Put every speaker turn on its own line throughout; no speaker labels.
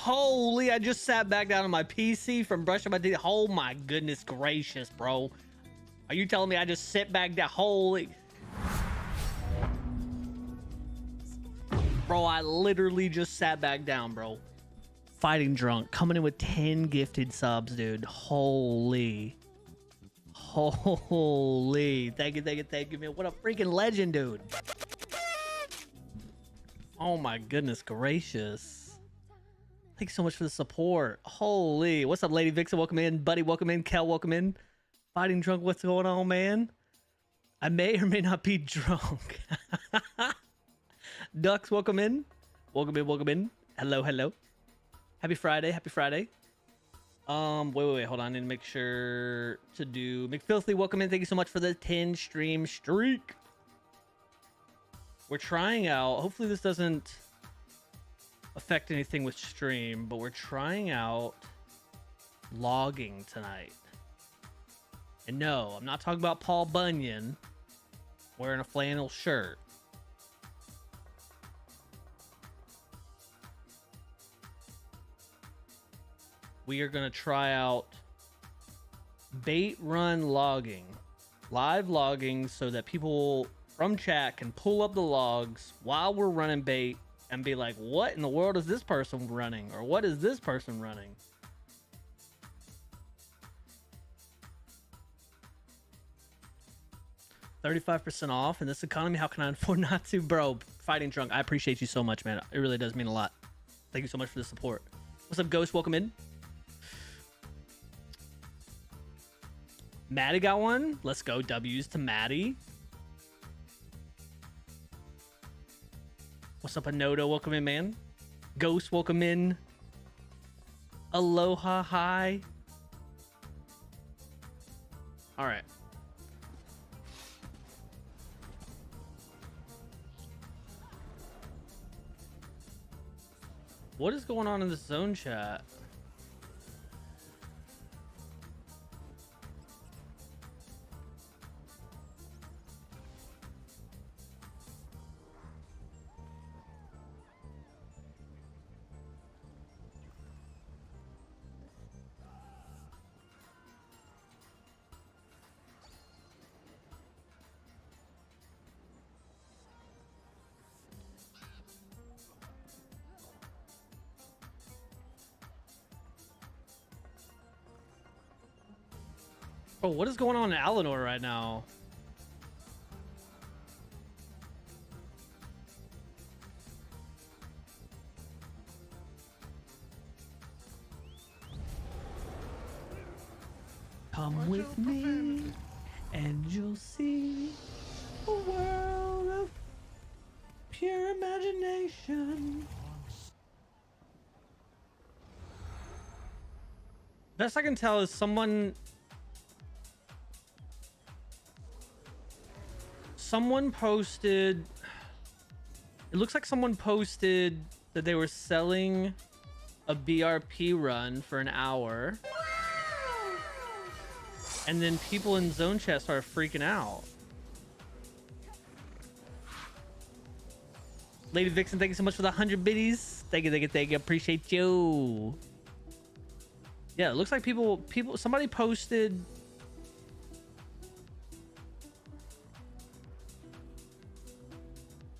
Holy, I just sat back down on my PC from brushing my teeth. Oh my goodness gracious, bro. Are you telling me I just sit back down? Holy. Bro, I literally just sat back down, bro. Fighting Drunk coming in with 10 gifted subs, dude. Holy. Holy. Thank you, man. What a freaking legend, dude. Oh my goodness gracious. Thanks so much for the support. Holy. What's up, Lady Vixen? Welcome in. Buddy, welcome in. Kel, welcome in. Fighting Drunk, what's going on, man? I may or may not be drunk. Ducks, welcome in. Welcome in, welcome in. Hello, hello. Happy Friday, happy Friday. Wait, hold on. I need to make sure to do McFilthy, welcome in. Thank you so much for the 10 stream streak. We're trying out, hopefully this doesn't affect anything with stream, but we're trying out logging tonight. And no, I'm not talking about Paul Bunyan wearing a flannel shirt. We are going to try out bait run logging, live logging, so that people from chat can pull up the logs while we're running bait and be like, what in the world is this person running? Or what is this person running? $35% off in this economy. How can I afford not to? Bro, Fighting Drunk, I appreciate you so much, man. It really does mean a lot. Thank you so much for the support. What's up, Ghost? Welcome in. Maddie got one. Let's go. W's to Maddie. What's up, Anoto? Welcome in, man. Ghost, welcome in. Aloha, hi. All right. What is going on in the zone chat? Oh, what is going on in Alinor right now? Come with me and you'll see a world of pure imagination. Best I can tell is someone posted, it looks like someone posted that they were selling a BRP run for an hour, and then people in zone chat started freaking out. Lady Vixen, thank you so much for the 100 biddies. Thank you, appreciate you. Yeah, it looks like somebody posted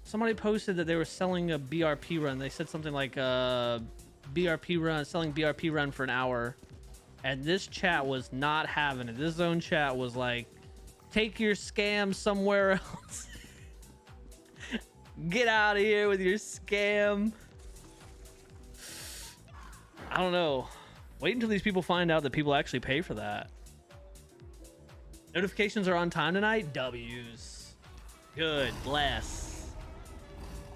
that they were selling a BRP run. They said something like BRP run, selling BRP run for an hour. And this chat was not having it. This zone chat was like, take your scam somewhere else. Get out of here with your scam. I don't know. Wait until these people find out that people actually pay for that. Notifications are on time tonight. W's. Good. Bless.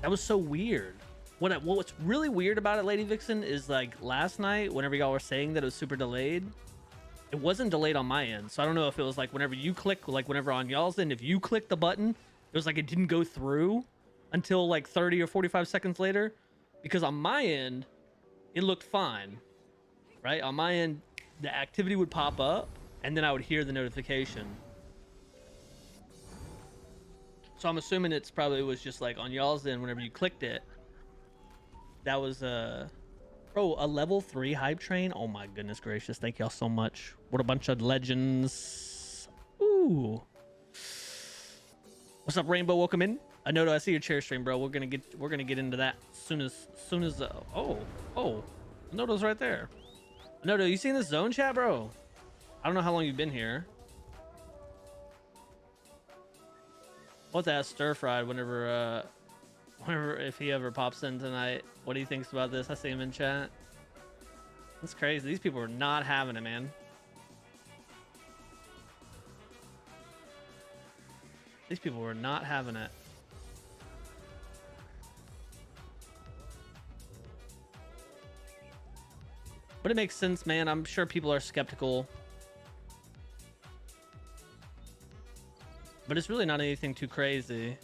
That was so weird. What's really weird about it, Lady Vixen, is like last night, whenever y'all were saying that it was super delayed, it wasn't delayed on my end. So I don't know if it was like whenever you click, like whenever on y'all's end, if you click the button, it was like it didn't go through until like 30 or 45 seconds later. Because on my end, it looked fine, right? On my end, the activity would pop up and then I would hear the notification. So I'm assuming it's probably was just like on y'all's end, whenever you clicked it, that was Bro, a level 3 hype train? Oh my goodness gracious. Thank y'all so much. What a bunch of legends. Ooh. What's up, Rainbow? Welcome in. Anoto, I see your chair stream, bro. We're gonna get into that soon as oh. Anoto's right there. Anoto, you seen this zone chat, bro? I don't know how long you've been here. I'll have to ask Stir Fried whenever if he ever pops in tonight, what he thinks about this. I see him in chat. That's crazy. These people are not having it, man. These people were not having it. But it makes sense, man. I'm sure people are skeptical. But it's really not anything too crazy.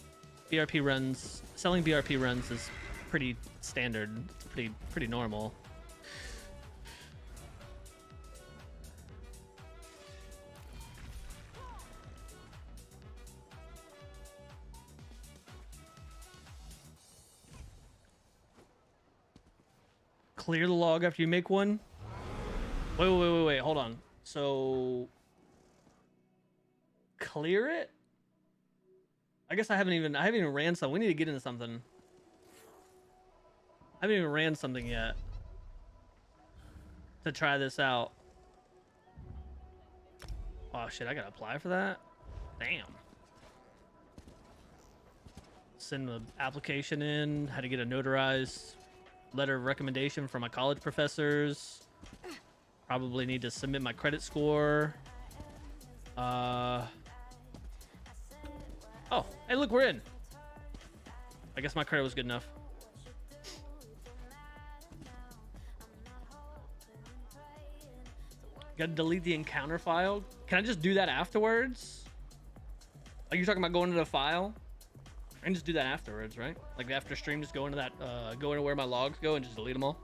BRP runs, selling BRP runs is pretty standard. It's pretty normal. Clear the log after you make one. Wait, hold on. So clear it? I guess I haven't even ran something. We need to get into something. I haven't even ran something yet to try this out. Oh shit, I gotta apply for that? Damn. Send the application in, how to get a notarized letter of recommendation from my college professors. Probably need to submit my credit score. Oh, hey, look, we're in. I guess my credit was good enough. Gotta delete the encounter file. Can I just do that afterwards? Are you talking about going to the file? I can just do that afterwards, right? Like after stream, just go into that, go into where my logs go and just delete them all.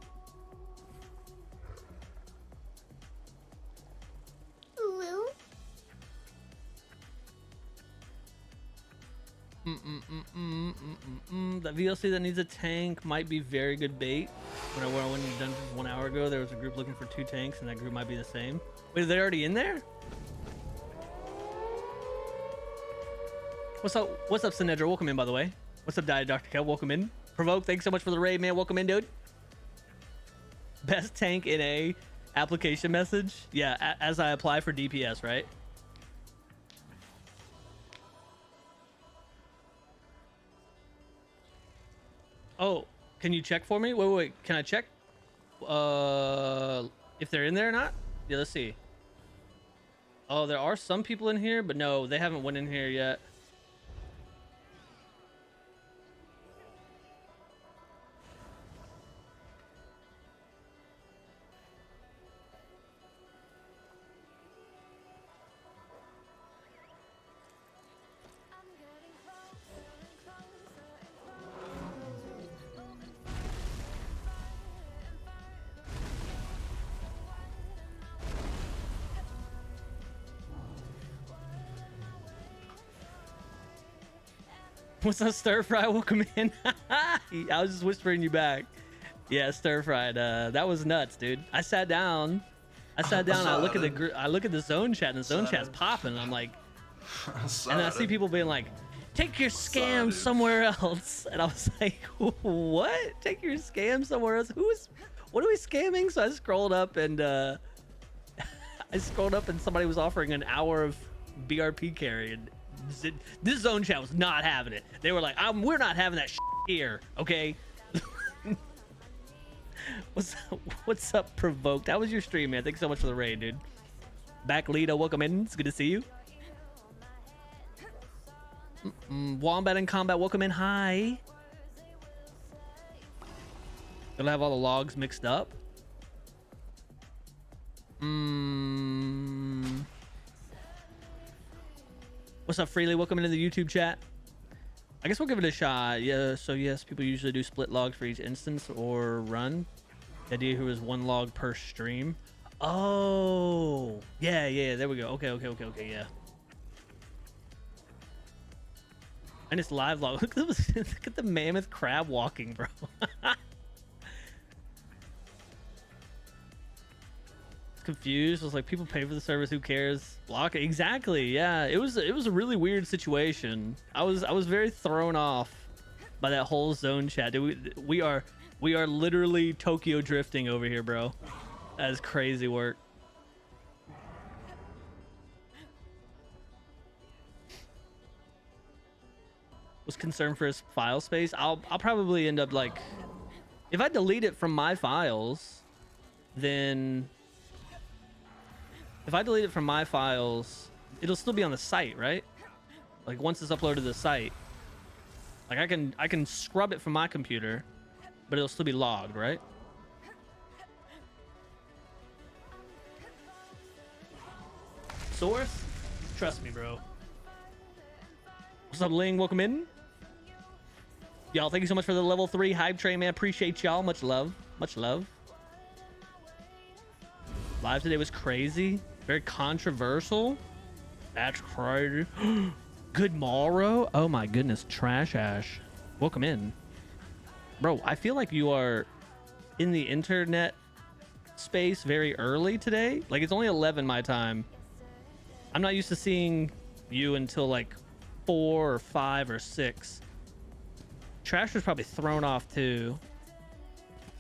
That VLC that needs a tank might be very good bait. When I went into dungeons 1 hour ago, there was a group looking for 2 tanks, and that group might be the same. Wait, are they already in there? What's up, Sinedra? Welcome in, by the way. What's up, Diet Dr. Kev? Welcome in. Provoke, thanks so much for the raid, man. Welcome in, dude. Best tank in a application message? Yeah, as I apply for DPS, right? Oh, can you check for me? Wait. Can I check? If they're in there or not? Yeah, let's see. Oh, there are some people in here, but no, they haven't went in here yet. What's up, Stir Fry? Welcome in. I was just whispering you back. Yeah, Stir Fried. That was nuts, dude. I sat down. I look at the zone chat, and the zone chat's popping. And I'm like, and I see people being like, "Take your scam somewhere else." And I was like, "What? Take your scam somewhere else? What are we scamming?" So I scrolled up, and somebody was offering an hour of BRP carry, and this zone chat was not having it. They were like, we're not having that here, okay? What's up, Provoked? How was your stream, man? Thanks so much for the raid, dude. Back Lita, welcome in. It's good to see you. Wombat in combat, welcome in. Hi. Gonna have all the logs mixed up. What's up, Freely? Welcome into the YouTube chat. I guess we'll give it a shot. Yeah, so yes, people usually do split logs for each instance or run. The idea here is 1 log per stream. Oh, yeah, there we go. Okay, yeah. And it's live log. Look at the mammoth crab walking, bro. confused. I was like, people pay for the service, who cares? Block it. Exactly. Yeah, it was a really weird situation. I was very thrown off by that whole zone chat. Dude, we are literally Tokyo drifting over here, bro. That is crazy work. Was concerned for his file space. I'll probably end up like, if I delete it from my files, then it'll still be on the site, right? Like once it's uploaded to the site, like I can scrub it from my computer, but it'll still be logged, right? Source? Trust me, bro. What's up, Ling? Welcome in. Y'all, thank you so much for the level 3 hype train, man. Appreciate y'all. Much love. Much love. Live today was crazy. Very controversial. That's crazy. Good morrow. Oh my goodness. Trash Ash. Welcome in. Bro, I feel like you are in the internet space very early today. Like it's only 11 my time. I'm not used to seeing you until like 4 or 5 or 6. Trash was probably thrown off too.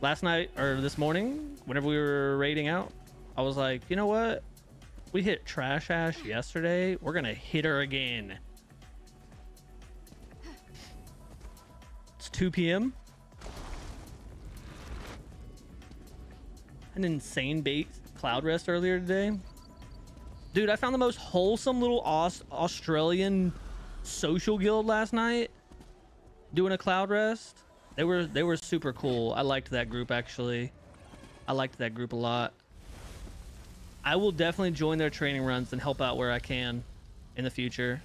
Last night or this morning, whenever we were raiding out, I was like, you know what? We hit Trash Ash yesterday. We're gonna hit her again. It's 2 p.m. An insane bait cloud rest earlier today. Dude, I found the most wholesome little Australian social guild last night. Doing a cloud rest. They were super cool. I liked that group actually. I liked that group a lot. I will definitely join their training runs and help out where I can in the future.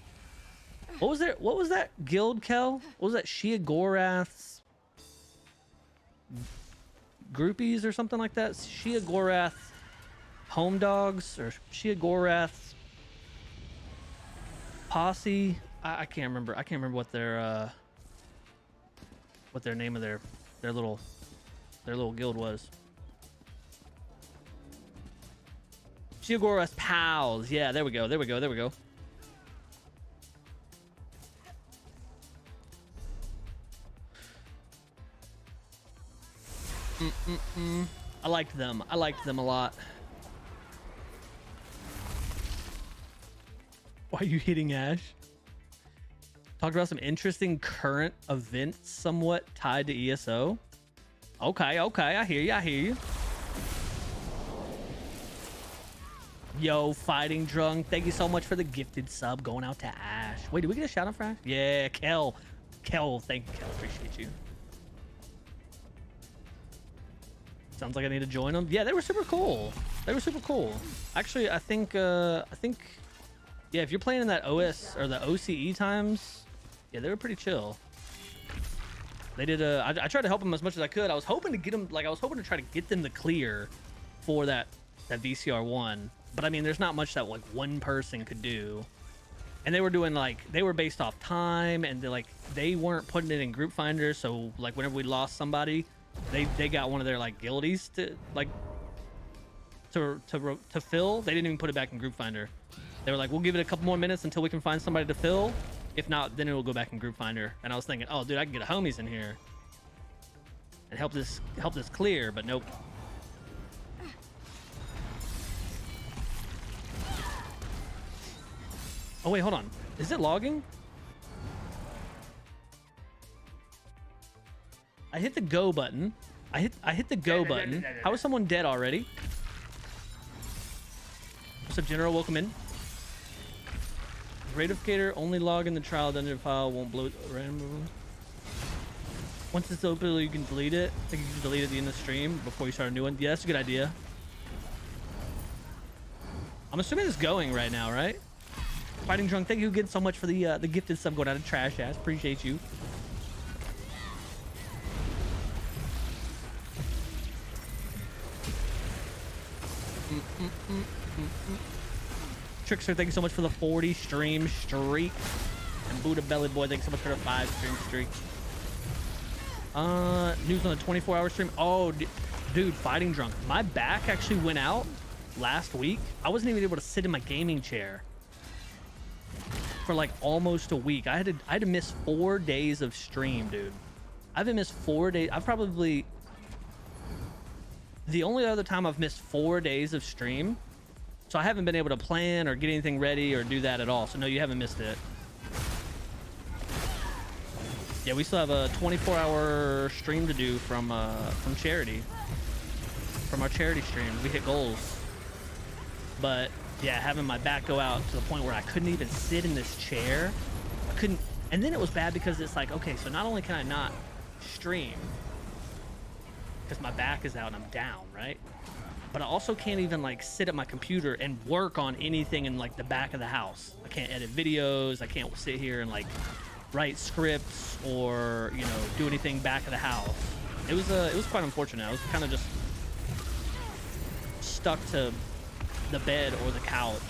What was that guild, Kel? What was that? Shia Gorath's groupies or something like that? Shia Gorath home dogs or Shia Gorath's posse. I can't remember. I can't remember what their name of their little guild was. Shigora's pals. Yeah, there we go. There we go. There we go. I liked them. I liked them a lot. Why are you hitting Ash? Talked about some interesting current events somewhat tied to ESO. Okay, okay, I hear you, I hear you. Yo, Fighting Drunk, thank you so much for the gifted sub going out to Ash. Wait, did we get a shout out for Ash? Yeah, Kel, thank you, Kel, appreciate you. Sounds like I need to join them. Yeah, they were super cool. They were super cool. Actually, I think, yeah, if you're playing in that OS or the OCE times, yeah, they were pretty chill. They did I tried to help them as much as I could. I was hoping to get them, like I was hoping to try to get them the clear for that VCR1. But I mean, there's not much that like one person could do. And they were doing like, they were based off time, and they weren't putting it in group finder. So like whenever we lost somebody, they got one of their like guildies to like to fill. They didn't even put it back in group finder. They were like, we'll give it a couple more minutes until we can find somebody to fill. If not, then it will go back in group finder. And I was thinking, oh dude, I can get a homies in here and help this clear, but nope. Oh wait, hold on. Is it logging? I hit the go button. I hit the go button. How is someone dead already? What's up, General? Welcome in. Ratificator only log in the trial dungeon file, won't bloat randomly. Once it's open, you can delete it. I think you can delete it at the end of the stream before you start a new one. Yeah, that's a good idea. I'm assuming it's going right now, right? Fighting Drunk, thank you again so much for the gifted sub going out of Trash Ass. Appreciate you. Trickster, thank you so much for the 40 stream streak. And Buddha Belly Boy, thanks so much for the 5 stream streak. News on the 24-hour stream. Oh, dude, Fighting Drunk. My back actually went out last week, I wasn't even able to sit in my gaming chair for like almost a week. I had to miss 4 days of stream, dude. I haven't missed 4 days. I've probably, the only other time I've missed 4 days of stream, so I haven't been able to plan or get anything ready or do that at all. So no, you haven't missed it. Yeah, we still have a 24-hour stream to do from charity, from our charity stream. We hit goals, but yeah, having my back go out to the point where I couldn't even sit in this chair. I couldn't, and then it was bad because it's like, okay, so not only can I not stream because my back is out and I'm down, right? But I also can't even like sit at my computer and work on anything in like the back of the house. I can't edit videos. I can't sit here and like write scripts or, you know, do anything back of the house. It was quite unfortunate. I was kind of just stuck to the bed or the couch.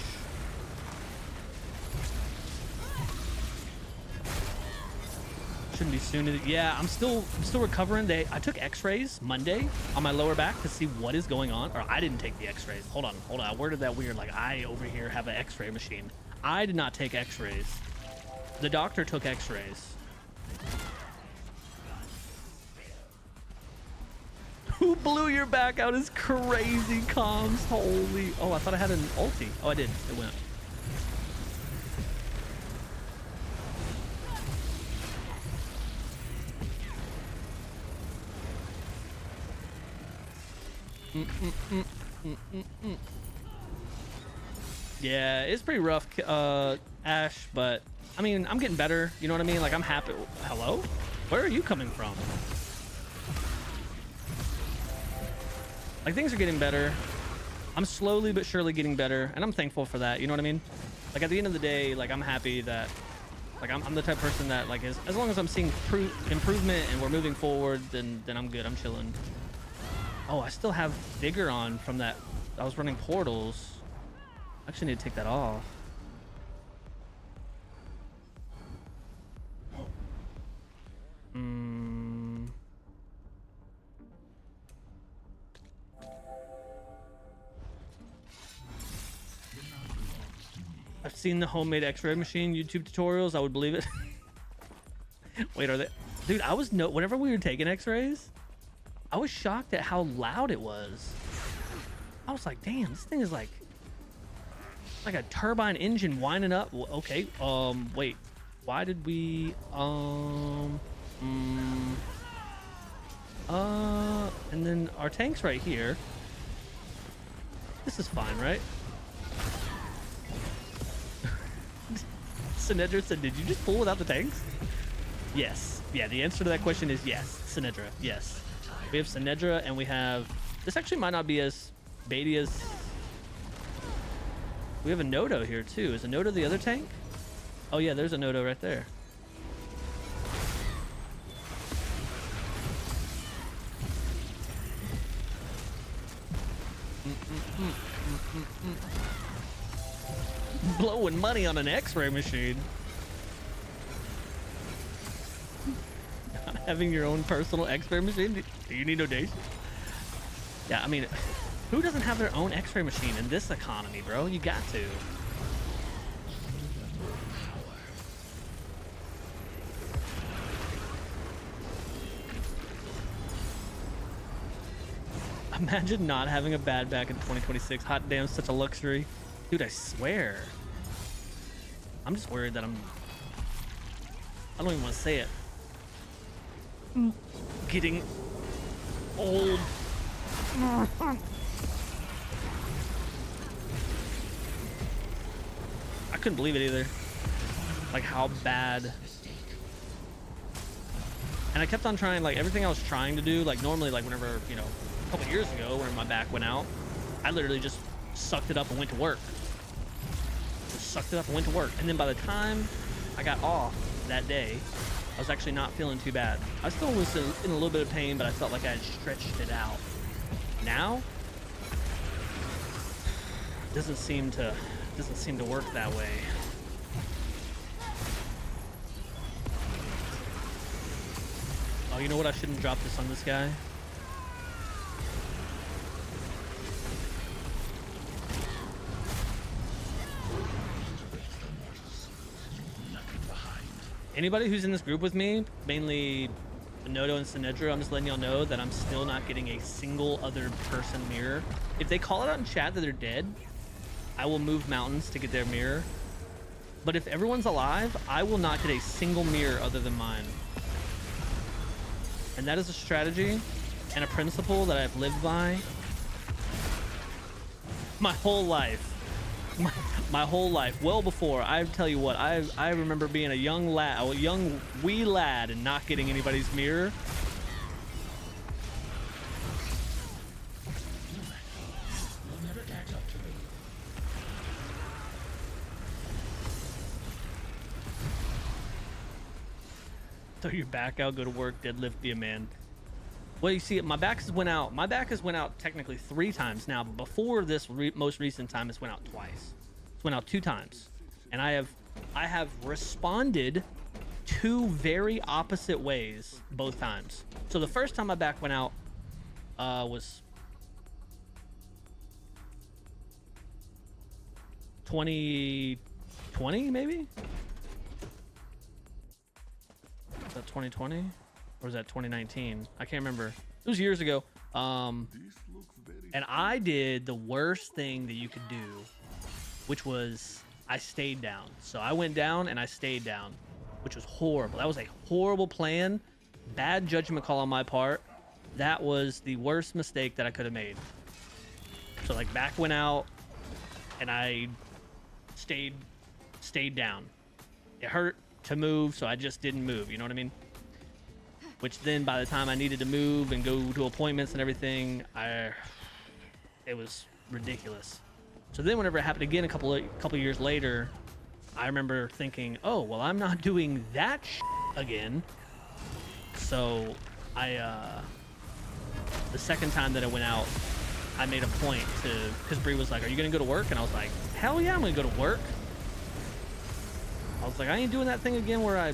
Shouldn't be soon. Yeah, I'm still recovering. I took x-rays Monday on my lower back to see what is going on. Or I didn't take the x-rays. Hold on. I worded that weird. Like, I over here have an x-ray machine. I did not take x-rays. The doctor took x-rays. Who blew your back out is crazy, comms. Holy. Oh, I thought I had an ulti. Oh, I did. It went. Yeah, it's pretty rough, Ash, but I mean, I'm getting better. You know what I mean? Like, I'm happy. Hello? Where are you coming from? Like, things are getting better. I'm slowly but surely getting better, and I'm thankful for that. You know what I mean? Like, at the end of the day, like, I'm happy that, like, I'm the type of person that, like, as long as I'm seeing improvement and we're moving forward, then I'm good. I'm chilling. Oh, I still have Vigor on from that. I was running portals. I actually need to take that off. I've seen the homemade x-ray machine YouTube tutorials. I would believe it. Wait, are they? Dude, whenever we were taking x-rays, I was shocked at how loud it was. I was like, damn, this thing is like a turbine engine winding up. Okay, wait. Why did we, and then our tank's right here. This is fine, right? Sinedra said, did you just pull without the tanks? Yes. Yeah, the answer to that question is yes. Sinedra, yes. We have Sinedra, and we have... This actually might not be as baity as... We have a Nodo here, too. Is a Nodo the other tank? Oh, yeah, there's a Nodo right there. Blowing money on an x-ray machine. Not having your own personal x-ray machine? Do you need donation? Yeah, I mean, who doesn't have their own x-ray machine in this economy, bro? You got to. Imagine not having a bad back in 2026. Hot damn, such a luxury. Dude, I swear. I'm just worried that I don't even want to say it. Getting old. I couldn't believe it either. Like how bad. And I kept on trying, like everything I was trying to do, like normally, like whenever, you know, a couple years ago when my back went out, I literally just sucked it up and went to work. Sucked it up and went to work. And then by the time I got off that day, I was actually not feeling too bad. I still was in a little bit of pain, but I felt like I had stretched it out. Now, doesn't seem to work that way. Oh, you know what? I shouldn't drop this on this guy. Anybody who's in this group with me, mainly Noto and Sinedra, I'm just letting y'all know that I'm still not getting a single other person mirror. If they call it out in chat that they're dead, I will move mountains to get their mirror. But if everyone's alive, I will not get a single mirror other than mine. And that is a strategy and a principle that I've lived by my whole life. My whole life, well before. I tell you what, I remember being a young wee lad and not getting anybody's mirror. Throw your back out, go to work, deadlift, be a man. Well, you see, my back has went out. My back has went out technically 3 times now, but before this most recent time, it's went out twice. It's went out 2 times, and I have responded 2 very opposite ways both times. So the first time my back went out was 2020, maybe. Is that 2020 or is that 2019? I can't remember. It was years ago. And I did the worst thing that you could do, which was I stayed down. So I went down and I stayed down, which was horrible. That was a horrible plan. Bad judgment call on my part. That was the worst mistake that I could have made. So like back went out and I stayed down. It hurt to move, so I just didn't move, you know what I mean? Which then by the time I needed to move and go to appointments and everything, it was ridiculous. So then whenever it happened again a couple years later, I remember thinking, oh well, I'm not doing that again. So the second time that I went out, I made a point to, because Bree was like, are you gonna go to work? And I was like, hell yeah, I'm gonna go to work. I was like, I ain't doing that thing again where I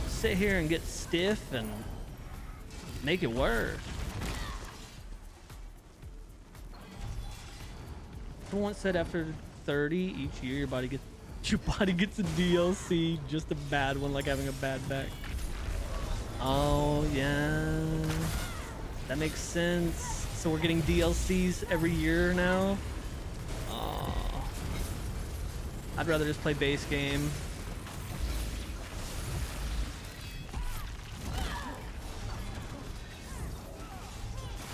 sit here and get stiff and make it worse. Someone said after 30 each year your body gets a DLC, just a bad one, like having a bad back. Oh yeah, that makes sense. So we're getting DLCs every year now. I'd rather just play base game.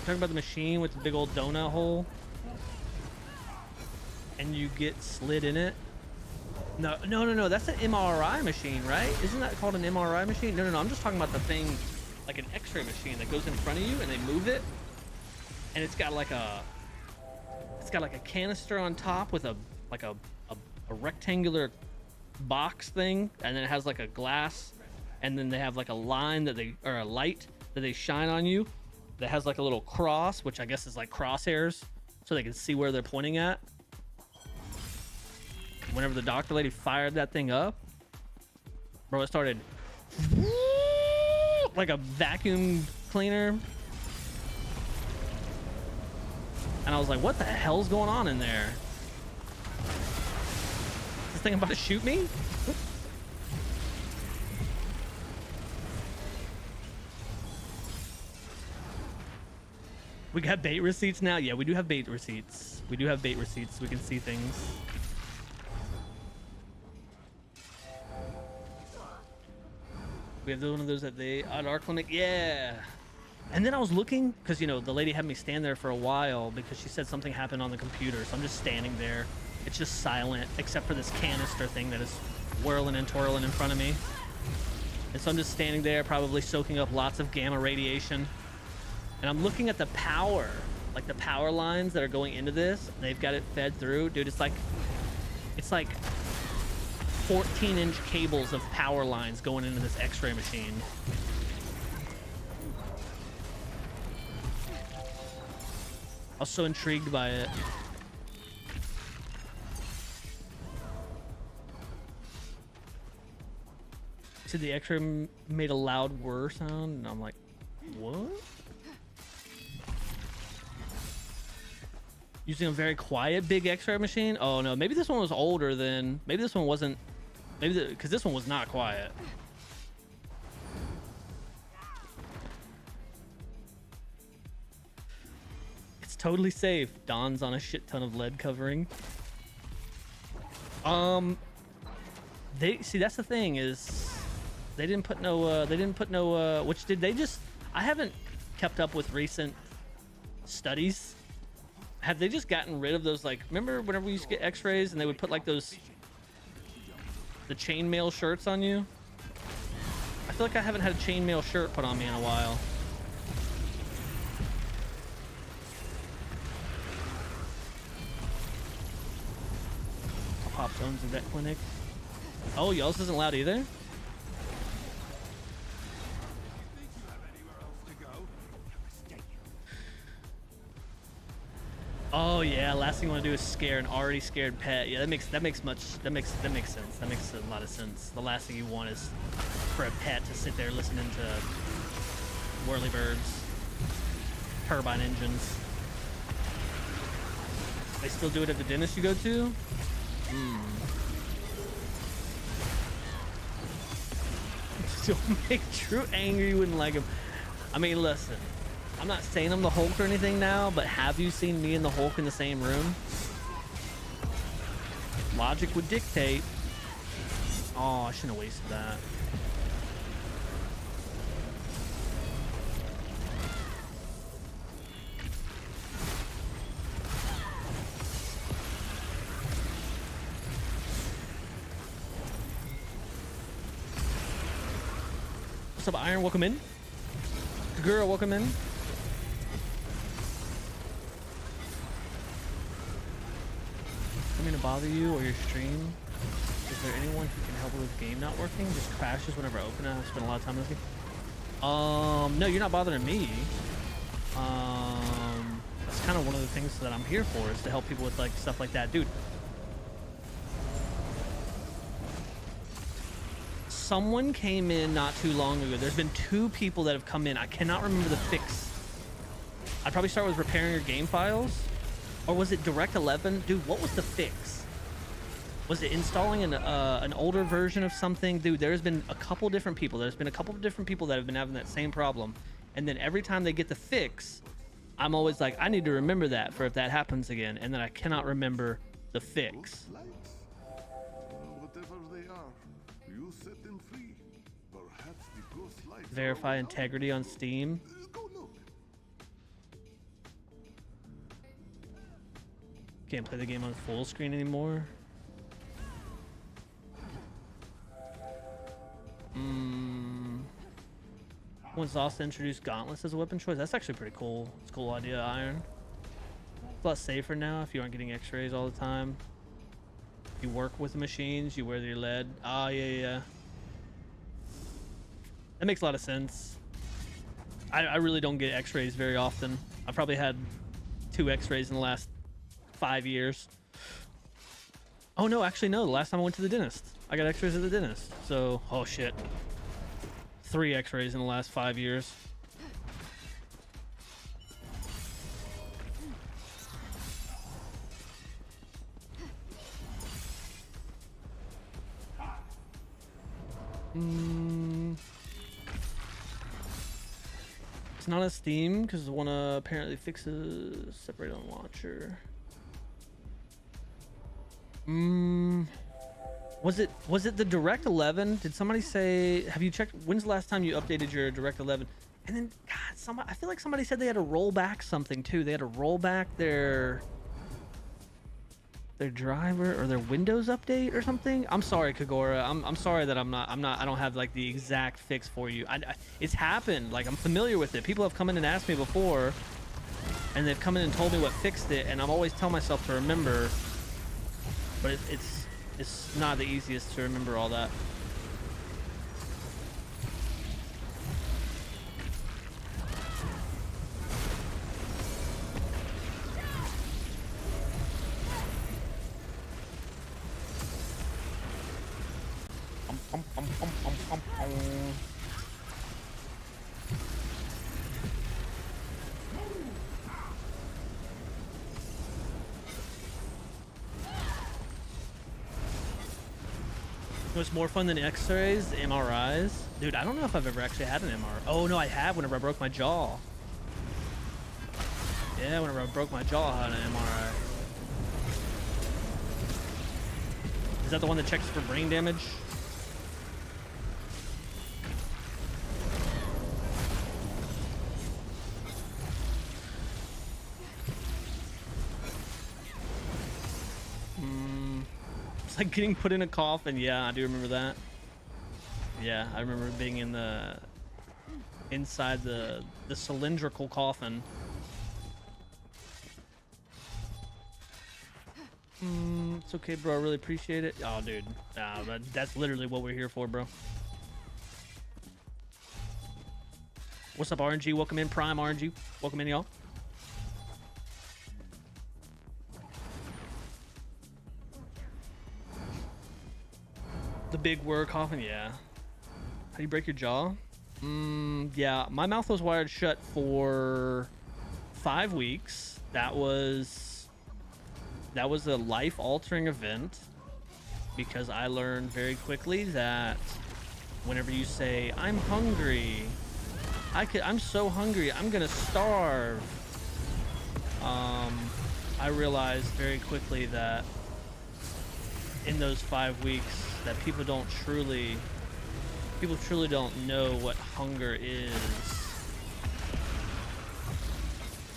Talking about the machine with the big old donut hole and you get slid in it. No, that's an MRI machine, right? Isn't that called an MRI machine? No, I'm just talking about the thing, like an x-ray machine that goes in front of you and they move it, and it's got like a canister on top with a rectangular box thing, and then it has like a glass, and then they have like a line or a light that they shine on you that has like a little cross, which I guess is like crosshairs, so they can see where they're pointing at. Whenever the doctor lady fired that thing up, bro, it started like a vacuum cleaner, and I was like, what the hell's going on in there? Is this thing about to shoot me? We got bait receipts now? Yeah, we do have bait receipts. We can see things. We have one of those at our clinic. Yeah. And then I was looking, because, you know, the lady had me stand there for a while because she said something happened on the computer. So I'm just standing there. It's just silent, except for this canister thing that is whirling and twirling in front of me. And so I'm just standing there, probably soaking up lots of gamma radiation. And I'm looking at the power, like the power lines that are going into this. They've got it fed through. Dude, it's like 14-inch cables of power lines going into this x-ray machine. I was so intrigued by it. So the x-ray made a loud whir sound, and I'm like, what? Using a very quiet big x-ray machine? Oh no, maybe this one was older than, maybe this one wasn't Maybe because this one was not quiet. It's totally safe. Don's on a shit ton of lead covering. They see, that's the thing, is they didn't put no which did they just, I haven't kept up with recent studies. Have they just gotten rid of those, like, remember whenever we used to get x-rays and they would put like those, the chainmail shirts on you? I feel like I haven't had a chainmail shirt put on me in a while. Pop zones in vet clinic. Oh, y'all's isn't loud either? Oh yeah, last thing you want to do is scare an already scared pet. Yeah, that makes sense. That makes a lot of sense. The last thing you want is for a pet to sit there listening to whirlybirds, turbine engines. They still do it at the dentist you go to? Don't make Drew angry, you wouldn't like him. I mean, listen, I'm not saying I'm the Hulk or anything now, but have you seen me and the Hulk in the same room? Logic would dictate. Oh, I shouldn't have wasted that. What's up, Iron? Welcome in. Girl, welcome in. Coming to bother you or your stream? Is there anyone who can help with game not working? Just crashes whenever I open it. I've spent a lot of time on this game. No, you're not bothering me. That's kind of one of the things that I'm here for, is to help people with like stuff like that, dude. Someone came in not too long ago. There's been 2 people that have come in. I cannot remember the fix. I'd probably start with repairing your game files. Or was it Direct 11? Dude, what was the fix? Was it installing an older version of something? Dude, there's been a couple different people. There's been a couple of different people that have been having that same problem. And then every time they get the fix, I'm always like, I need to remember that for if that happens again. And then I cannot remember the fix. Verify integrity on Steam. Can't play the game on full screen anymore. Once Zosta introduced gauntlets as a weapon choice, that's actually pretty cool. It's a cool idea, Iron. It's a lot safer now if you aren't getting x-rays all the time. You work with the machines, you wear your lead. Oh, yeah. That makes a lot of sense. I really don't get x-rays very often. I've probably had 2 x-rays in the last 5 years. Oh no, actually no, the last time I went to the dentist, I got x-rays at the dentist. So, oh shit. 3 x-rays in the last 5 years. It's not a Steam because the one apparently fixes separate on launcher. Was it the Direct 11? Did somebody say, have you checked, when's the last time you updated your Direct 11? And then, God, I feel like somebody said they had to roll back something too. They had to roll back their driver or their Windows update or something. I'm sorry, Kagora. I'm sorry that I don't have like the exact fix for you. It's happened. Like, I'm familiar with it. People have come in and asked me before, and they've come in and told me what fixed it, and I'm always telling myself to remember, but it's not the easiest to remember all that. It was more fun than X-rays, MRIs. Dude, I don't know if I've ever actually had an MRI. Oh no, I have whenever I broke my jaw. Yeah, whenever I broke my jaw, I had an MRI. Is that the one that checks for brain damage? It's like getting put in a coffin. Yeah, I do remember that. Yeah, I remember being in the inside the cylindrical coffin. It's okay, bro. I really appreciate it. Oh, dude. That's literally what we're here for, bro. What's up, RNG? Welcome in, Prime RNG. Welcome in, y'all. The big word coffin, yeah. How do you break your jaw? Yeah, my mouth was wired shut for 5 weeks. That was a life-altering event because I learned very quickly that whenever you say, I'm hungry, I'm so hungry, I'm gonna starve. I realized very quickly that in those 5 weeks that people truly don't know what hunger is.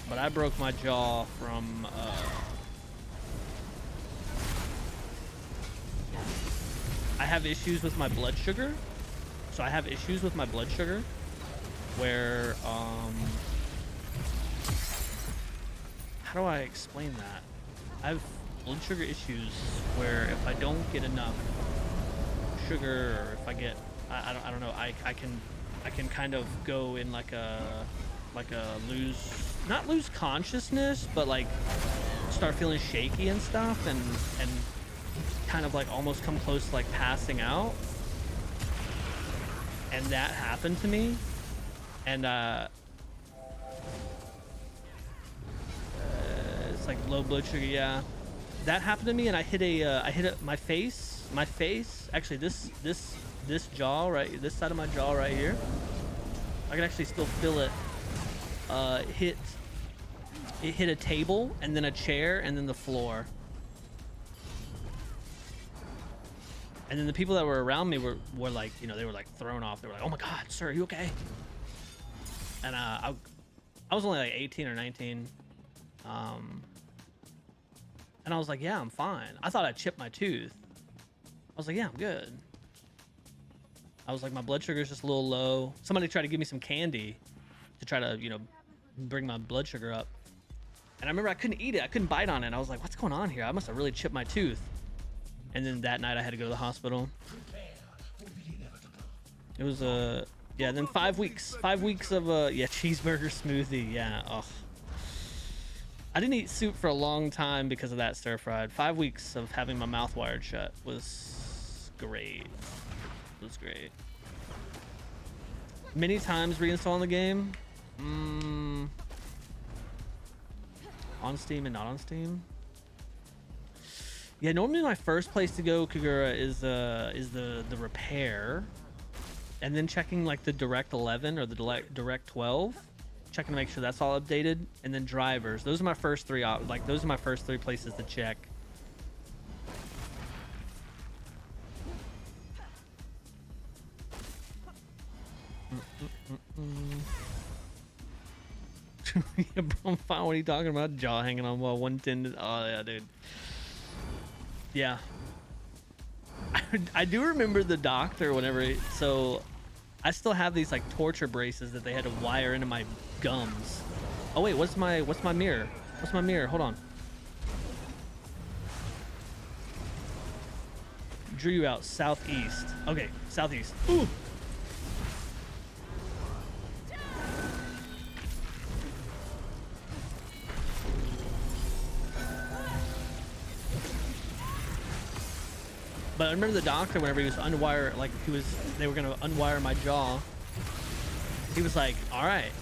But I broke my jaw from I have issues with my blood sugar. So I have issues with my blood sugar where how do I explain that? I have blood sugar issues where if I don't get enough sugar, or if I get I don't know, I can kind of go in like a not lose consciousness, but like start feeling shaky and stuff, and kind of like almost come close to like passing out. And that happened to me, and it's like low blood sugar. Yeah, that happened to me, and I hit my face. Actually, this jaw right, this side of my jaw right here. I can actually still feel it. It hit a table, and then a chair, and then the floor. And then the people that were around me were like, you know, they were like thrown off. They were like, "Oh my God, sir, are you okay?" And I was only like 18 or 19. And I was like, "Yeah, I'm fine." I thought I chipped my tooth. I was like, "Yeah, I'm good." I was like, my blood sugar is just a little low. Somebody tried to give me some candy to try to, you know, bring my blood sugar up. And I remember I couldn't eat it. I couldn't bite on it. I was like, what's going on here? I must have really chipped my tooth. And then that night I had to go to the hospital. It was yeah, then 5 weeks. 5 weeks of yeah, cheeseburger smoothie. Yeah. Oh. I didn't eat soup for a long time because of that stir fried. 5 weeks of having my mouth wired shut was great. It was great. Many times reinstalling the game. On Steam and not on Steam. Yeah, normally my first place to go, Kagura, is the repair, and then checking like the Direct 11 or the Direct 12, checking to make sure that's all updated, and then drivers. Those are my first three. Those are my first three places to check. Yeah, bro, I'm fine. What are you talking about? Jaw hanging on wall, 110. Oh yeah, dude. Yeah. I do remember the doctor whenever. So, I still have these like torture braces that they had to wire into my gums. Oh wait, what's my mirror? What's my mirror? Hold on. Drew you out southeast. Okay, southeast. Ooh. But I remember the doctor, whenever he was they were gonna unwire my jaw. He was like, "All right,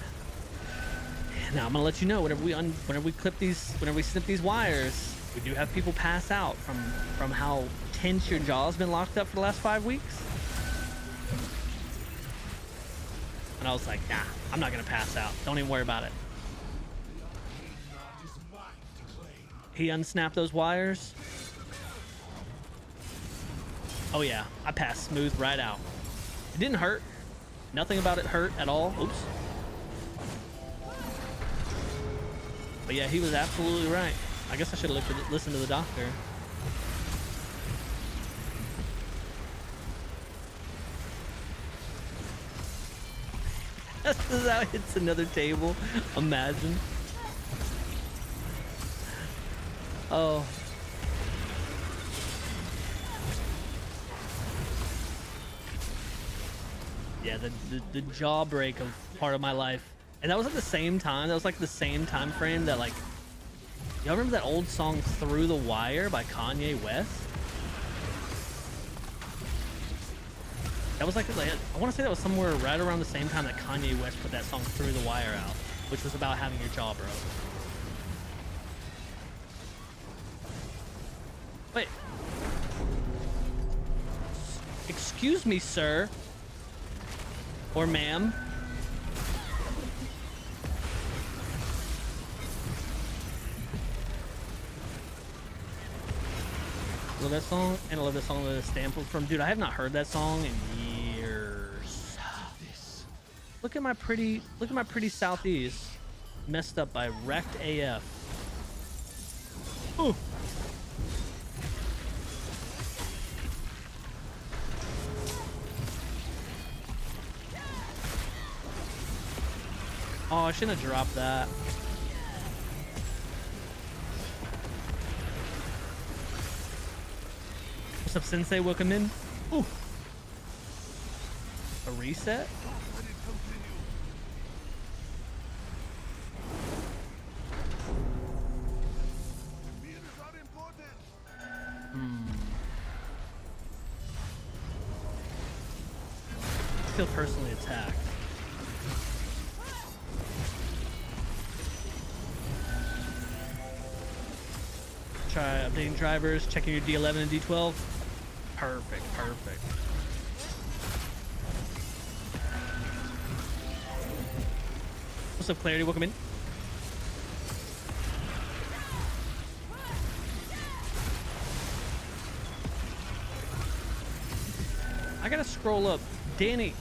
now I'm gonna let you know whenever we snip these wires, we do have people pass out from how hence your jaw's been locked up for the last 5 weeks? And I was like, nah, I'm not gonna pass out. Don't even worry about it. He unsnapped those wires. Oh yeah, I passed smooth right out. It didn't hurt. Nothing about it hurt at all. Oops. But yeah, he was absolutely right. I guess I should have listened to the doctor. This is how it hits another table. Imagine. Oh. Yeah, the jawbreak of part of my life. And that was at the same time. That was like the same time frame that, like, y'all remember that old song Through the Wire by Kanye West? That was like I want to say that was somewhere right around the same time that Kanye West put that song Through the Wire out, which was about having your jaw broke. Wait. Excuse me, sir. Or ma'am. Love that song, and I love that song that it's sampled from. Dude, I have not heard that song in years. Look at my pretty Southeast. Messed up by Wrecked AF. Ooh. Oh, I shouldn't have dropped that. What's up, Sensei? Welcome in. Ooh. A reset? I feel personally attacked. Try updating drivers, checking your D11 and D12. Perfect, perfect. What's up, Clarity? Welcome in. I gotta scroll up. Danny.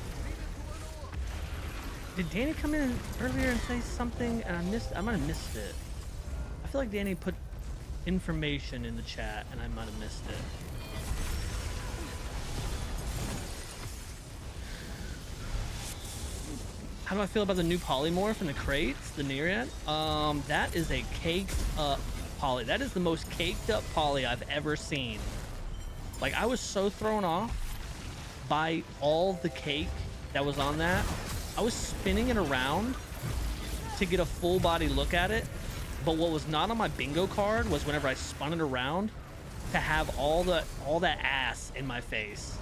Did Danny come in earlier and say something and I might have missed it. I feel like Danny put information in the chat and I might have missed it. How do I feel about the new polymorph in the crates, the Nereid? That is a caked up poly. That is the most caked up poly I've ever seen. Like, I was so thrown off by all the cake that was on that. I was spinning it around to get a full body look at it. But what was not on my bingo card was whenever I spun it around to have all that ass in my face.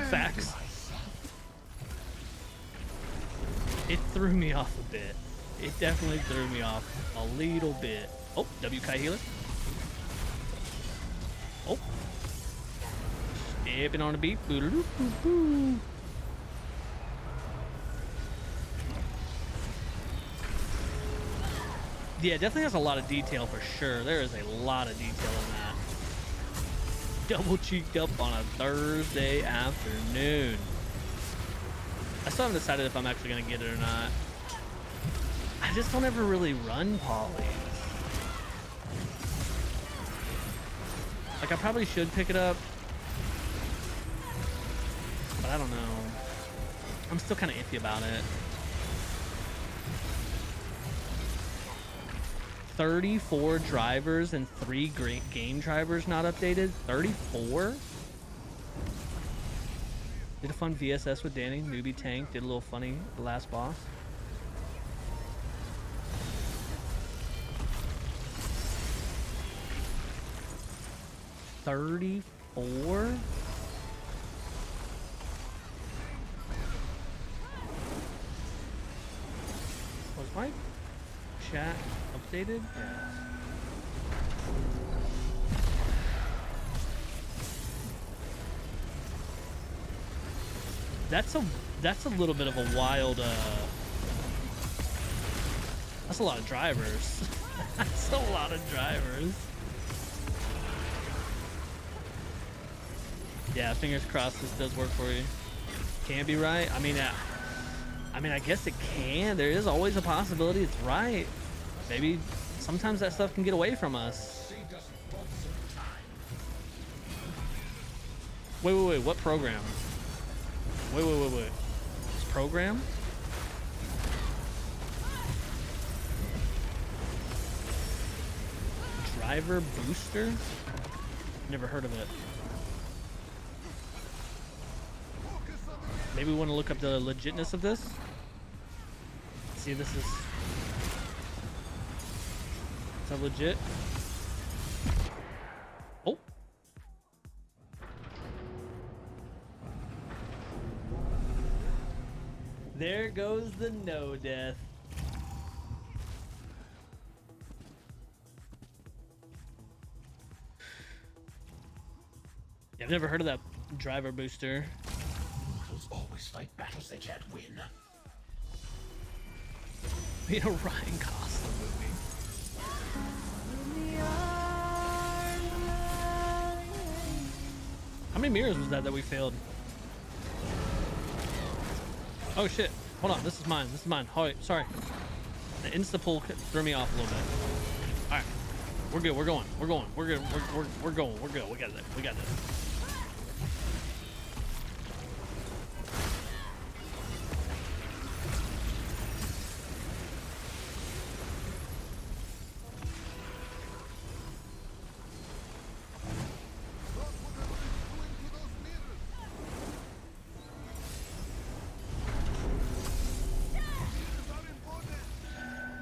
Facts. It threw me off a bit. It definitely threw me off a little bit. Oh, WK healer. Oh. Stepping on a beat. Boo-doo-doo-boo-boo. Yeah, definitely has a lot of detail for sure. There is a lot of detail in that. Double cheeked up on a Thursday afternoon. I still haven't decided if I'm actually gonna get it or not. I just don't ever really run polys. Like, I probably should pick it up, but I don't know. I'm still kind of iffy about it. 34 drivers and 3 great game drivers not updated. 34? Did a fun VSS with Danny, newbie tank, did a little funny the last boss. $34? My chat updated? Yeah. That's a little bit of a wild that's a lot of drivers. That's a lot of drivers. Yeah, fingers crossed this does work for you. Can be right. I mean, I guess it can. There is always a possibility it's right. Maybe sometimes that stuff can get away from us. Wait. What program? Wait. This program? Driver booster? Never heard of it. Maybe we want to look up the legitness of this. See if this is that legit. Oh. There goes the no death. Yeah, I've never heard of that driver booster.
Always fight battles they can't win.
You know, Ryan Gosling movie. How many mirrors was that we failed? Oh shit! Hold on, this is mine. This is mine. Oh, wait, sorry. The insta pull threw me off a little bit. All right, we're good. We're going. We're going. We're good. We're going. We're good. We got it. We got this.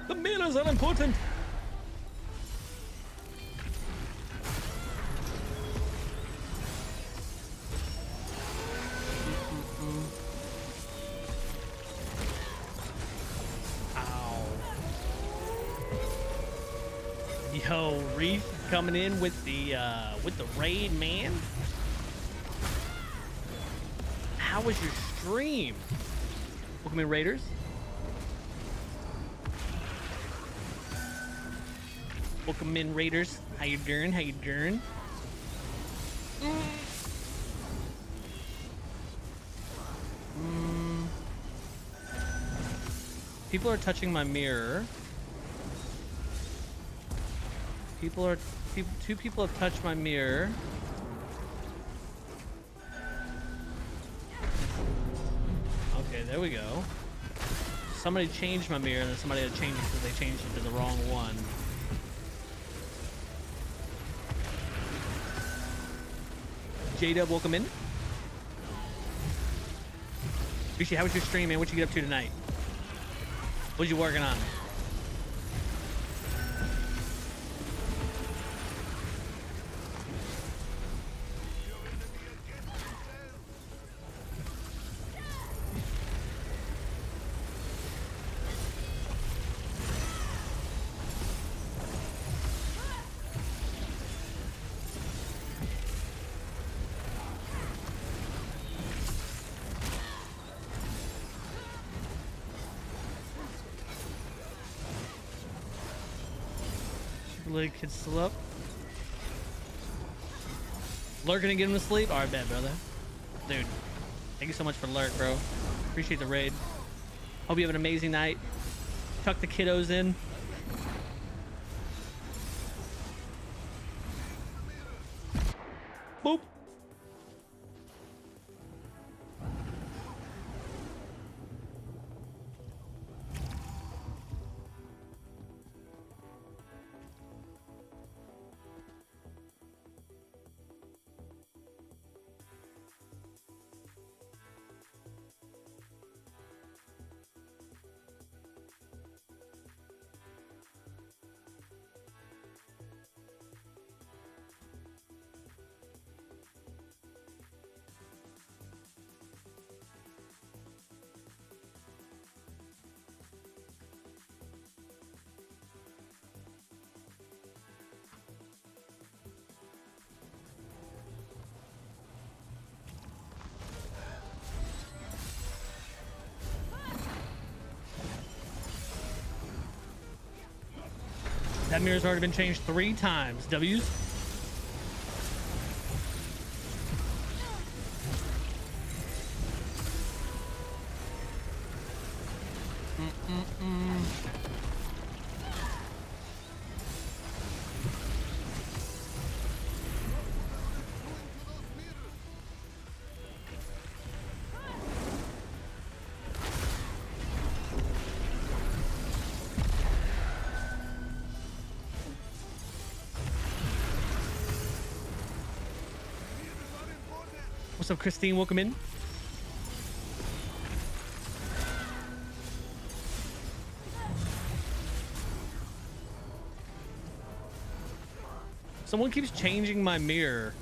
The mirrors are important. Ow. Yo, Reef coming in with the raid, man. How was your stream? Welcome in, Raiders. Welcome in, Raiders. How you doing? How you doing? People are touching my mirror. Two people have touched my mirror. Okay, there we go. Somebody changed my mirror, and then somebody had changed it because they changed it to the wrong one. J-Dub, welcome in. Rishi, how was your stream, man? What you get up to tonight? What you working on? Leg kid's still up. Lurk gonna get him to sleep? Alright, bet, brother. Dude, thank you so much for Lurk, bro. Appreciate the raid. Hope you have an amazing night. Tuck the kiddos in. Boop. That mirror's already been changed 3 times. W's. What's up, Christine? Welcome in. Someone keeps changing my mirror.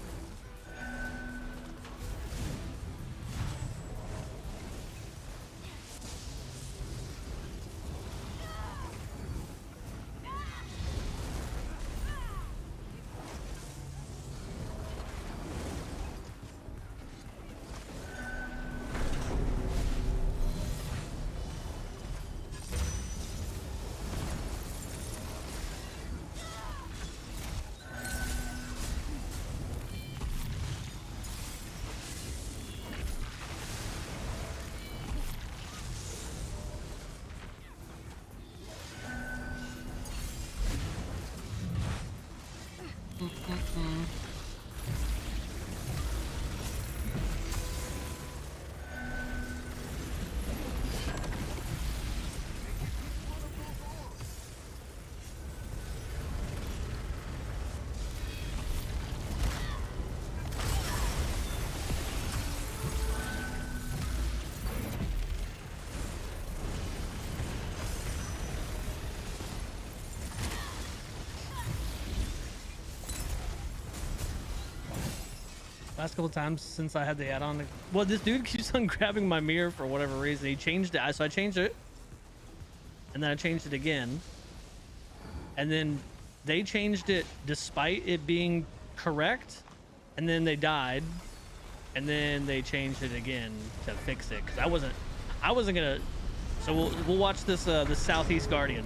Last couple times since I had the add-on. Well, this dude keeps on grabbing my mirror for whatever reason. He changed it. So I changed it. And then I changed it again. And then they changed it despite it being correct. And then they died. And then they changed it again to fix it. Because I wasn't gonna. So we'll watch this the Southeast Guardian.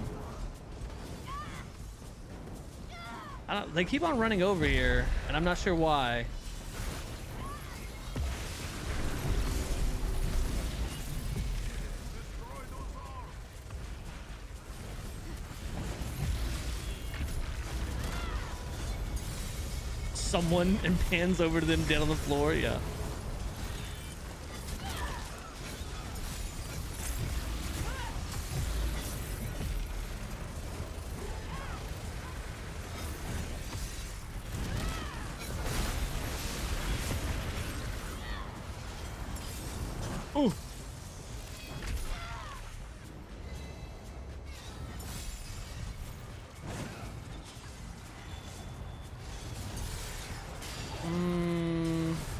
They keep on running over here, and I'm not sure why. Someone and pans over to them dead on the floor. Yeah. Ooh.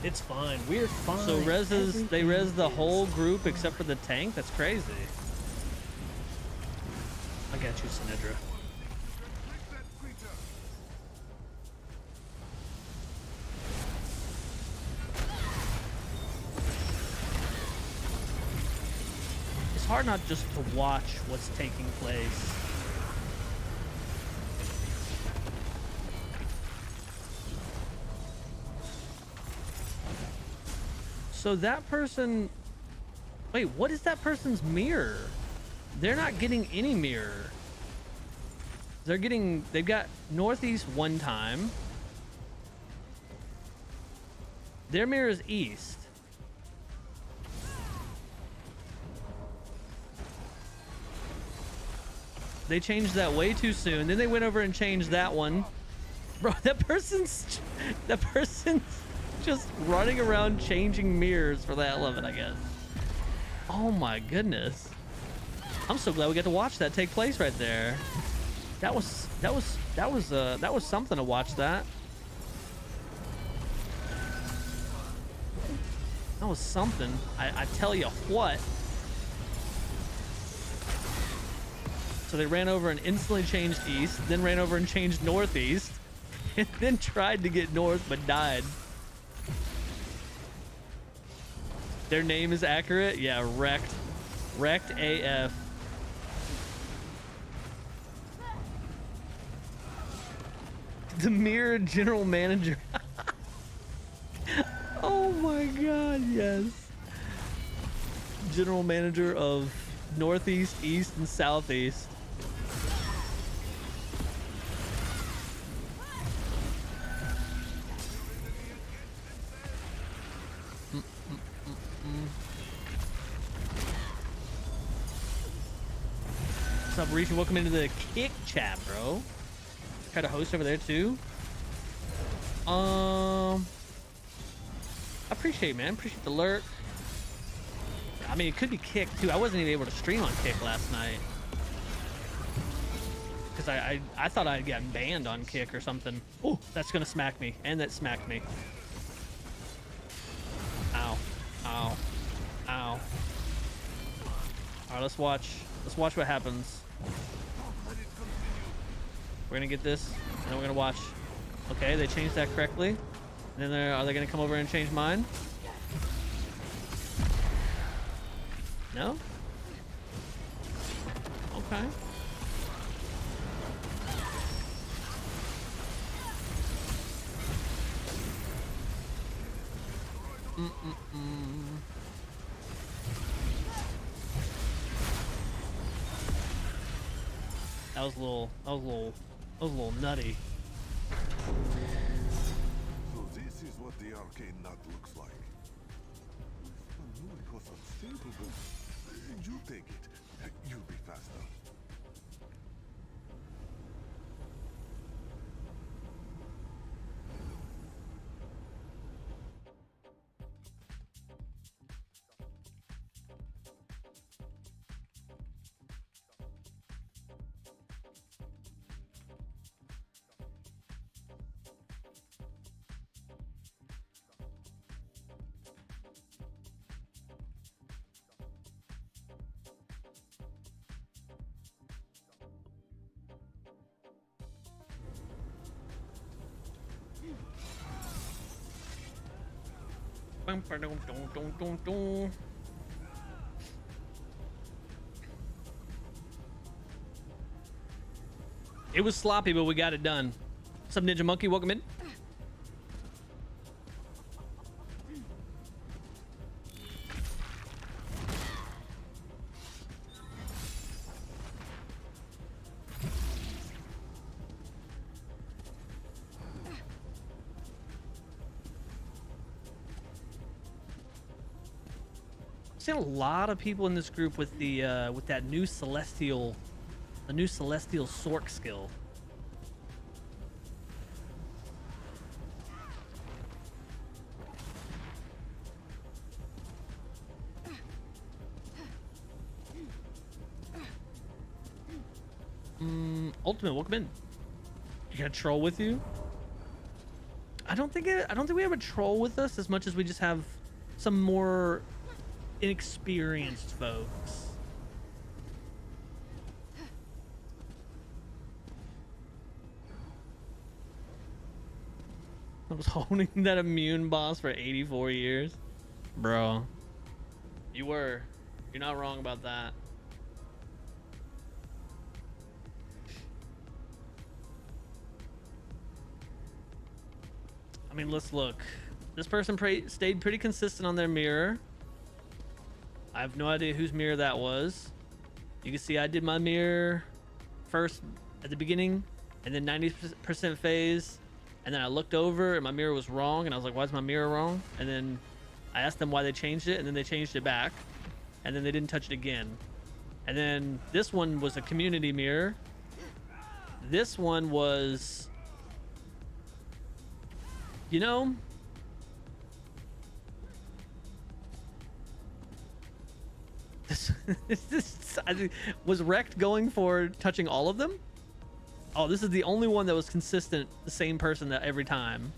It's fine. We're fine. So they res the whole group except for the tank? That's crazy. I got you, Sinedra. It's hard not just to watch what's taking place. So that person, wait, what is that person's mirror? They're not getting any mirror. They've got northeast one time. Their mirror is east. They changed that way too soon. Then they went over and changed that one. Bro, that person's just running around changing mirrors for the hell of it, I guess. Oh my goodness. I'm so glad we got to watch that take place right there. That was something to watch that. That was something. I tell you what. So they ran over and instantly changed east, then ran over and changed northeast, and then tried to get north but died. Their name is accurate? Yeah, wrecked. Wrecked AF. The mirror general manager. Oh my god, yes. General manager of Northeast, East, and Southeast. What's up, Rishi? Welcome into the kick chat, bro. Try to host over there too. I appreciate, man. Appreciate the lurk. I mean, it could be kick too. I wasn't even able to stream on kick last night because I thought I'd gotten banned on kick or something. Oh, that's gonna smack me, and that smacked me. Ow, ow, ow. All right, let's watch. Let's watch what happens. We're gonna get this, and then we're gonna watch. Okay, they changed that correctly. And then are they gonna come over and change mine? No? Okay. That was a little nutty.
So this is what the arcane nut looks like. I knew it was so simple, but you take it. You'll be faster.
It was sloppy, but we got it done. What's up, Ninja Monkey? Welcome in. Seen a lot of people in this group with the with that new celestial, the new celestial Sork skill. Ultimate, welcome in. You got a troll with you? I don't think we have a troll with us as much as we just have some more inexperienced folks. I was holding that immune boss for 84 years. Bro. You were. You're not wrong about that. I mean, let's look. This person stayed pretty consistent on their mirror. I have no idea whose mirror that was. You can see I did my mirror first at the beginning, and then 90% phase, and then I looked over and my mirror was wrong, and I was like, why is my mirror wrong? And then I asked them why they changed it, and then they changed it back, and then they didn't touch it again. And then this one was a community mirror. This one was, you know, was wrecked going for touching all of them? Oh, this is the only one that was consistent, the same person that every time.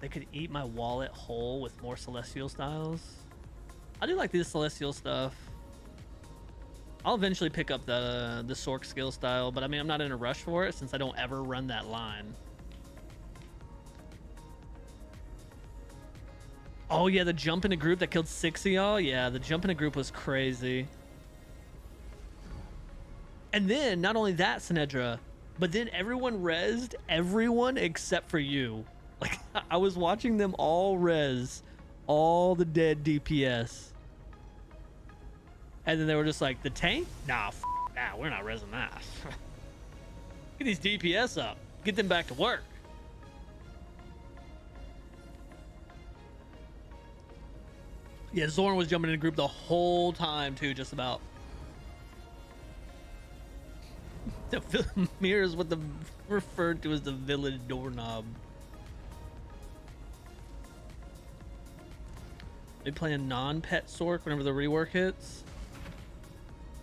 They could eat my wallet whole with more celestial styles. I do like this celestial stuff. I'll eventually pick up the Sork skill style, but I mean, I'm not in a rush for it since I don't ever run that line. Oh yeah, the jump in a group that killed 6 of y'all. Yeah, the jump in a group was crazy. And then not only that, Sinedra, but then everyone rezzed everyone except for you. Like I was watching them all res all the dead DPS. And then they were just like, the tank? Nah, nah, we're not rezzing that. Get these DPS up. Get them back to work. Yeah, Zorn was jumping in a group the whole time too, just about. The mirror is what the referred to as the village doorknob. They play a non-pet Sork whenever the rework hits.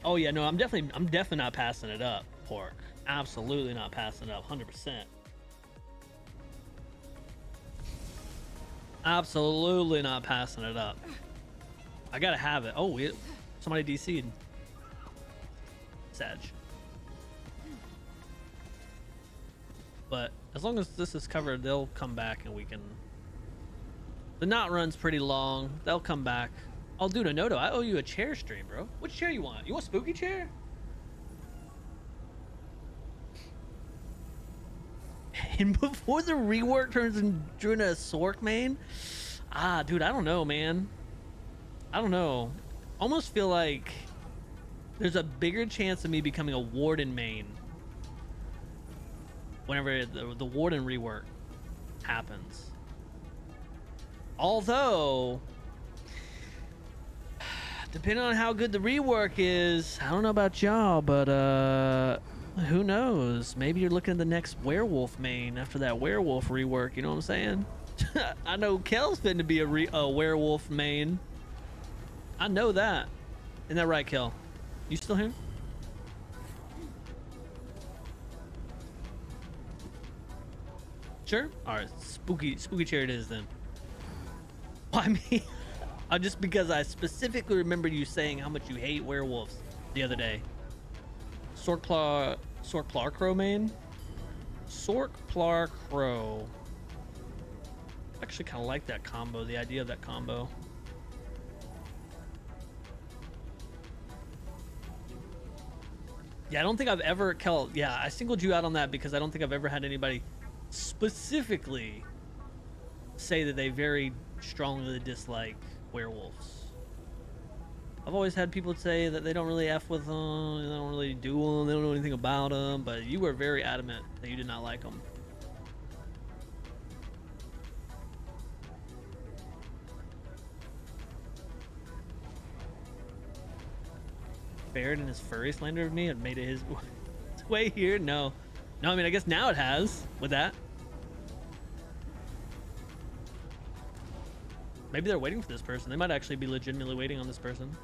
Oh yeah, no, I'm definitely not passing it up, Pork. Absolutely not passing it up, 100%. Absolutely not passing it up. I gotta have it. Oh, somebody DC'd. Sag. But as long as this is covered, they'll come back and we can... The knot run's pretty long. They'll come back. Oh, dude, Anoto, I owe you a chair stream, bro. Which chair you want? You want a spooky chair? And before the rework turns into a Sork main? Ah, dude, I don't know, man. I don't know. Almost feel like there's a bigger chance of me becoming a Warden main whenever the Warden rework happens. Although, depending on how good the rework is, I don't know about y'all, but who knows? Maybe you're looking at the next werewolf main after that werewolf rework, you know what I'm saying? I know Kel's finna be a werewolf main. I know that. Isn't that right, Kel? You still here? Sure? Alright, spooky chair it is then. Well, I mean, just because I specifically remember you saying how much you hate werewolves the other day. Sork Plar Crow main? Sork Plar Crow. I actually kind of like that combo, the idea of that combo. Yeah, I don't think I've ever, Kel, yeah, I singled you out on that because I don't think I've ever had anybody specifically say that they very strongly dislike werewolves. I've always had people say that they don't really F with them, they don't really do them, they don't know anything about them, but you were very adamant that you did not like them. Baird and his furry slander of me had made it his way here? No. No, I mean, I guess now it has with that. Maybe they're waiting for this person. They might actually be legitimately waiting on this person.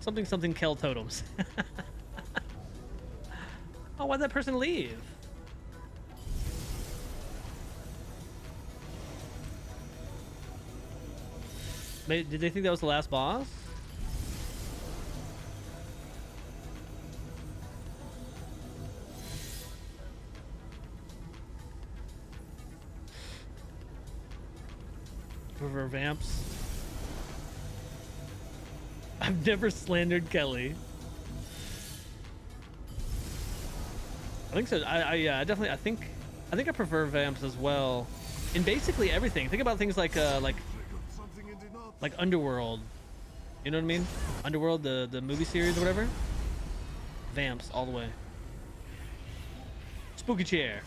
Something Kel totems. Oh, why'd that person leave? Did they think that was the last boss? For vamps. I've never slandered Kelly. I think so. Yeah, I definitely. I think I prefer vamps as well. In basically everything. Think about things like Underworld. You know what I mean? Underworld, the movie series or whatever. Vamps all the way. Spooky chair.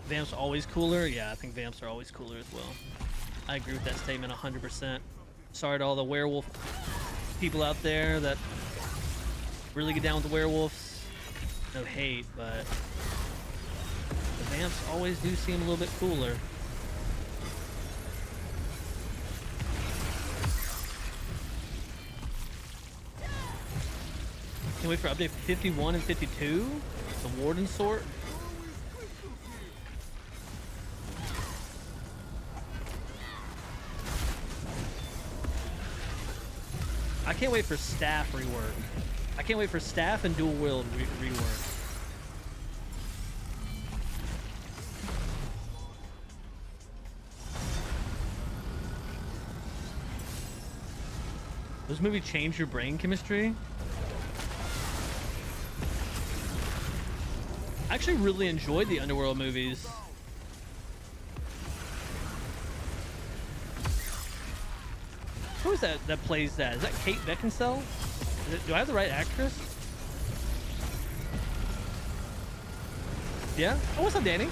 Vamps are always cooler? Yeah, I think vamps are always cooler as well. I agree with that statement 100%. Sorry to all the werewolf people out there that really get down with the werewolves. No hate, but the vamps always do seem a little bit cooler. Can't wait for update 51 and 52. The Warden Sort. I can't wait for staff rework. I can't wait for staff and dual wield rework. Does this movie change your brain chemistry? I actually really enjoyed the Underworld movies. Who is that plays that? Is that Kate Beckinsale? Do I have the right actress? Yeah? Oh, what's up, Danny?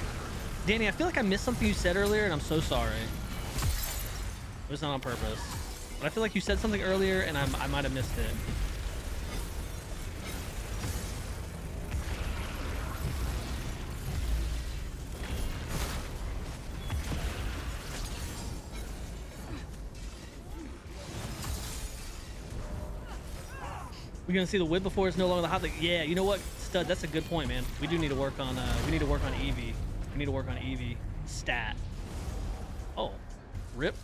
Danny, I feel like I missed something you said earlier, and I'm so sorry. It was not on purpose. But I feel like you said something earlier, and I might have missed it. We're gonna see the whip before it's no longer the hot thing. Yeah, you know what, Stud? That's a good point, man. We do need to work on Eevee. We need to work on Eevee stat. Oh, rip.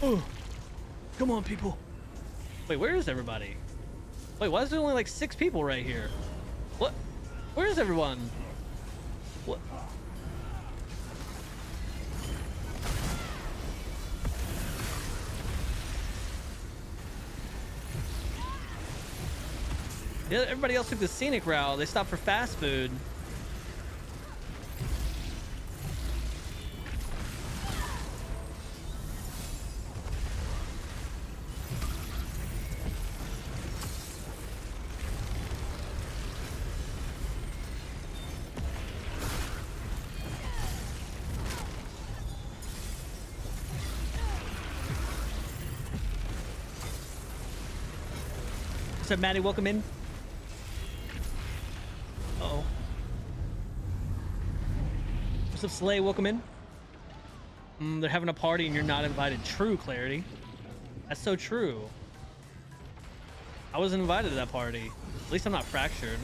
Oh, come on, people. Wait, where is everybody? Wait, why is there only like 6 people right here? What? Where is everyone? What? Yeah, everybody else took the scenic route. They stopped for fast food. What's up, Maddie? Welcome in. Uh-oh. What's up, Slay? Welcome in. They're having a party and you're not invited. True, Clarity. That's so true. I wasn't invited to that party. At least I'm not fractured.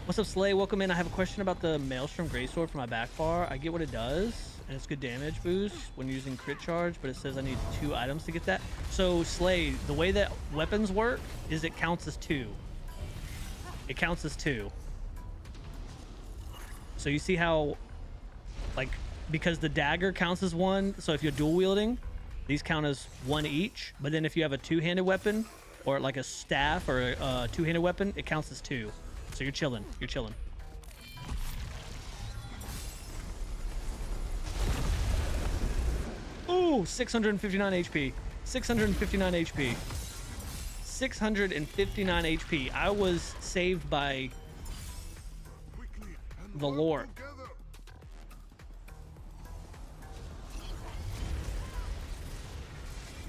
What's up, Slay? Welcome in. I have a question about the Maelstrom Greatsword for my backbar. I get what it does, and it's good damage boost when using crit charge, but it says I need 2 items to get that. So, Slay, the way that weapons work is it counts as 2. It counts as 2. So you see how, like, because the dagger counts as 1, so if you're dual wielding, these count as 1 each. But then if you have a 2-handed weapon, or like a staff or a 2-handed weapon, it counts as 2. So you're chilling. You're chilling. Ooh, 659 HP. 659 HP. 659 HP. I was saved by the lore.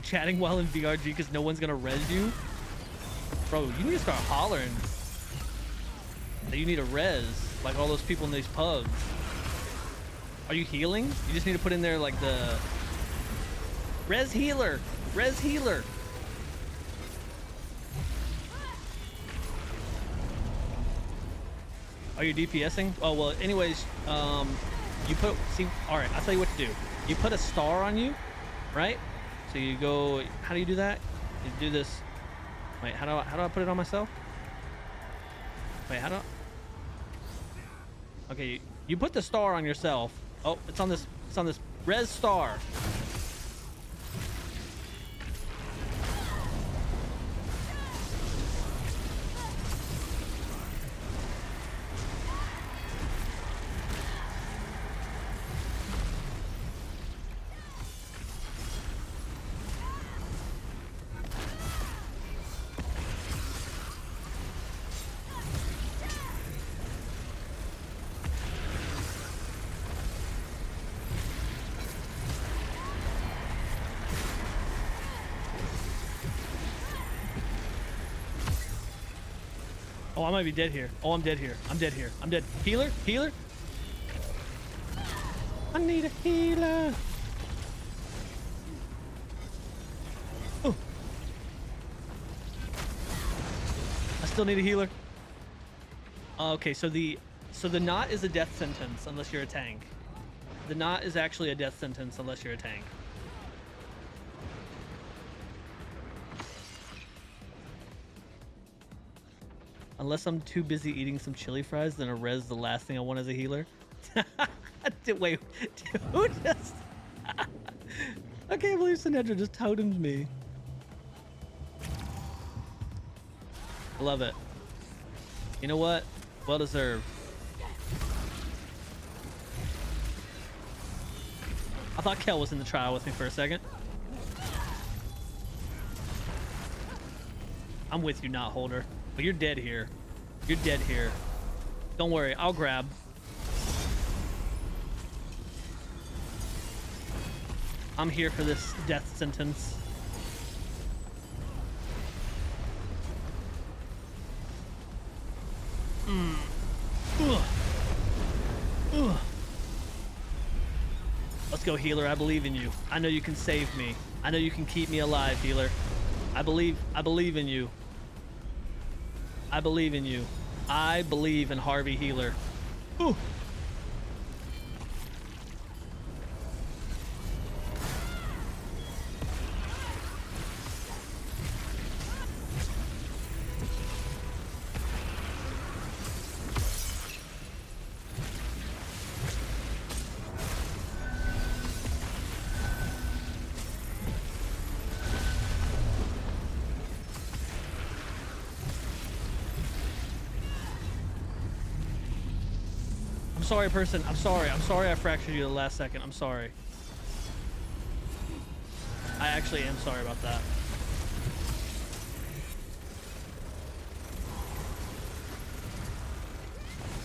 Chatting while in VRG because no one's gonna res you? Bro, you need to start hollering that you need a res, like all those people in these pubs. Are you healing? You just need to put in there like the res healer. Res healer. Are you DPSing? Oh, well, anyways, you put, see, all right, I'll tell you what to do. You put a star on you, right? So you go, how do you do that? You do this, wait, how do I put it on myself? Wait, how do I? Okay, you put the star on yourself. Oh, it's on this res star. Oh, I might be dead here. Oh, I'm dead here. I'm dead here. I'm dead. Healer? Healer? I need a healer. Oh. I still need a healer. Okay, so the knot is a death sentence unless you're a tank. The knot is actually a death sentence unless you're a tank. Unless I'm too busy eating some chili fries, then a res is the last thing I want as a healer. Wait, who just... I can't believe Sinedra just totems me. I love it. You know what? Well deserved. I thought Kel was in the trial with me for a second. I'm with you, not holder. But you're dead here. You're dead here. Don't worry, I'll grab. I'm here for this death sentence. Ugh. Ugh. Let's go, healer. I believe in you. I know you can save me. I know you can keep me alive, healer. I believe in you. I believe in you. I believe in Harvey Healer. Ooh. I'm sorry, person. I'm sorry. I'm sorry I fractured you the last second. I'm sorry. I actually am sorry about that.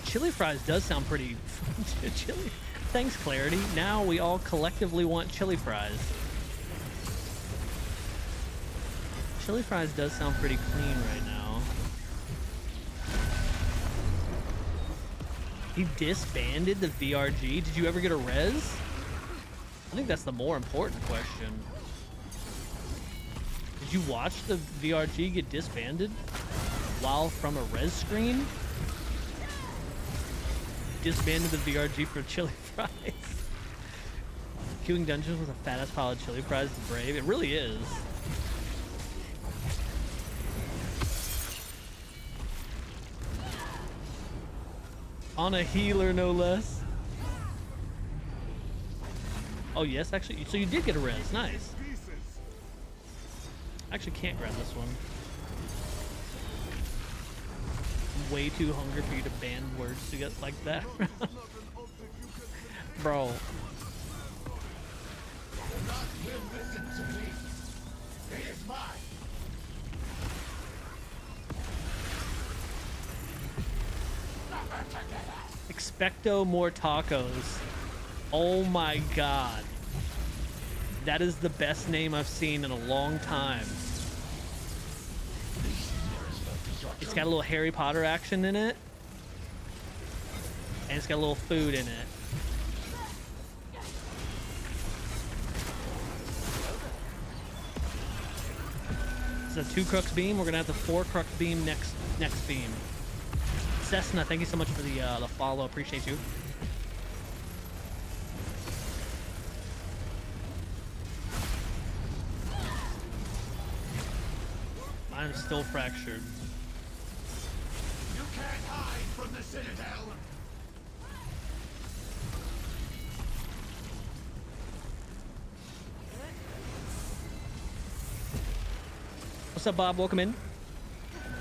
Chili fries does sound pretty... chili. Thanks, Clarity. Now we all collectively want chili fries. Chili fries does sound pretty clean right now. He disbanded the VRG. Did you ever get a res? I think that's the more important question. Did you watch the VRG get disbanded while from a res screen? Disbanded the VRG for chili fries. Queuing dungeons with a fat ass pile of chili fries is brave. It really is. On a healer, no less. Oh, yes, actually. So you did get a res. Nice. I actually can't grab this one. I'm way too hungry for you to ban words to get like that. Bro. Expecto more tacos. Oh my god. That is the best name I've seen in a long time. It's got a little Harry Potter action in it. And it's got a little food in it. It's a 2 crux beam. We're gonna have the 4 crux beam next beam. Cessna, thank you so much for the follow. Appreciate you. I'm still fractured.
You can't hide from the Citadel.
What's up, Bob? Welcome in.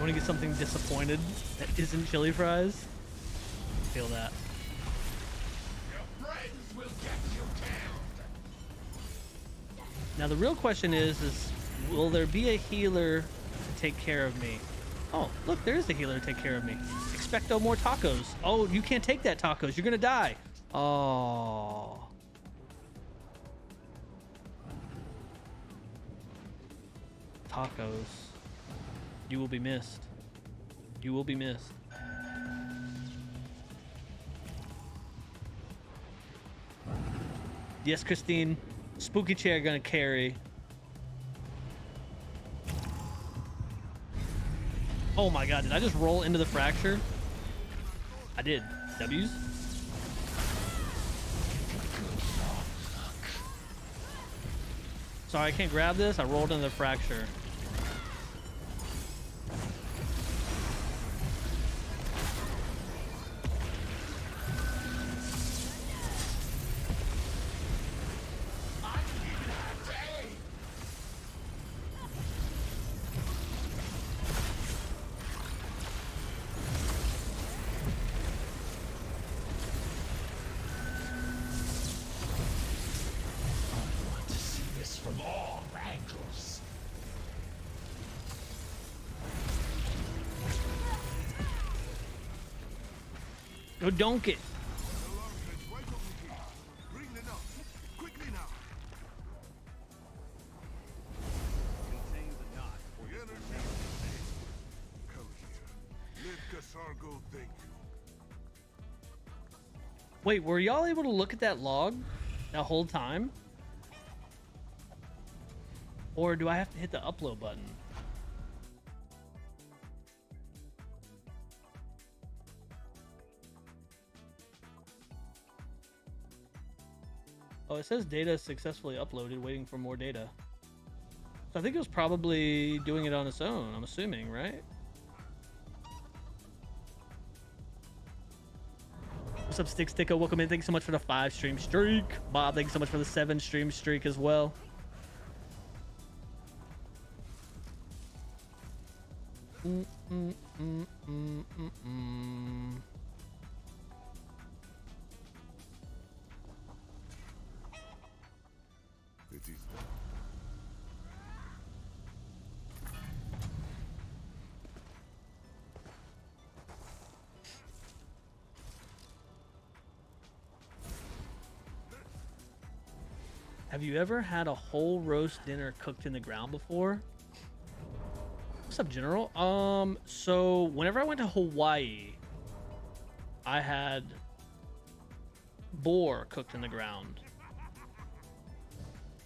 Want to get something disappointed that isn't chili fries? Feel that.
Your friends will get you killed.
Now the real question is will there be a healer to take care of me? Oh, look, there is a healer to take care of me. Expecto more tacos. Oh, you can't take that tacos. You're gonna die. Oh. Tacos. You will be missed. You will be missed. Yes, Christine. Spooky chair gonna carry. Oh my god, did I just roll into the fracture? I did. W's? Sorry, I can't grab this. I rolled into the fracture.
From all angles.
Go dunk it.
The arcade's right over here. Bring it up. Quickly now.
Contain the knot.
The energy. Come here. Let Kasargo thank you.
Wait, were y'all able to look at that log that whole time? Or do I have to hit the upload button? Oh, it says data successfully uploaded, waiting for more data. So I think it was probably doing it on its own, I'm assuming, right? What's up, Stick Sticko? Welcome in. Thanks so much for the 5 stream streak. Bob, thanks so much for the 7 stream streak as well.
It is done.
Have you ever had a whole roast dinner cooked in the ground before? What's up, General? So whenever I went to Hawaii, I had boar cooked in the ground.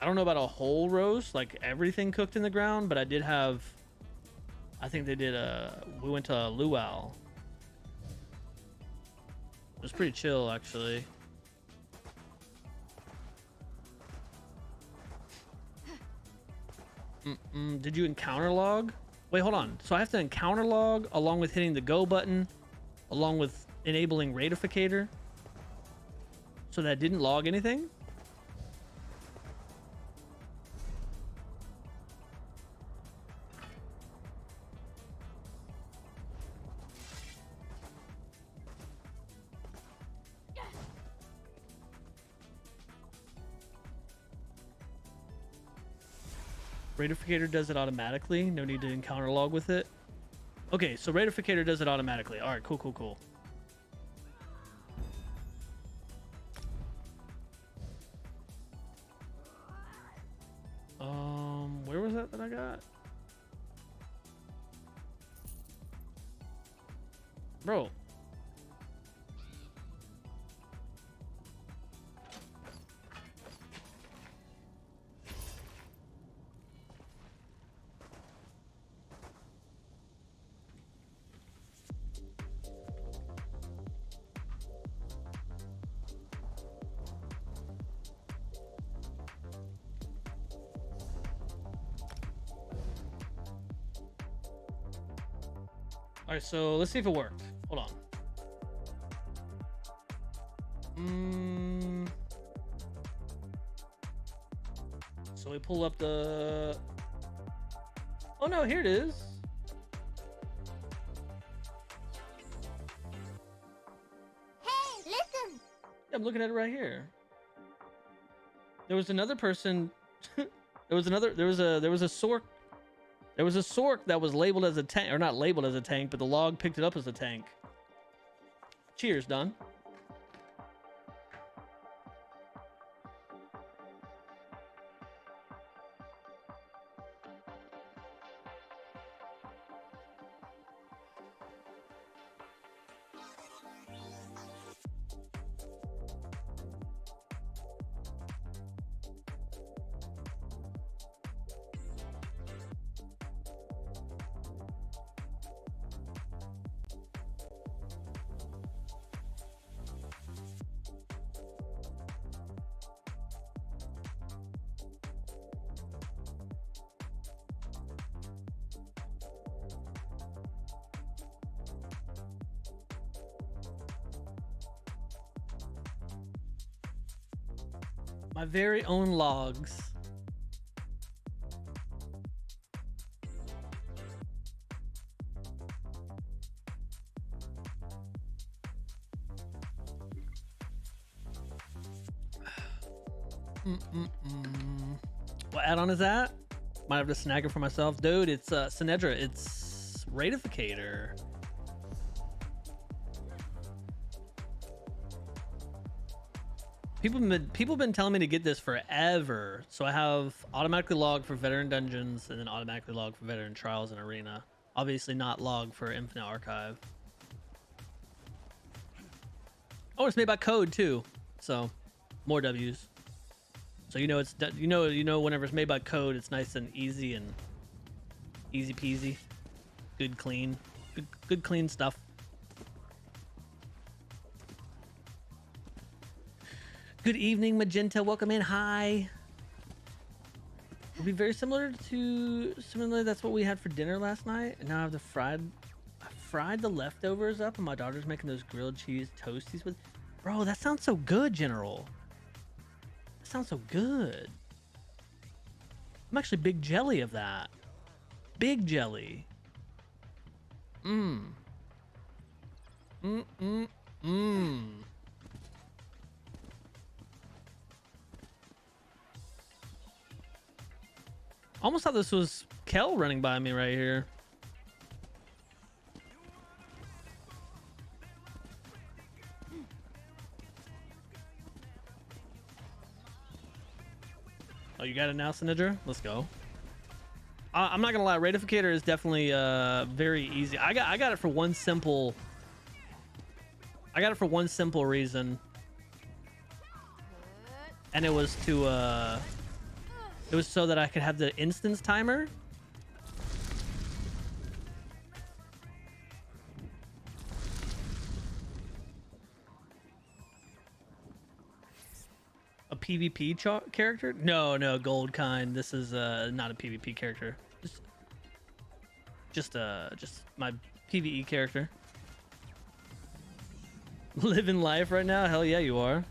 I don't know about a whole roast, like everything cooked in the ground, but I did have, I think they did we went to a luau. It was pretty chill, actually. Did you encounter log? Wait, hold on. So I have to encounter log along with hitting the go button, along with enabling ratificator. So that didn't log anything? Ratificator does it automatically. No need to encounter log with it. Okay, so Ratificator does it automatically. All right, cool, cool, cool. Where was that I got? Bro. All right, so let's see if it worked. Hold on. So we pull up the... Oh no, here it is.
Hey, listen!
Yeah, I'm looking at it right here. There was another person. There was a sork. There was a sork that was labeled as a tank, or not labeled as a tank, but the log picked it up as a tank. Cheers, Don. My very own logs. What add-on is that? Might have to snag it for myself. Dude, it's Synedra. It's Ratificator. People been telling me to get this forever. So I have automatically log for veteran dungeons and then automatically log for veteran trials and arena. Obviously not log for Infinite Archive. Oh, it's made by Code too. So more W's. So you know it's you know whenever it's made by Code, it's nice and easy and easy peasy, good clean, good clean stuff. Good evening, Magenta. Welcome in. Hi. It'll be very similarly. That's what we had for dinner last night. And now I have I fried the leftovers up, and my daughter's making those grilled cheese toasties with. Bro, that sounds so good, General. Sounds so good. I'm actually big jelly of that. Big jelly. Almost thought this was Kel running by me right here. Oh, you got it now, Synedra? Let's go. I'm not gonna lie, Ratificator is definitely very easy. I got it for one simple. I got it for one simple reason, and it was to it was so that I could have the instance timer. A PvP character? No, gold kind. This is not a PvP character. Just my PvE character. Living life right now? Hell yeah, you are.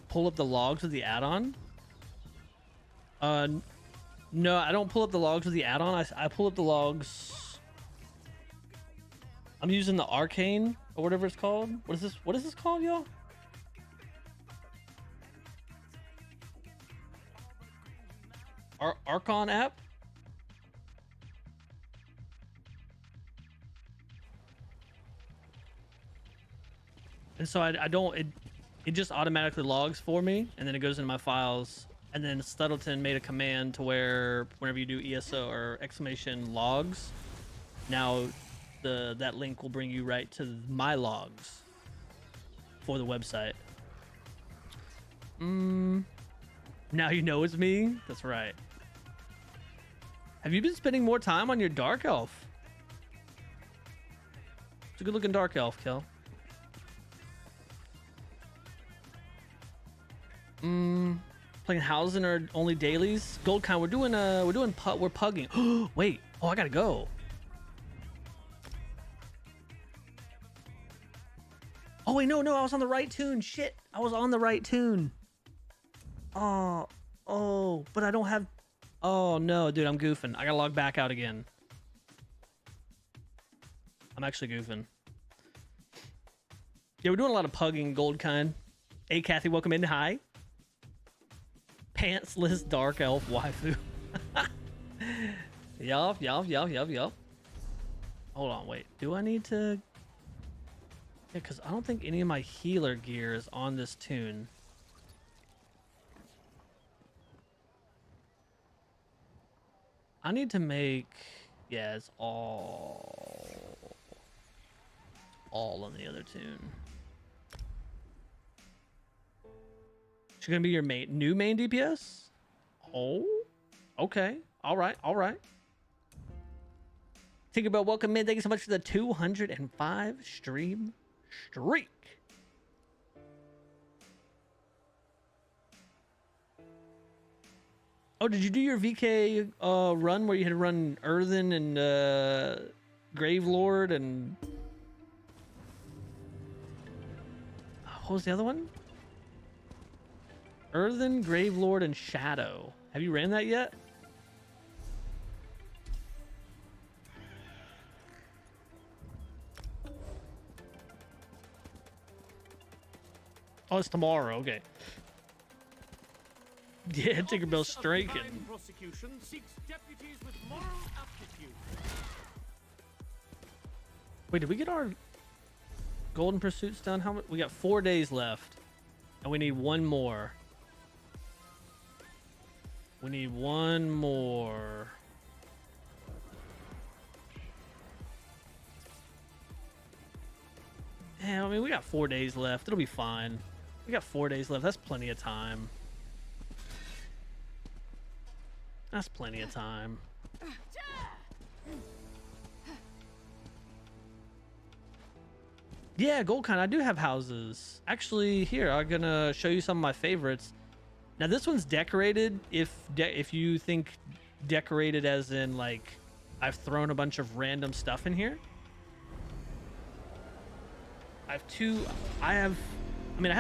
Pull up the logs with the add-on? No, I don't pull up the logs with the add-on. I pull up the logs. I'm using the Arcane or whatever it's called. What is this? What is this called, y'all? Archon app? And so I don't, it just automatically logs for me, and then it goes into my files. And then Stuttleton made a command to where whenever you do ESO or exclamation logs, now that link will bring you right to my logs for the website. Now you know it's me. That's right. Have you been spending more time on your Dark Elf? It's a good looking Dark Elf, Kel. Playing Hausen or only dailies? Goldkind, we're pugging. Wait, oh, I gotta go. Oh wait, no, I was on the right tune. Shit, I was on the right tune. Oh, but I don't have. Oh no, dude, I'm goofing. I gotta log back out again. I'm actually goofing. Yeah, we're doing a lot of pugging, Goldkind. Hey, Kathy, welcome in. Hi. Pantsless dark elf waifu. Yup. Hold on, wait. Do I need to? Yeah, because I don't think any of my healer gear is on this tune. I need to make... Yeah, it's all on the other tune. She's gonna be your new main DPS? Oh, okay. All right. Tinkerbell, welcome in. Thank you so much for the 205 stream streak. Oh, did you do your VK run where you had to run Earthen and Gravelord and what was the other one? Earthen, Gravelord, and Shadow. Have you ran that yet? Oh, it's tomorrow. Okay. Yeah, Tinkerbell's striking.
Prosecution seeks deputies with moral aptitude.
Wait, did we get our golden pursuits done? How much? We got 4 days left, and we need one more. We need one more. Yeah, I mean, we got 4 days left. It'll be fine. We got 4 days left. That's plenty of time. That's plenty of time. Yeah, Goldkind, I do have houses. Actually, here, I'm gonna show you some of my favorites. Now, this one's decorated. If you think decorated as in, like, I've thrown a bunch of random stuff in here. I have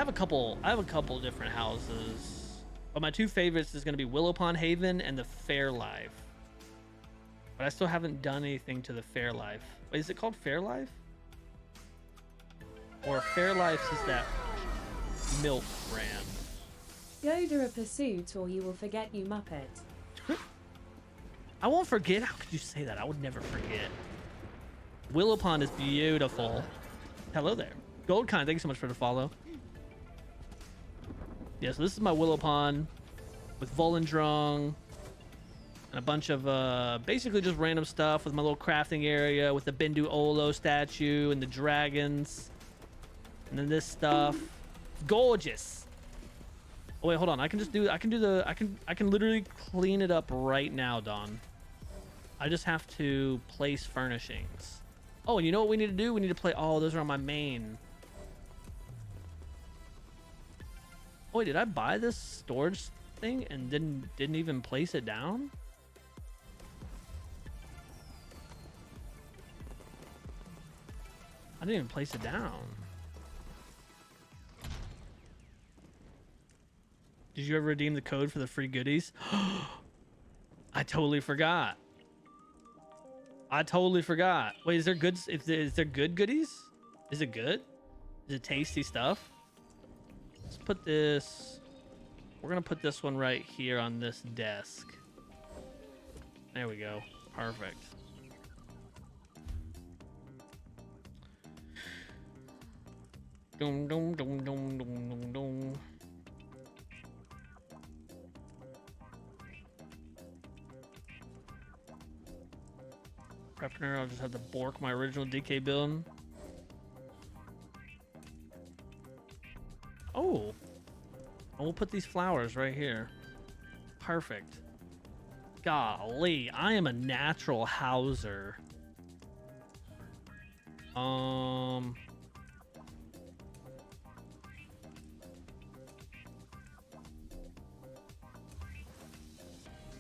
a couple different houses, but my two favorites is going to be Willow Pond Haven and the Fairlife. But I still haven't done anything to the Fairlife. Wait, is it called Fairlife? Or Fairlife is that milk brand?
Go to a pursuit or you will forget, you muppet.
I won't forget. How could you say that? I would never forget. Willow Pond is beautiful. Hello there. Goldkind, thank you so much for the follow. Yeah, so this is my Willow Pond with Volendrung and a bunch of basically just random stuff with my little crafting area with the Bendu Olo statue and the dragons. And then this stuff. Gorgeous. Oh wait, hold on. I can literally clean it up right now, Don. I just have to place furnishings. Oh, and you know what we need to do? We need to play. Oh, those are on my main. Oh, wait, did I buy this storage thing and didn't even place it down? I didn't even place it down. Did you ever redeem the code for the free goodies? I totally forgot. Wait, is there good? Is there good goodies? Is it good? Is it tasty stuff? Let's put this. We're gonna put this one right here on this desk. There we go. Perfect. Dum dum dum dum dum dum dum. Prepner, I'll just have to bork my original DK build. Oh, and we'll put these flowers right here. Perfect. Golly, I am a natural houser.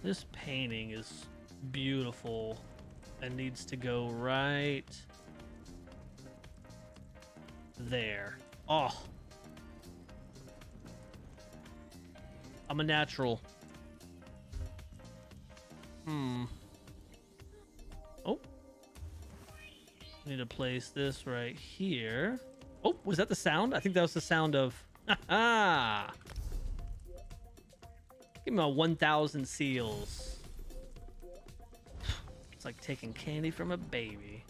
This painting is beautiful and needs to go right there. Oh, I'm a natural. Oh, need to place this right here. Oh, was that the sound? I think that was the sound of ha. Give me my 1,000 seals. It's like taking candy from a baby.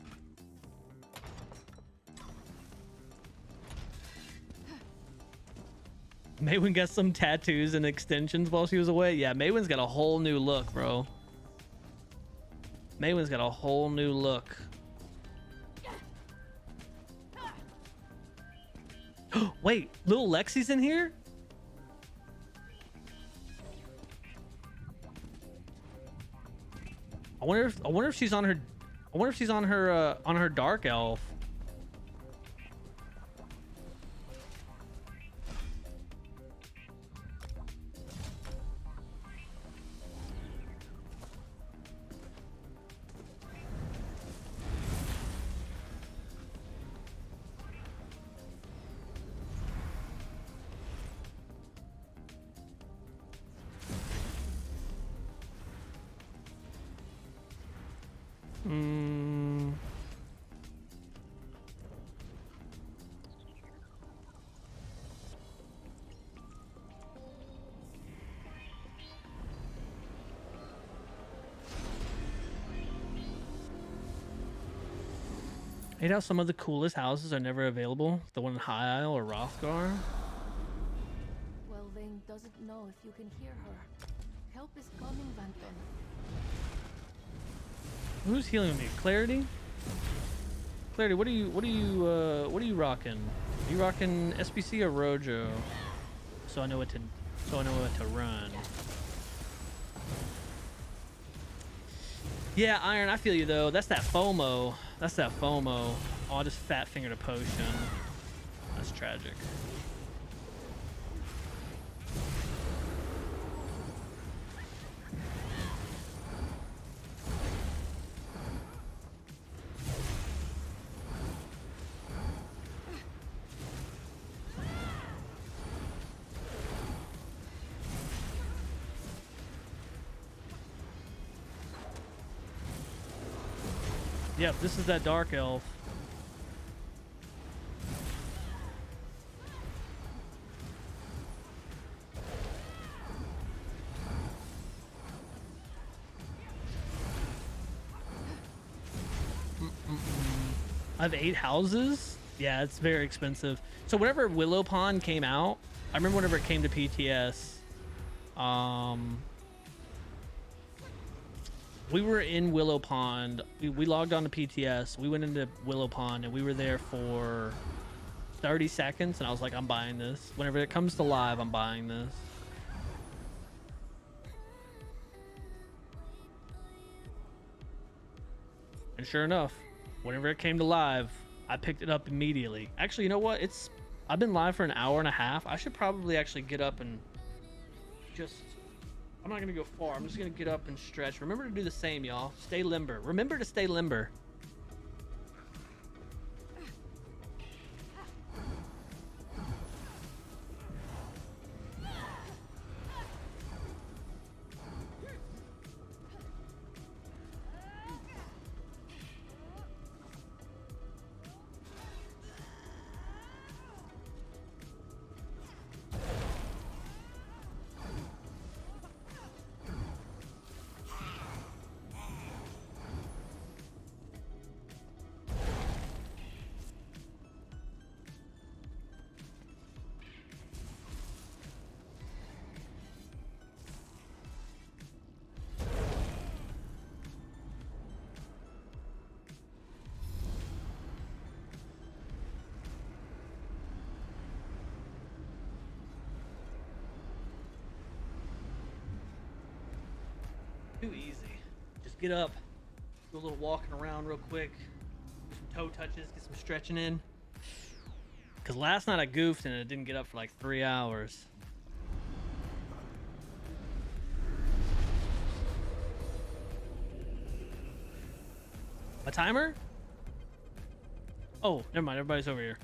Maywin got some tattoos and extensions while she was away. Yeah, Maywin's got a whole new look, bro. Maywin's got a whole new look. Wait, little Lexi's in here? I wonder if she's on her. I wonder if she's on her dark elf. Mm. Hate how some of the coolest houses are never available. The one in High Isle or Rothgar.
Well, Vane doesn't know if you can hear her. Help is coming, Vanton.
Who's healing me? Clarity? Clarity, what are you rocking? Are you rocking SBC or Rojo? So I know what to run. Yeah, Iron, I feel you though. That's that FOMO. That's that FOMO. Oh, I just fat fingered a potion. That's tragic. Yep, this is that dark elf. I have 8 houses. Yeah, it's very expensive. So whenever Willow Pond came out, I remember whenever it came to PTS, we were in Willow Pond. We logged on to PTS. We went into Willow Pond and we were there for 30 seconds. And I was like, I'm buying this. Whenever it comes to live, I'm buying this. And sure enough, whenever it came to live, I picked it up immediately. Actually, you know what? I've been live for an hour and a half. I should probably actually get up and just... I'm not gonna go far. I'm just gonna get up and stretch. Remember to do the same, y'all. Stay limber. Remember to stay limber. Too easy. Just get up, do a little walking around real quick, do some toe touches, get some stretching in. Because last night I goofed and it didn't get up for like 3 hours. A timer? Oh, never mind. Everybody's over here.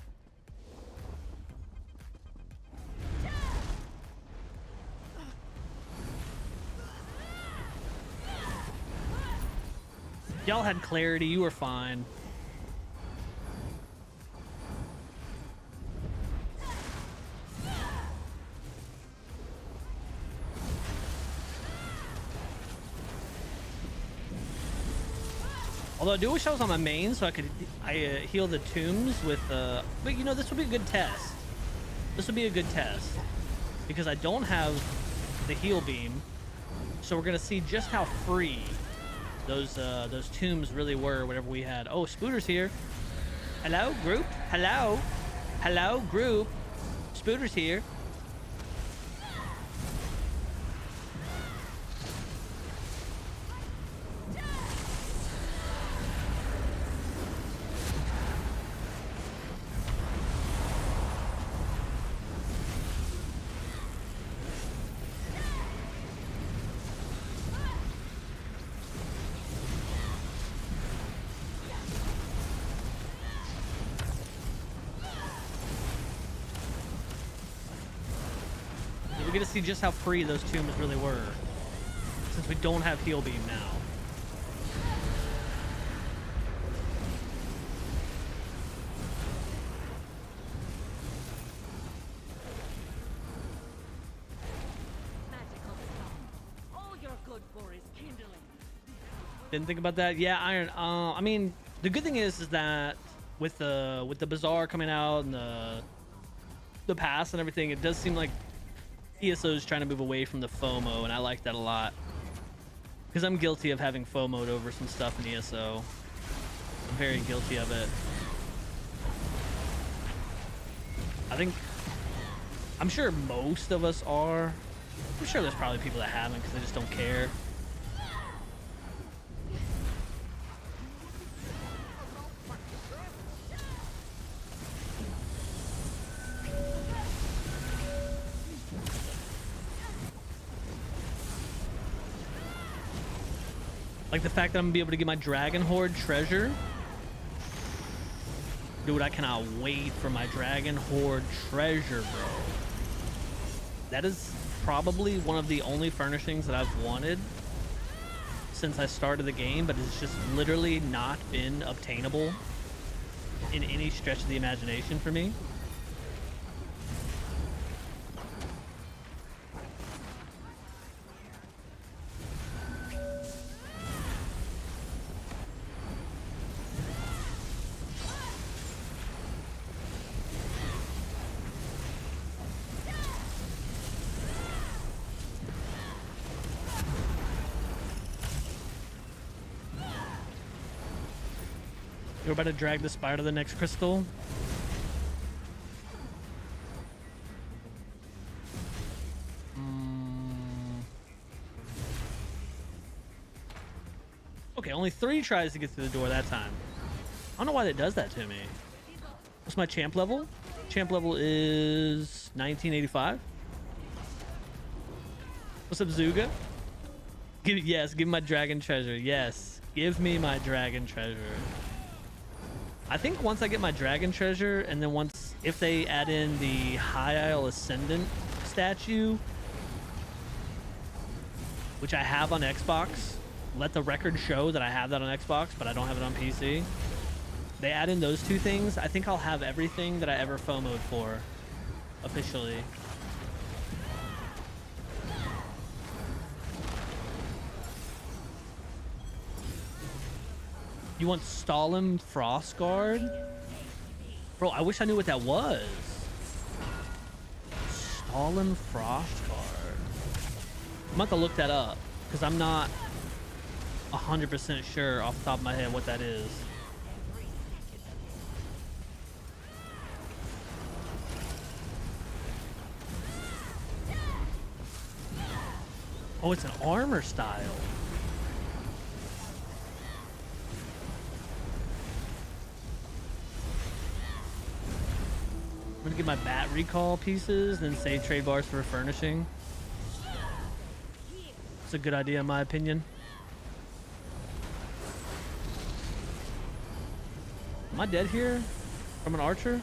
Y'all had clarity. You were fine. Although I do wish I was on my main so I could heal the tombs with but you know, this would be a good test. This would be a good test because I don't have the heal beam, so we're gonna see just how free those tombs really were whenever we had. Oh, Spooter's here. Hello, group. Hello, hello, group. Spooter's here. We're gonna see just how free those tombs really were, since we don't have heal beam now. Didn't think about that. Yeah, Iron. I mean, the good thing is that with the Bazaar coming out and the pass and everything, it does seem like ESO is trying to move away from the FOMO, and I like that a lot. Because I'm guilty of having FOMO'd over some stuff in ESO. I'm very guilty of it. I'm sure most of us are. I'm sure there's probably people that haven't because they just don't care. Like the fact that I'm gonna be able to get my Dragon Horde treasure. Dude, I cannot wait for my Dragon Horde treasure, bro. That is probably one of the only furnishings that I've wanted since I started the game, but it's just literally not been obtainable in any stretch of the imagination for me. We're about to drag the spire to the next crystal. Okay, only 3 tries to get through the door that time. I don't know why that does that to me. What's my champ level? Champ level is 1985. What's up, Zuga? Yes, give me my dragon treasure. Yes, give me my dragon treasure. I think once I get my dragon treasure, and then if they add in the High Isle Ascendant statue, which I have on Xbox, let the record show that I have that on Xbox, but I don't have it on PC. They add in those 2 things, I think I'll have everything that I ever FOMO'd for, officially. You want Stalin Frostguard? Bro, I wish I knew what that was. Stalin Frostguard. I'm about to look that up, because I'm not 100% sure off the top of my head what that is. Oh, it's an armor style. I'm gonna get my bat recall pieces, then save trade bars for furnishing. It's a good idea in my opinion. Am I dead here from an archer?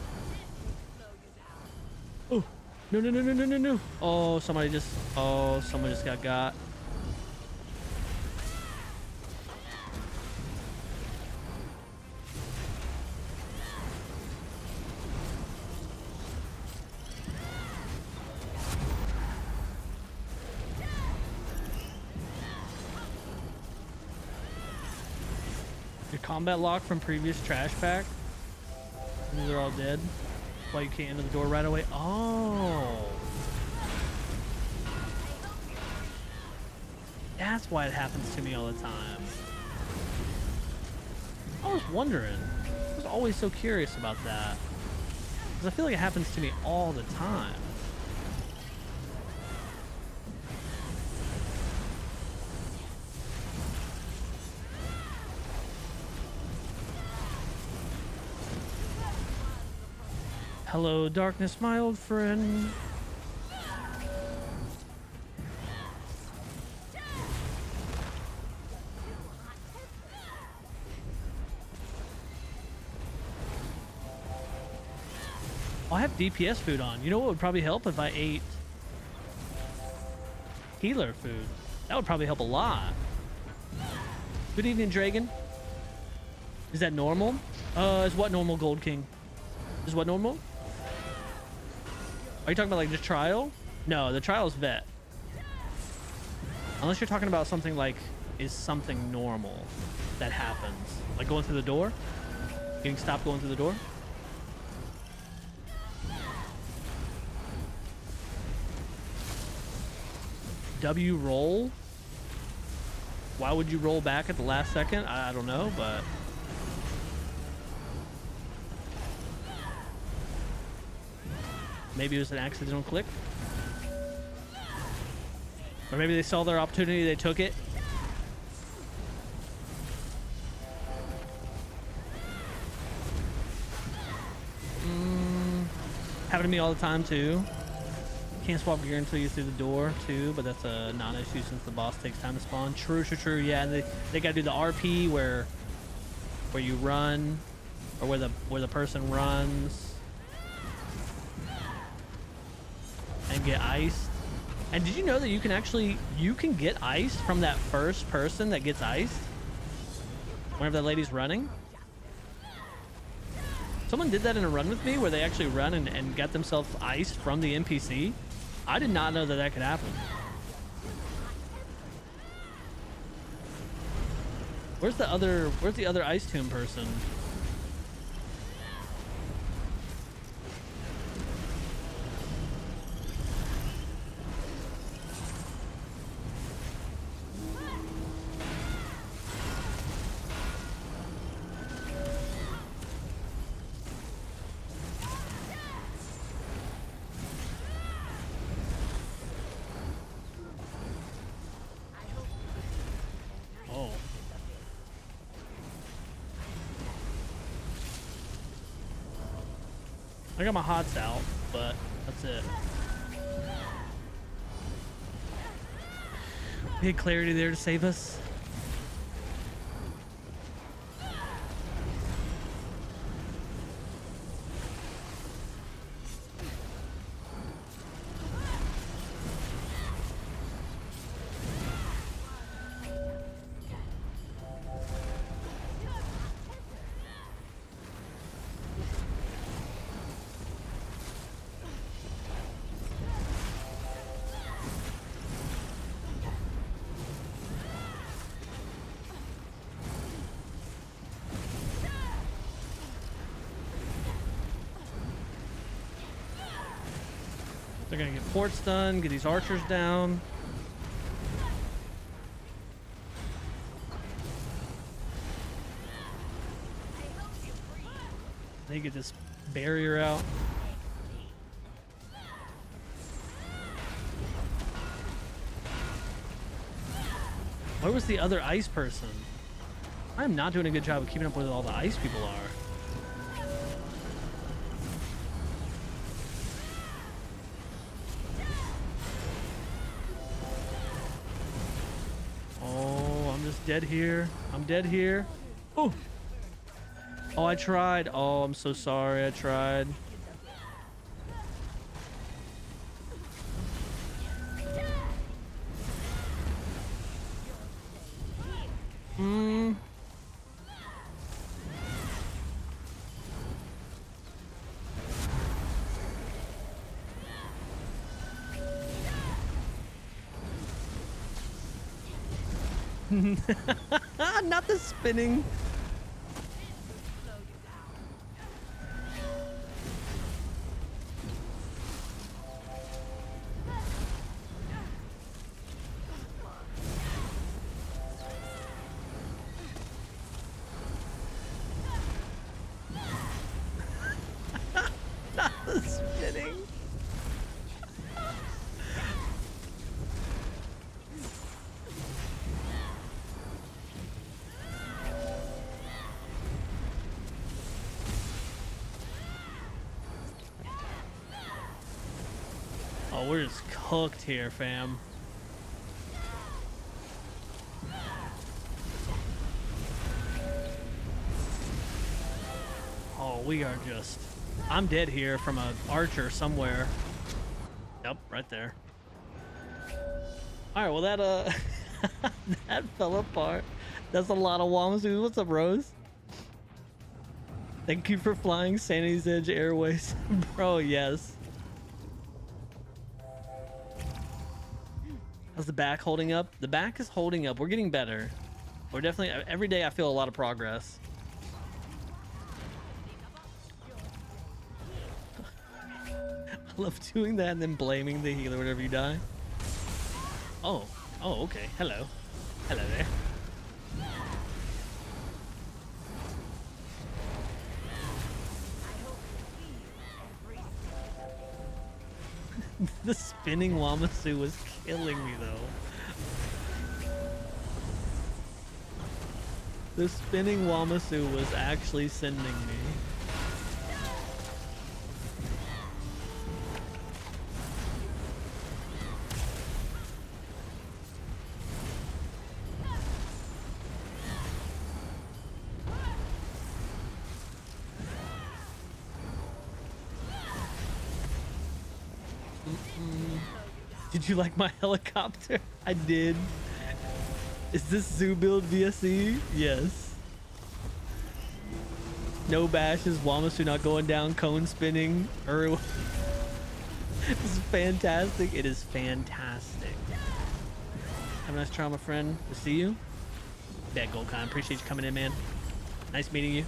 Oh, no, no, no, no, no, no, no. Oh, someone just got. Your combat lock from previous trash pack. And they're all dead. Why you can't enter the door right away? Oh. That's why it happens to me all the time. I was wondering. I was always so curious about that. Because I feel like it happens to me all the time. Hello, darkness, my old friend. I have DPS food on. You know what would probably help if I ate healer food? That would probably help a lot. Good evening, Dragon. Is that normal? Is what normal, Gold King? Is what normal? Are you talking about like just trial? No, the trial is vet. Unless you're talking about something like is something normal that happens. Like going through the door? Getting stopped going through the door? W roll? Why would you roll back at the last second? I don't know, but... Maybe it was an accidental click. Or maybe they saw their opportunity, they took it. Happened to me all the time too. Can't swap gear until you're through the door too, but that's a non-issue since the boss takes time to spawn. True. Yeah, and they gotta do the RP where you run, or where the person runs and get iced. And did you know that you can get iced from that first person that gets iced whenever that lady's running? Someone did that in a run with me where they actually run and got themselves iced from the NPC. I did not know that that could happen. Where's the other Ice Tomb person? Oh. I got my hots out, but that's it. We had clarity there to save us. They're gonna get forts done, get these archers down. They get this barrier out. Where was the other ice person? I'm not doing a good job of keeping up with all the ice people are. Dead here. I'm dead here. Oh. Oh, I tried. Oh, I'm so sorry. I tried. Not the spinning. Not the spinning. Oh, we're just cooked here, fam. Oh, we are just... I'm dead here from an archer somewhere. Yep, right there. Alright, well that, that fell apart. That's a lot of Wamsu. What's up, Rose? Thank you for flying Sanity's Edge Airways. Bro, yes. How's the back holding up? The back is holding up. We're getting better. We're definitely, every day I feel a lot of progress. I love doing that and then blaming the healer whenever you die. Oh, okay. Hello. Hello there. The spinning Wamasu was killing me though. The spinning Wamasu was actually sending me. Did you like my helicopter? I did. Is this zoo build VSE? Yes. No bashes, Wamasu not going down, cone spinning. This is fantastic. It is fantastic. Have a nice trial, my friend. To see you. That Goldcon. Appreciate you coming in, man. Nice meeting you.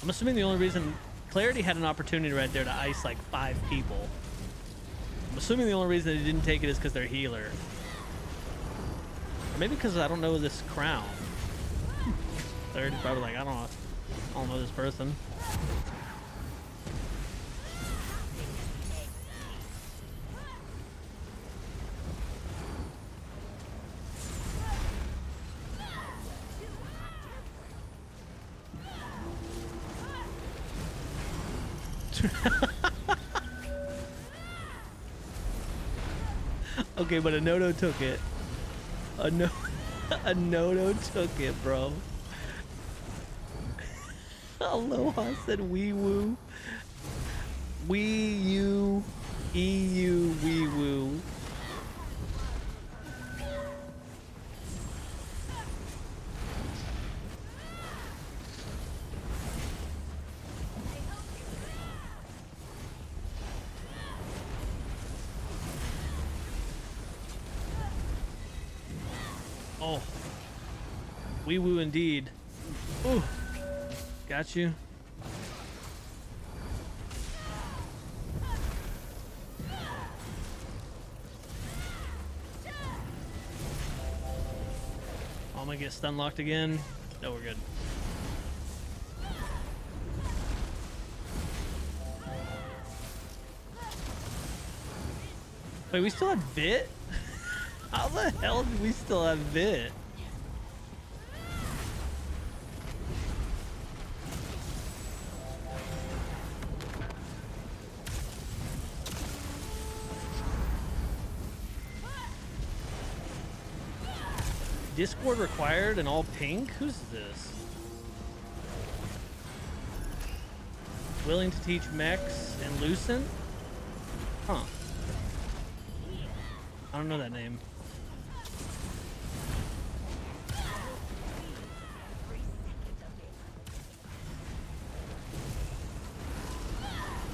I'm assuming the only reason Clarity had an opportunity right there to ice like 5 people. I'm assuming the only reason they didn't take it is because they're healer. Or maybe because I don't know this crown. Clarity's probably like, I don't know this person. Okay, but a Nodo took it. A Nodo took it, bro. Aloha said wee woo. Wee you, EU, wee woo. Oh, wee woo indeed. Ooh, got you. Oh, I'm gonna get stun locked again. No, we're good. Wait, we still have Vit? How the hell do we still have Vit? Discord required and all pink? Who's this? Willing to teach mechs and Lucent? Huh. I don't know that name.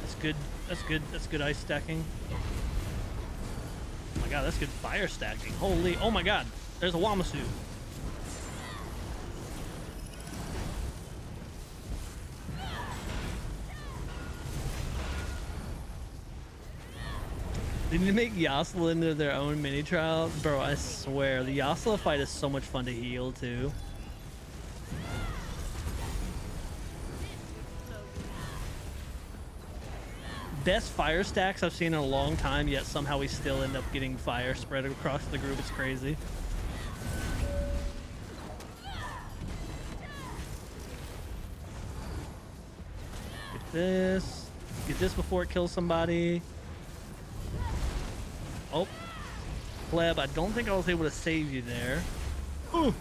That's good. That's good. That's good ice stacking. Oh my god, that's good fire stacking. Holy, oh my god, there's a Wamasu. They need to make Yasla into their own mini trial. Bro, I swear, the Yasla fight is so much fun to heal too. Best fire stacks I've seen in a long time, yet somehow we still end up getting fire spread across the group. It's crazy. Get this. Get this before it kills somebody. Oh. Pleb, I don't think I was able to save you there. Ooh.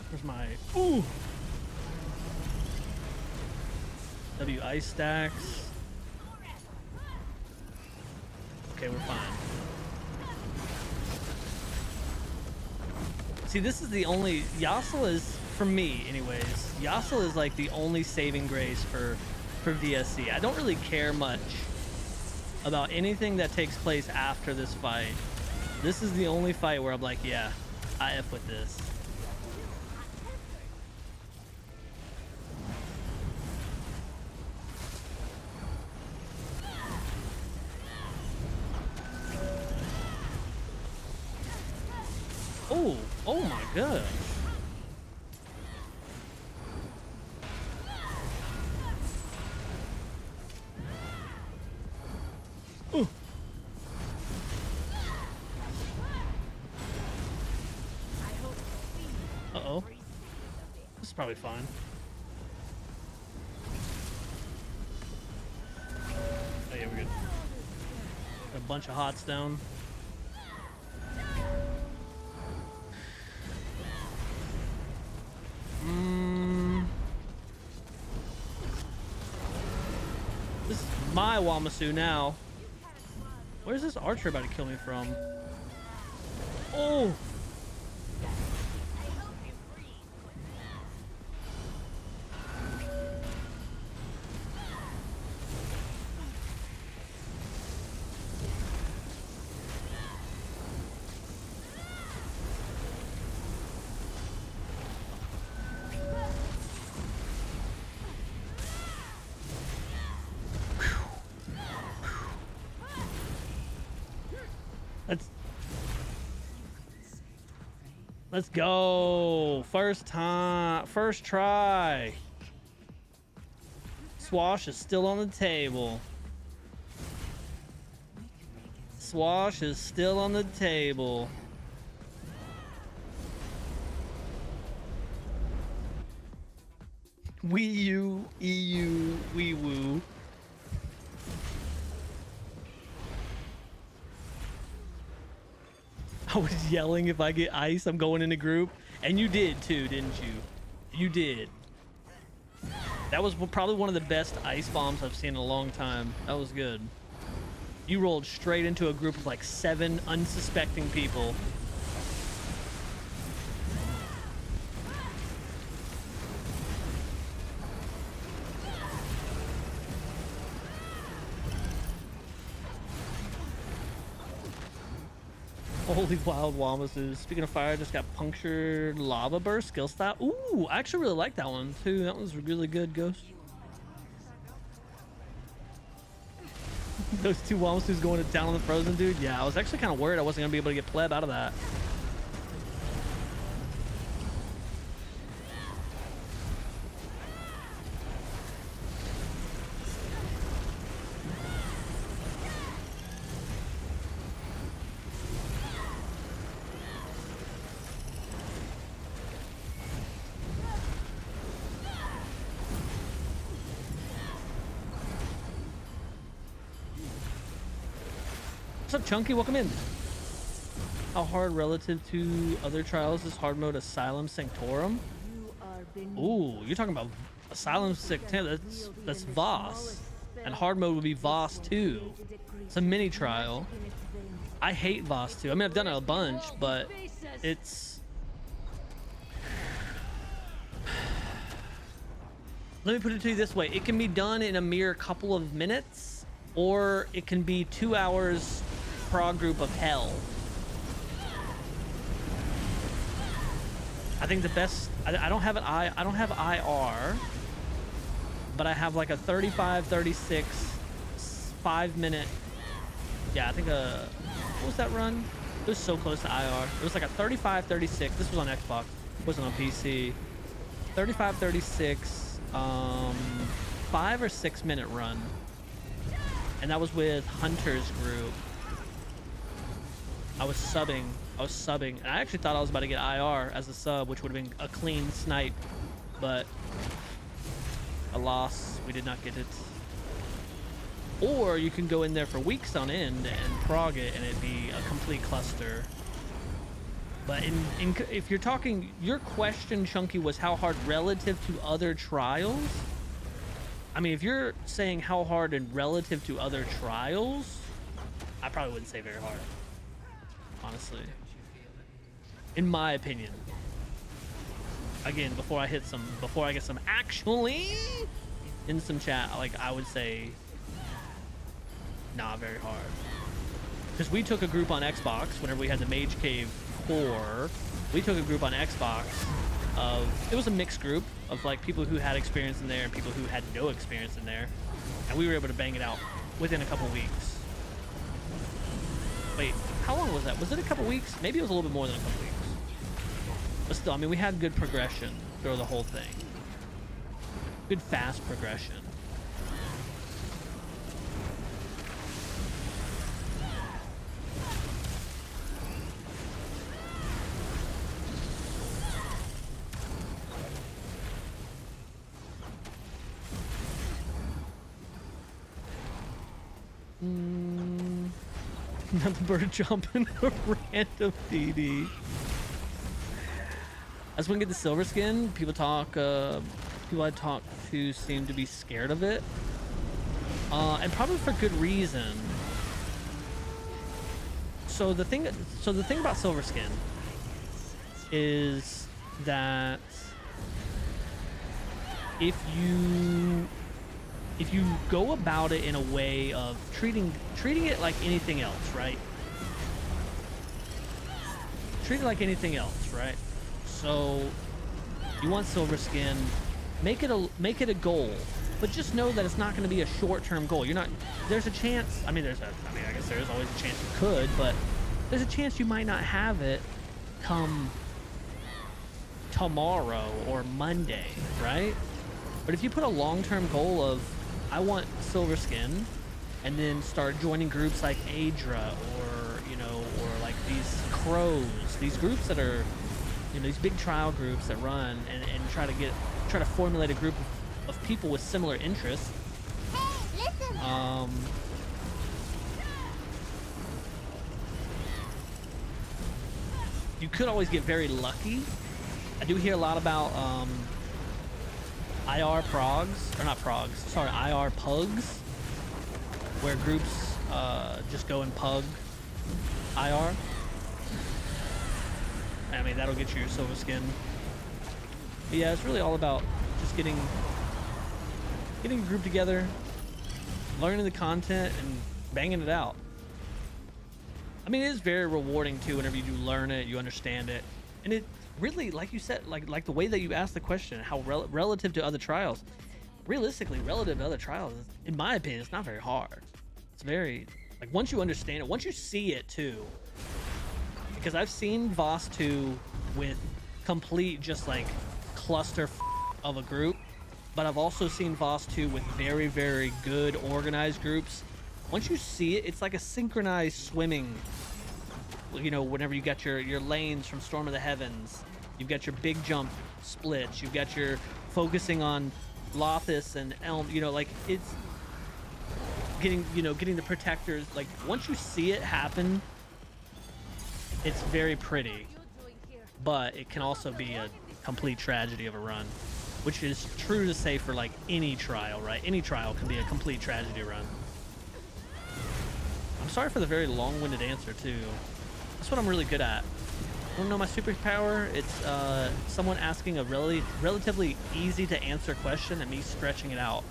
Where's my... Ooh! W ice stacks. Okay, we're fine. See, this is the only Yasla is, for me anyways, Yasla is like the only saving grace for VSC. I don't really care much about anything that takes place after this fight. This is the only fight where I'm like, yeah, I F with this. Oh, oh my gosh. Ooh. Uh-oh. This is probably fine. Oh yeah, we're good. A bunch of hots down. This is my Wamasu now. Where's this archer about to kill me from? Oh! Let's go. First time, first try. Swash is still on the table. Swash is still on the table. Wii U, EU, Wii Woo. I was yelling, if I get ice, I'm going in a group. And you did too, didn't you? You did. That was probably one of the best ice bombs I've seen in a long time. That was good. You rolled straight into a group of like 7 unsuspecting people. Holy wild Wamasus. Speaking of fire, I just got punctured lava burst skill style. Ooh, I actually really like that one too. That one's really good, Ghost. Those 2 Wamasus going down on the frozen dude. Yeah, I was actually kind of worried I wasn't gonna be able to get pleb out of that. What's up, Chunky? Welcome in. How hard relative to other trials is hard mode Asylum Sanctorum? Ooh, you're talking about Asylum Sanctorum. That's Voss. And hard mode would be Voss 2. It's a mini trial. I hate Voss 2. I mean, I've done it a bunch, but it's... Let me put it to you this way. It can be done in a mere couple of minutes, or it can be 2 hours prog group of hell. I think the best, I don't have an I don't have IR, but I have like a 35, 36, 5 minute. Yeah, I think what was that run? It was so close to IR. It was like a 35, 36. This was on Xbox. It wasn't on PC. 35, 36, 5 or 6 minute run. And that was with Hunter's group. I was subbing, and I actually thought I was about to get IR as a sub, which would have been a clean snipe, but alas, we did not get it. Or you can go in there for weeks on end and prog it, and it'd be a complete cluster. But if you're talking, your question, Chunky, was how hard relative to other trials. I mean, if you're saying how hard and relative to other trials, I probably wouldn't say very hard, honestly, in my opinion. Again, before I get some actually in some chat, like I would say, not very hard. Because we took a group on Xbox whenever we had the Mage Cave 4. We took a group on Xbox of, it was a mixed group of like people who had experience in there and people who had no experience in there. And we were able to bang it out within a couple weeks. Wait, how long was that? Was it a couple weeks? Maybe it was a little bit more than a couple weeks. But still, I mean, we had good progression through the whole thing. Good fast progression. Not the bird jumping a random DD. As we get the silver skin, people I talk to seem to be scared of it, and probably for good reason. So the thing about silver skin is that if you go about it in a way of treating it like anything else, right? Treat it like anything else, right? So you want silver skin, make it a goal, but just know that it's not going to be a short-term goal. There's a chance. I guess there's always a chance you could, but there's a chance you might not have it come tomorrow or Monday, right? But if you put a long-term goal of, I want silver skin, and then start joining groups like Adra or like these crows, these groups that are, these big trial groups that run and try to formulate a group of people with similar interests.
Hey, listen.
You could always get very lucky. I do hear a lot about IR progs, or not progs, sorry, IR pugs, where groups just go and pug IR. I mean, that'll get you your silver skin. But yeah, it's really all about just getting a group together, learning the content, and banging it out. I mean, it is very rewarding too whenever you do learn it, you understand it, and it really, like you said, like the way that you asked the question, how relative to other trials, realistically, relative to other trials, in my opinion, it's not very hard. It's very, like, once you understand it, once you see it too, because I've seen Voss 2 with complete just like cluster of a group, but I've also seen Voss 2 with very, very good organized groups. Once you see it, it's like a synchronized swimming. Whenever you got your lanes from Storm of the Heavens, you've got your big jump splits, you've got your focusing on Lothis and Elm, like it's getting the protectors. Like, once you see it happen, it's very pretty, but it can also be a complete tragedy of a run, which is true to say for like any trial, right? Any trial can be a complete tragedy run. I'm sorry for the very long-winded answer too. That's what I'm really good at. Want to know my superpower? It's someone asking a relatively easy to answer question and me stretching it out.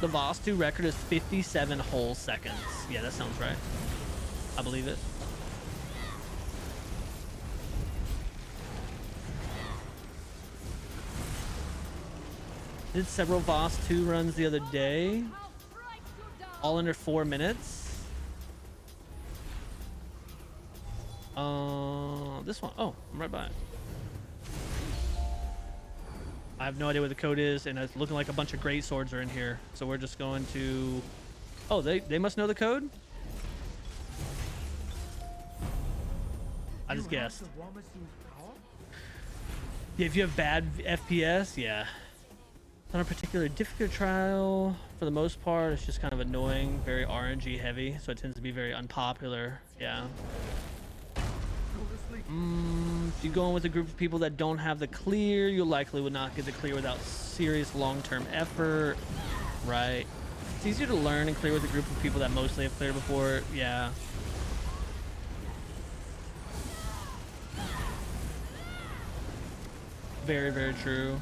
The Voss 2 record is 57 whole seconds. Yeah, that sounds right. I believe it. Did several Voss 2 runs the other day, all under 4 minutes. This one, oh, I'm right by it. I have no idea what the code is, and it's looking like a bunch of great swords are in here. So we're just going to, oh, they must know the code? I just guessed. Yeah, if you have bad FPS, yeah. Not a particularly difficult trial. For the most part, it's just kind of annoying, very RNG heavy, so it tends to be very unpopular. Yeah. If you go in with a group of people that don't have the clear, you likely would not get the clear without serious long-term effort. Right. It's easier to learn and clear with a group of people that mostly have cleared before. Yeah. Very, very true.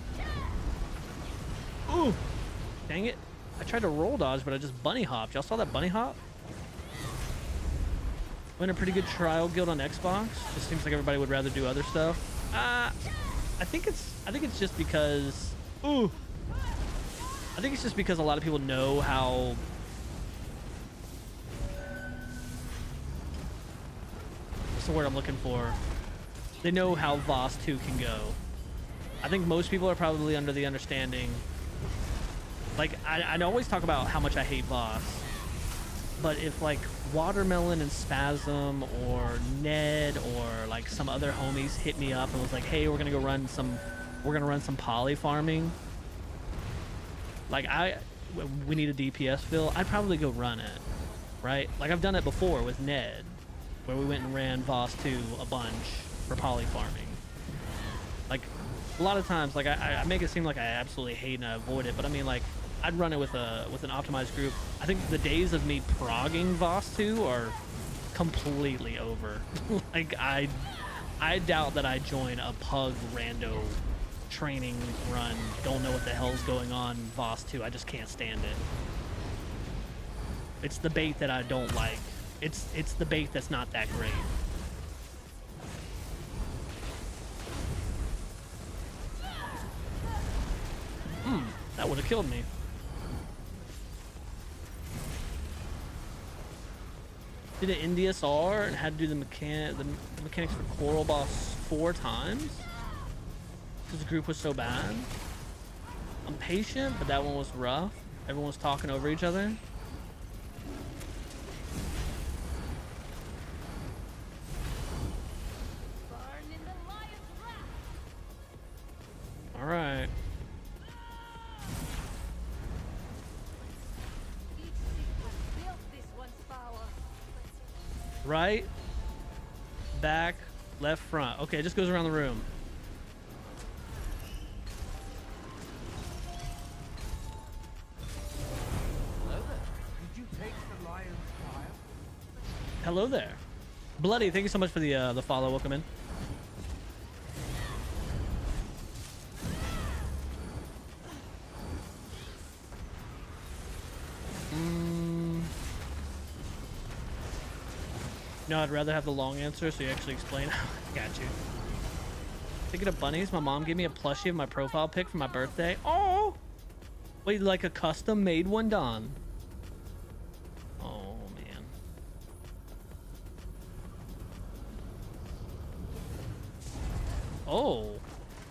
Ooh! Dang it. I tried to roll dodge, but I just bunny hopped. Y'all saw that bunny hop? I'm in a pretty good trial guild on Xbox. Just seems like everybody would rather do other stuff. I think it's just because I think it's just because a lot of people know how what's the word I'm looking for? They know how Voss 2 can go. I think most people are probably under the understanding, like I always talk about how much I hate Voss, but if like Watermelon and Spasm or Ned or like some other homies hit me up and was like, hey, we're gonna run some poly farming, like we need a DPS fill, I'd probably go run it, right? Like I've done it before with Ned, where we went and ran Voss 2 a bunch for poly farming. Like a lot of times, like I make it seem like I absolutely hate and I avoid it, but I mean, like I'd run it with an optimized group. I think the days of me progging Voss 2 are completely over. Like I doubt that I join a pug rando training run, don't know what the hell's going on Voss 2. I just can't stand it. It's the bait that I don't like. It's the bait that's not that great. That would have killed me. Did an NDSR and had to do the mechanics for Coral Boss 4 times because the group was so bad. I'm patient, but that one was rough. Everyone was talking over each other. All right. Right, back, left, front. Okay, it just goes around the room.
Hello there. Did you take the lion's fire?
Hello there. Bloody, thank you so much for the follow. Welcome in. No, I'd rather have the long answer so you actually explain. Got you. Thinking of bunnies, my mom gave me a plushie of my profile pic for my birthday. Oh! Wait, like a custom made one, Don? Oh, man. Oh,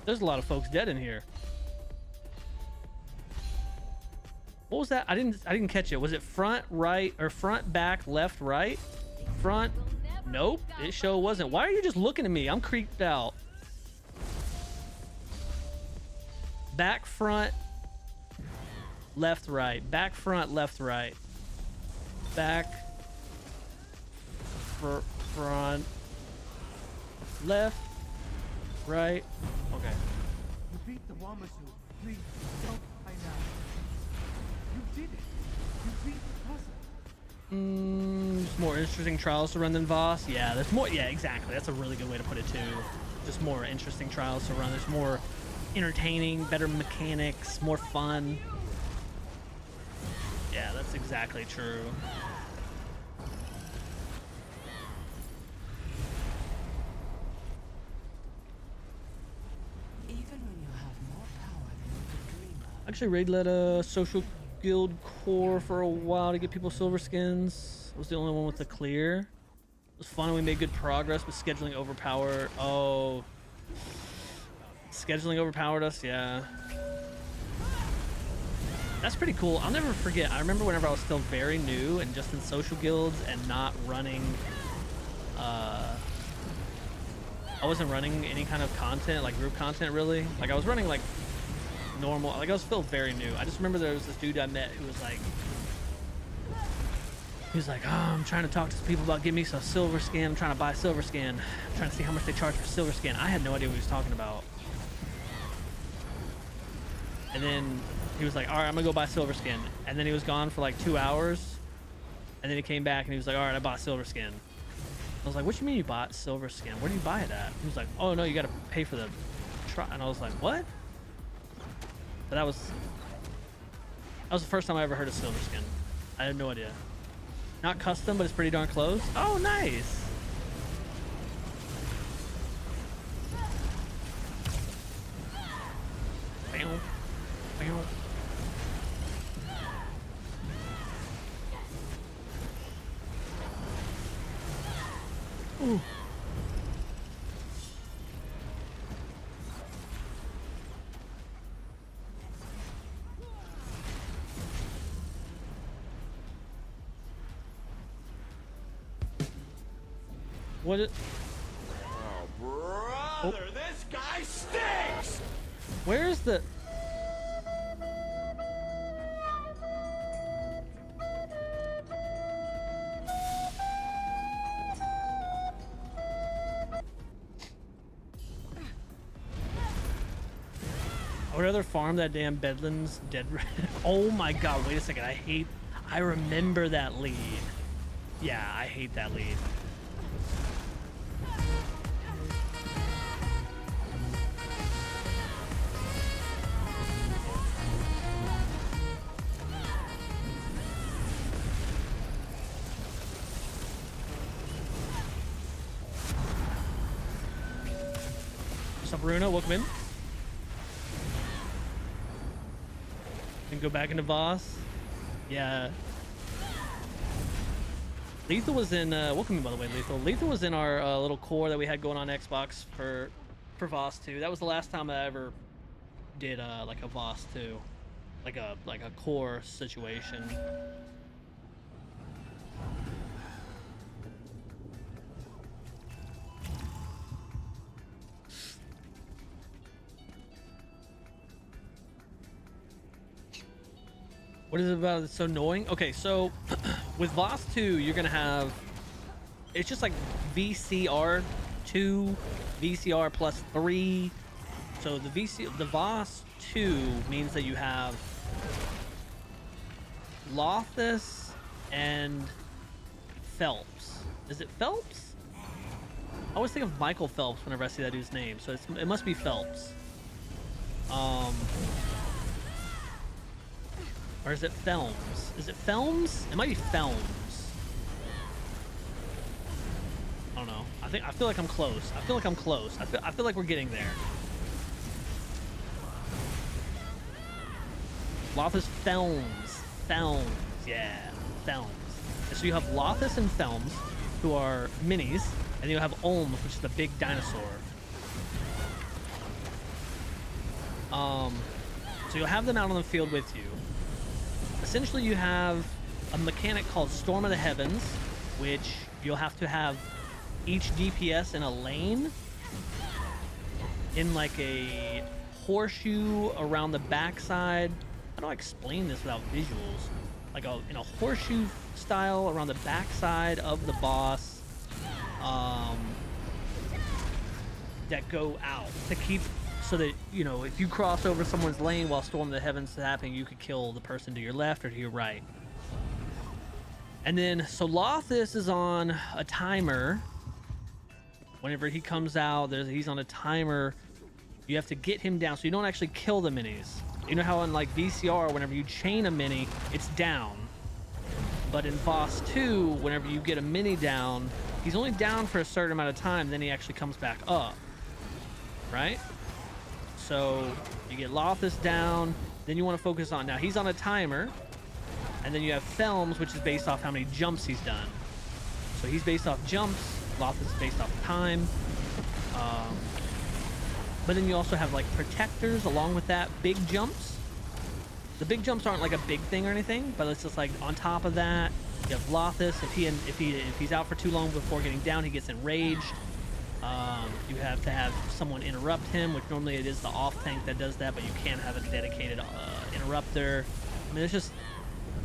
there's a lot of folks dead in here. What was that? I didn't catch it. Was it front, right, or front, back, left, right? Front? Nope, it sure wasn't. Why are you just looking at me? I'm creeped out. Back, front, left, right. Back, front, left, right. Back, front, left, right. Okay.
You beat the Wamasu. Please don't hide out. You did it. You beat the puzzle.
There's more interesting trials to run than Voss. Yeah, there's more. Yeah, exactly. That's a really good way to put it too. Just more interesting trials to run. There's more entertaining, better mechanics, more fun. Yeah, that's exactly true.
Even when you have more power than you could dream of.
Actually, raid led a social guild core for a while to get people silver skins. I was the only one with the clear. It was fun and we made good progress, but scheduling overpowered. Oh, scheduling overpowered us. Yeah, that's pretty cool. I'll never forget. I remember whenever I was still very new and just in social guilds and not running I wasn't running any kind of content, like group content really. Like I was running like normal, like I was still very new. I just remember there was this dude I met who was like, He was like, oh, I'm trying to talk to some people about getting me some silver skin. I'm trying to buy silver skin. I'm trying to see how much they charge for silver skin. I had no idea what he was talking about. And then he was like, all right, I'm gonna go buy silver skin. And then he was gone for like 2 hours. And then he came back and he was like, all right, I bought silver skin. I was like, what you mean you bought silver skin? Where do you buy it at? He was like, oh no, you gotta pay for the try. And I was like, what? But that was the first time I ever heard of silver skin. I had no idea. Not custom, but it's pretty darn close. Oh, nice. Bam. Bam. Ooh. What it?
Oh, brother, this guy stinks!
Where's the? I would rather farm that damn Bedlands dead. Oh my god! Wait a second. I remember that lead. Yeah, I hate that lead. What's up, Bruno? Welcome in. And go back into Voss. Yeah. Lethal was in, welcome in by the way, Lethal. Lethal was in our little core that we had going on Xbox for Voss 2. That was the last time I ever did like a Voss 2. Like a core situation. What is it about it's so annoying? Okay, so with Voss 2, you're gonna have, it's just like VCR 2, VCR plus 3. So the Voss 2 means that you have Lothus and Phelps. Is it Phelps? I always think of Michael Phelps whenever I see that dude's name, so it must be Phelps. Or is it Films? Is it Films? It might be Films. I don't know. I feel like I'm close. I feel like we're getting there. Lothus Films. Films. Yeah. Films. And so you have Lothus and Films, who are minis, and then you have Olm, which is the big dinosaur. So you'll have them out on the field with you. Essentially, you have a mechanic called Storm of the Heavens, which you'll have to have each DPS in a lane in like a horseshoe around the backside. How do I explain this without visuals? Like in a horseshoe style around the backside of the boss that go out to keep, so that, you know, if you cross over someone's lane while Storm of the Heavens is happening, you could kill the person to your left or to your right. And then, so Lothus is on a timer. Whenever he comes out, he's on a timer. You have to get him down, so you don't actually kill the minis. You know how on like VCR, whenever you chain a mini, it's down. But in Voss 2, whenever you get a mini down, he's only down for a certain amount of time, then he actually comes back up. Right? So you get Lothus down, then you want to focus on, now he's on a timer, and then you have Films, which is based off how many jumps he's done. So he's based off jumps, Lothus is based off time. But then you also have like protectors along with that, big jumps. The big jumps aren't like a big thing or anything, but it's just like on top of that, you have Lothus. If he's out for too long before getting down, he gets enraged. You have to have someone interrupt him, which normally it is the off tank that does that, but you can have a dedicated interrupter. I mean, it's just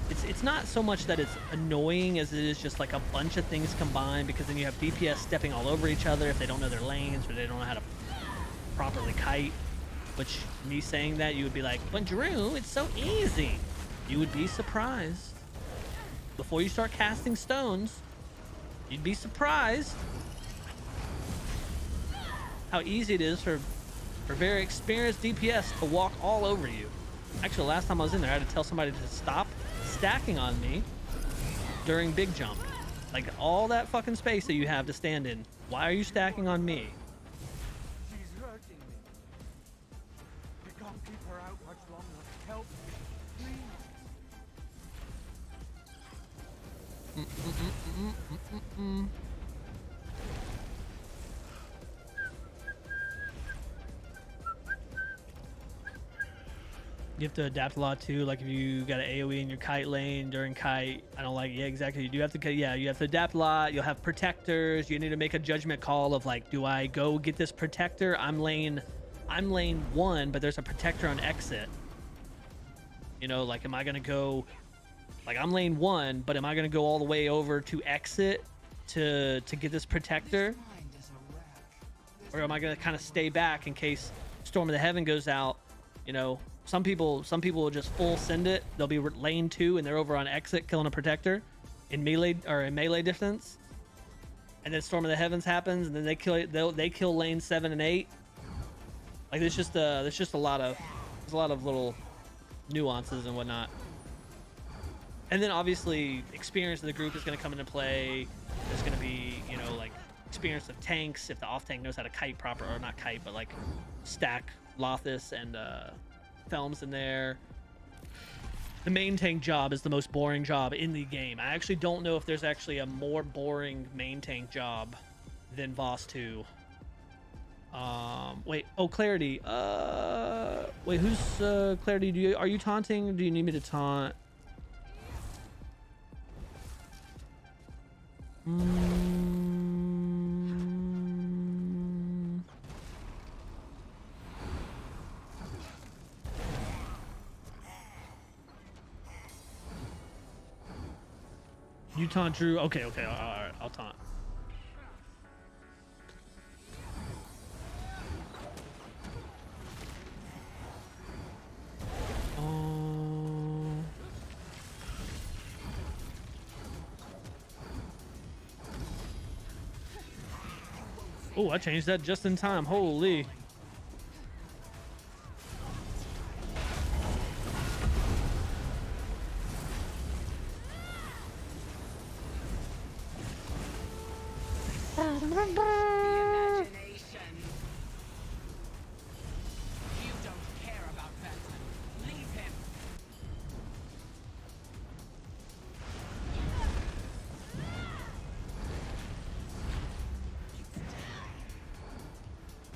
it's not so much that it's annoying as it is just like a bunch of things combined, because then you have DPS stepping all over each other if they don't know their lanes or they don't know how to properly kite. Which, me saying that, you would be like, but Drew, it's so easy. You would be surprised. Before you start casting stones, you'd be surprised how easy it is for very experienced DPS to walk all over you. Actually, last time I was in there, I had to tell somebody to stop stacking on me during big jump. Like, all that fucking space that you have to stand in. Why are you stacking on me?
She's hurting me. I can't keep her out much longer. Help me, please.
You have to adapt a lot too. Like if you got an AoE in your kite lane during kite, I don't like. Yeah, exactly. You do have to. Yeah, you have to adapt a lot. You'll have protectors. You need to make a judgment call of like, do I go get this protector? I'm lane 1, but there's a protector on exit. You know, like, am I gonna go? Like, I'm lane 1, but am I gonna go all the way over to exit to get this protector, or am I gonna kind of stay back in case Storm of the Heaven goes out? You know. Some people will just full send it. They'll be lane 2 and they're over on exit killing a protector in melee distance. And then Storm of the Heavens happens and then they kill lane 7 and 8. Like there's just a lot of little nuances and whatnot. And then obviously experience of the group is going to come into play. There's going to be, you know, like experience of tanks if the off tank knows how to kite proper, or not kite, but like stack Lothus and Thelms in there. The main tank job is the most boring job in the game. I actually don't know if there's actually a more boring main tank job than Voss 2. Wait, oh, Clarity. Wait, who's Clarity? Are you taunting? Do you need me to taunt? You taunt Drew? Okay, all right, I'll taunt. Oh, I changed that just in time. Holy.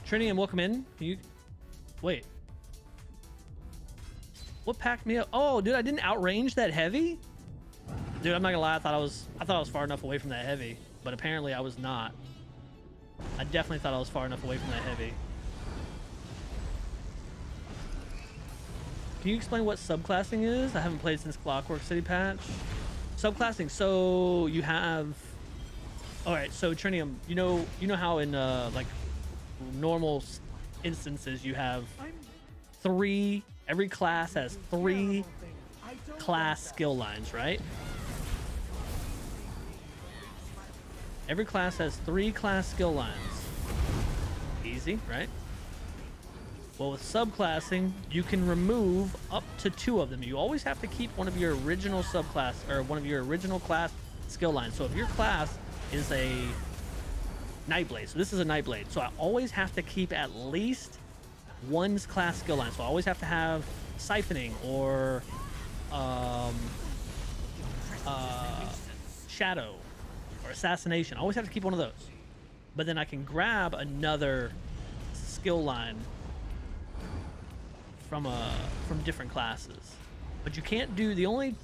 Trinium, welcome in. Can you wait? What packed me up? Oh, dude, I didn't outrange that heavy. Dude, I'm not gonna lie. I thought I was far enough away from that heavy, but apparently I was not. I definitely thought I was far enough away from that heavy. Can you explain what subclassing is? I haven't played since Clockwork City patch. Subclassing. So you have. All right. So Trinium, you know how in like normal instances you have 3. Every class has 3 class skill lines, right? Every class has 3 class skill lines. Easy, right? Well, with subclassing, you can remove up to 2 of them. You always have to keep one of your original subclass or one of your original class skill lines. So if your class is a Nightblade, so this is a Nightblade, so I always have to keep at least 1 class skill line. So I always have to have Siphoning or Shadow or Assassination. I always have to keep one of those. But then I can grab another skill line from different classes. But you can't do the only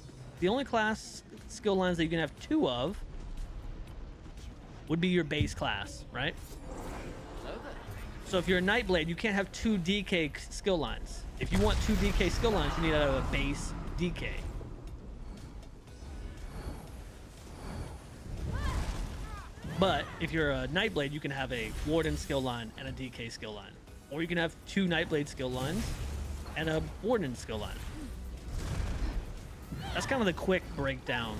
class skill lines that you can have 2 of would be your base class, right? So if you're a Nightblade, you can't have 2 DK skill lines. If you want 2 DK skill lines, you need to have a base DK. But if you're a Nightblade, you can have a Warden skill line and a DK skill line. Or you can have 2 Nightblade skill lines and a Warden skill line. That's kind of the quick breakdown.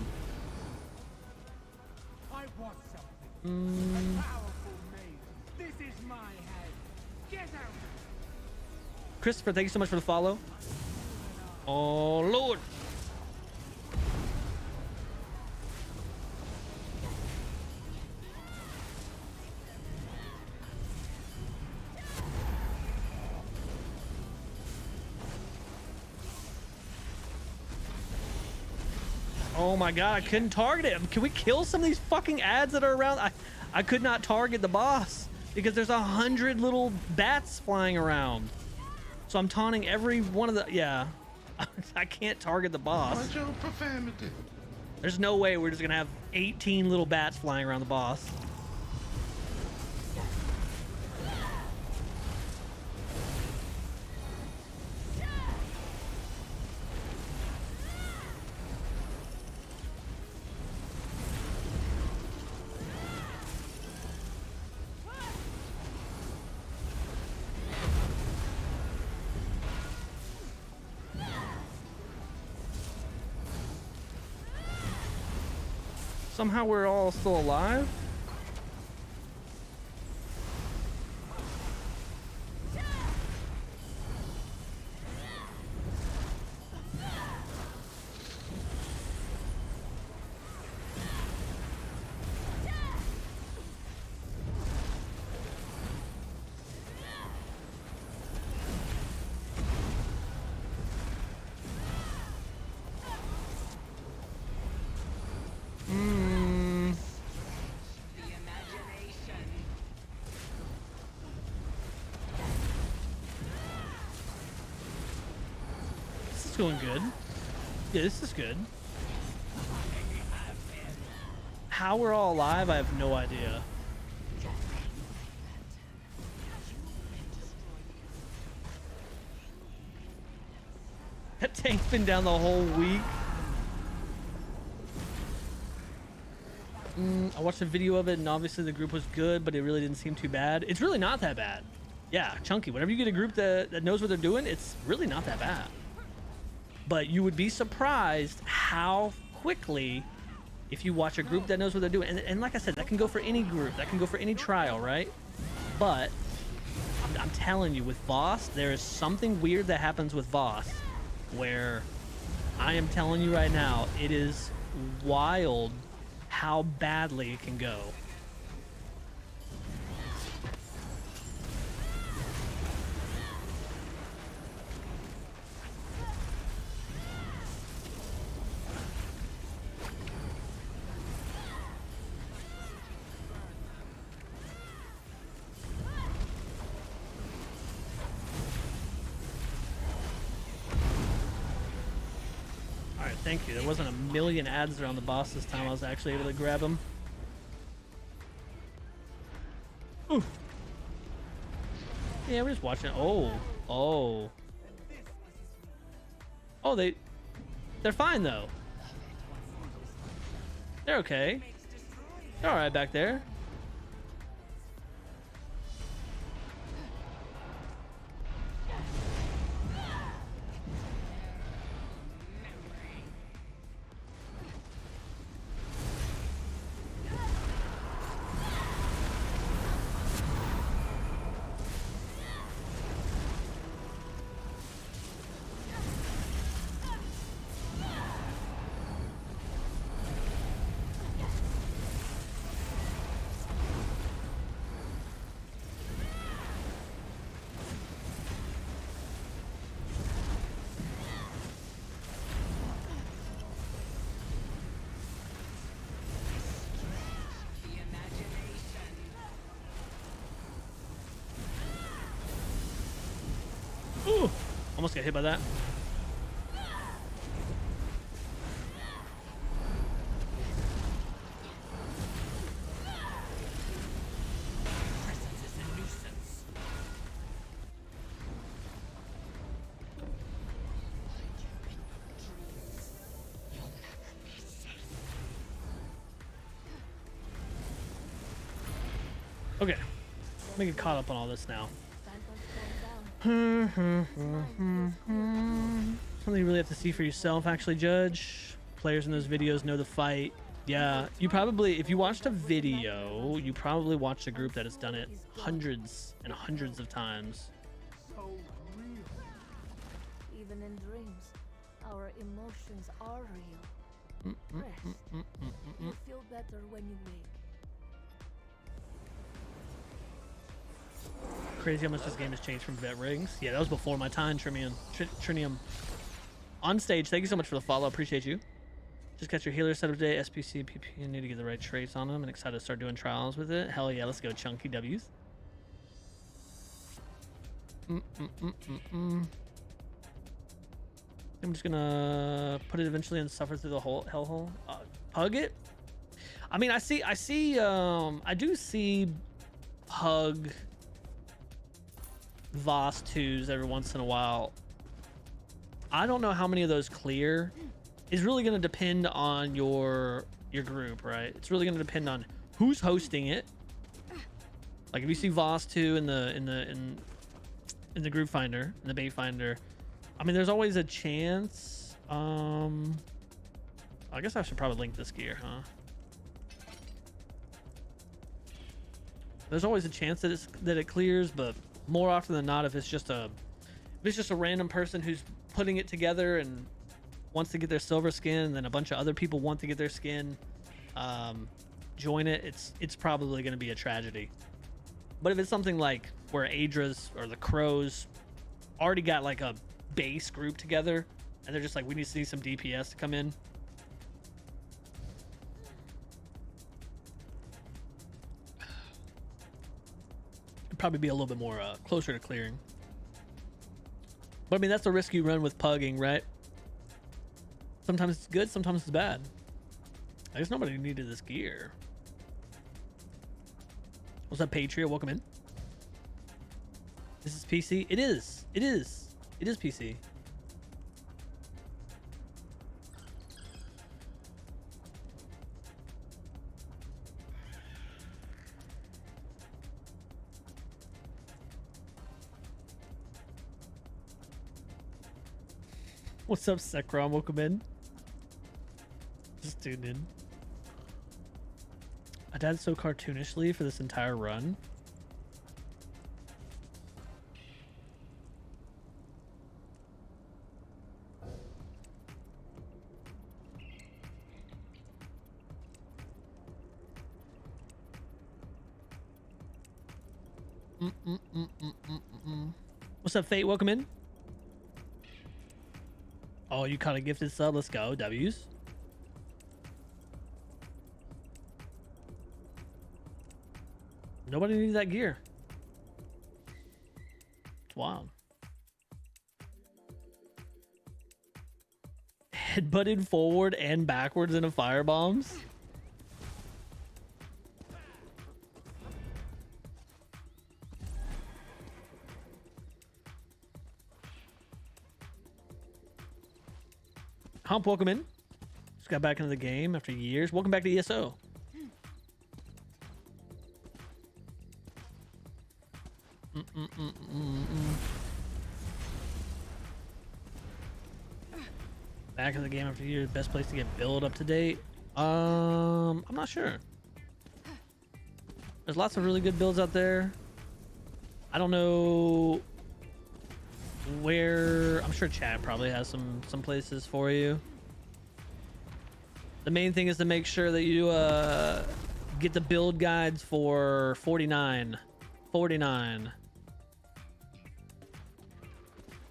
I want something. A powerful maid. This is my head. Get out.
Christopher, thank you so much for the follow. Oh, Lord. Oh my god, I couldn't target it. Can we kill some of these fucking ads that are around? I could not target the boss because there's 100 little bats flying around. So I'm taunting every one of the... Yeah. I can't target the boss.
Watch your profanity.
There's no way we're just gonna have 18 little bats flying around the boss. Somehow we're all still alive? This is going good. Yeah, this is good. How we're all alive, I have no idea. That tank's been down the whole week. I watched a video of it, and obviously the group was good, but it really didn't seem too bad. It's really not that bad. Yeah, Chunky, whenever you get a group that knows what they're doing, it's really not that bad. But you would be surprised how quickly, if you watch a group that knows what they're doing, and like I said, that can go for any group, that can go for any trial, right? But I'm telling you, with Voss, there is something weird that happens with Voss, where I am telling you right now, it is wild how badly it can go. Thank you. There wasn't a million ads around the boss this time. I was actually able to grab him. Ooh. Yeah, we're just watching. Oh, they're fine though. They're okay. They're all right back there. Ooh, almost got hit by that. Okay, let me get caught up on all this now.
Santa's going down.
Something you really have to see for yourself, actually, Judge. Players in those videos know the fight. Yeah, you probably, if you watched a video, you probably watched a group that has done it hundreds and hundreds of times.
So real.
Even in dreams, our emotions are real. Rest. You feel better when you wake.
Crazy how much this game has changed from vet rings. Yeah, that was before my time, Trinium. On stage, thank you so much for the follow. Appreciate you. Just got your healer set up today. SPC, PP. You need to get the right traits on them. And excited to start doing trials with it. Hell yeah, let's go chunky W's. I'm just gonna put it eventually and suffer through the whole hellhole. Pug it. I mean, I do see Pug Voss 2s every once in a while. I don't know how many of those clear. It's really going to depend on your group, right? It's really going to depend on who's hosting it. Like if you see Voss 2 in the group finder, in the bait finder, I mean, there's always a chance. I guess I should probably link this gear, huh? There's always a chance that it clears, but more often than not, if it's just a random person who's putting it together and wants to get their silver skin, and then a bunch of other people want to get their skin, join it, it's probably going to be a tragedy. But if it's something like where Adra's or the Crows already got like a base group together, and they're just like, we need to see some DPS to come in, it'd probably be a little bit more closer to clearing. But I mean, that's the risk you run with pugging, right? Sometimes it's good, sometimes it's bad. I guess nobody needed this gear. What's up, Patriot? Welcome in. This is PC? It is. It is. It is PC. What's up, Sekrom? Welcome in. Just tuned in. I died so cartoonishly for this entire run. What's up, Fate? Welcome in. Oh, you caught a gifted sub. Let's go. W's. Nobody needs that gear. It's wild. Headbutted forward and backwards into firebombs. Hump, welcome in. Just got back into the game after years. Welcome back to ESO. Back in the game after years. Best place to get build up to date. I'm not sure. There's lots of really good builds out there. I don't know where. I'm sure chat probably has some places for you. The main thing is to make sure that you get the build guides for 49.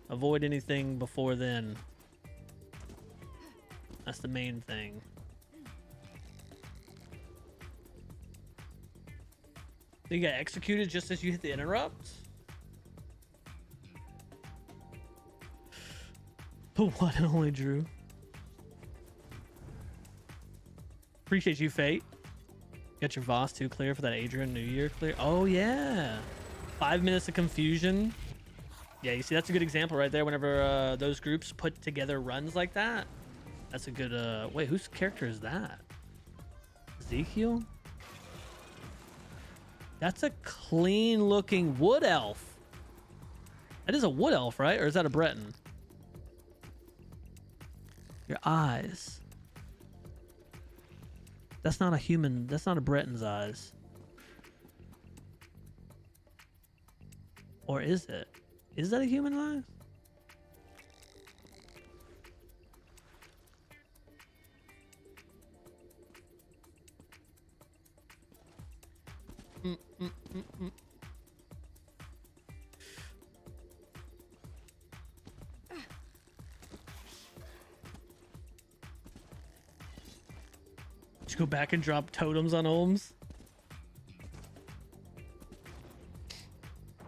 Avoid anything before then. That's the main thing. You got executed just as you hit the interrupt? The one and only Drew. Appreciate you, Fate. Got your Voss 2 clear for that Adrian New Year clear. Oh, yeah. 5 minutes of confusion. Yeah, you see, that's a good example right there. Whenever those groups put together runs like that, that's a good... Wait, whose character is that? Ezekiel? That's a clean looking wood elf. That is a wood elf, right? Or is that a Breton? Your eyes. That's not a human. That's not a Breton's eyes. Or is it? Is that a human eye? Just go back and drop totems on Holmes.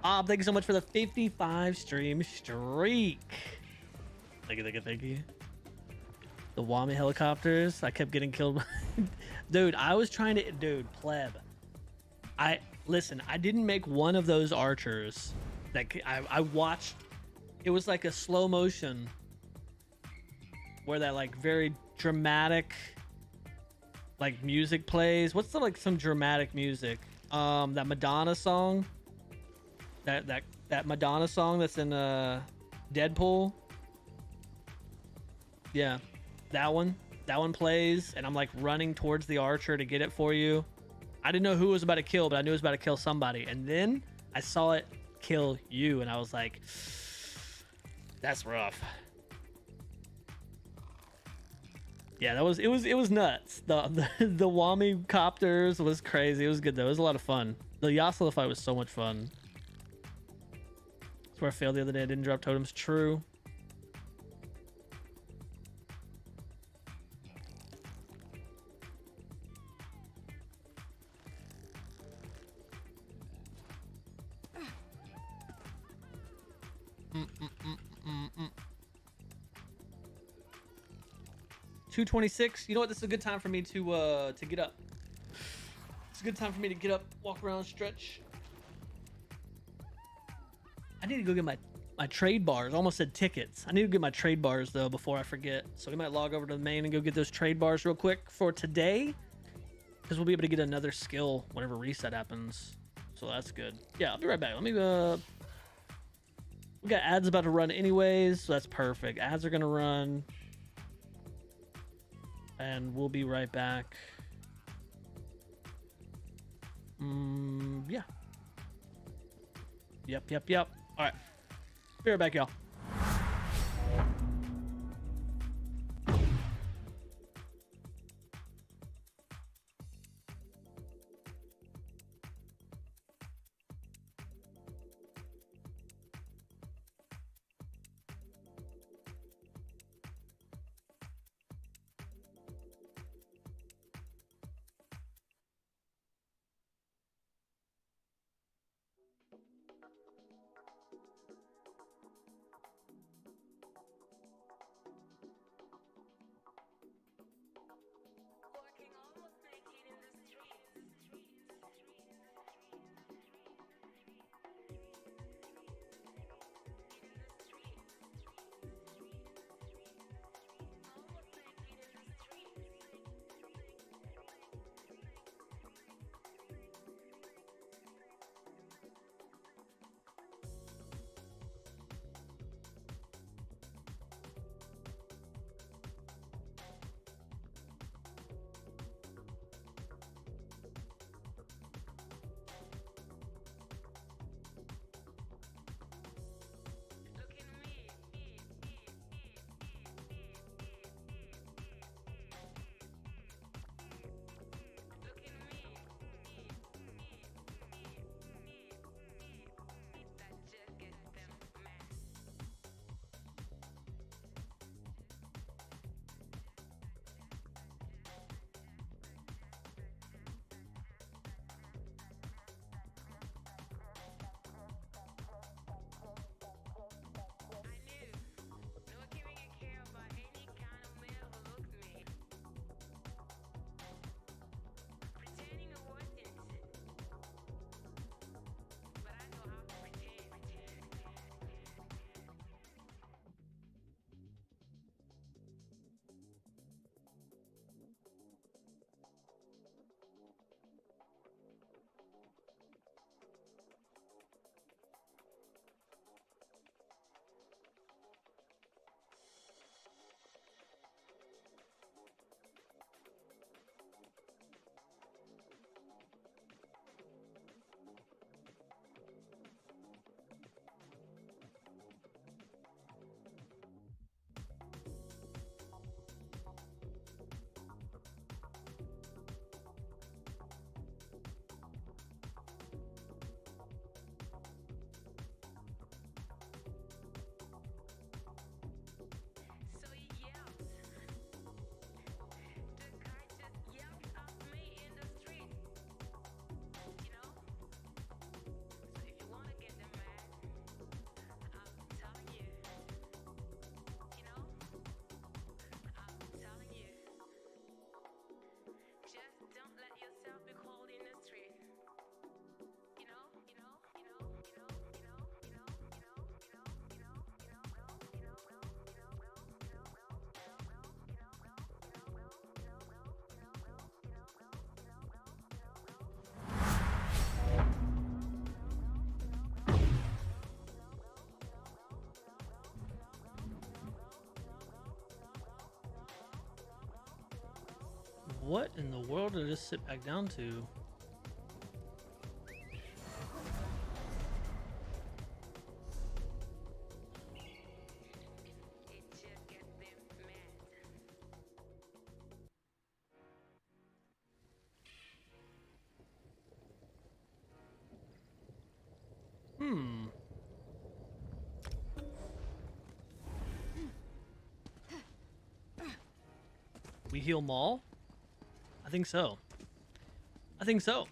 Thank you so much for the 55 stream streak. Thank you. The Wami helicopters. I kept getting killed. Dude, I was trying to... Dude, pleb. Listen, I didn't make one of those archers. I watched... It was like a slow motion. Where that like very dramatic... like music plays. What's the like some dramatic music? That Madonna song. That Madonna song that's in Deadpool. Yeah, that one plays, and I'm like running towards the archer to get it for you. I didn't know who it was about to kill, but I knew it was about to kill somebody, and then I saw it kill you, and I was like, that's rough. Yeah, it was nuts. The Wami copters was crazy. It was good though. It was a lot of fun. The Yasla fight was so much fun. That's where I failed the other day. I didn't drop totems. True. Mm. 226. You know what? This is a good time for me to get up. It's a good time for me to get up, walk around, stretch. I need to go get my trade bars. I almost said tickets. I need to get my trade bars though before I forget. So we might log over to the main and go get those trade bars real quick for today, because we'll be able to get another skill whenever reset happens. So that's good. Yeah, I'll be right back. Let me we got ads about to run anyways, so that's perfect. Ads are gonna run. And we'll be right back. Yeah. Yep. All right. Be right back, y'all. What in the world did I just sit back down to? We heal Maul? I think so. I think so.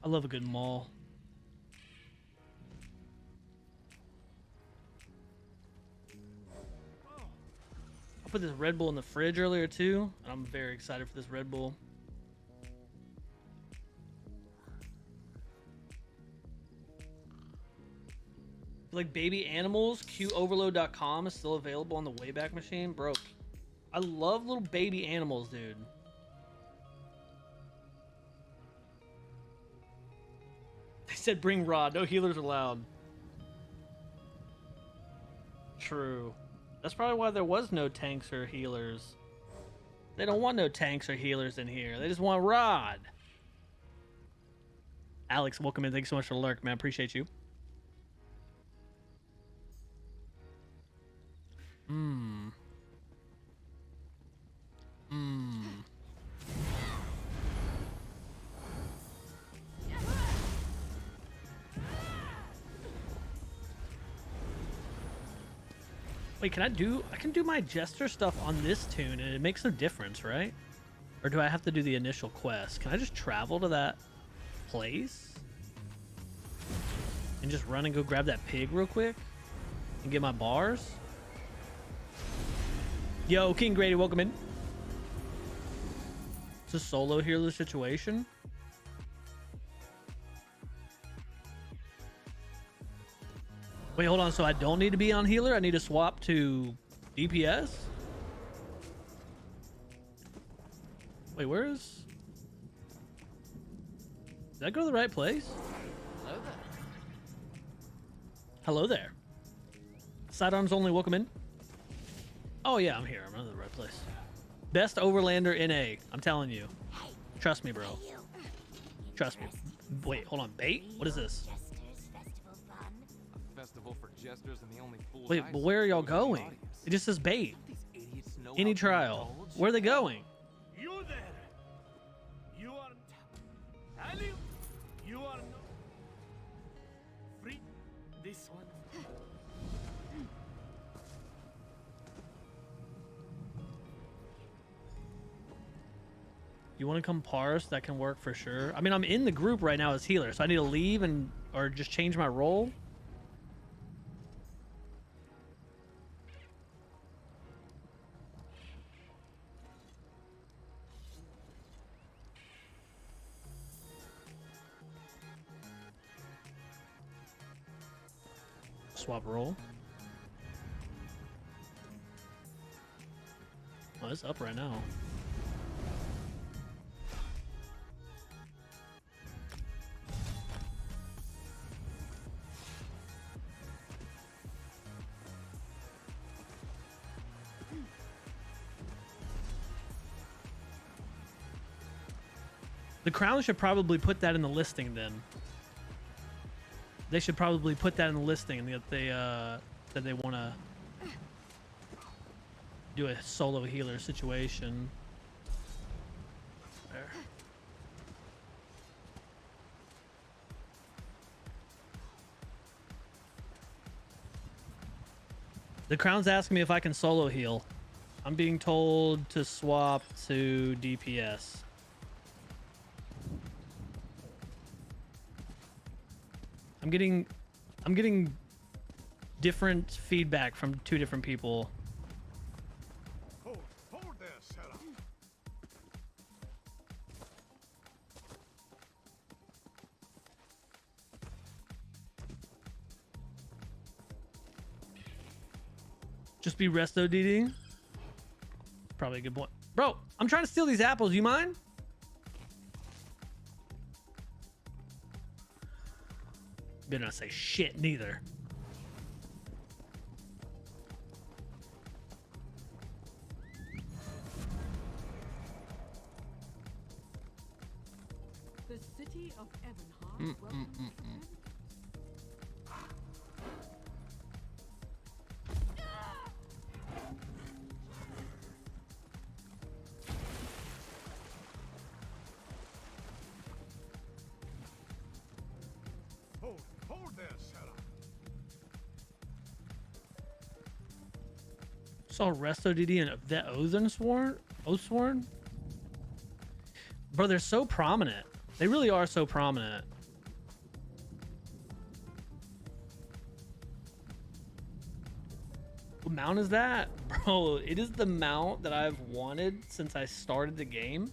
I love a good Maul. I put this Red Bull in the fridge earlier too, and I'm very excited for this Red Bull. Like baby animals, QOverload.com is still available on the Wayback Machine. Bro, I love little baby animals, dude. They said bring Rod. No healers allowed. True. That's probably why there was no tanks or healers. They don't want no tanks or healers in here. They just want Rod. Alex, welcome in. Thanks so much for the lurk, man. Appreciate you. Wait, can I do my Jester stuff on this tune and it makes no difference, right? Or do I have to do the initial quest? Can I just travel to that place? And just run and go grab that pig real quick? And get my bars? Yo, King Grady, welcome in. It's a solo healer situation. Wait, hold on. So I don't need to be on healer? I need to swap to DPS? Wait, where is... Did I go to the right place?
Hello there.
Hello there. Sidearms only, welcome in. Oh yeah, I'm here. I'm in the right place. Best Overlander in A. I'm telling you. Trust me, bro. Trust me. Wait, hold on. Bait? What is this?
A festival for jesters and the only fools.
Wait, but where are y'all going? It just says bait. Any trial. Where are they going?
You there! You aren't. Ali, you are not. Free. This one.
You want to come parse? That can work for sure. I mean, I'm in the group right now as healer, so I need to leave and or just change my role. Swap role. Oh, it's up right now. The Crown should probably put that in the listing then. They should probably put that in the listing that they want to do a solo healer situation. There. The Crown's asking me if I can solo heal. I'm being told to swap to DPS. I'm getting different feedback from two different people.
Hold there, Sarah.
Just be resto DD. Probably a good point. Bro, I'm trying to steal these apples. You mind? Better not say shit neither.
The city of Evanhard welcomes
Hold there, Sarah.
Saw Resto DD and Vet Oathsworn. Bro, they're so prominent. They really are so prominent. What mount is that? Bro, it is the mount that I've wanted since I started the game.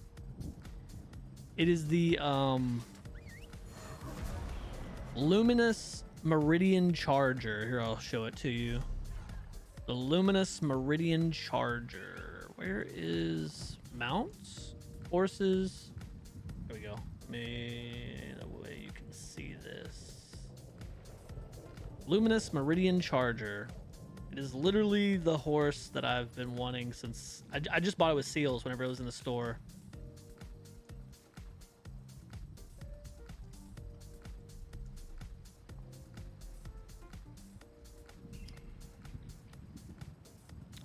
It is the Luminous Meridian Charger. Here, I'll show it to you. The Luminous Meridian Charger. Where is mounts? Horses. There we go. Maybe the way you can see this. Luminous Meridian Charger. It is literally the horse that I've been wanting since... I just bought it with seals whenever it was in the store.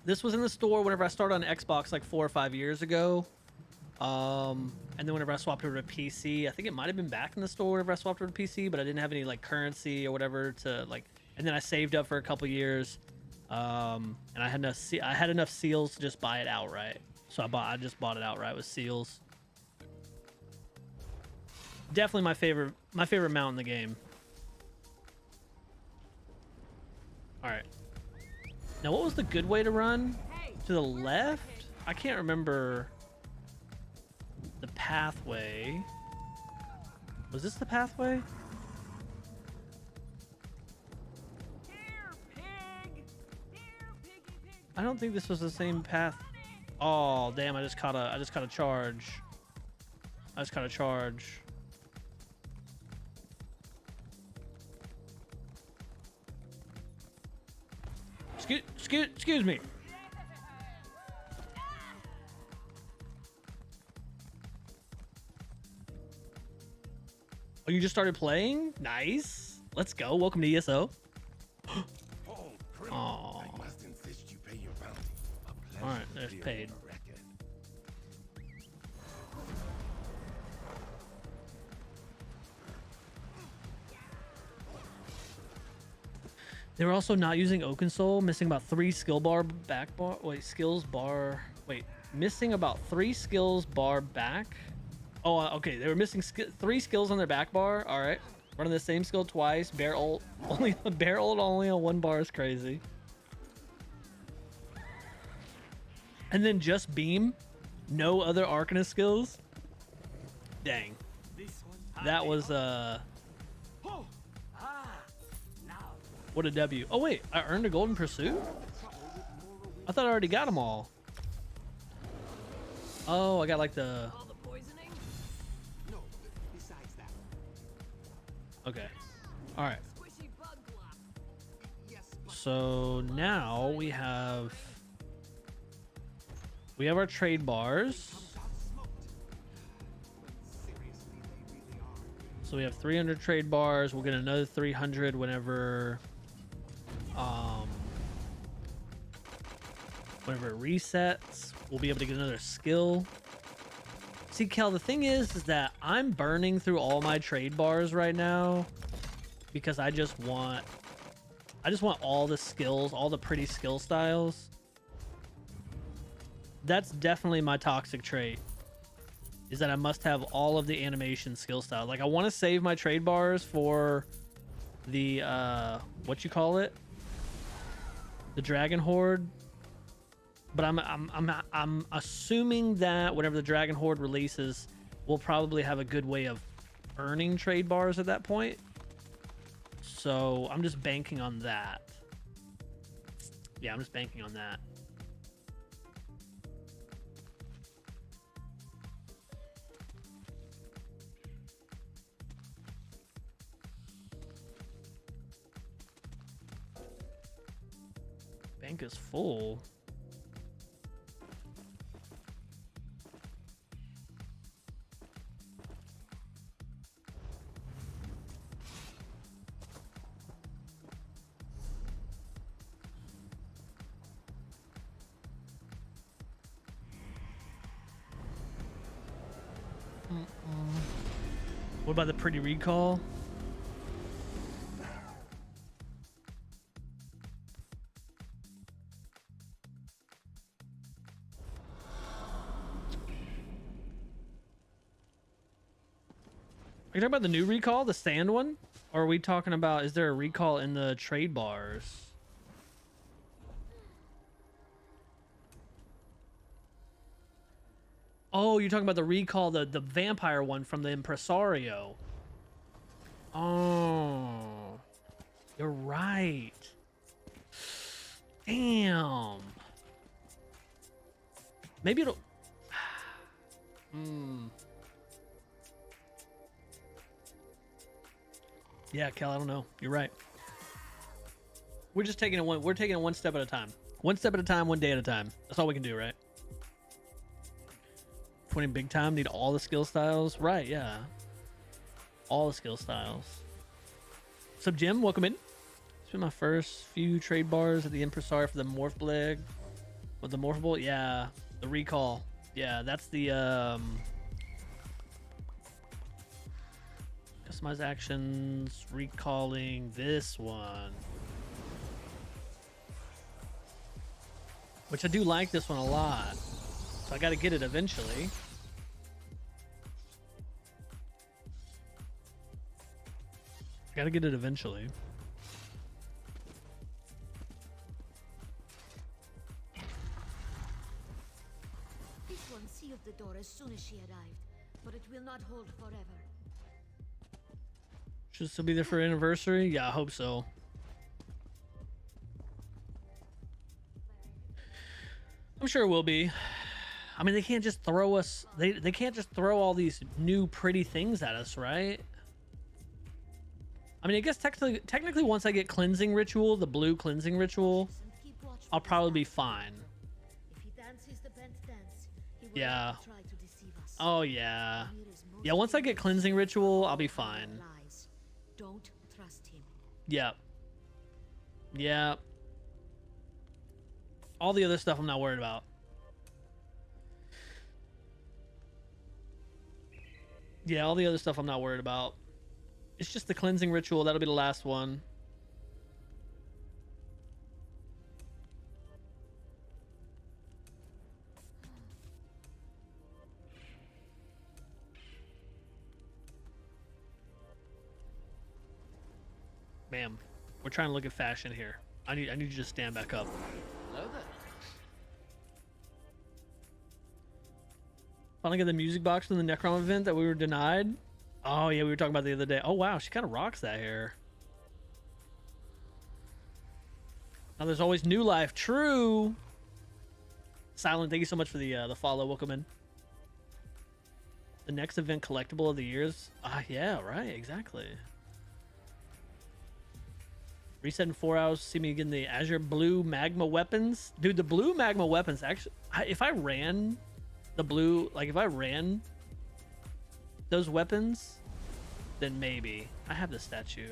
This was in the store whenever I started on Xbox like 4 or 5 years ago. And then whenever I swapped over to PC, I think it might have been back in the store whenever I swapped over to PC, but I didn't have any like currency or whatever to like, and then I saved up for a couple years. And I had enough seals to just buy it outright. So I just bought it outright with seals. Definitely my favorite mount in the game. All right. Now, what was the good way to run? To the left? I can't remember the pathway. Was this the pathway? I don't think this was the same path. Oh, damn, I just caught a charge. I just caught a charge. Excuse me. Oh, you just started playing? Nice. Let's go. Welcome to ESO. Oh. All right, there's paid. They were also not using Oaken Soul, missing about 3 skill bar back bar. Wait, skills bar. Wait, missing about 3 skills bar back. Oh, okay. They were missing 3 skills on their back bar. All right, running the same skill twice. Bear ult only on 1 bar is crazy. And then just beam, no other Arcanist skills. Dang, that was what a W. Oh wait, I earned a golden pursuit? I thought I already got them all. Oh, I got like the... Okay. All right. So now we have our trade bars. So we have 300 trade bars. We'll get another 300 whenever whenever it resets. We'll be able to get another skill. See, Kel, the thing is that I'm burning through all my trade bars right now because I just want all the skills, all the pretty skill styles. That's definitely my toxic trait, is that I must have all of the animation skill styles. Like, I want to save my trade bars for the what you call it, the Dragon Horde. But I'm assuming that whenever the Dragon Horde releases, we'll probably have a good way of earning trade bars at that point. So I'm just banking on that. Yeah, I'm just banking on that. Bank is full. What about the pretty recall? Are you talking about the new recall, the sand one? Or are we talking about, is there a recall in the trade bars? Oh, you're talking about the recall, the vampire one from the Impresario. Oh, you're right. Damn. Maybe it'll... Yeah, Cal, I don't know. You're right. We're just taking it we're taking it one step at a time. One step at a time, one day at a time. That's all we can do, right? 20 big time, need all the skill styles. Right, yeah. All the skill styles. What's up, Jim? Welcome in. It's been my first few trade bars at the Impresario for the Morph Leg. With the Morphable? Yeah. The recall. Yeah, that's the customize actions, recalling this one. Which I do like this one a lot. So I gotta get it eventually. Gotta get it eventually.
This one sealed the door as soon as she arrived, but it will not hold forever.
Should still be there for anniversary? Yeah, I hope so. I'm sure it will be. I mean, they can't just throw us... They can't just throw all these new pretty things at us, right? I mean, I guess technically once I get Cleansing Ritual, the blue Cleansing Ritual, I'll probably be fine.
If he dances the bent dance, he will
Yeah.
not try to deceive us.
Oh, yeah.
Here is most
Yeah, once I get Cleansing Ritual, I'll be
full of
fine.
lies. Don't trust him.
Yeah. Yeah. All the other stuff I'm not worried about. Yeah, all the other stuff I'm not worried about. It's just the Cleansing Ritual. That'll be the last one. Ma'am, we're trying to look at fashion here. I need you to stand back up.
Hello there.
Finally got the music box from the Necrom event that we were denied. Oh yeah, we were talking about the other day. Oh wow, she kind of rocks that hair. Now there's always new life. True. Silent, thank you so much for the follow. Welcome in. The next event collectible of the years. Yeah, right, exactly. Reset in 4 hours. See me getting the Azure Blue Magma weapons. Dude, the blue Magma weapons, actually, if I ran the blue, like if I ran those weapons, then maybe. I have the statue.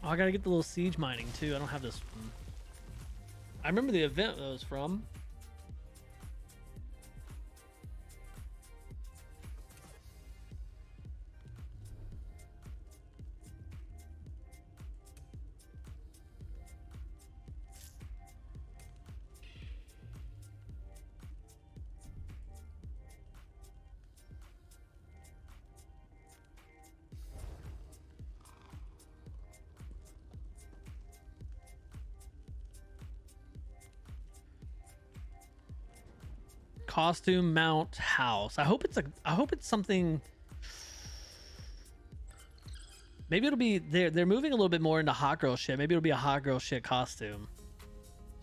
Oh, I gotta get the little siege mining too. I don't have this one. I remember the event that was from. Costume mount house. I hope it's something. Maybe it'll be they're moving a little bit more into hot girl shit. Maybe it'll be a hot girl shit costume.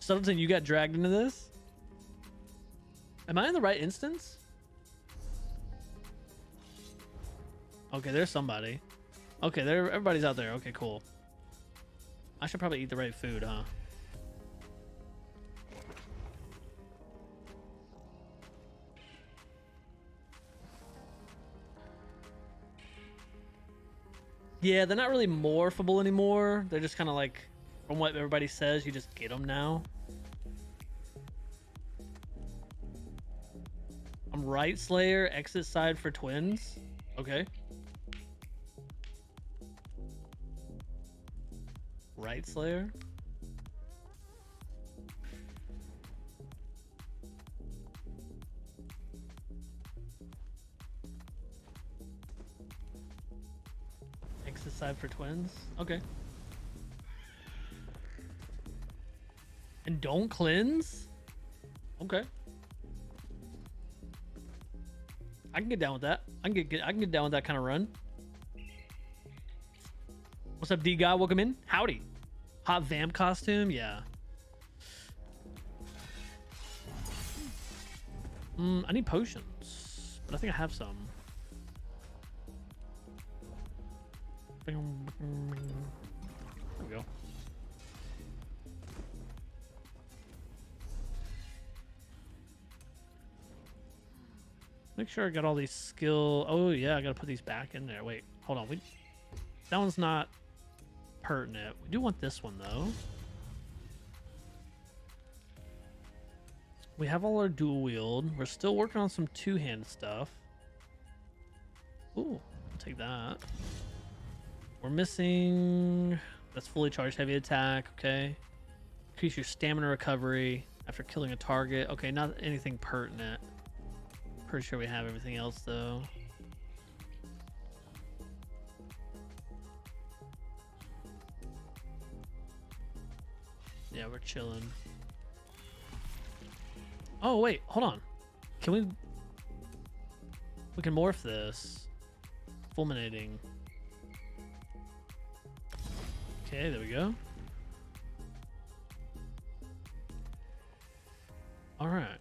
Subtlety, you got dragged into this? Am I in the right instance? Okay, there's somebody. Okay, everybody's out there. Okay, cool. I should probably eat the right food, huh? Yeah, they're not really morphable anymore. They're just kind of like, from what everybody says, you just get them now. I'm right Slayer, exit side for twins. Okay. Right Slayer. Exit side for twins. Okay. And don't cleanse? Okay. I can get down with that. I can get down with that kind of run. What's up, D guy? Welcome in. Howdy. Hot vamp costume? Yeah. I need potions, but I think I have some. There we go. Make sure I got all these skill. Oh yeah, I gotta put these back in there. Wait, hold on. That one's not pertinent. We do want this one though. We have all our dual wield. We're still working on some two-hand stuff. Ooh, I'll take that. We're missing. That's fully charged heavy attack. Okay. Increase your stamina recovery after killing a target. Okay, not anything pertinent. Pretty sure we have everything else though. Yeah, we're chilling. Oh wait, hold on. Can we can morph this. Fulminating. Okay, there we go. All right.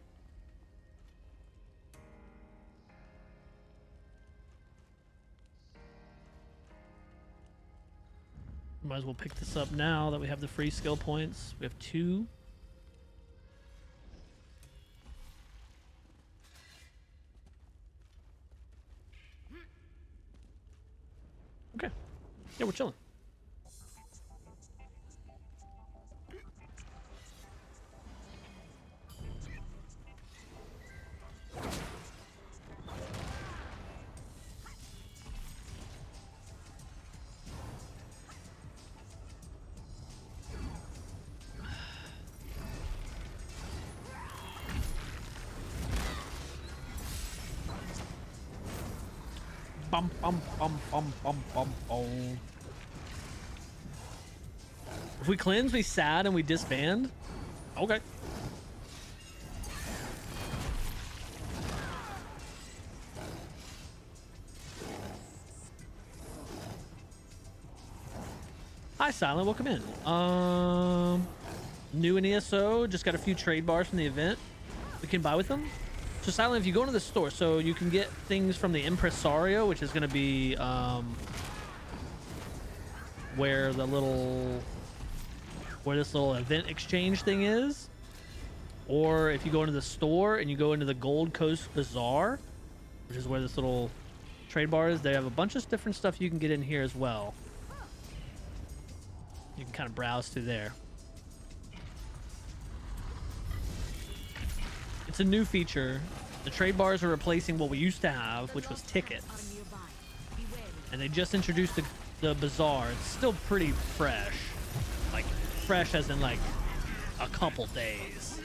Might as well pick this up now that we have the free skill points. We have 2. Okay. Yeah, we're chilling. Bum, bum, bum, bum, bum, bum, bum. If we cleanse, we sad, and we disband? Okay. Hi, Silent. Welcome in. New in ESO. Just got a few trade bars from the event. We can buy with them. So Silent, if you go into the store, so you can get things from the Impresario, which is going to be where this little event exchange thing is. Or if you go into the store and you go into the Gold Coast Bazaar, which is where this little trade bar is, they have a bunch of different stuff you can get in here as well. You can kind of browse through there. It's a new feature. The trade bars are replacing what we used to have, which was tickets. And they just introduced the bazaar. It's still pretty fresh. Like, fresh as in like a couple days.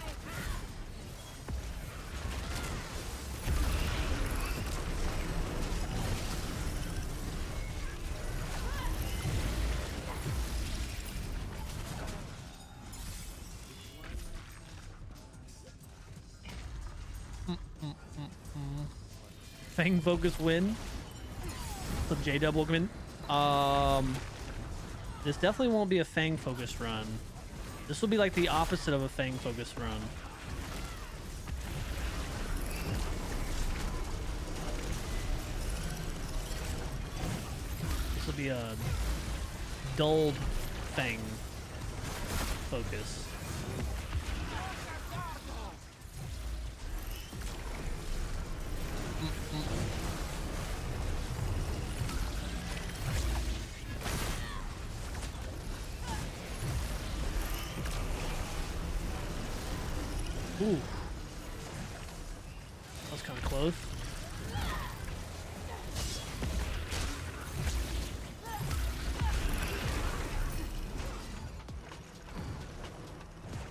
Fang focus win. So J-Dub, welcome in. This definitely won't be a Fang focus run. This will be like the opposite of a Fang focus run. This will be a dulled Fang focus. Ooh. That was kind of close.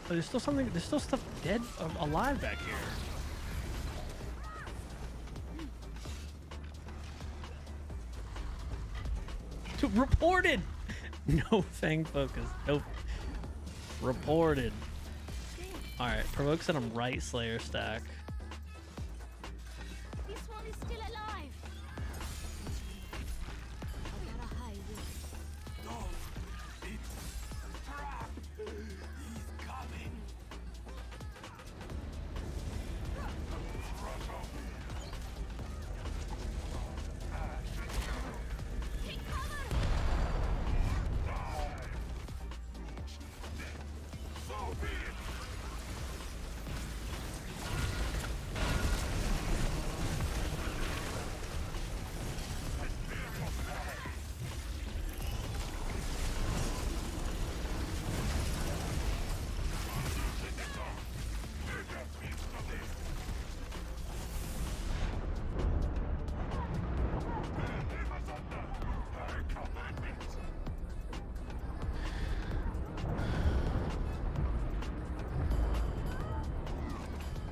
But there's still something, there's still stuff dead, alive back here. Reported! No Fang focus. Nope. Reported. Alright, provokes at him right Slayer stack.
This one is still alive. I gotta hide it.
No, it's a trap. He's coming.
Take cover!
So be it.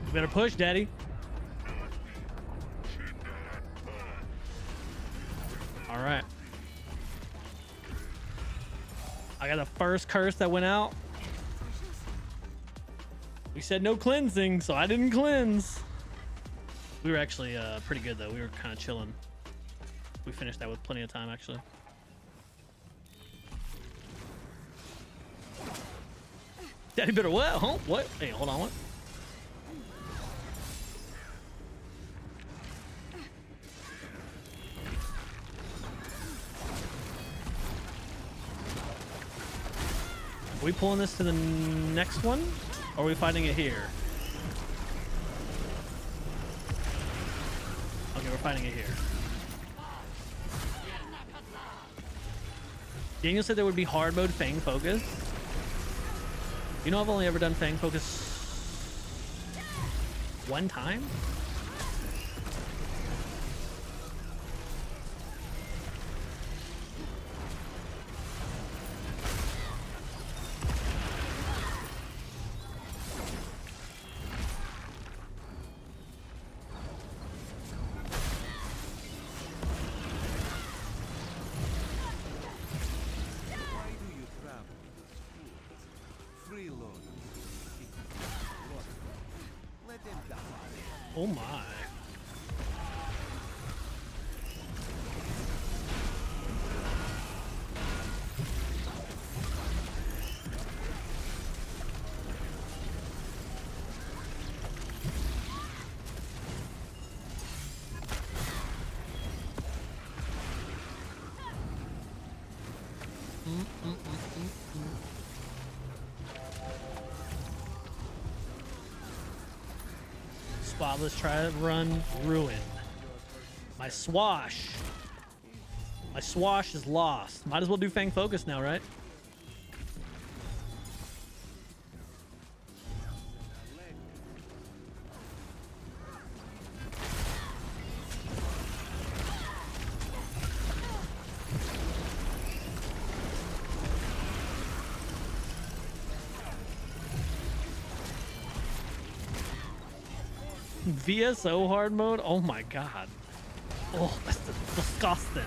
You better push, Daddy. All right. I got the first curse that went out. We said no cleansing, so I didn't cleanse. We were actually pretty good, though. We were kind of chilling. We finished that with plenty of time, actually. Daddy better what? Huh? What? Hey, hold on. What? Are we pulling this to the next one? Or are we fighting it here? Okay, we're fighting it here. Daniel said there would be hard mode Fang focus. You know, I've only ever done Fang focus one time. Oh my. Spotless try to run ruin. My swash. My swash is lost. Might as well do Fang focus now, right? VSO hard mode? Oh my god. Oh, that's disgusting.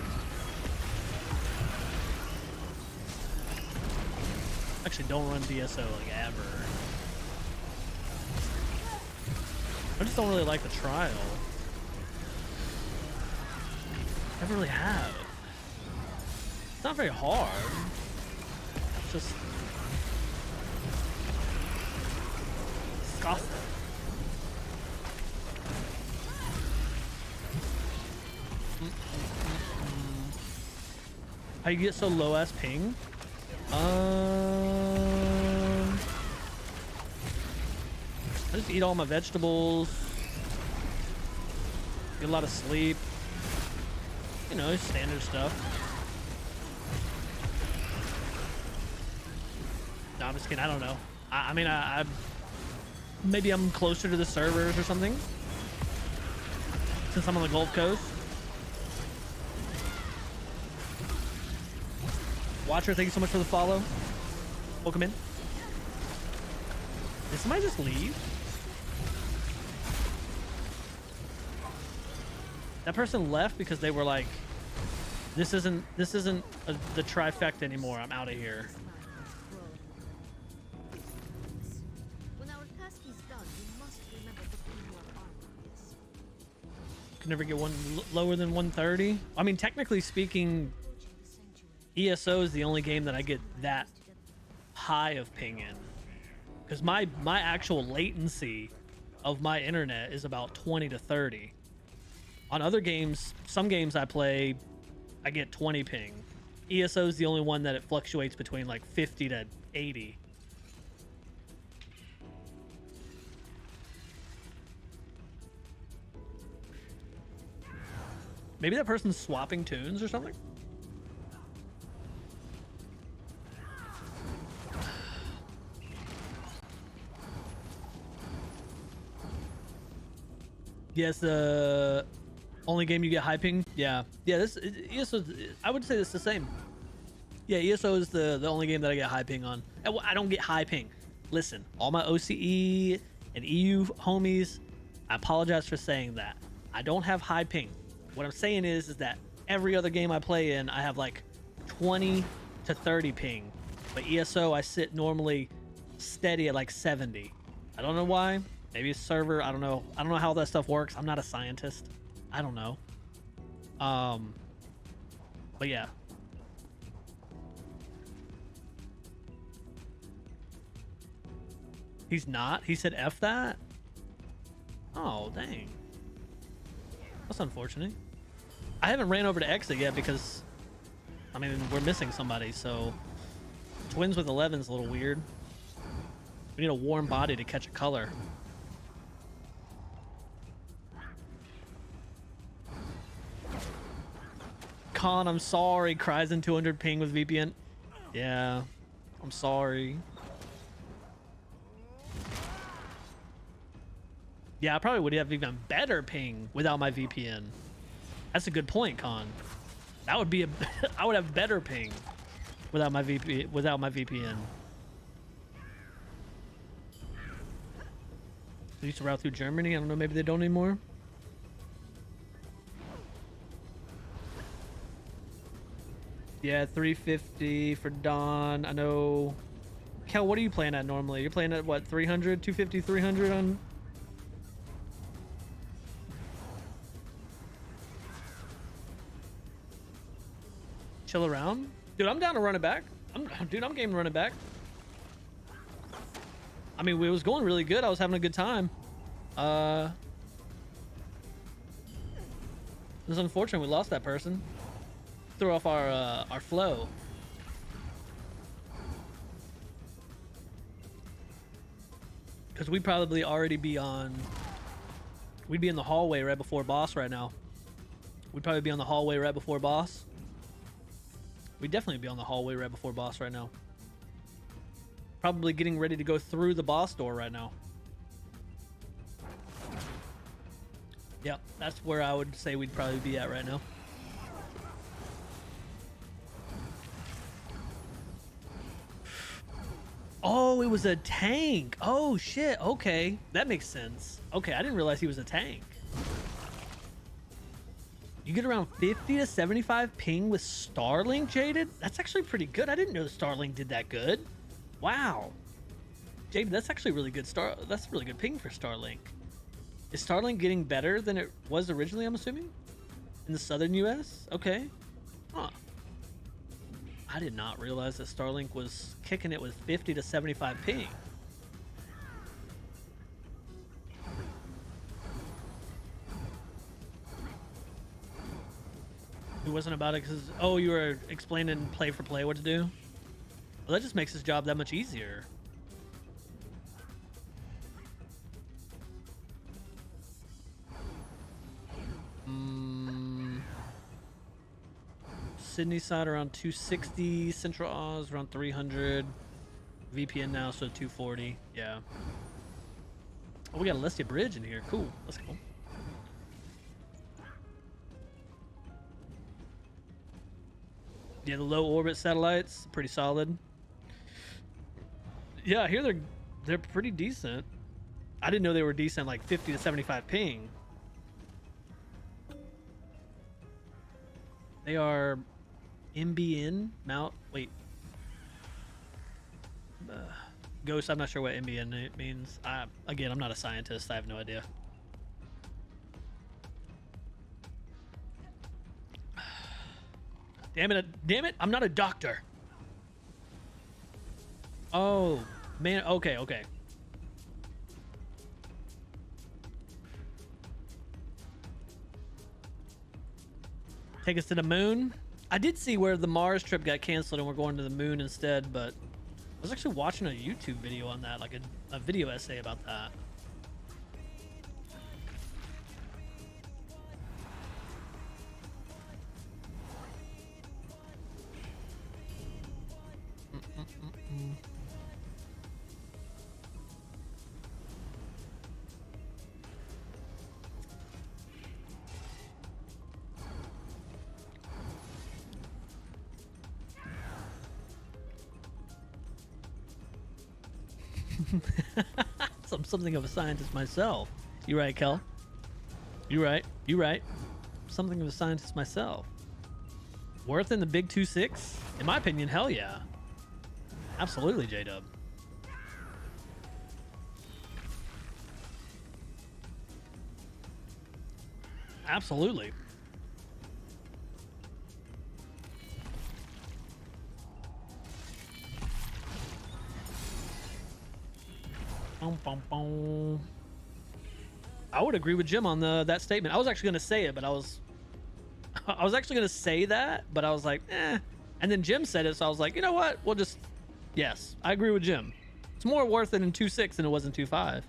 Actually, don't run VSO like ever. I just don't really like the trial. Never really have. It's not very hard. It's just disgusting. How you get so low ass ping? I just eat all my vegetables. Get a lot of sleep. You know, standard stuff. No, I'm just kidding. I don't know. I mean, I maybe I'm closer to the servers or something since I'm on the Gulf Coast. Watcher, thank you so much for the follow. Welcome in. Did somebody just leave? That person left because they were like, this isn't the trifecta anymore. I'm out of here.
When our task is done, we must remember to clean your armor.
Can never get one lower than 130. I mean, technically speaking, ESO is the only game that I get that high of ping in, because my actual latency of my internet is about 20 to 30. On other games, some games I play, I get 20 ping. ESO is the only one that it fluctuates between like 50 to 80. Maybe that person's swapping tunes or something. Yes, the only game you get high ping. Yeah, this ESO. I would say it's the same. Yeah, ESO is the only game that I get high ping on. I don't get high ping. Listen, all my OCE and EU homies, I apologize for saying that. I don't have high ping. What I'm saying is that every other game I play in, I have like 20 to 30 ping. But ESO, I sit normally steady at like 70. I don't know why. Maybe it's server. I don't know. I don't know how that stuff works. I'm not a scientist. I don't know. But yeah. He's not? He said F that? Oh, dang. That's unfortunate. I haven't ran over to exit yet because, I mean, we're missing somebody, so twins with 11 is a little weird. We need a warm body to catch a color. Con, I'm sorry. Cries in 200 ping with VPN. Yeah, I'm sorry. Yeah, I probably would have even better ping without my VPN. That's a good point, Con. That would be a I would have better ping without my VPN. They used to route through Germany. I don't know, maybe they don't anymore. Yeah, 350 for Dawn. I know. Kel, what are you playing at normally? You're playing at what, 300, 250, 300 on? Chill around? Dude, I'm down to run it back. I'm game to run it back. I mean, it was going really good. I was having a good time. It was unfortunate we lost that person. Threw off our flow. Because we'd probably already be on... We'd be in the hallway right before boss right now. We'd probably be on the hallway right before boss. We'd definitely be on the hallway right before boss right now. Probably getting ready to go through the boss door right now. Yep, that's where I would say we'd probably be at right now. Oh, it was a tank. Oh, shit. Okay. That makes sense. Okay, I didn't realize he was a tank. You get around 50 to 75 ping with Starlink, Jaded? That's actually pretty good. I didn't know Starlink did that good. Wow. Jaded, that's actually really good. That's really good ping for Starlink. Is Starlink getting better than it was originally, I'm assuming? In the southern US? Okay. Huh. I did not realize that Starlink was kicking it with 50 to 75 ping. It wasn't about it because, oh, you were explaining play for play what to do? Well, that just makes his job that much easier. Sydney side around 260, Central Oz around 300. VPN now, so 240. Yeah. Oh, we got a Lestia Bridge in here. Cool. Let's go. Yeah, the low orbit satellites, pretty solid. Yeah, I hear they're pretty decent. I didn't know they were decent, like 50 to 75 ping. They are MBN mount. Wait. Ghost, I'm not sure what MBN means. Again, I'm not a scientist. I have no idea. Damn it, I'm not a doctor. Oh, man, okay. Take us to the moon? I did see where the Mars trip got canceled and we're going to the moon instead, but I was actually watching a YouTube video on that, like a video essay about that. I'm something of a scientist myself. You right, Kel? You right. Something of a scientist myself. Worth in the big 2.6? In my opinion, hell yeah. Absolutely, J-Dub. Absolutely. I would agree with Jim on that statement. I was actually going to say it, but I was actually going to say that, but I was like, eh. And then Jim said it, so I was like, you know what? We'll just, yes, I agree with Jim. It's more worth it in 2.6 than it was in 2.5.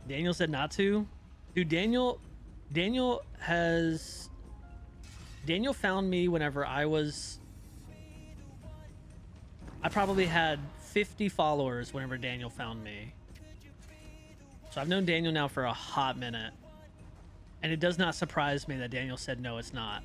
Daniel said not to. Dude, Daniel found me whenever I probably had 50 followers whenever Daniel found me. So I've known Daniel now for a hot minute. And it does not surprise me that Daniel said no, it's not.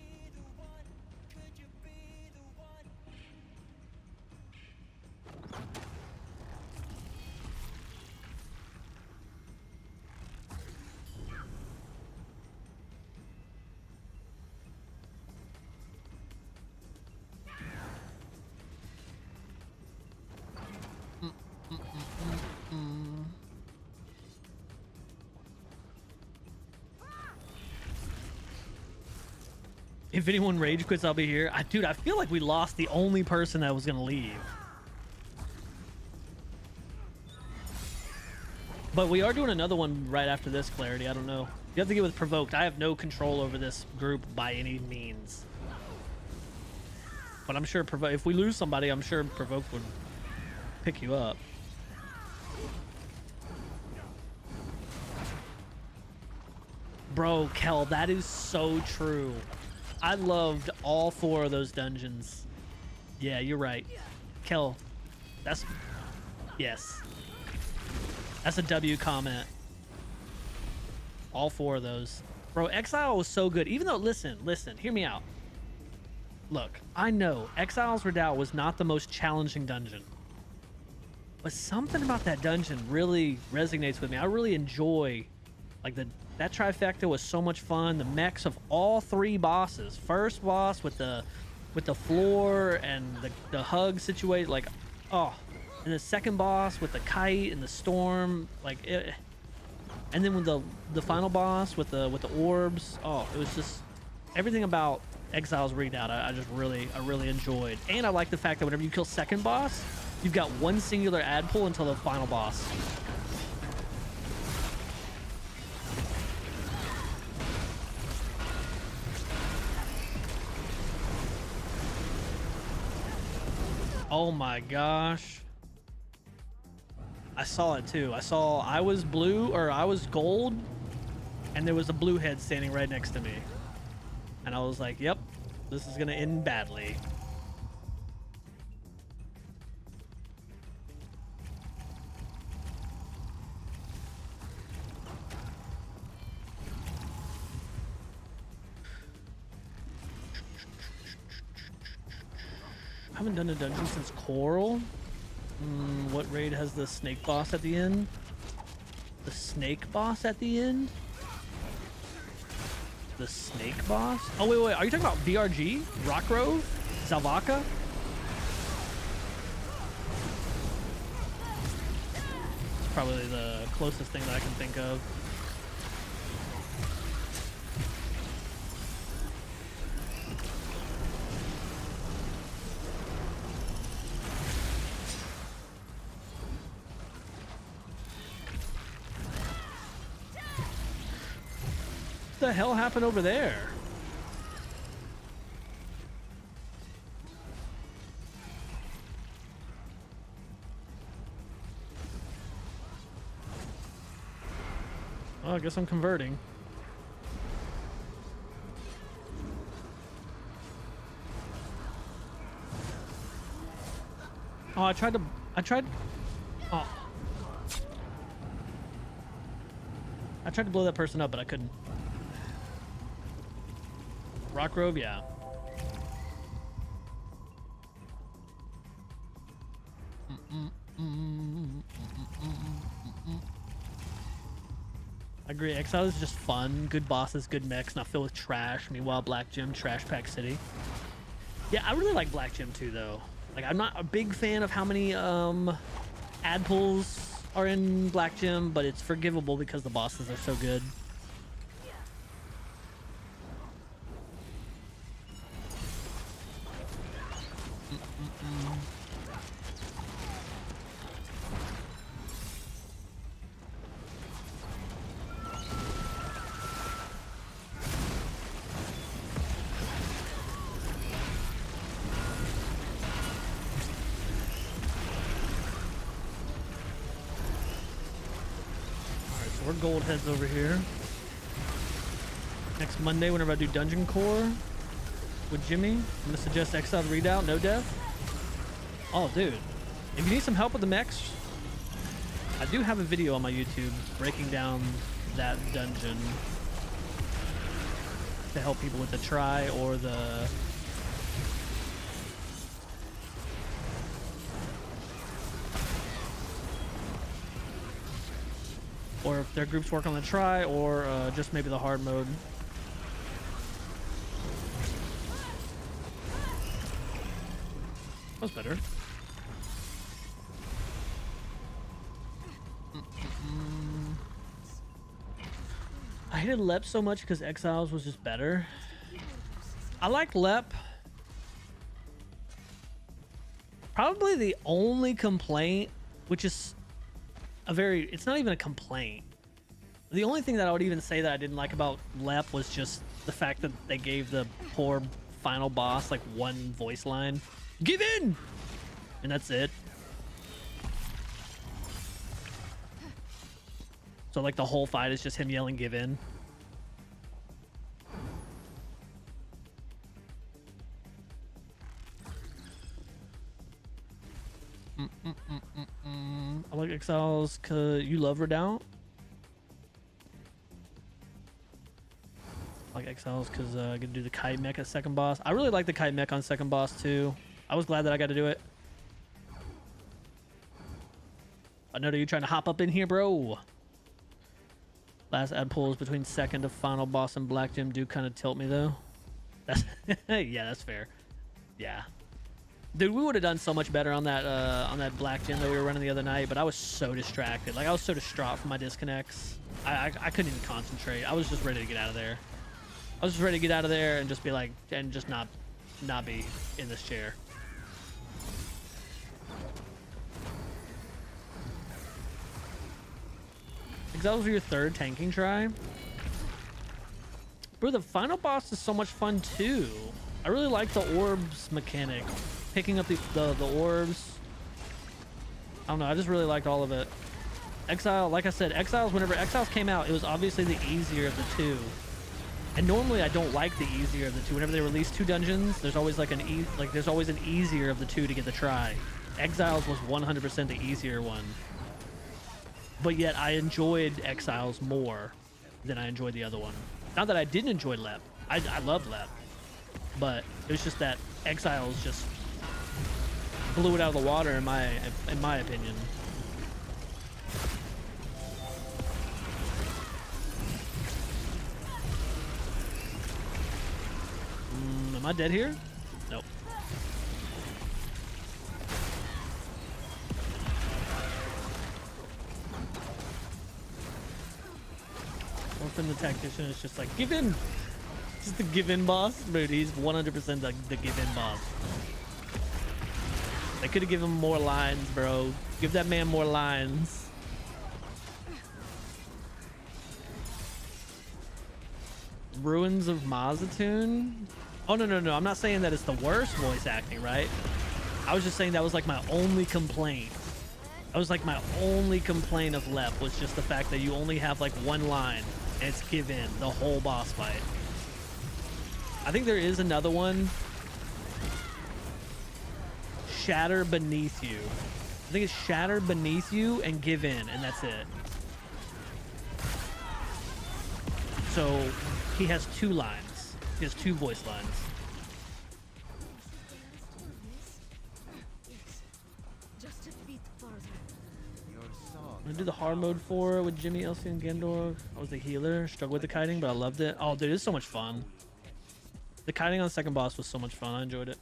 If anyone rage quits, I'll be here. Dude, I feel like we lost the only person that was going to leave. But we are doing another one right after this, Clarity. I don't know. You have to get with Provoked. I have no control over this group by any means. But I'm sure if we lose somebody, I'm sure Provoked would pick you up. Bro, Kel, that is so true. I loved all 4 of those dungeons. Yeah, you're right. Kel, yes. That's a W comment. All 4 of those. Bro, Exile was so good. Even though, listen, hear me out. Look, I know Exile's Redoubt was not the most challenging dungeon. But something about that dungeon really resonates with me. I really enjoy, like, that trifecta was so much fun. The mechs of all 3 bosses. First boss with the floor and the hug situation, like, oh. And the second boss with the kite and the storm, like it. And then with the final boss with the orbs. Oh, it was just everything about Exile's Redoubt. I really enjoyed. And I like the fact that whenever you kill second boss, You've got one singular ad pull until the final boss. Oh my gosh. I saw it too. I was blue, or I was gold, and there was a blue head standing right next to me. And I was like, yep, this is gonna end badly. I haven't done a dungeon since Coral. What raid has the snake boss at the end? The snake boss at the end? The snake boss? Oh, wait. Are you talking about VRG? Rockgrove? Zalvaka? It's probably the closest thing that I can think of. What the hell happened over there? Well, I guess I'm converting. Oh, I tried. Oh. I tried to blow that person up, but I couldn't. Rockgrove, yeah. I agree. Exile is just fun. Good bosses, good mechs, not filled with trash. Meanwhile, Black Gym, Trash Pack City. Yeah, I really like Black Gym too, though. Like, I'm not a big fan of how many ad pulls are in Black Gym, but it's forgivable because the bosses are so good. We're gold heads over here. Next Monday, whenever I do Dungeon Core with Jimmy, I'm gonna suggest Exile Readout, no death. Oh, dude. If you need some help with the mechs, I do have a video on my YouTube breaking down that dungeon to help people with the try or the... or if their groups work on the try, or just maybe the hard mode. That was better. I hated Lep so much because Exiles was just better. I like Lep. Probably the only complaint, which is it's not even a complaint. The only thing that I would even say that I didn't like about Lep was just the fact that they gave the poor final boss like one voice line. Give in! And that's it. So like the whole fight is just him yelling give in. I like Exiles cause you love Redoubt. I like Exiles cause I get to do the kite mech at second boss. I really like the kite mech on second boss too. I was glad that I got to do it. I know that you're trying to hop up in here, bro. Last ad pulls between second to final boss and Black Gym do kind of tilt me though. That's yeah, that's fair. Yeah. Dude, we would have done so much better on that Black Gym that we were running the other night, but I was so distracted. Like, I was so distraught from my disconnects. I couldn't even concentrate. I was just ready to get out of there. I was just ready to get out of there and just be like, and just not be in this chair. Exiles were your third tanking try. Bro, the final boss is so much fun too. I really like the orbs mechanic. Picking up the orbs. I don't know, I just really liked all of it. Exile, like I said, Exiles, whenever Exiles came out, it was obviously the easier of the two. And normally I don't like the easier of the two. Whenever they release 2 dungeons, there's always like there's always an easier of the two to get the try. Exiles was 100% the easier one. But yet I enjoyed Exiles more than I enjoyed the other one. Not that I didn't enjoy Lep. I loved Lep. But it was just that Exiles just blew it out of the water in my opinion. Am I dead here? Nope. Orphan the Tactician is just like, give in! Just the give in boss? Dude, he's 100% the give in boss. They could have given him more lines, bro. Give that man more lines. Ruins of Mazatoon? Oh, no. I'm not saying that it's the worst voice acting, right? I was just saying that was like my only complaint. That was like my only complaint of Lep was just the fact that you only have like one line and it's give in the whole boss fight. I think there is another one. Shatter beneath you. I think it's shatter beneath you and give in, and that's it. So he has 2 lines. He has 2 voice lines.
Just a bit farther.
Your
I'm gonna do the hard mode for it with Jimmy, Elsie, and Gendor. I was the healer, struggled with the kiting, but I loved it. Oh, dude, it's so much fun. The kiting on the second boss was so much fun. I enjoyed it.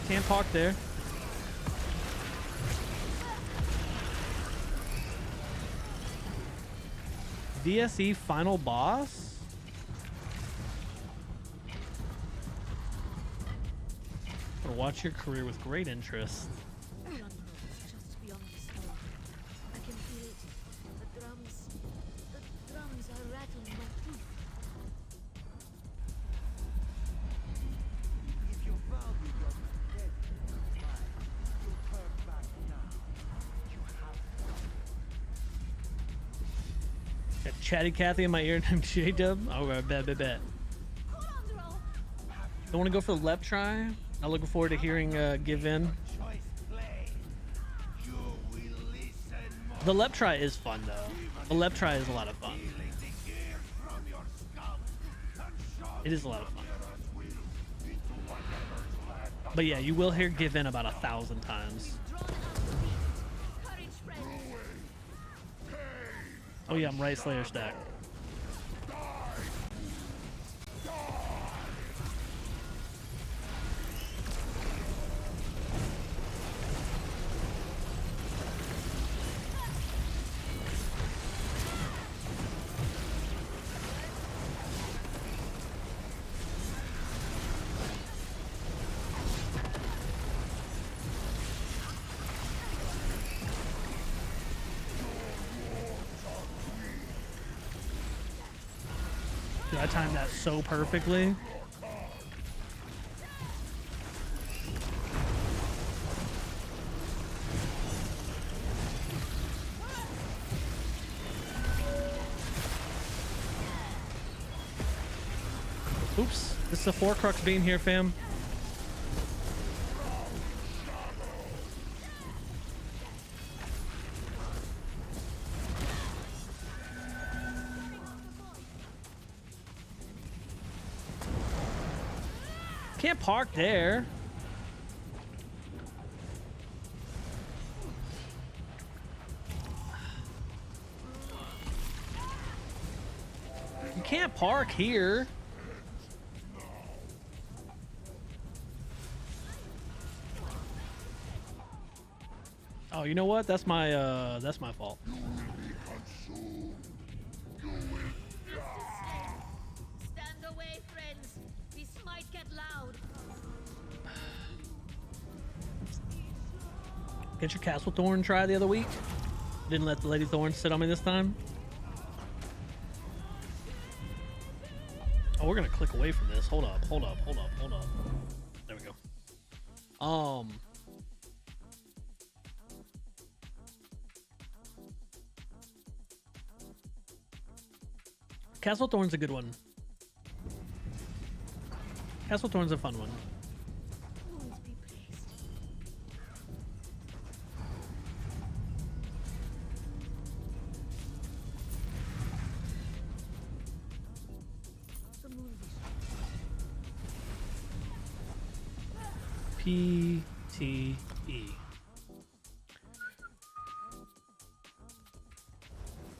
Can't park there. VSE final boss? Gonna watch your career with great interest.
Beyond road, just beyond the storm. I can feel it. The drums are rattling my teeth.
If you value your dead, you'll turn back now. You have
Got Chatty Cathy in my ear named J-Dub. Alright, bet.
Hold on, Dro.
Don't want to go for the left try. I'm looking forward to hearing Give In.
choice play. You will listen more.
The left try is fun though. The left try is a lot of fun. It is a lot of fun. But yeah, you will hear Give In about 1,000 times.
Drawn up feet. Courage, friend.
Oh yeah, I'm right Slayer stack. Dude, I timed that so perfectly. Oops. This is a 4 crux beam here, fam. Can't park there. You can't park here. Oh, you know what? That's my fault.
Stand away, friends. This might get loud.
Get your Castle Thorn try the other week. Didn't let the Lady Thorn sit on me this time. Oh, we're gonna click away from this. Hold up. There we go. Castle Thorn's a good one. Castle Thorn's a fun one.
Wounds be placed. The moon's
PTE.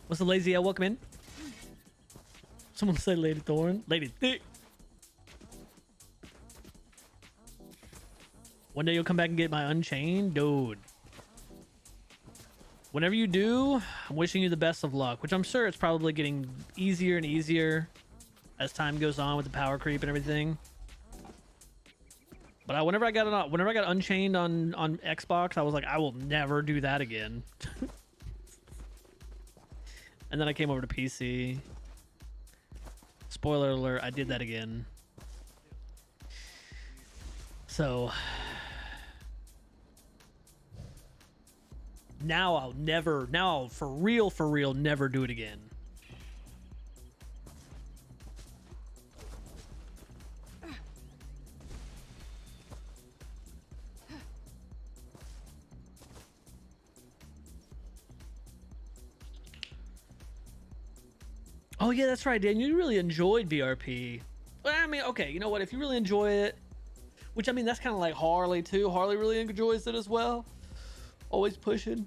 What's the lazy? Welcome in. Someone say Lady Thorn. Lady Thick. One day you'll come back and get my Unchained, dude. Whenever you do, I'm wishing you the best of luck, which I'm sure it's probably getting easier and easier as time goes on with the power creep and everything. But whenever I got Unchained on Xbox, I was like, I will never do that again. And then I came over to PC. Spoiler alert, I did that again. So now I'll for real never do it again. Oh yeah, that's right, Dan. You really enjoyed VRP. Well, I mean, okay, you know what? If you really enjoy it, which I mean, that's kind of like Harley too. Harley really enjoys it as well. Always pushing.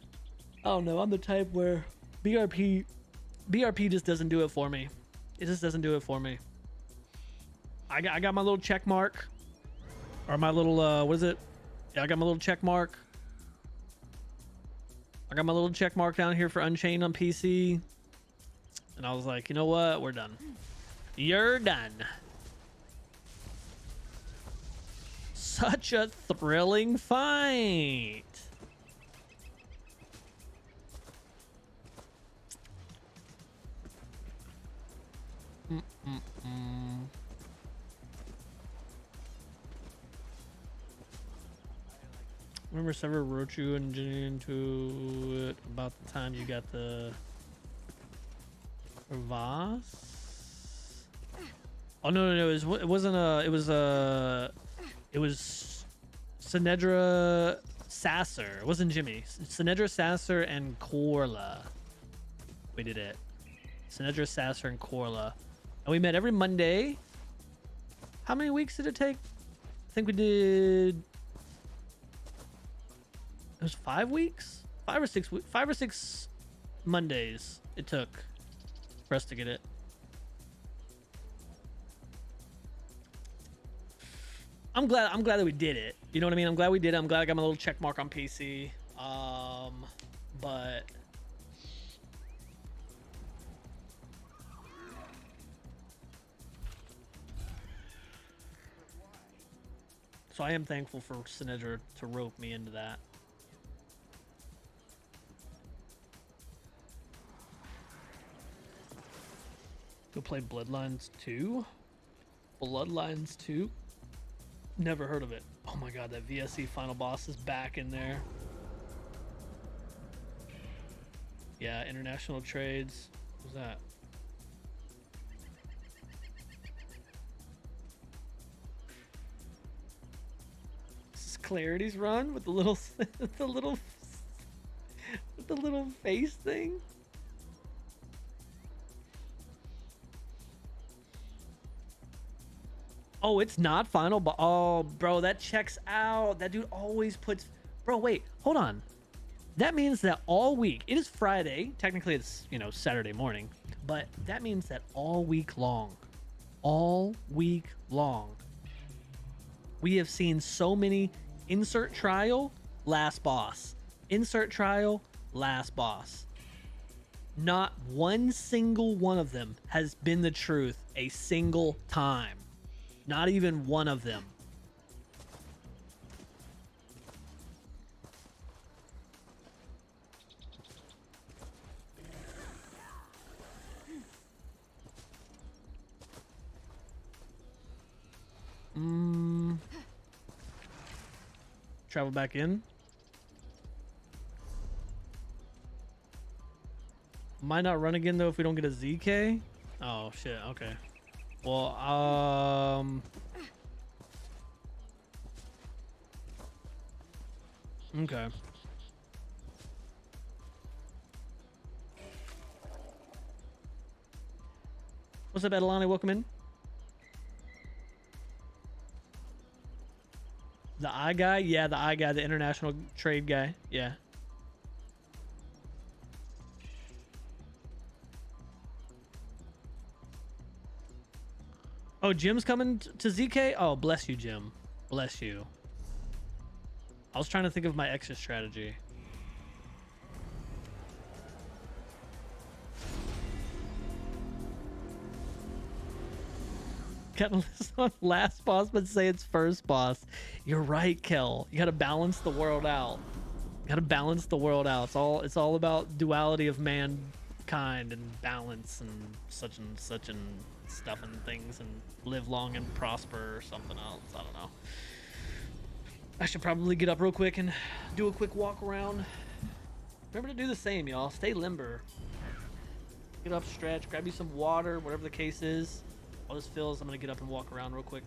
I don't know. I'm the type where VRP just doesn't do it for me. It just doesn't do it for me. I got my little check mark, or my little what is it? Yeah, I got my little check mark. I got my little check mark down here for Unchained on PC. And I was like, you know what? We're done. You're done. Such a thrilling fight. Remember Sever wrote you and Jenny into it about the time you got the Voss? Oh no, it was Sinedra Sasser. It wasn't Jimmy. Sinedra Sasser and Corla. We did it. Sinedra Sasser and Corla. And we met every Monday. How many weeks did it take? I think we did. It was 5 weeks? 5 or 6 Mondays it took for us to get it. I'm glad that we did it. You know what I mean? I'm glad we did it. I'm glad I got my little check mark on PC. But so I am thankful for Sinedra to rope me into that. Go play Bloodlines 2? Bloodlines 2? Never heard of it. Oh my god, that VSE final boss is back in there. Yeah, international trades. What's that? Clarity's run with the little, with the little, with the little face thing. Oh, it's not final, but oh, bro, that checks out. That dude always puts. Bro, wait, hold on. That means that all week, it is Friday. Technically, it's, you know, Saturday morning, but that means that all week long, we have seen so many insert trial, last boss, insert trial, last boss. Not one single one of them has been the truth a single time. Not even one of them. Travel back in. Might not run again though if we don't get a ZK. Oh shit, okay. Well, okay. What's up, Adelani? Welcome in. The eye guy? Yeah, the eye guy, the international trade guy. Yeah. Oh, Jim's coming to ZK? Oh, bless you, Jim. Bless you. I was trying to think of my exit strategy. Gotta list on last boss, but say it's first boss. You're right, Kel. You gotta balance the world out. You gotta balance the world out. It's all about duality of mankind and balance and such and stuff and things and live long and prosper or something else. I don't know. I should probably get up real quick and do a quick walk around. Remember to do the same, y'all. Stay limber. Get up, stretch, grab you some water, whatever the case is. While this fills, I'm gonna get up and walk around real quick.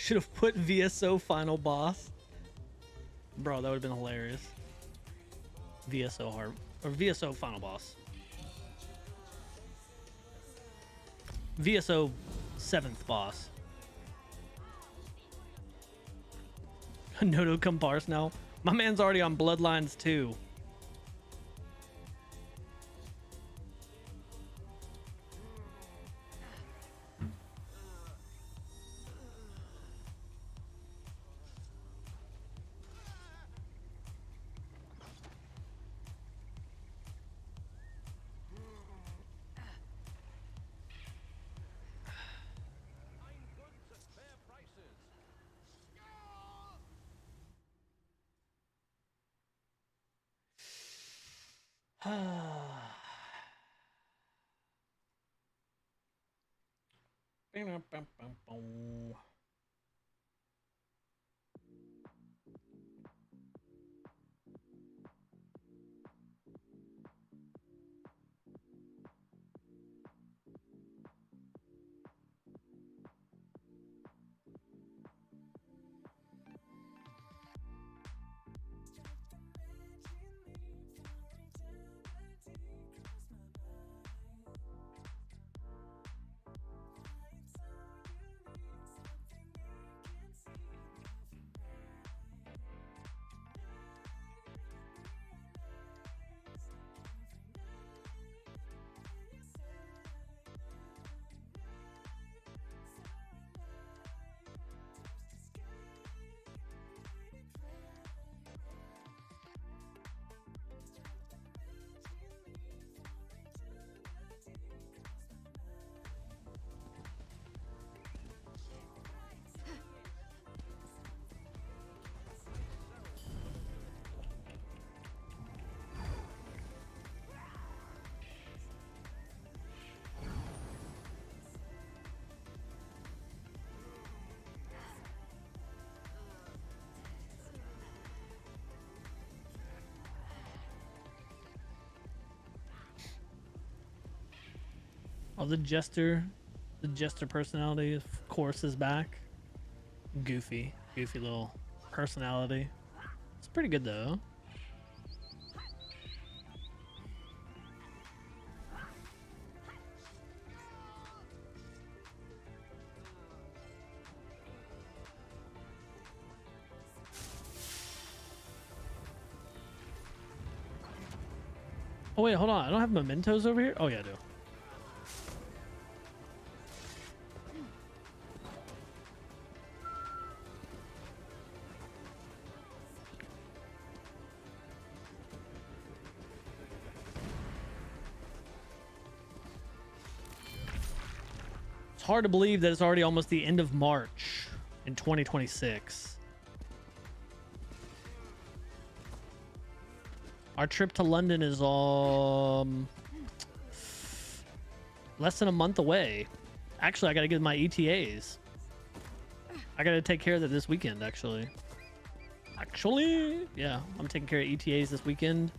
Should have put VSO final boss. Bro, that would have been hilarious. VSO hard or VSO final boss. VSO 7th boss. Noto comparse now. My man's already on Bloodlines 2. Oh, the jester personality, of course, is back. Goofy little personality. It's pretty good though. Oh wait, hold on. I don't have mementos over here? Oh yeah, I do. Hard to believe that it's already almost the end of March in 2026. Our trip to London is less than a month away. Actually, I gotta get my ETAs. I gotta take care of that this weekend, actually. Yeah, I'm taking care of ETAs this weekend.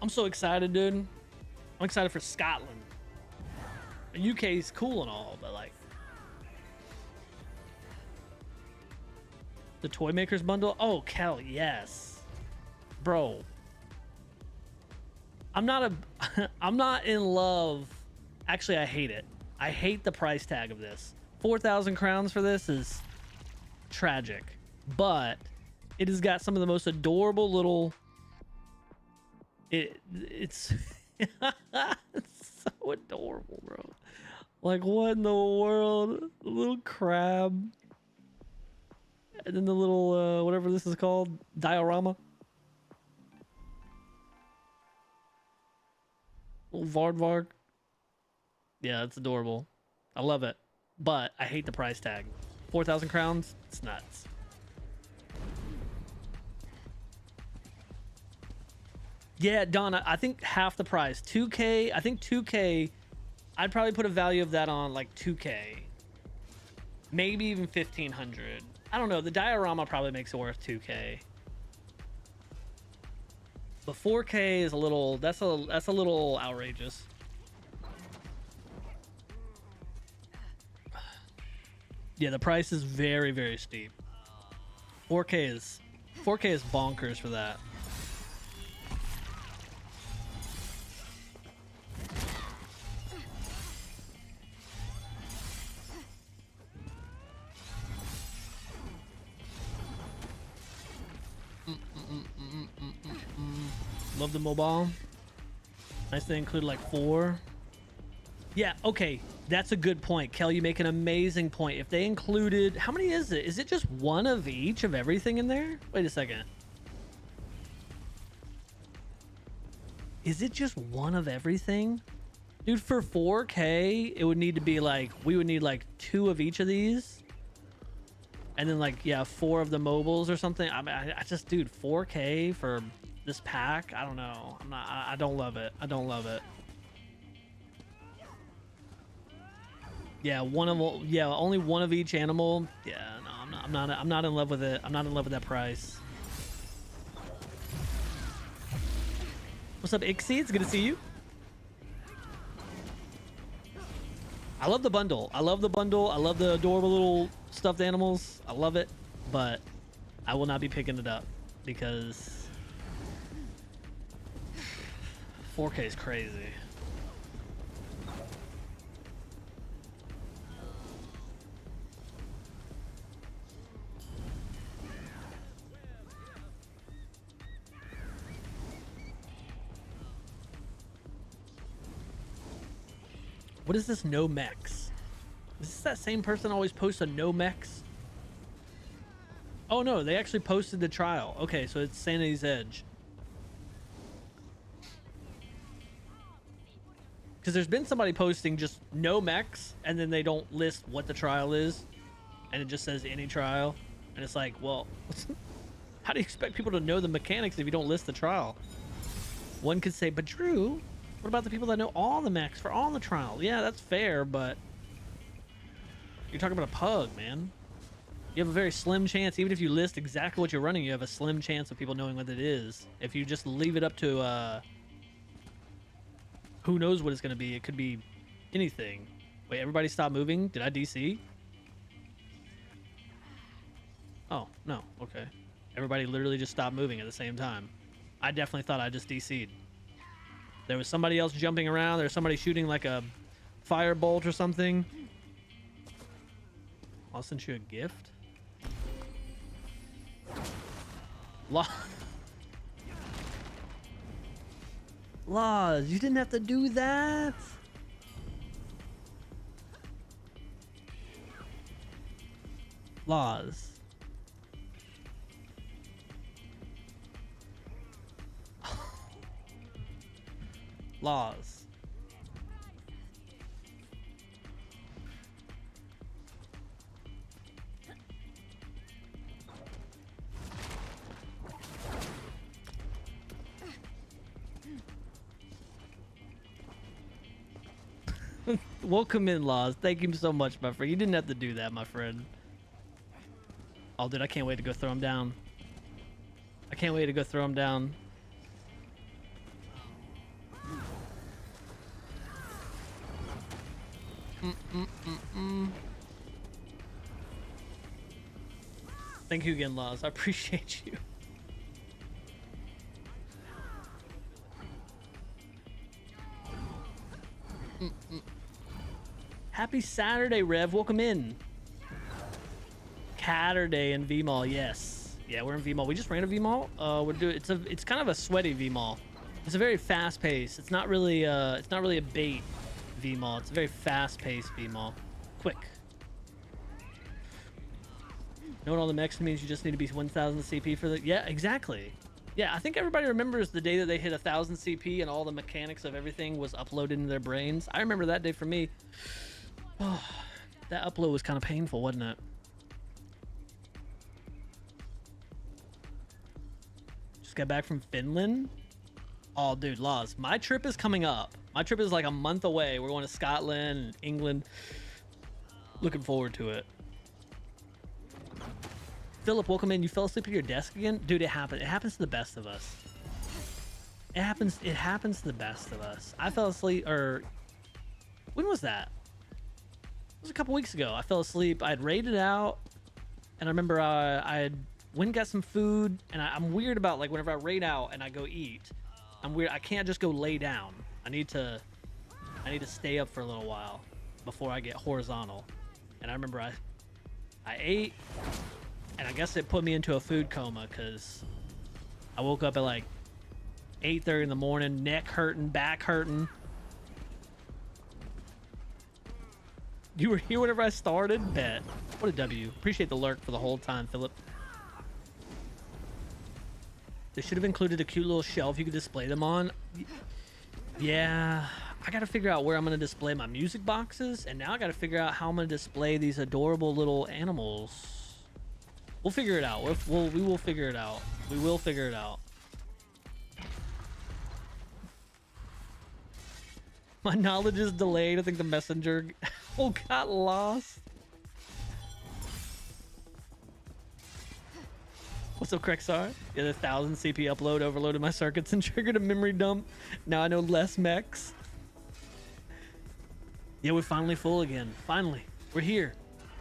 I'm so excited, dude. I'm excited for Scotland. The UK is cool and all, but like the Toy Makers bundle. Oh, Kel, yes, bro. I'm not in love. Actually, I hate it. I hate the price tag of this. 4,000 crowns for this is tragic, but it has got some of the most adorable little. It's it's so adorable, bro. Like, what in the world? The little crab, and then the little whatever this is called, diorama. Little Vardvarg. Yeah, it's adorable. I love it, but I hate the price tag. 4,000 crowns. It's nuts. Yeah, Donna, I think half the price. 2K, I think 2K, I'd probably put a value of that on like 2K. Maybe even 1,500. I don't know. The diorama probably makes it worth 2K. But 4K is a little, that's a little outrageous. Yeah, the price is very, very steep. 4K is bonkers for that. Love the mobile. Nice they include like 4. Yeah, okay. That's a good point. Kel, you make an amazing point. If they included, how many is it? Is it just one of each of everything in there? Wait a second. Is it just one of everything? Dude, for 4K, it would need to be like, we would need like 2 of each of these. And then like, yeah, 4 of the mobiles or something. I mean, I just, dude, 4K for this pack? I don't know. I don't love it. I don't love it. Yeah, only one of each animal. Yeah, no, I'm not in love with it. I'm not in love with that price. What's up, Ixie? It's good to see you. I love the bundle. I love the bundle. I love the adorable little stuffed animals. I love it, but I will not be picking it up because 4K is crazy. What is this no mechs? Is this that same person always posts a no mechs? Oh no, they actually posted the trial. Okay, so it's Sanity's Edge. Because there's been somebody posting just no mechs and then they don't list what the trial is. And it just says any trial. And it's like, well, how do you expect people to know the mechanics if you don't list the trial? One could say, but Drew, what about the people that know all the mechs for all the trials? Yeah, that's fair, but you're talking about a pug, man. You have a very slim chance, even if you list exactly what you're running, you have a slim chance of people knowing what it is. If you just leave it up to, who knows what it's going to be. It could be anything. Wait, everybody stop moving? Did I DC? Oh, no. Okay. Everybody literally just stopped moving at the same time. I definitely thought I just DC'd. There was somebody else jumping around. There's somebody shooting like a firebolt or something. I'll send you a gift. Laws, you didn't have to do that. Laws. Laws. Welcome in, Laws. Thank you so much, my friend. You didn't have to do that, my friend. Oh, dude, I can't wait to go throw him down. I can't wait to go throw him down. Thank you again, Laws. I appreciate you. Happy Saturday, Rev. Welcome in. Catterday in V-Mall, yes. Yeah, we're in V-Mall. We just ran a V-Mall. We're doing it's kind of a sweaty V-Mall. It's a very fast pace. It's not really a bait V-Mall. It's a very fast paced V-Mall. Quick. Know what all the mechs means? You just need to be 1,000 CP for the... Yeah, exactly. Yeah, I think everybody remembers the day that they hit 1,000 CP and all the mechanics of everything was uploaded into their brains. I remember that day for me. Oh, that upload was kind of painful, wasn't it? Just got back from Finland. Oh, dude, Laws. My trip is coming up. My trip is like a month away. We're going to Scotland and England. Looking forward to it. Philip, welcome in. You fell asleep at your desk again? Dude, it happened. It happens to the best of us. It happens. It happens to the best of us. I fell asleep, or when was that? It was a couple weeks ago. I fell asleep. I had raided out, and I remember I had went and got some food. And I'm weird about like whenever I raid out and I go eat, I'm weird. I can't just go lay down. I need to stay up for a little while before I get horizontal. And I remember I ate, and I guess it put me into a food coma because I woke up at like 8:30 in the morning, neck hurting, back hurting. You were here whenever I started? Bet. What a W. Appreciate the lurk for the whole time, Philip. They should have included a cute little shelf you could display them on. Yeah, I gotta figure out where I'm gonna display my music boxes, and now I gotta figure out how I'm gonna display these adorable little animals. We'll figure it out. We will figure it out. We will figure it out. My knowledge is delayed. I think the messenger got lost. What's up, Crexar? Yeah, the 1000 CP upload overloaded my circuits and triggered a memory dump. Now I know less mechs. Yeah, we're finally full again. Finally, we're here.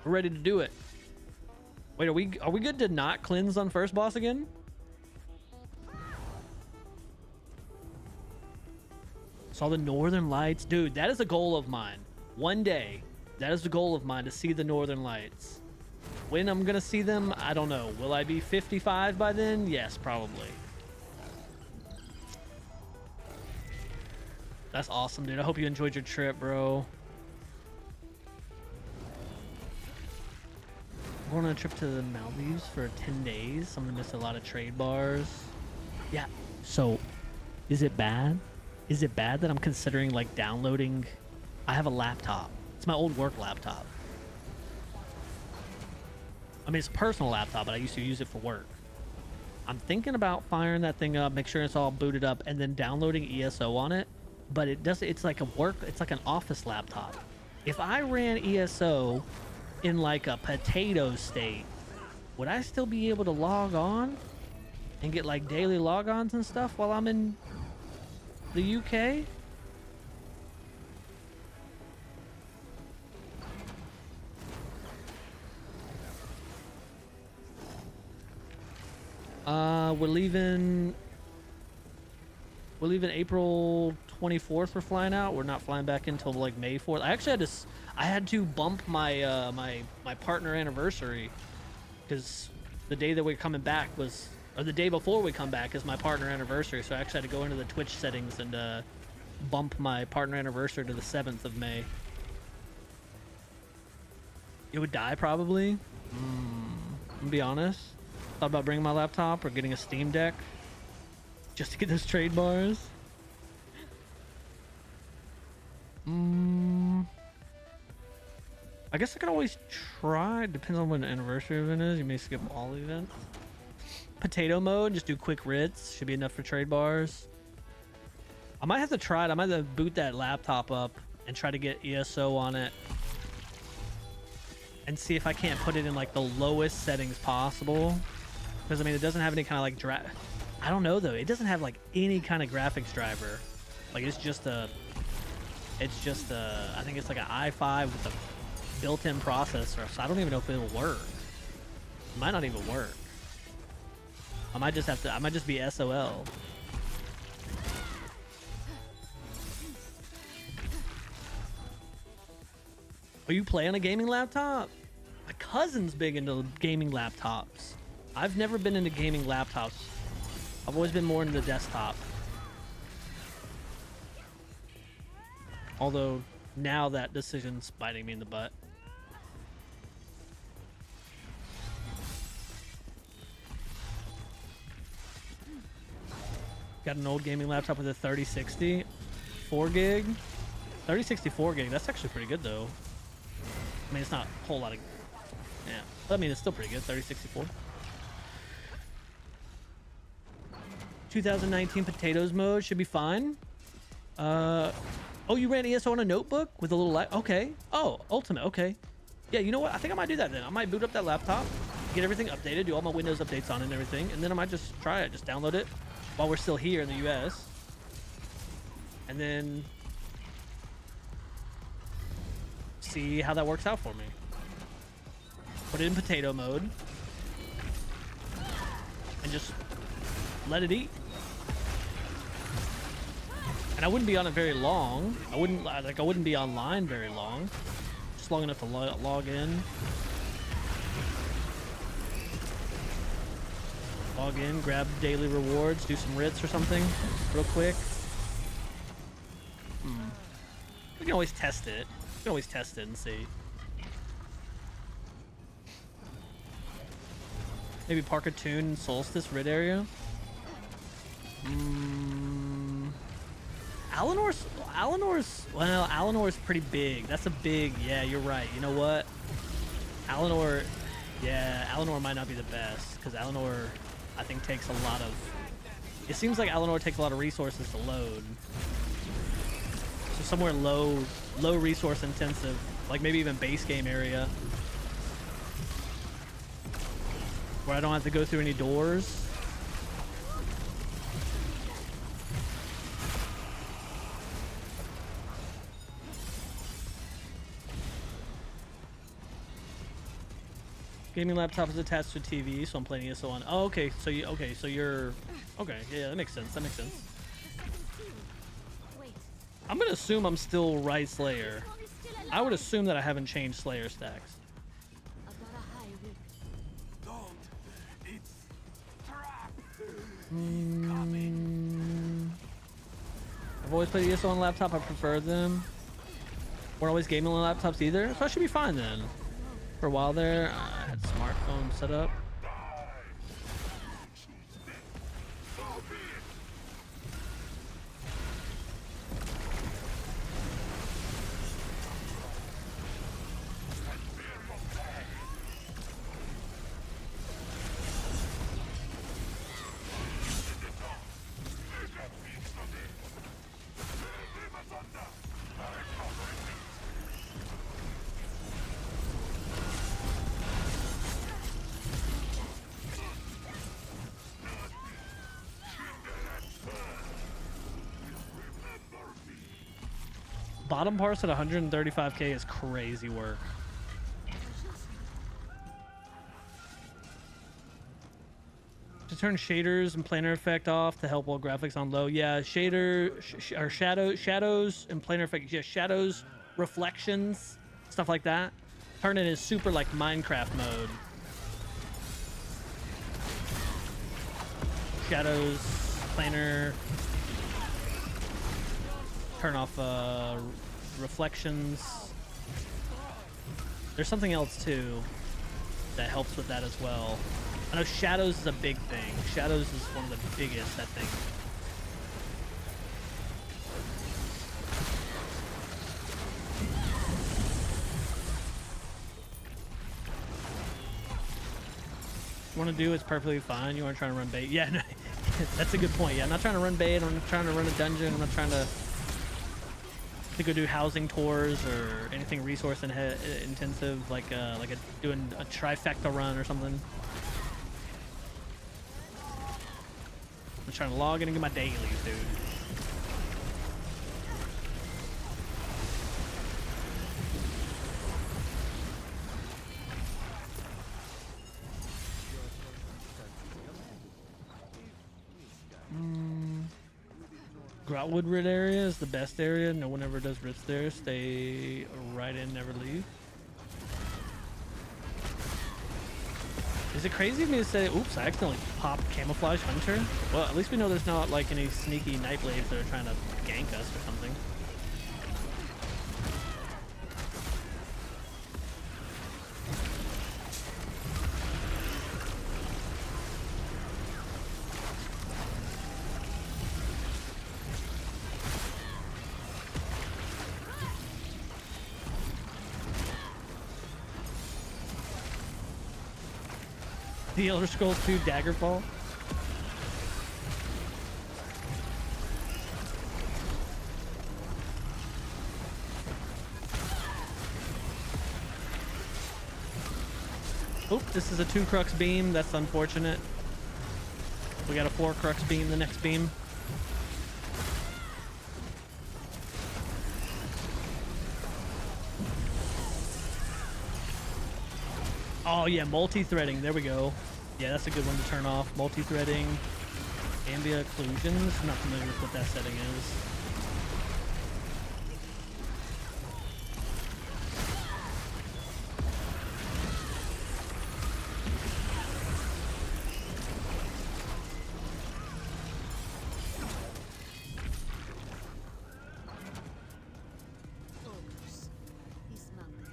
We're ready to do it. Wait, are we good to not cleanse on first boss again? Saw the Northern Lights. Dude, that is a goal of mine. One day, that is the goal of mine, to see the Northern Lights. When I'm gonna see them, I don't know. Will I be 55 by then? Yes, probably. That's awesome, dude. I hope you enjoyed your trip, bro. I'm going on a trip to the Maldives for 10 days. I'm gonna miss a lot of trade bars. Yeah, so is it bad? Is it bad that I'm considering like downloading? I have a laptop. It's my old work laptop. I mean, it's a personal laptop, but I used to use it for work. I'm thinking about firing that thing up, make sure it's all booted up, and then downloading ESO on it. But it does. It's like it's like an office laptop. If I ran ESO in like a potato state, would I still be able to log on and get like daily logons and stuff while I'm in the UK? We're leaving April 24th. We're flying out. We're not flying back until like May 4th. I had to bump my my partner anniversary because the day that we're coming back was, or the day before we come back is my partner anniversary. So I actually had to go into the Twitch settings and bump my partner anniversary to the 7th of May. It would die probably. I'm gonna be honest. Thought about bringing my laptop or getting a Steam Deck just to get those trade bars. I guess I could always try. Depends on when the anniversary event is. You may skip all events. Potato mode, just do quick writs. Should be enough for trade bars. I might have to try it. I might have to boot that laptop up and try to get ESO on it and see if I can't put it in like the lowest settings possible. Because I mean, it doesn't have any kind of like I don't know though. It doesn't have like any kind of graphics driver. Like it's just a I think it's like an i5 with a built-in processor. So I don't even know if it'll work. It might not even work. I might just be SOL. Are you playing a gaming laptop? My cousin's big into gaming laptops. I've never been into gaming laptops. I've always been more into the desktop. Although now that decision's biting me in the butt. Got an old gaming laptop with a 3060, 4 gig, 3060 4 gig. That's actually pretty good though. I mean, it's not a whole lot of, yeah. But I mean, it's still pretty good. 3064. 2019 potatoes mode should be fine. Oh, you ran ESO on a notebook with a little light? Okay. Oh, ultimate. Okay. Yeah, you know what? I think I might do that then. I might boot up that laptop, get everything updated, do all my Windows updates on it and everything, and then I might just try it. Just download it while we're still here in the US. and then see how that works out for me. Put it in potato mode and just let it eat. And I wouldn't be on it very long. I wouldn't be online very long. Just long enough to log in. Log in, grab daily rewards, do some writs or something real quick. We can always test it. We can always test it and see. Maybe park a tune in Solstice Rid area. Alinor's pretty big. That's a big, yeah, you're right. You know what? Alienor might not be the best, because Alienor, I think, takes a lot of, it seems like Alienor takes a lot of resources to load. So somewhere low resource intensive, like maybe even base game area, where I don't have to go through any doors. Gaming laptop is attached to a TV, so I'm playing ESO on. Oh, okay. So you're okay. Yeah, that makes sense. That makes sense. I'm gonna assume I'm still right Slayer. I would assume that I haven't changed Slayer stacks. I've always played ESO on laptop. I prefer them. We're always gaming on laptops either, so I should be fine then. For a while there, I had smartphone set up. Bottom parse at 135k is crazy work. To turn shaders and planar effect off to help while graphics on low. Yeah, shadows and planar effect. Yeah, shadows, reflections, stuff like that. Turn it in super like Minecraft mode. Shadows, planar. Turn off reflections. There's something else too that helps with that as well. I know shadows is a big thing. Shadows is one of the biggest, I think. You want to do it's perfectly fine. You want to try to run bait? Yeah, no, that's a good point. Yeah, I'm not trying to run bait. I'm not trying to run a dungeon. I'm not trying to go do housing tours or anything resource intensive, like doing a trifecta run or something. I'm trying to log in and get my dailies, dude. Grotwood Rid area is the best area. No one ever does rits there. Stay right in, never leave. Is it crazy of me to say, oops, I accidentally popped Camouflage Hunter? Well, at least we know there's not like any sneaky Nightblades that are trying to gank us or something. The Elder Scrolls 2 Daggerfall. Oh, this is a 2 crux beam. That's unfortunate. We got a 4 crux beam the next beam. Oh yeah, multi-threading. There we go. Yeah, that's a good one to turn off. Multi-threading. Ambient occlusions. Not familiar with what that setting is.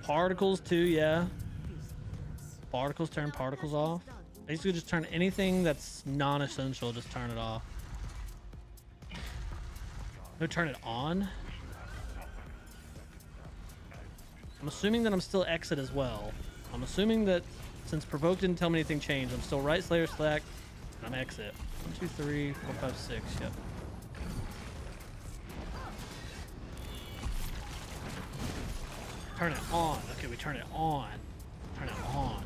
Particles too, yeah. Particles, turn particles off. Basically just turn anything that's non-essential, just turn it off. No, turn it on. I'm assuming that I'm still exit as well. I'm assuming that since Provoke didn't tell me anything changed, I'm still right Slayer select, and I'm exit. 1, 2, 3, 4, 5, 6, yep. Turn it on. Okay, we turn it on. Turn it on.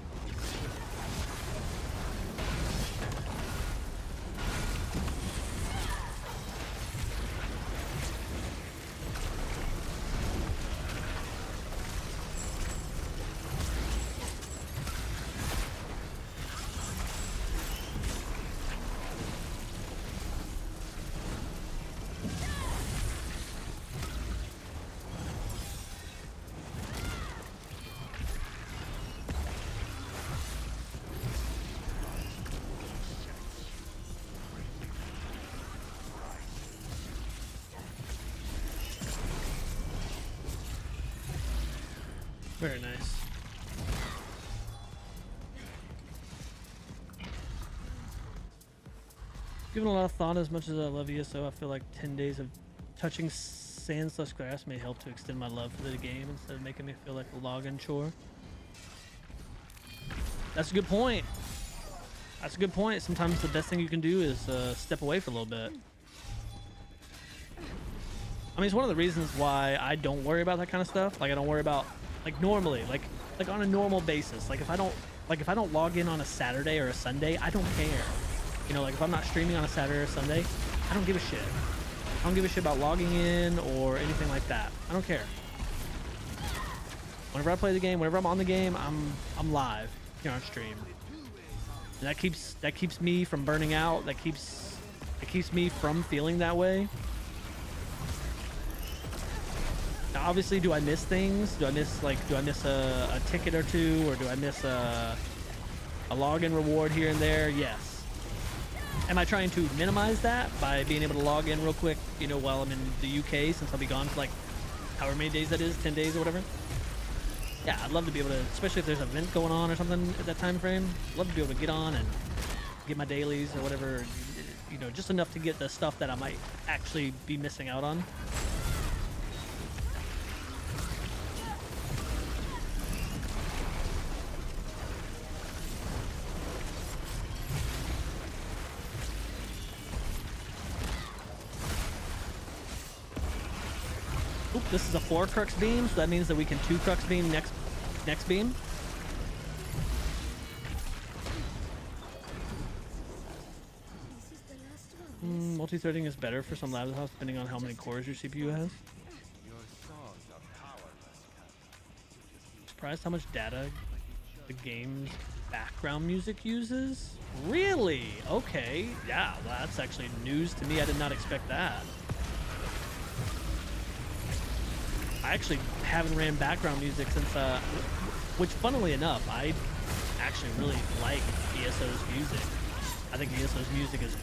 Very nice. Given a lot of thought, as much as I love ESO, I feel like 10 days of touching sand/grass may help to extend my love for the game instead of making me feel like a login chore. That's a good point. That's a good point. Sometimes the best thing you can do is step away for a little bit. I mean, it's one of the reasons why I don't worry about that kind of stuff. Like, I don't worry about, like, normally, like on a normal basis. Like, if I don't log in on a Saturday or a Sunday, I don't care. You know, like, if I'm not streaming on a Saturday or Sunday, I don't give a shit. I don't give a shit about logging in or anything like that. I don't care. Whenever I play the game, whenever I'm on the game, I'm live here on stream. And that keeps me from burning out. It keeps me from feeling that way. Now, obviously, do I miss things? Do I miss a ticket or two, or do I miss a login reward here and there? Yes. Am I trying to minimize that by being able to log in real quick, you know, while I'm in the UK, since I'll be gone for like however many days that is, 10 days or whatever? Yeah, I'd love to be able to, especially if there's an event going on or something at that time frame, I'd love to be able to get on and get my dailies or whatever, you know, just enough to get the stuff that I might actually be missing out on. Oop, this is a 4 crux beam, so that means that we can 2 crux beam next beam. Multi-threading is better for some laptops depending on how many cores your CPU has. Surprised how much data the game's background music uses? Really? Okay. Yeah, well, that's actually news to me. I did not expect that. I actually haven't ran background music since, which funnily enough, I actually really like ESO's music. I think ESO's music is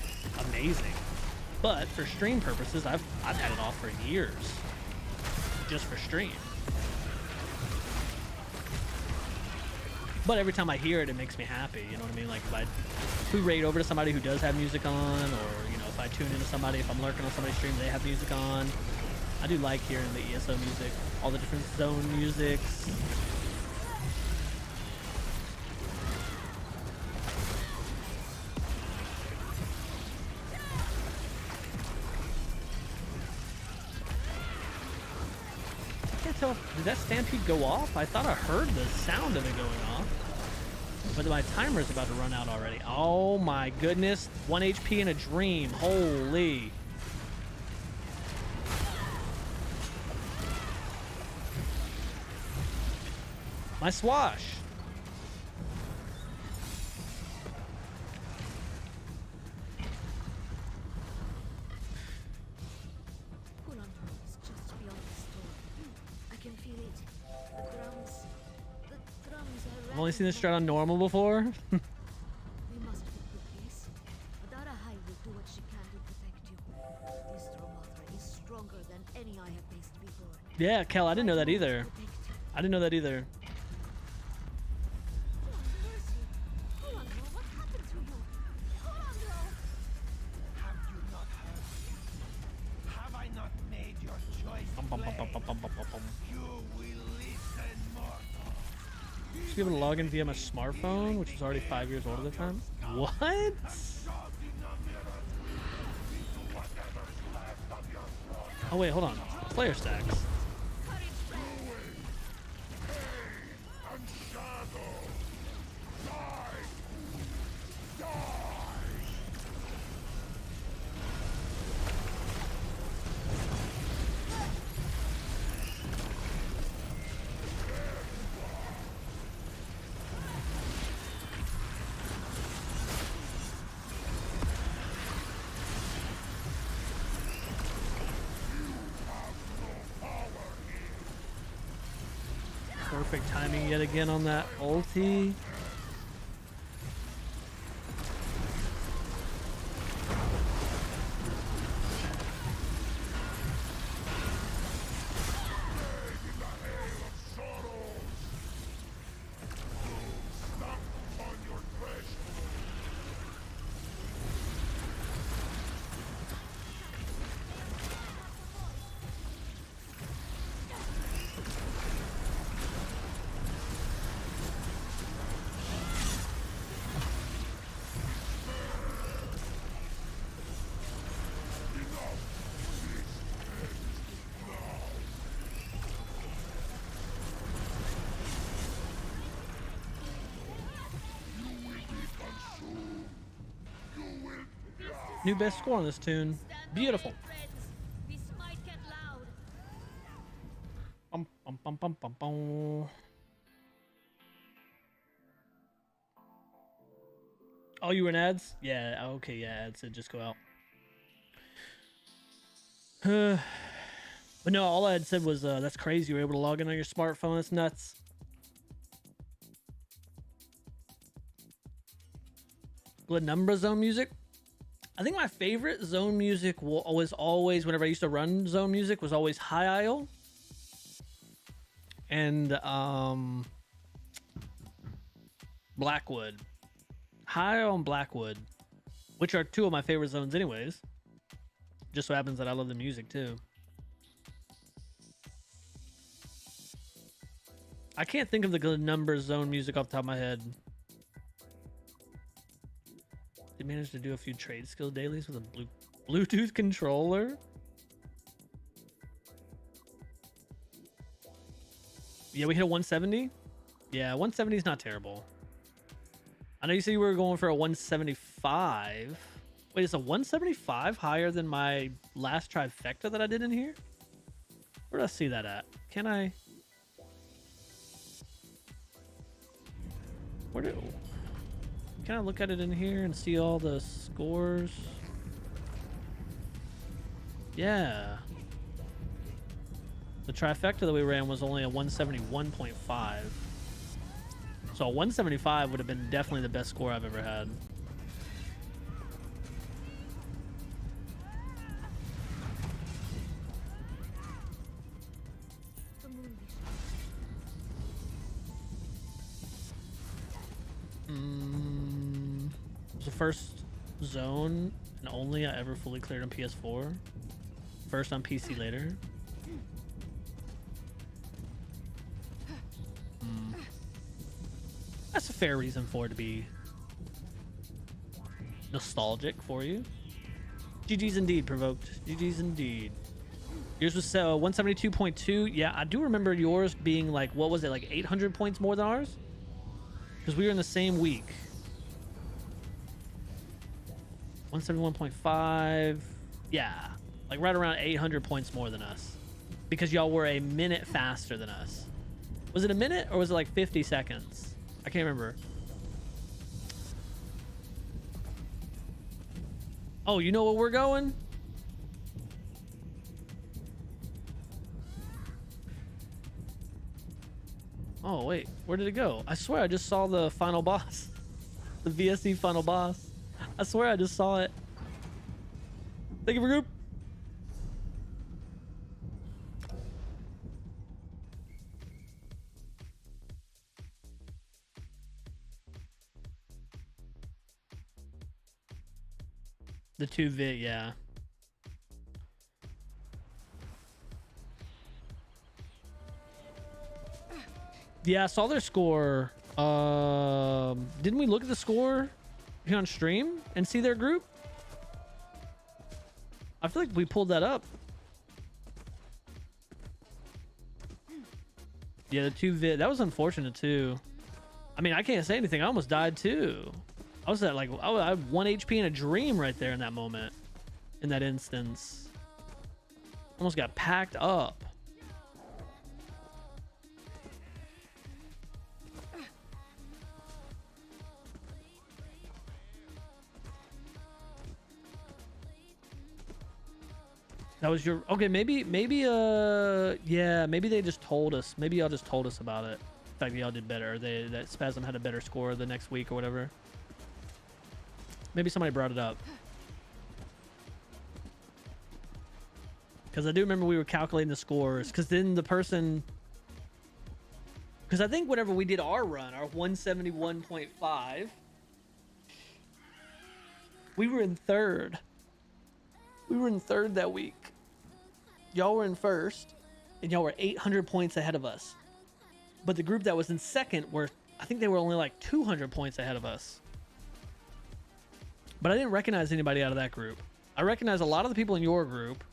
amazing. But for stream purposes, I've had it off for years, just for stream. But every time I hear it, it makes me happy. You know what I mean? Like if we raid over to somebody who does have music on, or you know, if I tune into somebody, if I'm lurking on somebody's stream, they have music on. I do like hearing the ESO music, all the different zone musics. I can't tell, did that stampede go off? I thought I heard the sound of it going off. But my timer's about to run out already. Oh my goodness, 1 HP in a dream, holy. My swash.
The drums. The drums are
I've only seen this
ready.
strat on normal before.
We must keep the peace. Adara High will do what she can to protect you. This Dromothra is stronger than any I have faced before.
Yeah, Kel, I didn't know that
I will
either.
protect you.
I didn't know that either.
Hold on, Mercy. Hold on, girl. What happened to you? Hold on, girl.
Have you not heard? Have I not made your choice
Bum, bum, bum, bum,
plain?
bum, bum, bum, bum.
You will listen, mortal.
Just be able to log in via my smartphone, which was already 5 years old at the time. What? Oh wait, hold on. Player stacks. Perfect timing yet again on that ulti. New best score on this tune. Beautiful.
Friends, we might get loud.
Bum, bum, bum, bum, bum, bum. Oh, you were in ads? Yeah, okay, yeah, ads said just go out. But no, all I had said was, that's crazy. You were able to log in on your smartphone. That's nuts. Glenumbra zone music. I think my favorite zone music was always, whenever I used to run zone music, was always High Isle. And, Blackwood. High Isle and Blackwood, which are two of my favorite zones anyways. Just so happens that I love the music too. I can't think of the Glenumbra zone music off the top of my head. They managed to do a few trade skill dailies with a Bluetooth controller. Yeah, we hit a 170. Yeah, 170 is not terrible. I know you said you were going for a 175. Wait, is a 175 higher than my last trifecta that I did in here? Where did I see that at? Can I? Can I look at it in here and see all the scores? Yeah. The trifecta that we ran was only a 171.5. So a 175 would have been definitely the best score I've ever had.
The moon
It was the first zone and only I ever fully cleared on PS4. First on PC later. That's a fair reason for it to be nostalgic for you. GG's indeed, Provoked. GG's indeed. Yours was 172.2. Yeah, I do remember yours being like, what was it, like 800 points more than ours? Because we were in the same week. 171.5. Yeah, like right around 800 points more than us. Because y'all were a minute faster than us. Was it a minute or was it like 50 seconds? I can't remember. Oh, you know where we're going? Oh wait, where did it go? I swear I just saw the final boss. The VSC final boss. I swear I just saw it. Thank you for group. The 2 yeah. Yeah, I saw their score. Didn't we look at the score here on stream and see their group? I feel like we pulled that up. Yeah, the 2 that was unfortunate too. I mean, I can't say anything. I almost died too. I was at like, I had 1 HP in a dream right there in that moment. In that instance. Almost got packed up. That was your okay. Maybe yeah. Maybe they just told us. Maybe y'all just told us about it. In fact, y'all did better. That Spasm had a better score the next week or whatever. Maybe somebody brought it up. Because I do remember we were calculating the scores. Because then the person. Because I think whenever we did our run, our 171.5, we were in third. We were in third that week. Y'all were in first, and y'all were 800 points ahead of us. But the group that was in second were, I think they were only like 200 points ahead of us. But I didn't recognize anybody out of that group. I recognized a lot of the people in your group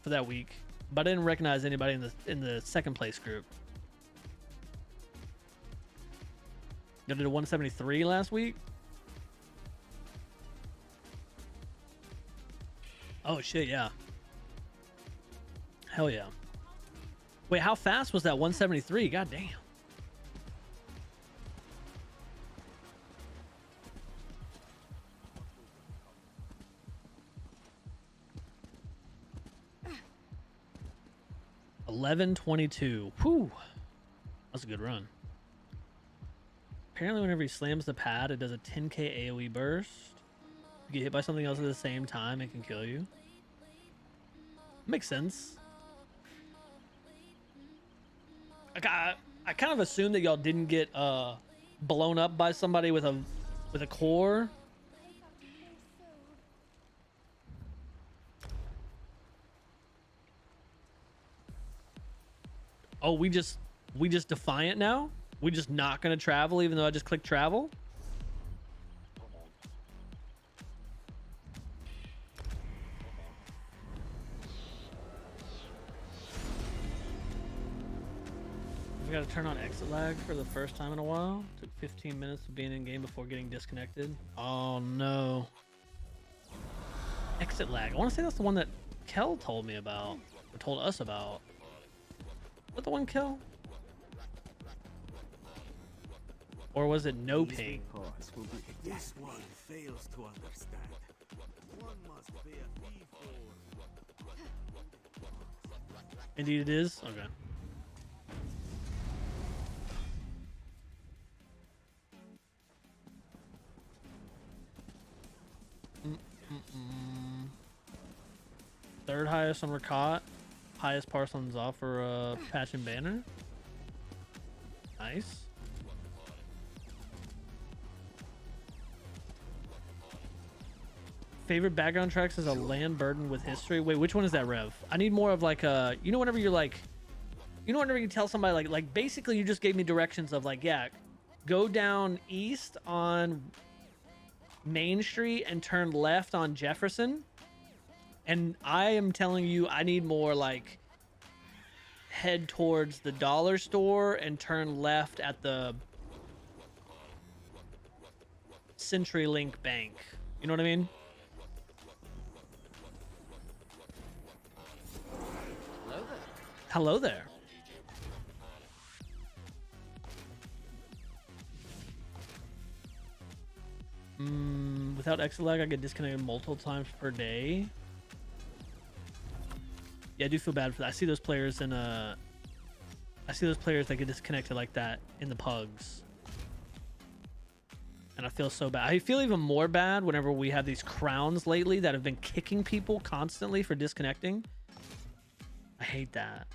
for that week, but I didn't recognize anybody in the second place group. You did a 173 last week? Oh shit, yeah. Hell yeah. Wait, how fast was that 173? God damn. $11.22. Whew. That's a good run. Apparently whenever he slams the pad, it does a 10k AoE burst. You get hit by something else at the same time, it can kill you. Makes sense. I kind of assumed that y'all didn't get blown up by somebody with a core. Oh, we just defiant now? We just not gonna travel even though I just clicked travel? We gotta turn on exit lag for the first time in a while. Took 15 minutes of being in game before getting disconnected. Oh no. Exit lag. I want to say that's the one that Kel told me about, or told us about. Was the one Kel? Or was it no ping?
This one fails to understand. One must pay a fee for.
Indeed it is? Okay. Third highest on Rakat. Highest Parsons off for Patch and Banner. Nice. Favorite background tracks is a land burdened with history. Wait, which one is that, Rev? I need more of like a, you know, whenever you're like, you know, whenever you tell somebody like basically you just gave me directions of like, yeah, go down east on Main Street and turn left on Jefferson. And I am telling you, I need more like head towards the dollar store and turn left at the CenturyLink Bank. You know what I mean? Hello there. Without exit lag, I get disconnected multiple times per day. Yeah, I do feel bad for that. I see those players in I see those players that get disconnected like that in the pugs. And I feel so bad. I feel even more bad whenever we have these crowns lately that have been kicking people constantly for disconnecting. I hate that.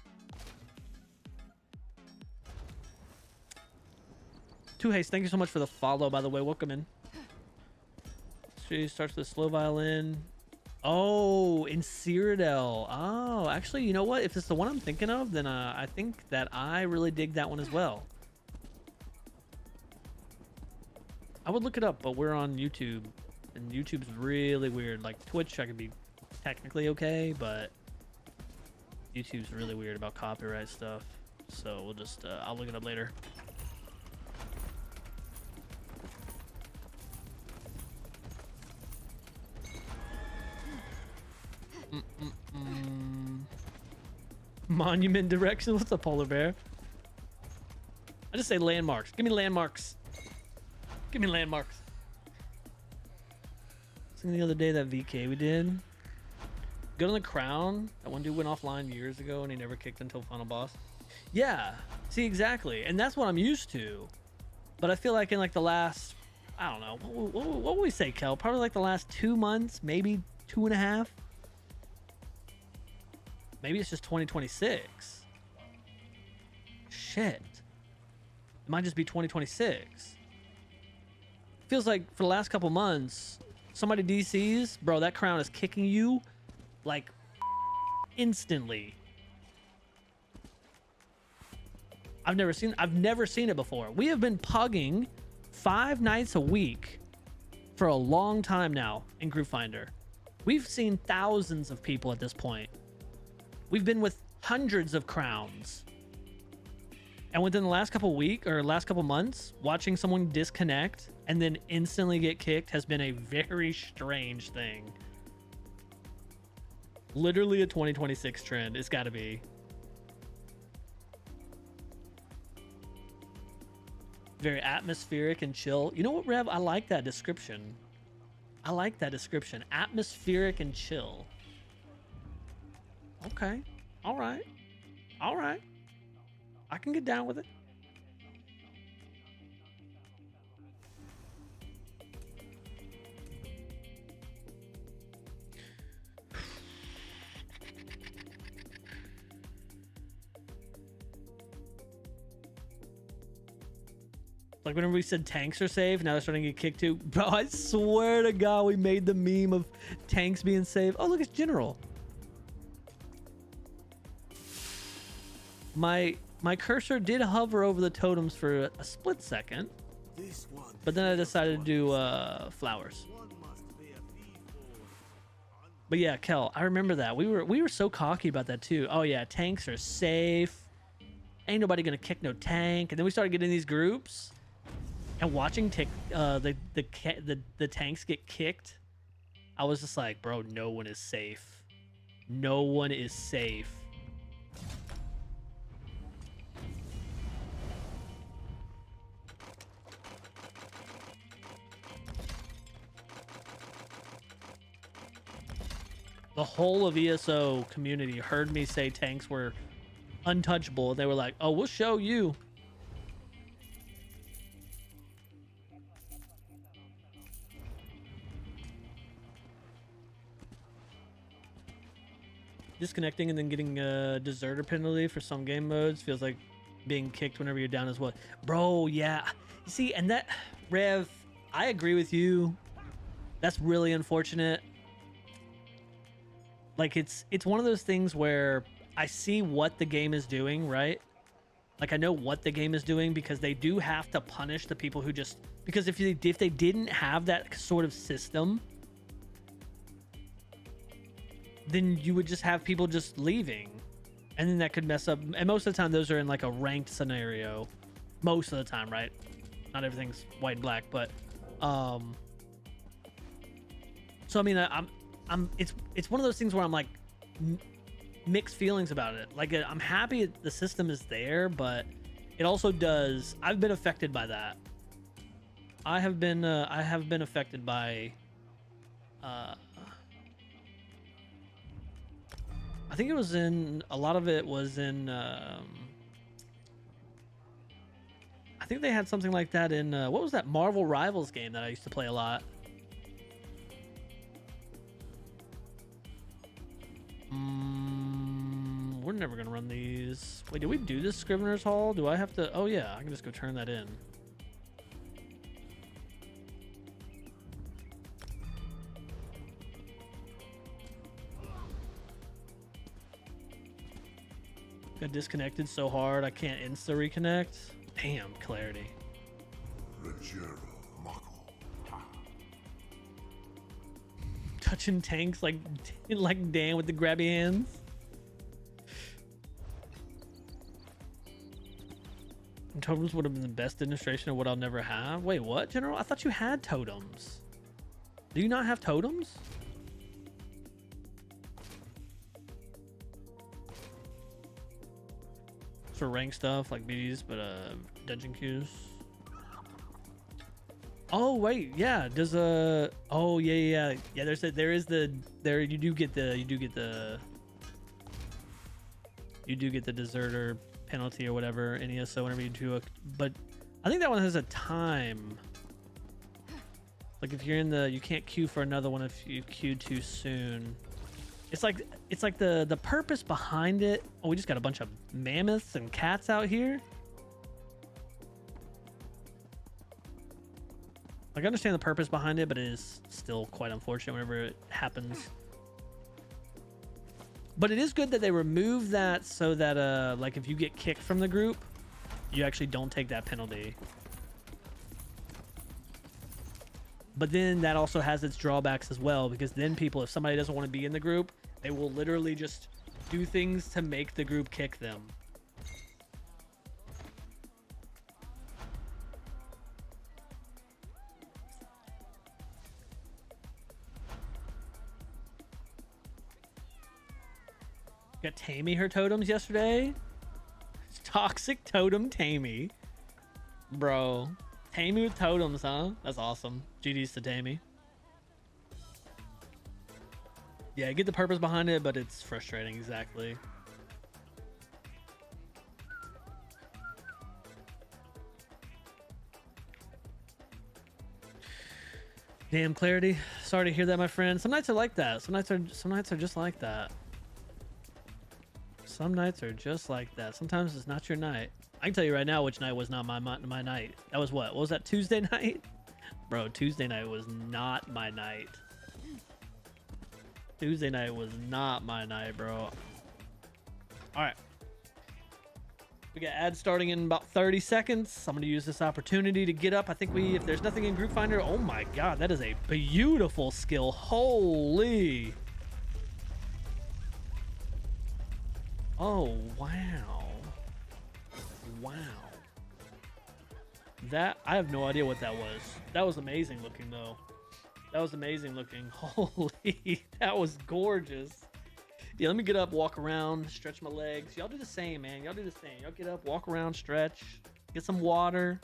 Two Haste, thank you so much for the follow, by the way. Welcome in. She starts with a slow violin. Oh, in Cyrodiil. Oh, actually, you know what? If it's the one I'm thinking of, then I think that I really dig that one as well. I would look it up, but we're on YouTube, and YouTube's really weird. Like Twitch, I could be technically okay, but YouTube's really weird about copyright stuff. So we'll just, I'll look it up later. Monument direction. What's a polar bear? I just say landmarks. Give me landmarks. Give me landmarks. The other day that VK we did. Good on the crown. That one dude went offline years ago and he never kicked until final boss. Yeah. See, exactly. And that's what I'm used to. But I feel like in like the last, I don't know, what would we say, Kel? Probably like the last 2 months, maybe 2.5. Maybe it's just 2026. Shit. It might just be 2026. Feels like for the last couple months, somebody DCs, bro, that crown is kicking you like instantly. I've never seen it before. We have been pugging 5 nights a week for a long time now in Group Finder. We've seen thousands of people at this point. We've been with hundreds of crowns. And within the last couple months, watching someone disconnect and then instantly get kicked has been a very strange thing. Literally a 2026 trend. It's got to be. Very atmospheric and chill. You know what, Rev? I like that description. I like that description. Atmospheric and chill. Okay. All right. All right. I can get down with it. Like whenever we said tanks are safe, now they're starting to get kicked too. Bro, I swear to God, we made the meme of tanks being safe. Oh, look, it's General. My cursor did hover over the totems for a split second, but then I decided to do flowers. But yeah, Kel, I remember that. We were so cocky about that too. Oh yeah, tanks are safe. Ain't nobody gonna kick no tank. And then we started getting these groups and watching the tanks get kicked. I was just like, bro, no one is safe. No one is safe. The whole of ESO community heard me say tanks were untouchable. They were like, oh, we'll show you. Disconnecting and then getting a deserter penalty for some game modes feels like being kicked whenever you're down as well. Bro, yeah. You see, and that, Rev, I agree with you. That's really unfortunate. Like, it's one of those things where I see what the game is doing, right? Like, I know what the game is doing because they do have to punish the people who just... Because if they didn't have that sort of system, then you would just have people just leaving. And then that could mess up. And most of the time, those are in, like, a ranked scenario. Most of the time, right? Not everything's white and black, but... So, I mean, it's one of those things where I'm like mixed feelings about it. Like I'm happy the system is there, but it also does. I've been affected by that. I have been affected by. I think it was in a lot of it was in I think they had something like that in what was that Marvel Rivals game that I used to play a lot. We're never gonna run these. Wait, did we do this Scrivener's Hall? Do I have to? Oh yeah, I can just go turn that in. Got disconnected so hard I can't insta reconnect. Damn, clarity. Touching tanks like Dan with the grabby hands. And totems would have been the best demonstration of what I'll never have. Wait, what, General? I thought you had totems. Do you not have totems? For rank stuff like BDs, but dungeon queues. Oh wait, yeah. Does oh yeah. You do get the deserter penalty or whatever in ESO whenever you do a, but I think that one has a time. Like if you're in the, you can't queue for another one if you queue too soon. It's like the purpose behind it. Oh, we just got a bunch of mammoths and cats out here. Like I understand the purpose behind it, but it is still quite unfortunate whenever it happens. But it is good that they remove that so that like if you get kicked from the group, you actually don't take that penalty. But then that also has its drawbacks as well, because then people, if somebody doesn't want to be in the group, they will literally just do things to make the group kick them. Got Tammy her totems yesterday. Toxic totem Tammy. Bro. Tammy with totems, huh? That's awesome. GD's to Tammy. Yeah, I get the purpose behind it, but it's frustrating, exactly. Damn, clarity. Sorry to hear that, my friend. Some nights are like that. Some nights are just like that. Some nights are just like that. Sometimes it's not your night. I can tell you right now which night was not my night. That was what was that, Tuesday night? Bro, Tuesday night was not my night. Tuesday night was not my night, bro. All right. We got ads starting in about 30 seconds. I'm going to use this opportunity to get up. I think if there's nothing in Group Finder, oh my God, that is a beautiful skill. Holy. Oh, wow. Wow. That, I have no idea what that was. That was amazing looking though. That was amazing looking. Holy, that was gorgeous. Yeah, let me get up, walk around, stretch my legs. Y'all do the same, man. Y'all do the same. Y'all get up, walk around, stretch, get some water,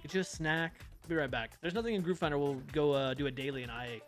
get you a snack. Be right back. If there's nothing in Group Finder, we'll go do a daily in IA.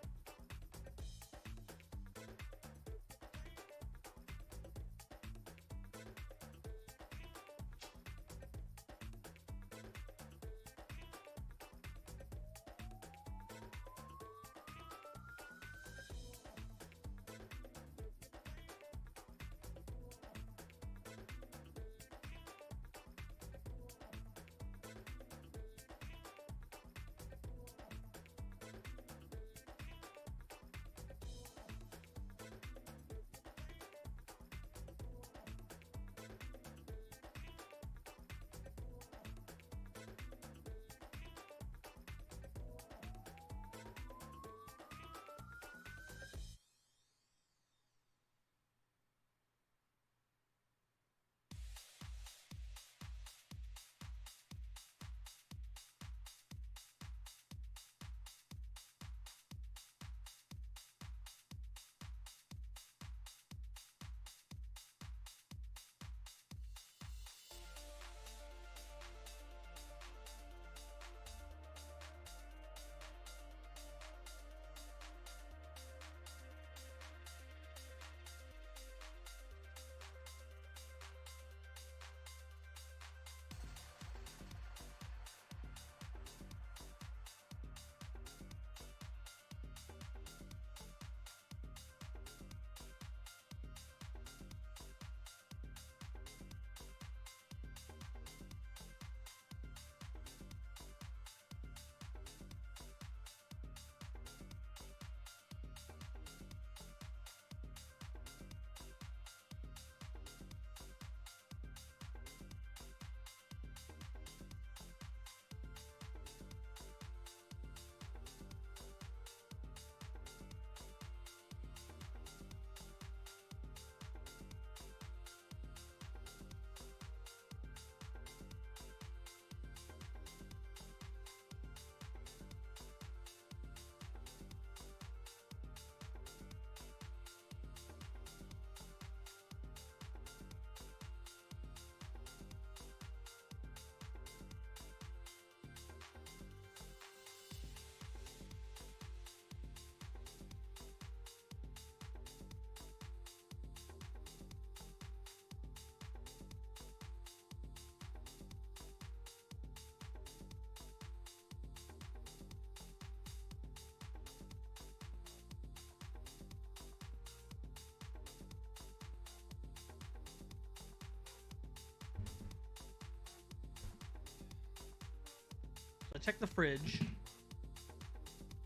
check the fridge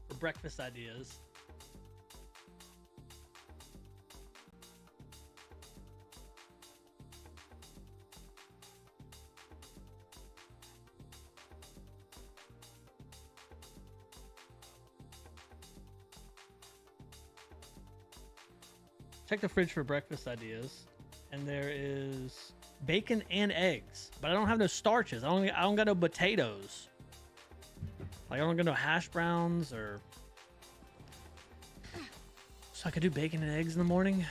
for breakfast ideas. Check the fridge for breakfast ideas, and there is bacon and eggs, but I don't have no starches. I don't got no potatoes. Like I don't got no hash browns or. So I could do bacon and eggs in the morning.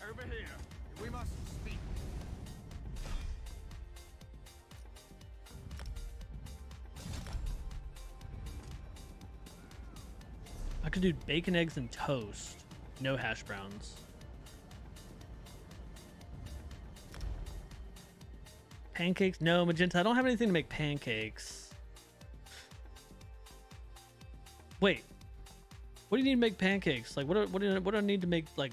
Over here. We must speak.
I could do bacon, eggs, and toast. No hash browns. Pancakes? No, Magenta. I don't have anything to make pancakes. Wait. What do you need to make pancakes? Like, what do I need to make, like,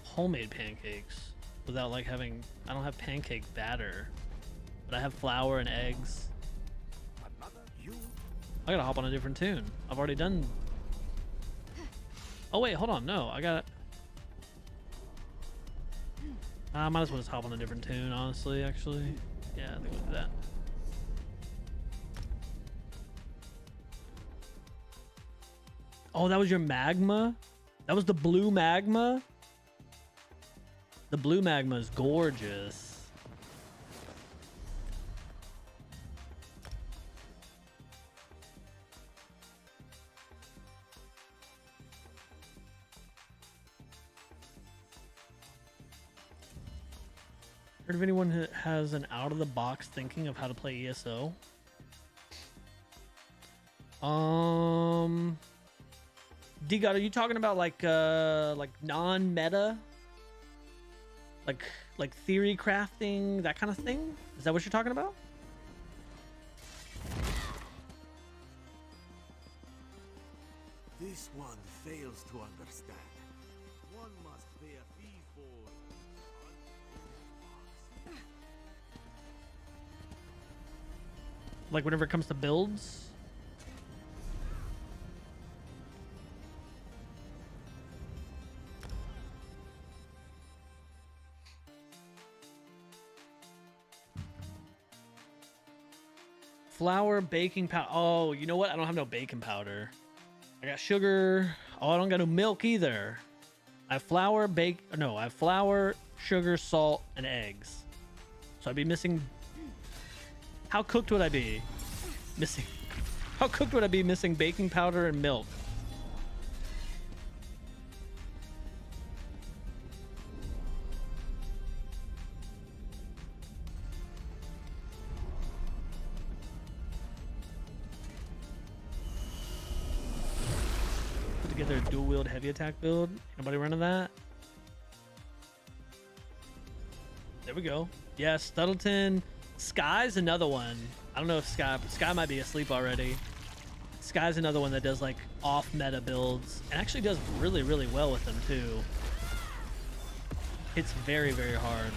homemade pancakes without, like, having... I don't have pancake batter. But I have flour and eggs. I gotta hop on a different tune. I've already done... Oh, wait, hold on. No, I got... I might as well just hop on a different tune, honestly, actually. Yeah, I think we'll do that. Oh, that was your magma? That was the blue magma? The blue magma is gorgeous. Heard of anyone who has an out-of-the-box thinking of how to play ESO? D-God, are you talking about like non-meta? Like theory crafting, that kind of thing? Is that what you're talking about?
This one fails to understand. One must pay a fee for...
Like whenever it comes to builds? Flour, baking powder. Oh, you know what? I don't have no baking powder. I got sugar. Oh, I don't got no milk either. I have flour, I have flour, sugar, salt, and eggs. So I'd be missing... How cooked would I be? Missing... How cooked would I be missing baking powder and milk? Put together a dual-wield heavy attack build. Anybody running that? There we go. Yeah, Stuttleton. Sky's another one. I don't know if Sky might be asleep already. Sky's another one that does like off meta builds and actually does really, really well with them too. It's very, very hard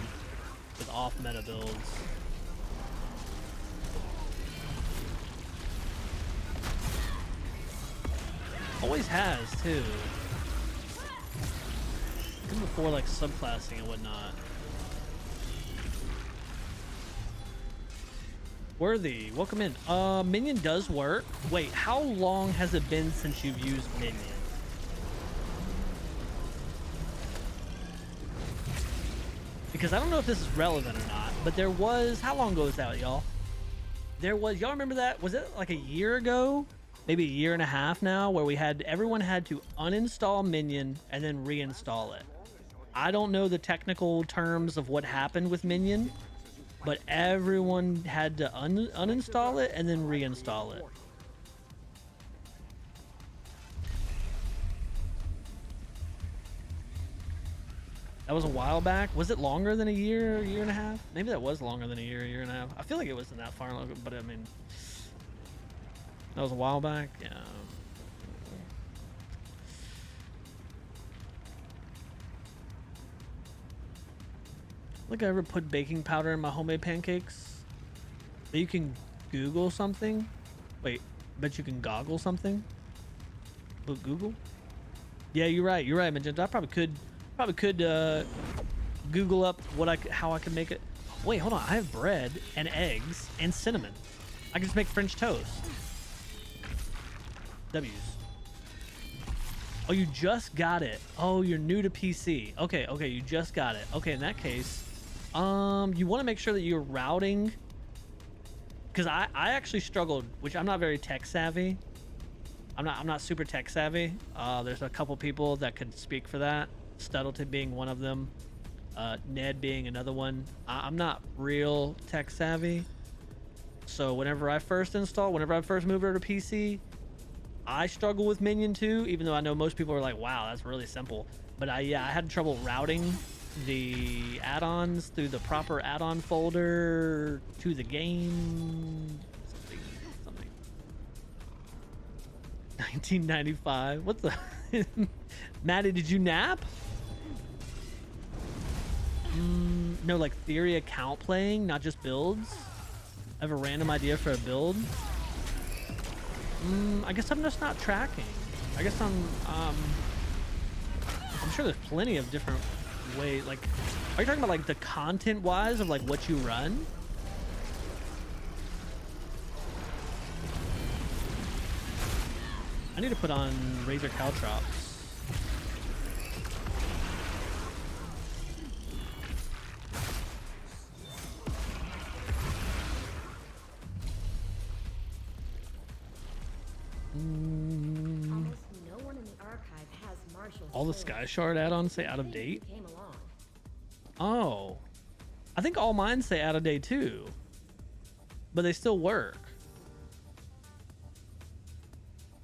with off meta builds. Always has too. Even before like subclassing and whatnot. Worthy, welcome in. Minion does work. Wait, how long has it been since you've used Minion? Because I don't know if this is relevant or not, but there was, how long ago was that, y'all? There was, y'all remember that? Was it like a year ago? Maybe a year and a half now, where everyone had to uninstall Minion and then reinstall it. I don't know the technical terms of what happened with Minion, but everyone had to uninstall it and then reinstall it. That was a while back. Was it longer than a year and a half? Maybe that was longer than a year and a half. I feel like it wasn't that far long, but I mean, that was a while back. Yeah. Like I ever put baking powder in my homemade pancakes? You can Google something. Wait, bet you can goggle something. But Google? Yeah, you're right. You're right, Magenta. I probably could Google up how I can make it. Wait, hold on. I have bread and eggs and cinnamon. I can just make French toast. W's. Oh, you just got it. Oh, you're new to PC. Okay, okay, you just got it. Okay, in that case, you want to make sure that you're routing, because I actually struggled, which I'm not very tech savvy. I'm not super tech savvy. There's a couple people that could speak for that. Studdleton being one of them. Ned being another one. I'm not real tech savvy. So whenever I first moved over to PC, I struggle with Minion 2, even though I know most people are like, wow, that's really simple. But I had trouble routing the add-ons through the proper add-on folder to the game. Something. 1995. What the? Maddie, did you nap? No, like theory account playing, not just builds. I have a random idea for a build. I guess I'm just not tracking. I guess I'm sure there's plenty of different ways. Like, are you talking about like the content wise of like what you run? I need to put on Razor Caltrops.
Almost no one in the archive has Marshall's
All the
soul.
Sky Shard add-ons say out of date.
Came along.
Oh, I think all mine say out of date too, but they still work.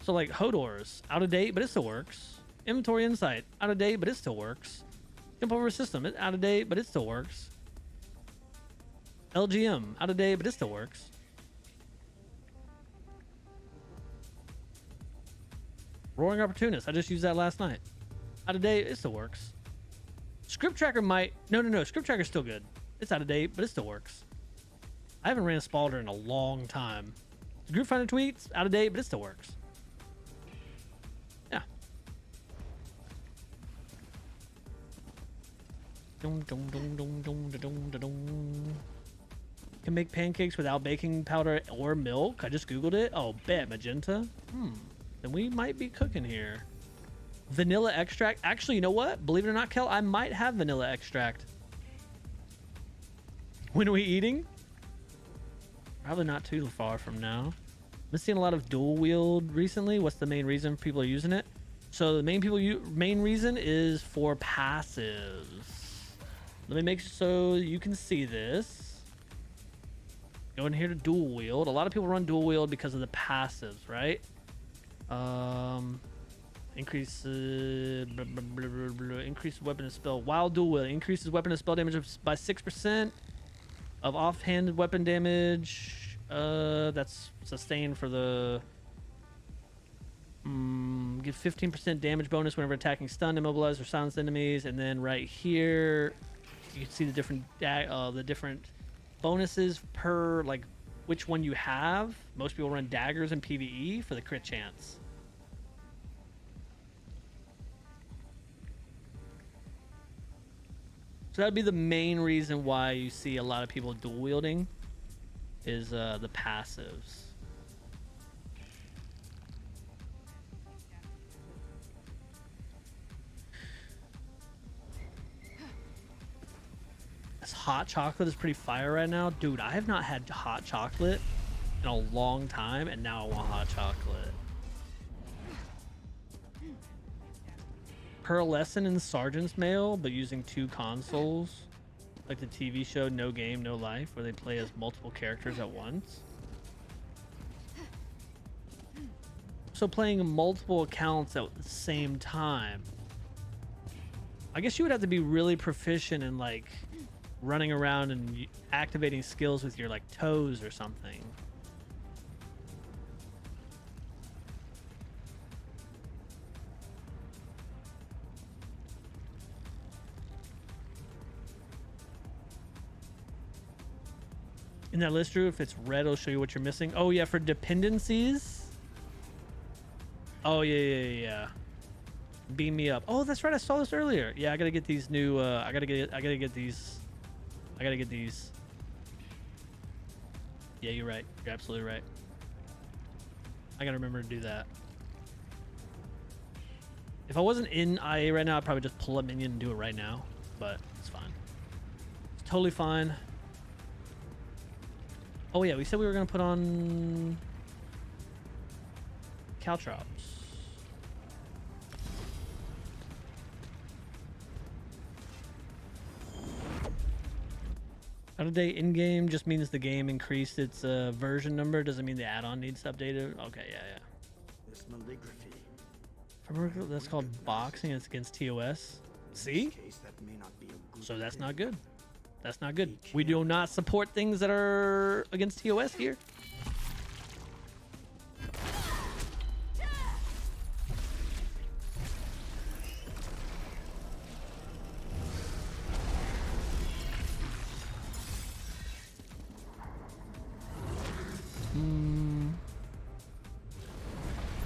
So like Hodor's out of date, but it still works. Inventory Insight out of date, but it still works. Jump over system, it's out of date, but it still works. LGM out of date, but it still works. Roaring Opportunist, I just used that last night. Out of date, it still works. Script Tracker might... No. Script Tracker's still good. It's out of date, but it still works. I haven't ran Spalder in a long time. Group Finder Tweets, out of date, but it still works. Yeah. Can make pancakes without baking powder or milk. I just Googled it. Oh, bet, Magenta. Then we might be cooking here. Vanilla extract. Actually, you know what? Believe it or not, Kel, I might have vanilla extract. When are we eating? Probably not too far from now. Been seeing a lot of dual wield recently. What's the main reason people are using it? So the main reason is for passives. Let me make so you can see this. Go in here to dual wield. A lot of people run dual wield because of the passives, right? Increase weapon and spell while dual wield. Increases weapon and spell damage by 6% of offhand weapon damage. That's sustained for the give 15% damage bonus whenever attacking stunned, immobilized, or silenced enemies. And then right here, you can see the different bonuses per like which one you have. Most people run daggers and PvE for the crit chance. So that'd be the main reason why you see a lot of people dual wielding is the passives. This hot chocolate is pretty fire right now. Dude, I have not had hot chocolate in a long time, and now I want hot chocolate. Pearlescent in Sergeant's Mail, but using 2 consoles. Like the TV show No Game, No Life, where they play as multiple characters at once. So playing multiple accounts at the same time. I guess you would have to be really proficient in like running around and activating skills with your like toes or something. In that list, Drew, if it's red, it'll show you what you're missing. Oh yeah, for dependencies. Oh yeah. Beam me up. Oh, that's right. I saw this earlier. Yeah, I gotta get these new. I gotta get these. Yeah, you're right. You're absolutely right. I gotta remember to do that. If I wasn't in IA right now, I'd probably just pull a minion and do it right now. But it's fine. It's totally fine. Oh yeah, we said we were gonna put on Caltrops. Out-of-date in-game just means the game increased its version number. Doesn't mean the add-on needs updated. Okay, yeah.
This calligraphy.
That's called boxing. It's against TOS. See? So that's not good. That's not good. We do not support things that are against TOS here.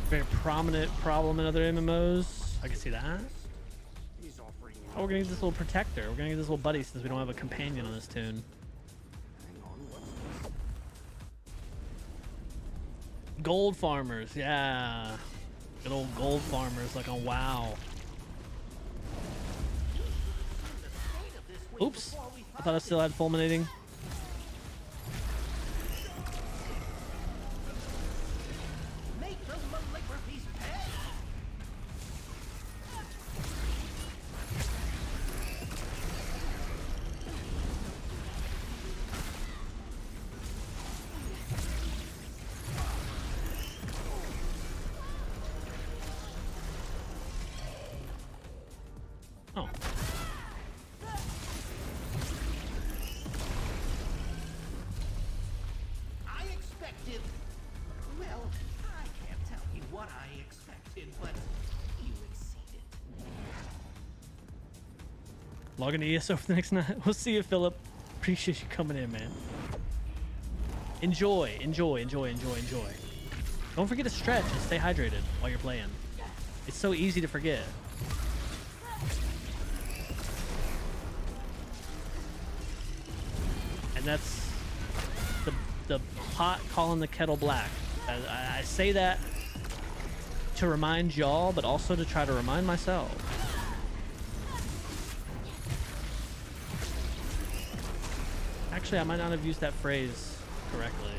Very prominent problem in other MMOs. I can see that. Oh, we're gonna get this little protector. We're gonna get this little buddy since we don't have a companion on this tune. Gold farmers, yeah. Good old gold farmers like on WoW. Oops. I thought I still had fulminating. Log into ESO for the next night. We'll see you, Philip. Appreciate you coming in, man. Enjoy. Don't forget to stretch and stay hydrated while you're playing. It's so easy to forget. And that's the pot calling the kettle black. I say that to remind y'all, but also to try to remind myself. Actually, I might not have used that phrase correctly.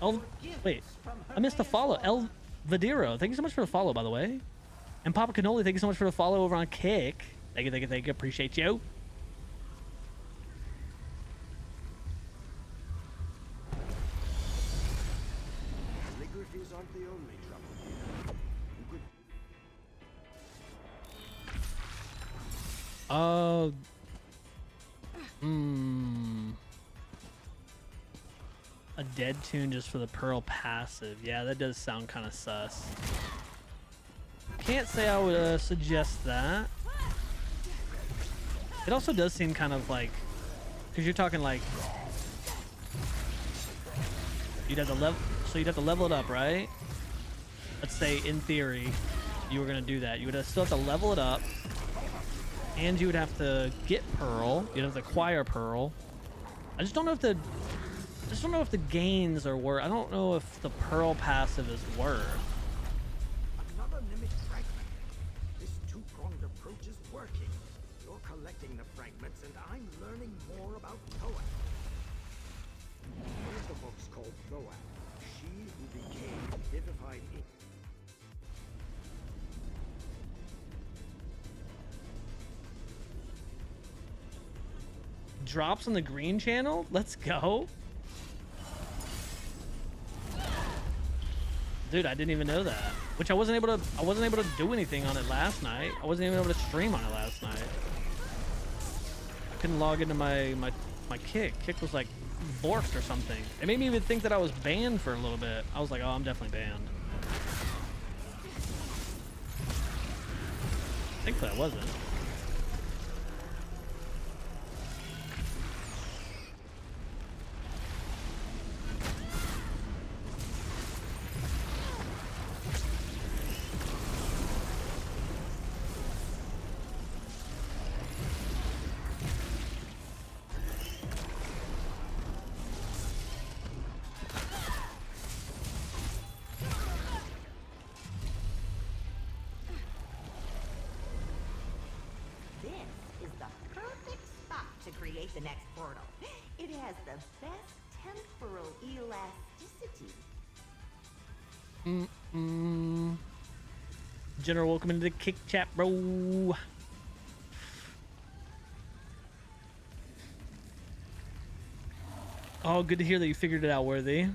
Oh, wait. I missed a follow. El Vadiro, thank you so much for the follow, by the way. And Papa Cannoli, thank you so much for the follow over on Kick. Thank you. Appreciate you.
Calligraphies aren't the only trouble here.
A dead tune just for the Pearl passive. Yeah, that does sound kind of sus. Can't say I would suggest that. It also does seem kind of like, because you're talking like you'd have to level it up, right? Let's say in theory you were gonna do that. You would still have to level it up, and you would have to get Pearl. You'd have to acquire Pearl. I just don't know if the gains are worth. I don't know if the Pearl passive is worth.
Another mimic fragment. This two-pronged approach is working. You're collecting the fragments, and I'm learning more about Thoa. One of the books called Thoa, she who became vivified in.
Drops on the green channel. Let's go. Dude, I didn't even know that. Which I wasn't able to do anything on it last night. I wasn't even able to stream on it last night. I couldn't log into my Kick. Kick was like borked or something. It made me even think that I was banned for a little bit. I was like, oh, I'm definitely banned. Thankfully I wasn't.
to create the next portal. It has the best temporal elasticity.
General, welcome into the kick chat, bro. Oh, good to hear that you figured it out, Worthy.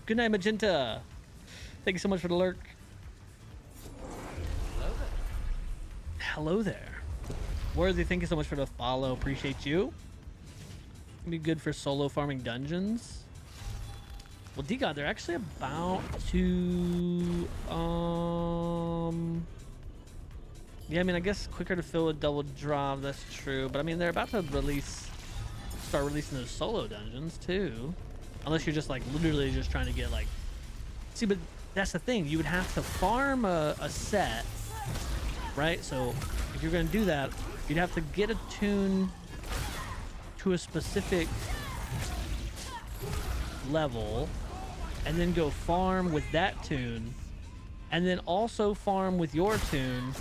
Good night, Magenta. Thank you so much for the lurk. Hello there. Worthy, thank you so much for the follow. Appreciate you. Be good for solo farming dungeons. Well, D-God, they're actually about to yeah, I mean, I guess quicker to fill a double drop, that's true. But I mean, they're about to start releasing those solo dungeons too. Unless you're just like literally just trying to get like, see, but that's the thing. You would have to farm a set, right? So if you're gonna do that, you'd have to get a tune to a specific level and then go farm with that tune and then also farm with your tune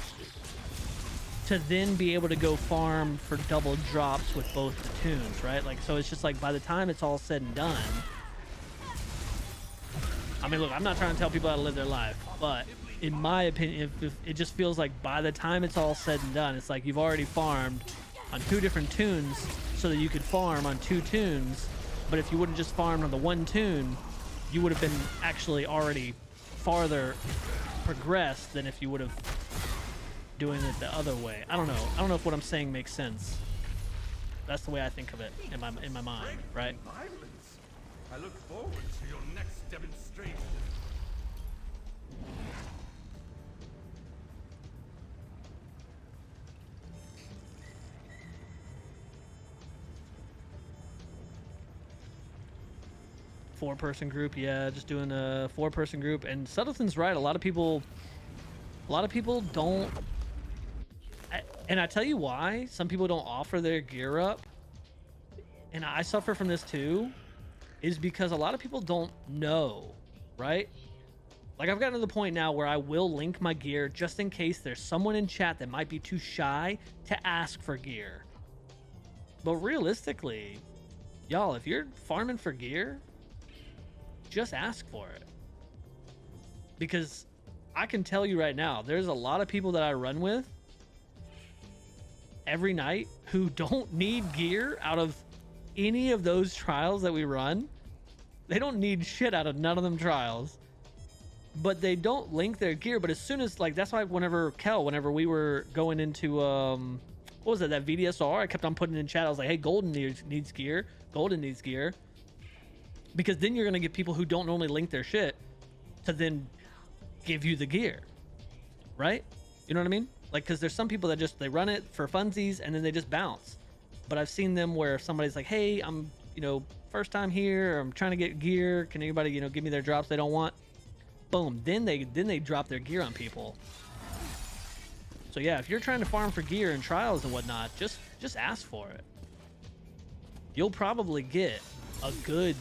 to then be able to go farm for double drops with both the tunes, right? Like, so it's just like by the time it's all said and done, I mean, look, I'm not trying to tell people how to live their life, but in my opinion, if it just feels like by the time it's all said and done, it's like you've already farmed on 2 different tunes so that you could farm on 2 tunes. But if you would have just farmed on the 1 tune, you would have been actually already farther progressed than if you would have doing it the other way. I don't know. I don't know if what I'm saying makes sense. That's the way I think of it in my mind, right?
Violence. I look forward to your next demonstration.
Four-person group, yeah, just doing a 4-person group. And Subtleton's right. A lot of people don't. And I tell you why some people don't offer their gear up, and I suffer from this too, is because a lot of people don't know, right? Like, I've gotten to the point now where I will link my gear just in case there's someone in chat that might be too shy to ask for gear. But realistically, y'all, if you're farming for gear, just ask for it. Because I can tell you right now, there's a lot of people that I run with every night who don't need gear out of any of those trials that we run. They don't need shit out of none of them trials, but they don't link their gear. But as soon as, like, that's why whenever we were going into what was it, that VDSR, I kept on putting in chat, I was like, hey, Golden needs gear, because then you're gonna get people who don't normally link their shit to then give you the gear, right? You know what I mean? Like, because there's some people that just, they run it for funsies and then they just bounce. But I've seen them where somebody's like, hey, I'm, first time here, or I'm trying to get gear, can anybody, give me their drops they don't want? Boom, then they drop their gear on people. So yeah, if you're trying to farm for gear and trials and whatnot, just ask for it. You'll probably get a good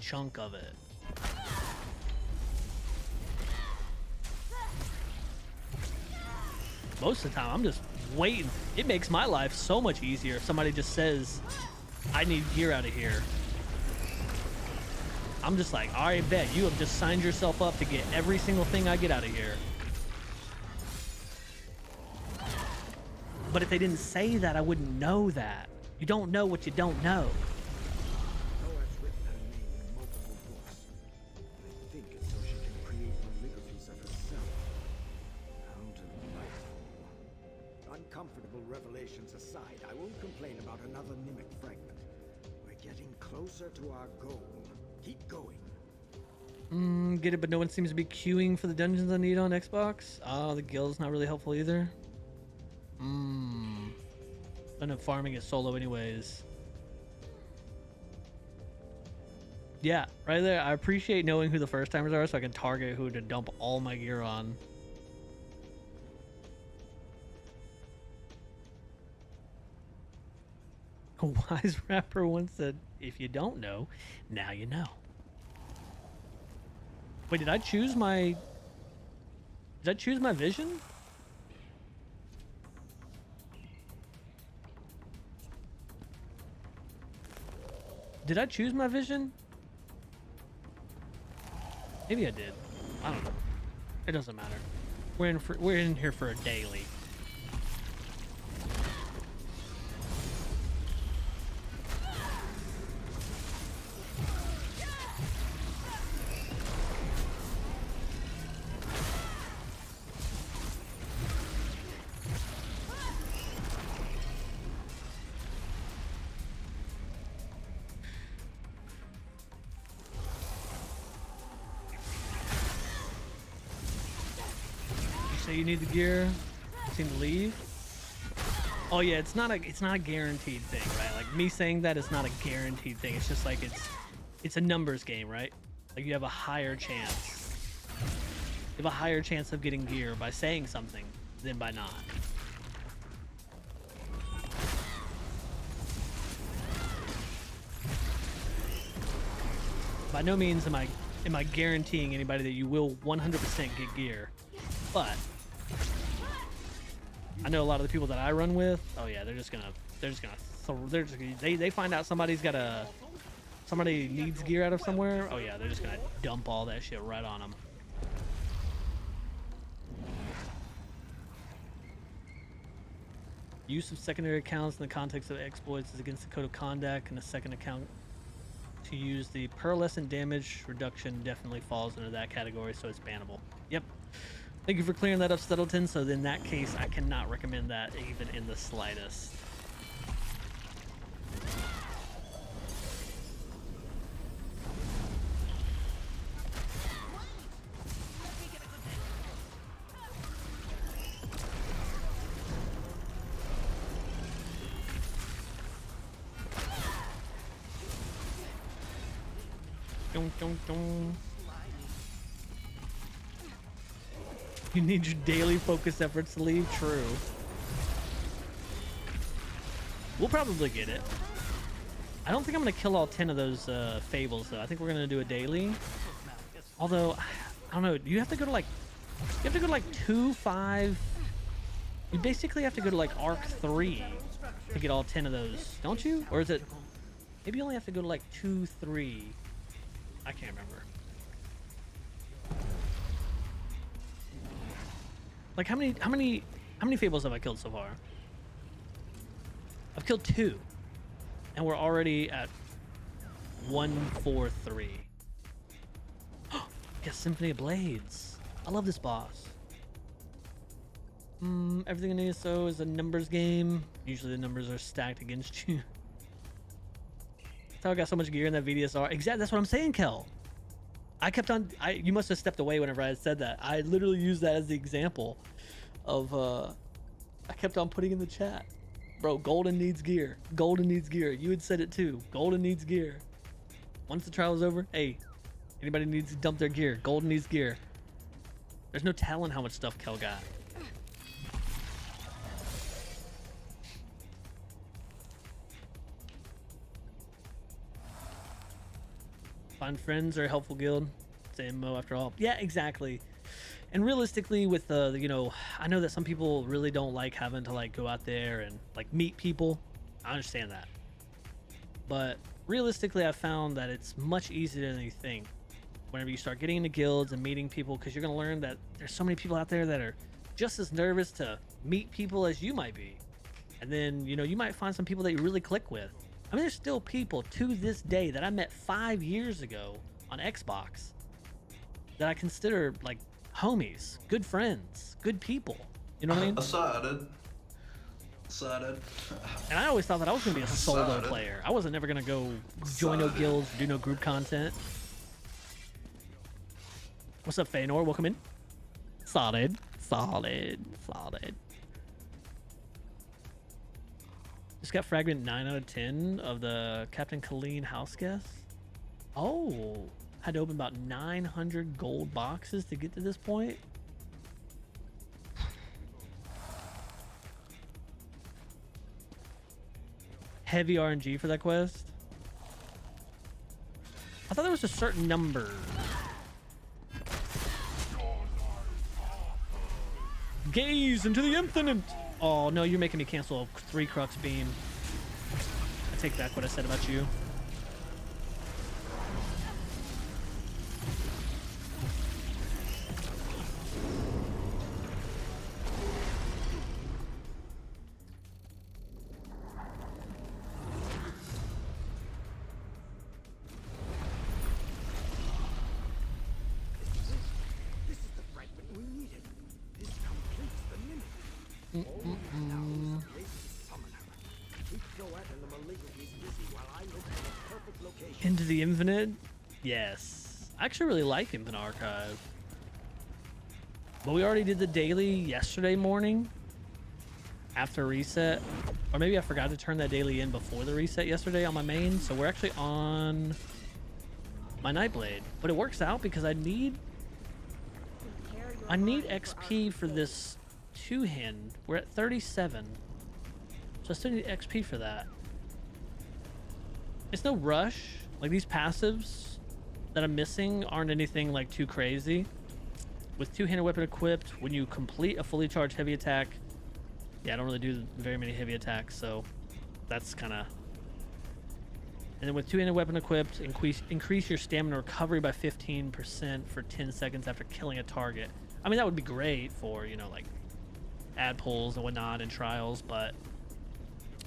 chunk of it. Most of the time, I'm just waiting. It makes my life so much easier if somebody just says, I need gear out of here. I'm just like, all right, bet. You have just signed yourself up to get every single thing I get out of here. But if they didn't say that, I wouldn't know that. You don't know what you don't know.
Though has written her name in multiple books. I think it's so she can create calligraphies of herself. How delightful. Uncomfortable revelations aside, I won't complain about another Mimic fragment. We're getting closer to our goal. Keep going.
Get it, but no one seems to be queuing for the dungeons I need on Xbox. Oh, the guild's not really helpful either. End up farming it solo anyways. Yeah, right there. I appreciate knowing who the first timers are so I can target who to dump all my gear on. A wise rapper once said, if you don't know, now you know. Wait, did I choose my vision? Did I choose my vision? Maybe I did. I don't know. It doesn't matter. We're in here for a daily. So you need the gear. Seem to leave. Oh yeah, it's not a guaranteed thing, right? Like me saying that is not a guaranteed thing. It's just like it's a numbers game, right? Like you have a higher chance. You have a higher chance of getting gear by saying something than by not. By no means am I guaranteeing anybody that you will 100% get gear, but I know a lot of the people that I run with. Oh yeah, they find out somebody needs gear out of somewhere. Oh yeah, they're just gonna dump all that shit right on them. Use of secondary accounts in the context of exploits is against the code of conduct, and a second account to use the pearlescent damage reduction definitely falls into that category, so it's bannable. Yep. Thank you for clearing that up, Stuttleton. So in that case, I cannot recommend that even in the slightest. Dun, dun, dun. You need your daily focus efforts to leave. True. We'll probably get it. I don't think I'm gonna kill all 10 of those fables though. I think we're gonna do a daily. Although I don't know. You have to go to like 2, 5. You basically have to go to like arc 3 to get all 10 of those, don't you? Or is it? Maybe you only have to go to like 2, 3. I can't remember. Like how many fables have I killed so far? I've killed 2, and we're already at 143. Yes, Symphony of Blades. I love this boss. Everything in ASO is a numbers game. Usually the numbers are stacked against you. That's how I got so much gear in that VDSR. Exactly, that's what I'm saying, Kel. I kept on. You must have stepped away whenever I had said that. I literally used that as the example of. I kept on putting in the chat, bro. Golden needs gear. Golden needs gear. You had said it too. Golden needs gear. Once the trial is over, hey, anybody needs to dump their gear. Golden needs gear. There's no telling how much stuff Kel got. Find friends or a helpful guild. Same MO after all. Yeah, exactly. And realistically, with you know, I know that some people really don't like having to like go out there and like meet people. I understand that. But realistically, I've found that it's much easier than you think whenever you start getting into guilds and meeting people, because you're going to learn that there's so many people out there that are just as nervous to meet people as you might be. And then, you know, you might find some people that you really click with. I mean, there's still people to this day that I met 5 years ago on Xbox that I consider like homies, good friends, good people. You know what I mean?
Excited.
And I always thought that I was going to be a solo player. I wasn't never going to go join no guilds, do no group content. What's up, Feanor? Welcome in. Solid. Just got fragment 9 out of 10 of the Captain Colleen house guest. Oh, had to open about 900 gold boxes to get to this point. Heavy RNG for that quest. I thought there was a certain number. Gaze into the infinite. Oh no, you're making me cancel a 3 Crux beam. I take back what I said about you. Into the Infinite? Yes. I actually really like Infinite Archive. But we already did the daily yesterday morning after reset. Or maybe I forgot to turn that daily in before the reset yesterday on my main. So we're actually on my Nightblade. But it works out because I need XP for this two-hand. We're at 37. So I still need XP for that. It's no rush. Like, these passives that I'm missing aren't anything like too crazy. With two-handed weapon equipped, when you complete a fully charged heavy attack, yeah, I don't really do very many heavy attacks, so that's kind of. And then with two-handed weapon equipped, increase your stamina recovery by 15% for 10 seconds after killing a target. I mean, that would be great for, you know, like ad pulls and whatnot and trials, but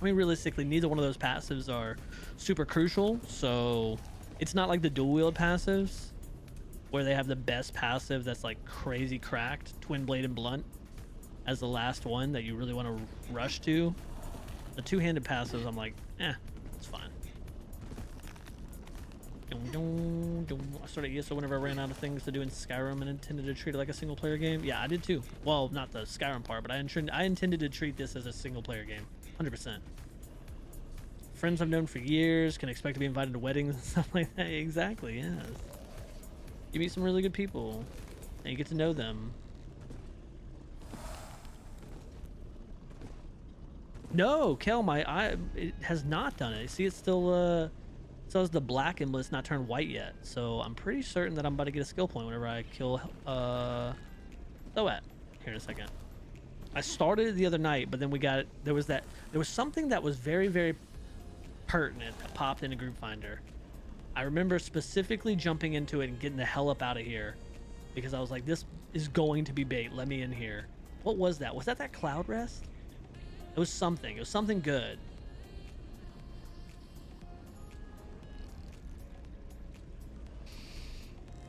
I mean, realistically, neither one of those passives are super crucial, so it's not like the dual wield passives where they have the best passive that's like crazy cracked, twin blade and blunt, as the last one that you really want to rush to. The two-handed passives, I'm like, it's fine. I started ESO whenever I ran out of things to do in Skyrim and intended to treat it like a single player game. Yeah, I did too. Well, not the Skyrim part, but I intended to treat this as a single player game. 100%. Friends I've known for years, can expect to be invited to weddings and stuff like that. Exactly, yes. You meet some really good people and you get to know them. No, Kel, it has not done it. See, it's still still has the black emblem, it's not turned white yet. So I'm pretty certain that I'm about to get a skill point whenever I kill Thoat here in a second. I started it the other night, but then there was something that was very, very pertinent that popped in a group finder. I remember specifically jumping into it and getting the hell up out of here because I was like, this is going to be bait. Let me in here. What was that? Was that Cloud Rest? It was something. It was something good.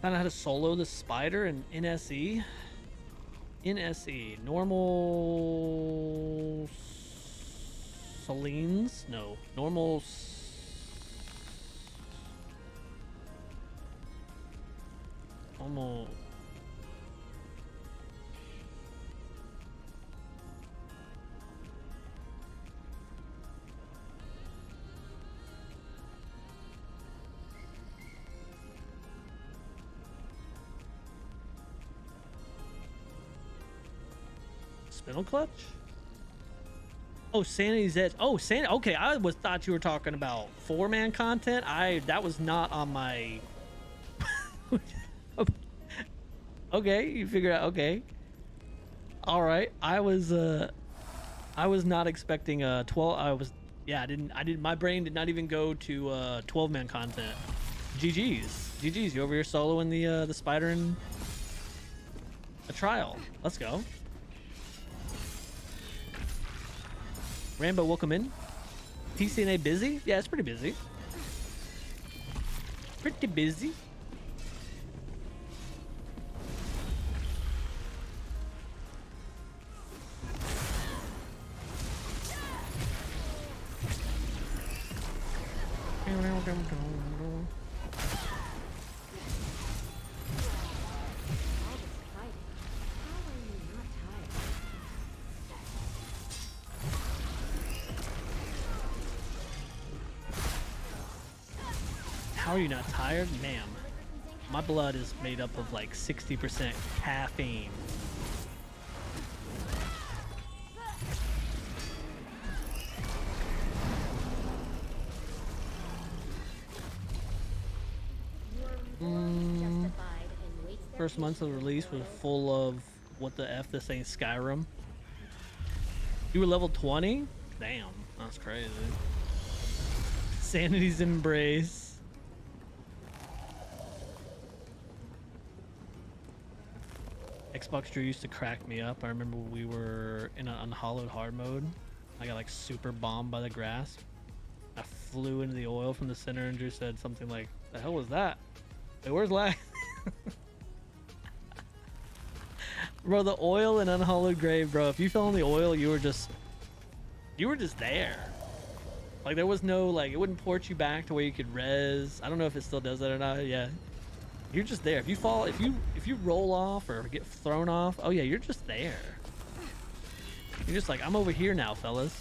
Found out how to solo the spider in NSE. NSE. Normal Selines? No. Normal Spinal Clutch? Oh, Sanity's Edge. Oh, okay, I thought you were talking about 4-man content. That was not on my. Okay, you figure out. Okay. All right. I was not expecting 12. I didn't. My brain did not even go to 12-man content. GG's. You over here soloing the spider in a trial. Let's go. Rambo, welcome in. PCNA busy? Yeah, it's pretty busy. Pretty busy. How are you not tired? Ma'am, my blood is made up of like 60% caffeine. First month of release was full of what the F, this ain't Skyrim. You were level 20? Damn, that's crazy. Sanity's embrace. Xbox Drew used to crack me up. I remember we were in an unhollowed hard mode. I got like super bombed by the grasp. I flew into the oil from the center and Drew said something like, "The hell was that? Hey, where's lag?" Bro, the oil in unhollowed grave, bro. If you fell in the oil, you were just there. Like there was no like it wouldn't port you back to where you could res. I don't know if it still does that or not. Yeah, you're just there. If you fall, if you roll off or get thrown off, oh yeah, you're just there. You're just like, I'm over here now, fellas.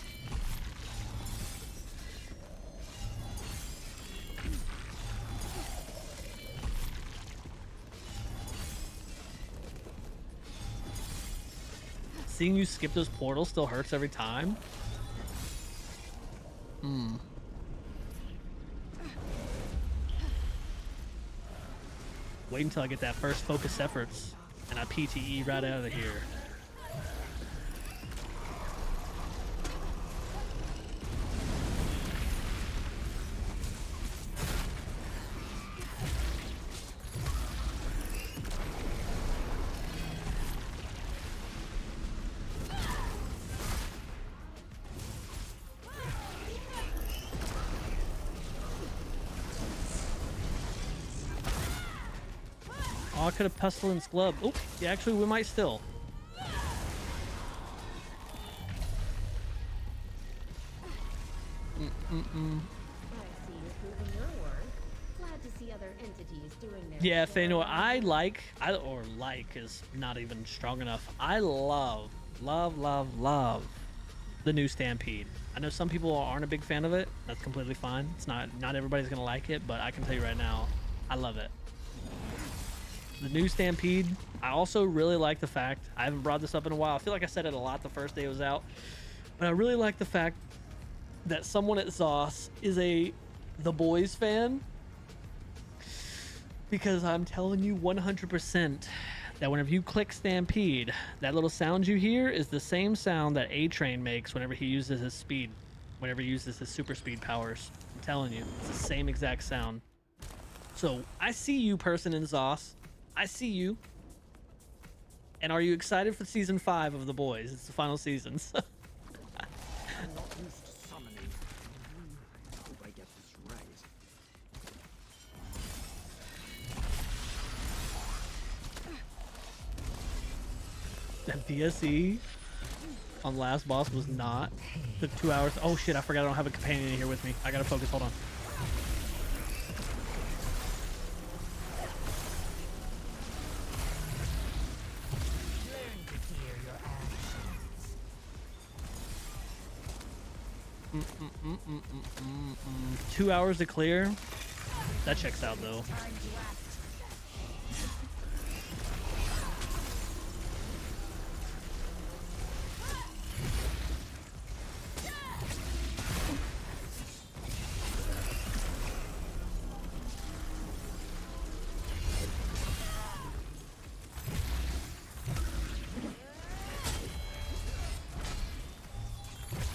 Seeing you skip those portals still hurts every time. Wait until I get that first focus efforts and I PTE right out of here. Oh, I could have Pestilence Glove. Oh, yeah, actually, we might still.
I see you're proving your worth. Glad to see other entities doing their
Yeah,
share.
Fano, or like is not even strong enough. I love the new Stampede. I know some people aren't a big fan of it. That's completely fine. It's not everybody's gonna like it, but I can tell you right now, I love it. The new Stampede. I also really like the fact, I haven't brought this up in a while. I feel like I said it a lot the first day it was out, but I really like the fact that someone at ZOS is The Boys fan, because I'm telling you 100% that whenever you click Stampede, that little sound you hear is the same sound that A-Train makes whenever he uses his speed, whenever he uses his super speed powers. I'm telling you, it's the same exact sound. So I see you, person in ZOS. I see you. And are you excited for season 5 of The Boys? It's the final season. So.
I'm not used to summoning. I hope I get this right.
That DSE on last boss was not. Took 2 hours. Oh shit, I forgot I don't have a companion in here with me. I gotta focus, hold on.
Learn to fear your actions.
2 hours to clear. That checks out though.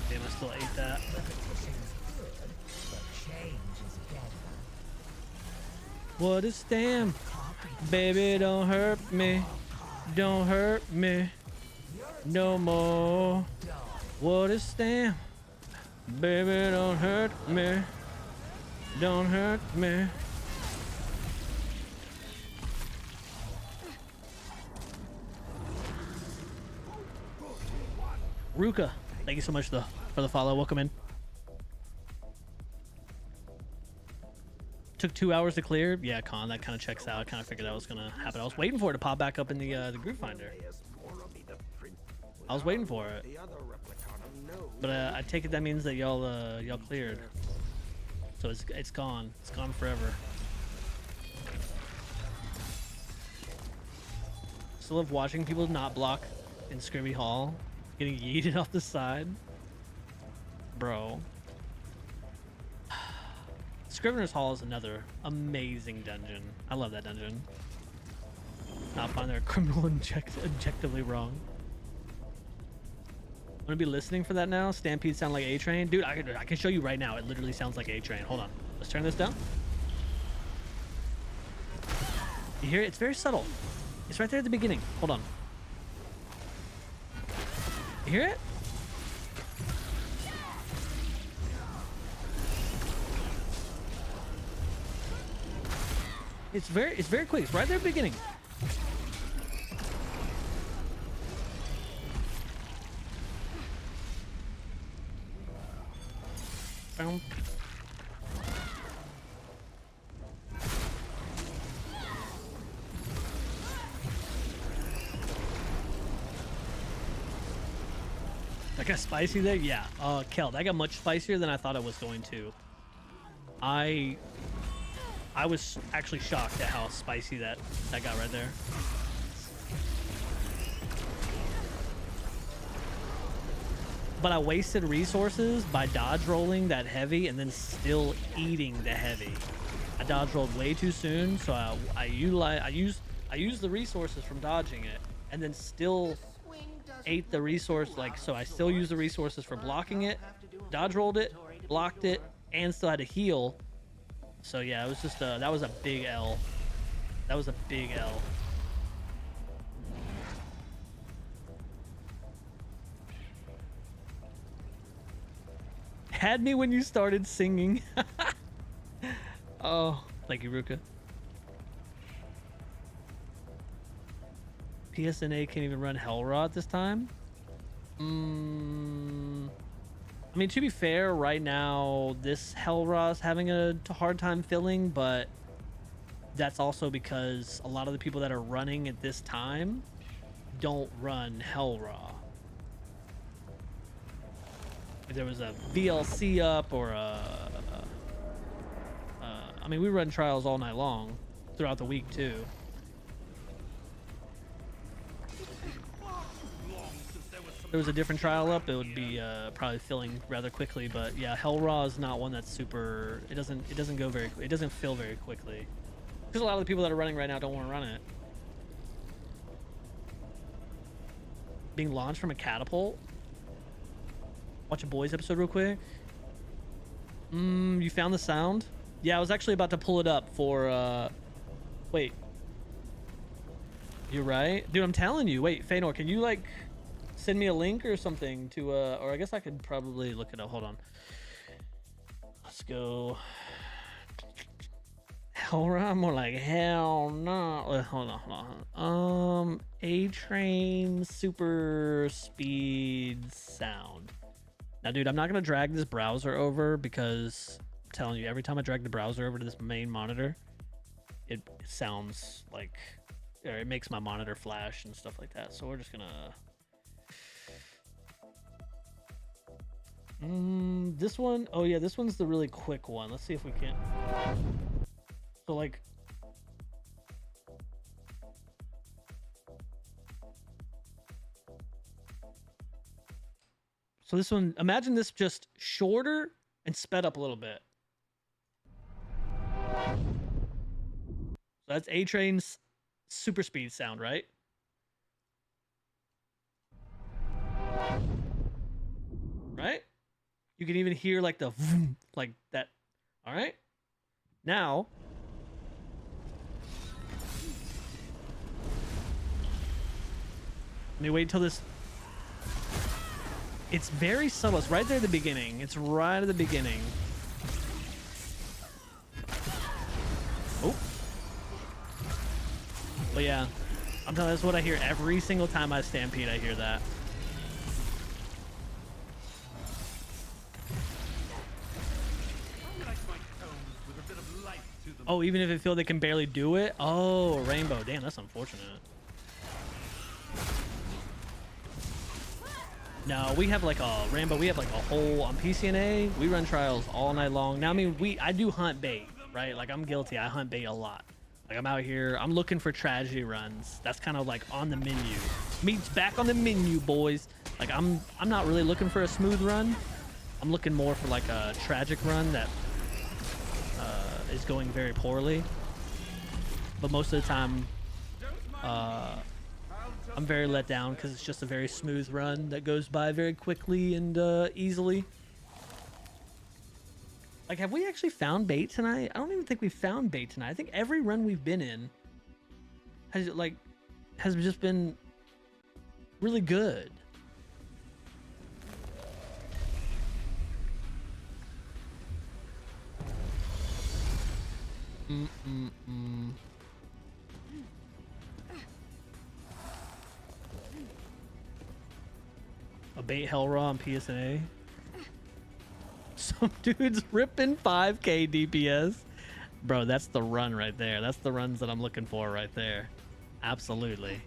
Damn, I still ate that. What is damn? Baby, don't hurt me. Don't hurt me. No more. What is damn? Baby, don't hurt me. Don't hurt me. Ruka, thank you so much for the follow. Welcome in. Took 2 hours to clear. Yeah, Con, that kind of checks out. I kind of figured that was gonna happen. I was waiting for it to pop back up in the group finder. I was waiting for it. But I take it that means that y'all cleared. So it's gone. It's gone forever. Still love watching people not block in Scribby Hall, getting yeeted off the side. Bro. Scrivener's Hall is another amazing dungeon. I love that dungeon. Not find they're criminal objectively wrong. I'm gonna be listening for that now. Stampede sound like A-Train. Dude, I can show you right now. It literally sounds like A-Train. Hold on. Let's turn this down. You hear it? It's very subtle. It's right there at the beginning. Hold on. You hear it? It's very quick. It's right there at the beginning. Boom. That got spicy there? Yeah. Kel, that got much spicier than I thought it was going to. I was actually shocked at how spicy that got right there. But I wasted resources by dodge rolling that heavy and then still eating the heavy. I dodge rolled way too soon, so I used the resources from dodging it and then still ate the resource, like, so I still used the resources for blocking it, dodge rolled it, blocked it, and still had to heal. So yeah, it was just that was a big L. That was a big L. Had me when you started singing. Oh, thank you, Ruka. PSNA can't even run Hellraw at this time. I mean, to be fair, right now this Hellraw is having a hard time filling, but that's also because a lot of the people that are running at this time don't run Hellraw. If there was a VLC up or I mean, we run trials all night long throughout the week too. If there was a different trial up, it would be probably filling rather quickly. But yeah, Hellraw is not one that's super. It doesn't go very. It doesn't fill very quickly because a lot of the people that are running right now don't want to run it. Being launched from a catapult. Watch a boys episode real quick. You found the sound? Yeah, I was actually about to pull it up for wait. You're right. Dude, I'm telling you. Wait, Feanor, can you like send me a link or something to or I guess I could probably look it up. Hold on. Let's go. Hellraw, more like hell no. Hold on. A-Train super speed sound. Now, dude, I'm not going to drag this browser over because I'm telling you, every time I drag the browser over to this main monitor, it sounds like, or it makes my monitor flash and stuff like that. So we're just going to... this one, oh yeah, this one's the really quick one. Let's see if we can. So like... So this one, imagine this just shorter and sped up a little bit. So that's A-Train's super speed sound, right? Right? You can even hear like the vroom, like that. All right. Now, let me wait until this. It's very subtle. It's right there at the beginning. It's right at the beginning. Oh. But yeah, I'm telling you, that's what I hear every single time I stampede. I hear that. Oh, even if it feels they can barely do it? Oh, rainbow. Damn, that's unfortunate. No, we have like a Rambo. We have like a whole on PCNA. We run trials all night long. Now, I mean, I do hunt bait, right? Like I'm guilty. I hunt bait a lot. Like I'm out here. I'm looking for tragedy runs. That's kind of like on the menu. Meat's back on the menu, boys. Like I'm not really looking for a smooth run. I'm looking more for like a tragic run that is going very poorly. But most of the time, I'm very let down because it's just a very smooth run that goes by very quickly and easily. Like, have we actually found bait tonight? I don't even think we found bait tonight. I think every run we've been in has just been really good. A bait Hellraw on PSNA. Some dudes ripping 5k DPS. Bro, that's the run right there. That's the runs that I'm looking for right there. Absolutely.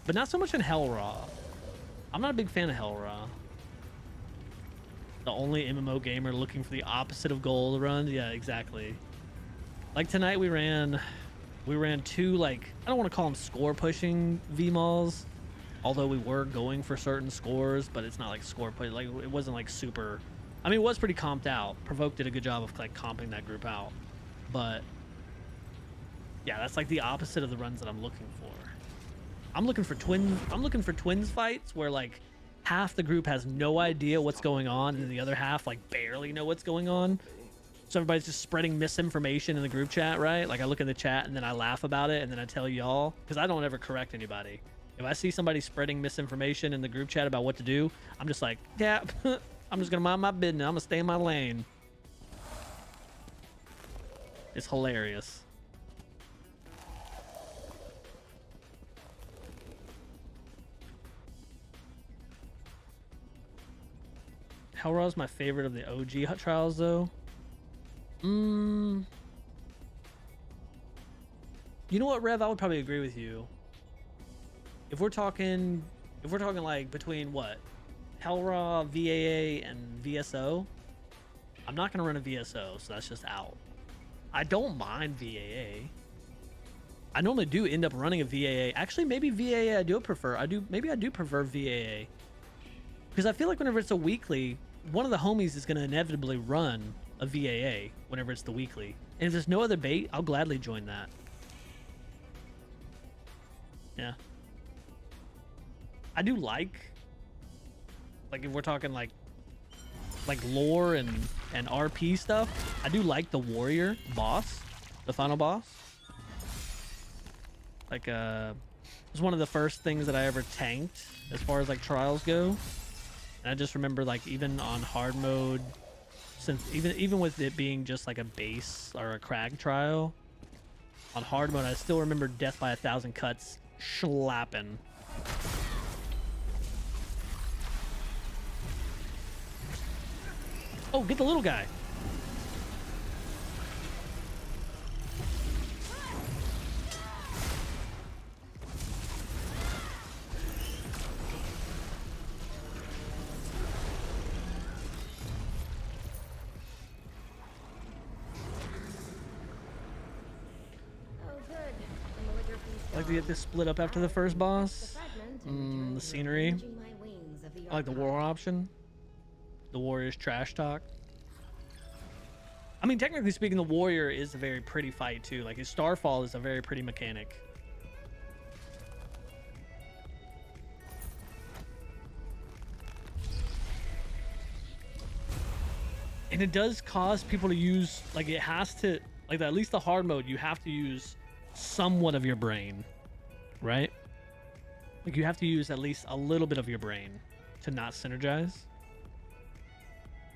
But not so much in Hell Raw. I'm not a big fan of Hell Raw. The only MMO gamer looking for the opposite of gold runs. Yeah, exactly. Like tonight we ran two, like, I don't want to call them score pushing VMALs, although we were going for certain scores, but it's not like score push. Like, it wasn't like super. I mean, it was pretty comped out. Provoked did a good job of like comping that group out, but yeah, that's like the opposite of the runs that I'm looking for. I'm looking for twins fights where like half the group has no idea what's going on and the other half like barely know what's going on. So everybody's just spreading misinformation in the group chat, right? Like I look in the chat and then I laugh about it and then I tell y'all, because I don't ever correct anybody. If I see somebody spreading misinformation in the group chat about what to do, I'm just like, yeah, I'm just gonna mind my business. I'm gonna stay in my lane. It's hilarious. Hellraw is my favorite of the OG trials, though. You know what, Rev? I would probably agree with you. If we're talking like between what, Hellraw, VAA, and VSO, I'm not gonna run a VSO, so that's just out. I don't mind VAA. I normally do end up running a VAA. Actually, maybe VAA I do prefer. Maybe I do prefer VAA. Because I feel like whenever it's a weekly, one of the homies is going to inevitably run a VAA whenever it's the weekly. And if there's no other bait, I'll gladly join that. Yeah. I do like if we're talking like lore and RP stuff, I do like the warrior boss, the final boss. Like, it was one of the first things that I ever tanked as far as like trials go. And I just remember, like, even on hard mode, since even with it being just like a base or a crag trial, on hard mode, I still remember Death by 1,000 Cuts schlapping. Oh, get the little guy. I like to get this split up after the first boss. The scenery. I like the war option. The warrior's trash talk. I mean, technically speaking, the warrior is a very pretty fight too. Like his Starfall is a very pretty mechanic. And it does cause people to use, like it has to, like at least the hard mode, you have to use somewhat of your brain, right? Like you have to use at least a little bit of your brain to not synergize.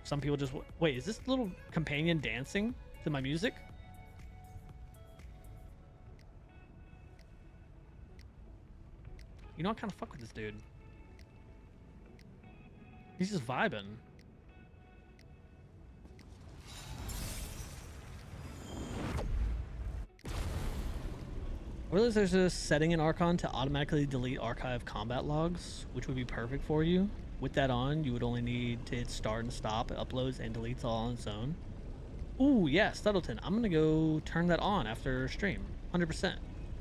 Some people just wait, is this little companion dancing to my music? You know, I kind of fuck with this dude. He's just vibing. I realize there's a setting in Archon to automatically delete archive combat logs, which would be perfect for you. With that on, you would only need to hit start and stop. It uploads and deletes all on its own. Ooh, yeah, Stuttleton. I'm going to go turn that on after stream. 100%.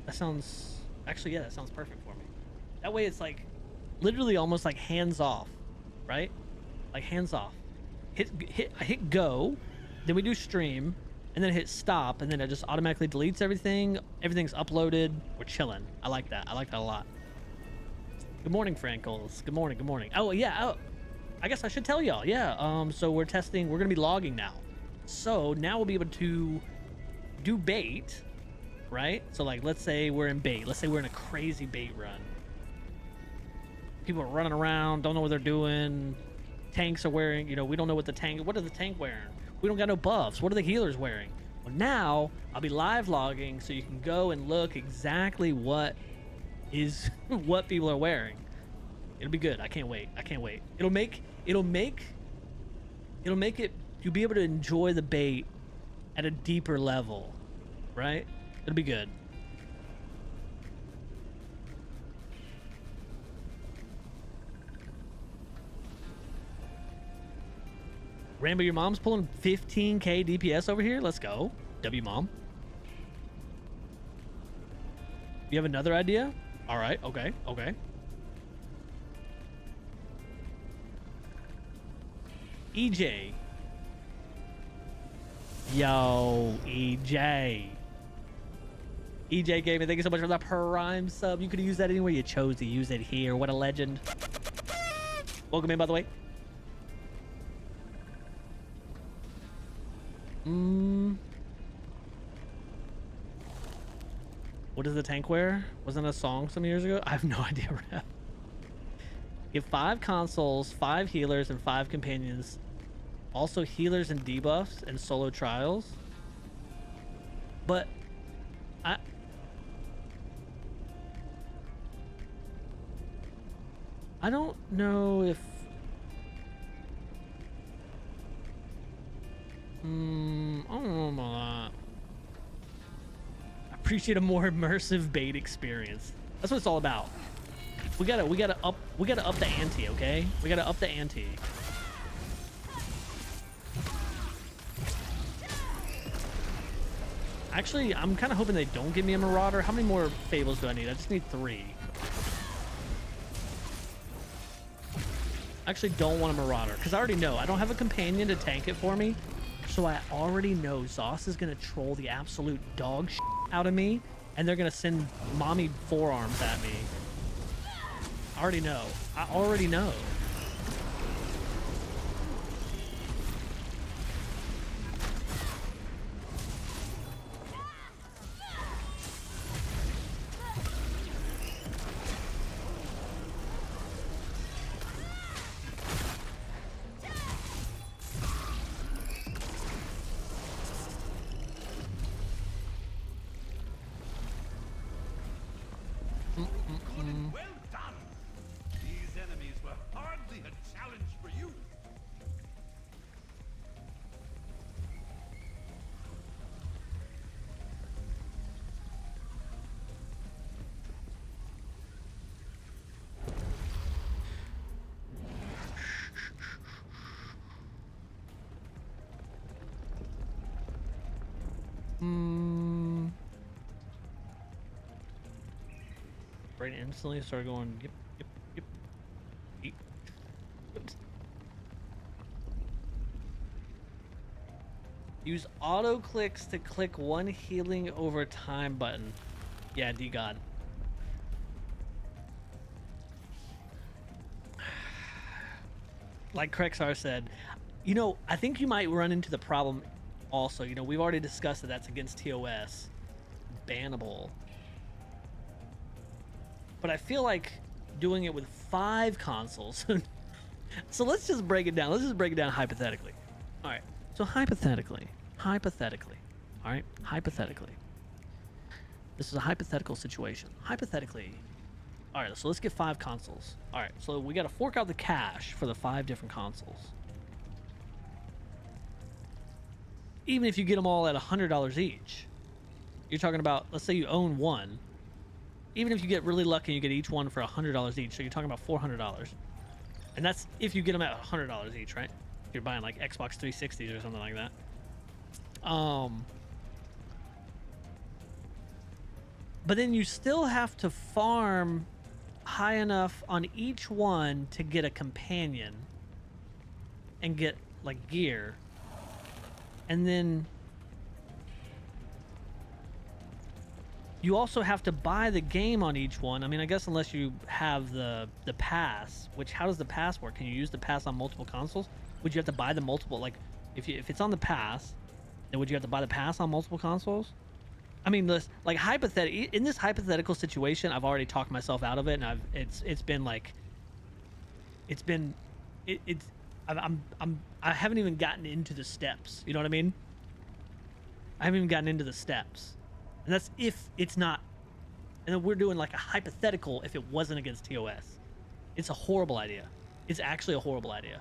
That sounds... Actually, yeah, that sounds perfect for me. That way it's like literally almost like hands off, right? Like hands off. I hit go, then we do stream, and then hit stop, and then it just automatically deletes everything. Everything's uploaded. We're chilling. I like that. I like that a lot. Good morning, Frankles. Good morning. Good morning. Oh, yeah. Oh, I guess I should tell y'all. Yeah. So we're testing. We're going to be logging now. So now we'll be able to do bait, right? So, like, let's say we're in bait. Let's say we're in a crazy bait run. People are running around, don't know what they're doing. Tanks are wearing, you know, we don't know what are the tank wearing? We don't got no buffs. What are the healers wearing? Well, now I'll be live logging so you can go and look exactly what people are wearing. It'll be good. I can't wait. I can't wait. It'll make it you'll be able to enjoy the bait at a deeper level, right? It'll be good. Rambo, your mom's pulling 15k DPS over here. Let's go. W mom. You have another idea? All right. Okay. Okay. EJ. Yo, EJ. EJ Gaming, thank you so much for that Prime sub. You could have used that anywhere. You chose to use it here. What a legend. Welcome in, by the way. What is the tank wear? Wasn't a song some years ago? I have no idea, Rap. Get 5 consoles, 5 healers, and 5 companions. Also healers and debuffs and solo trials. But I don't know if I don't know about that. I appreciate a more immersive bait experience. That's what it's all about. We gotta up the ante, okay? We gotta up the ante. Actually, I'm kind of hoping they don't give me a Marauder. How many more Fables do I need? I just need 3. I actually don't want a Marauder because I already know I don't have a companion to tank it for me. So I already know Zoss is gonna troll the absolute dog shit out of me, and they're gonna send mommy forearms at me. I already know. I already know.
Well done. These enemies were hardly a challenge for you.
Brain instantly started going yep, yep, yep. Eat. Use auto clicks to click one healing over time button. Yeah, D-God. Like Krexar said, you know, I think you might run into the problem also. You know, we've already discussed that that's against TOS. Bannable. But I feel like doing it with 5 consoles. So let's just break it down. Let's just break it down hypothetically. All right. So hypothetically, all right, hypothetically. This is a hypothetical situation. Hypothetically, all right, so let's get 5 consoles. All right, so we got to fork out the cash for the 5 different consoles. Even if you get them all at $100 each, you're talking about, let's say you own one. Even if you get really lucky and you get each one for $100 each, so you're talking about $400. And that's if you get them at $100 each, right? If you're buying like Xbox 360s or something like that. But then you still have to farm high enough on each one to get a companion and get like gear. And then you also have to buy the game on each one. I mean, I guess unless you have the pass, which how does the pass work? Can you use the pass on multiple consoles? Would you have to buy the multiple, like if it's on the pass, then would you have to buy the pass on multiple consoles? I mean, this like in this hypothetical situation, I've already talked myself out of it, and I haven't even gotten into the steps. You know what I mean? I haven't even gotten into the steps. And that's if it's not, and then we're doing like a hypothetical if it wasn't against TOS. It's a horrible idea. It's actually a horrible idea.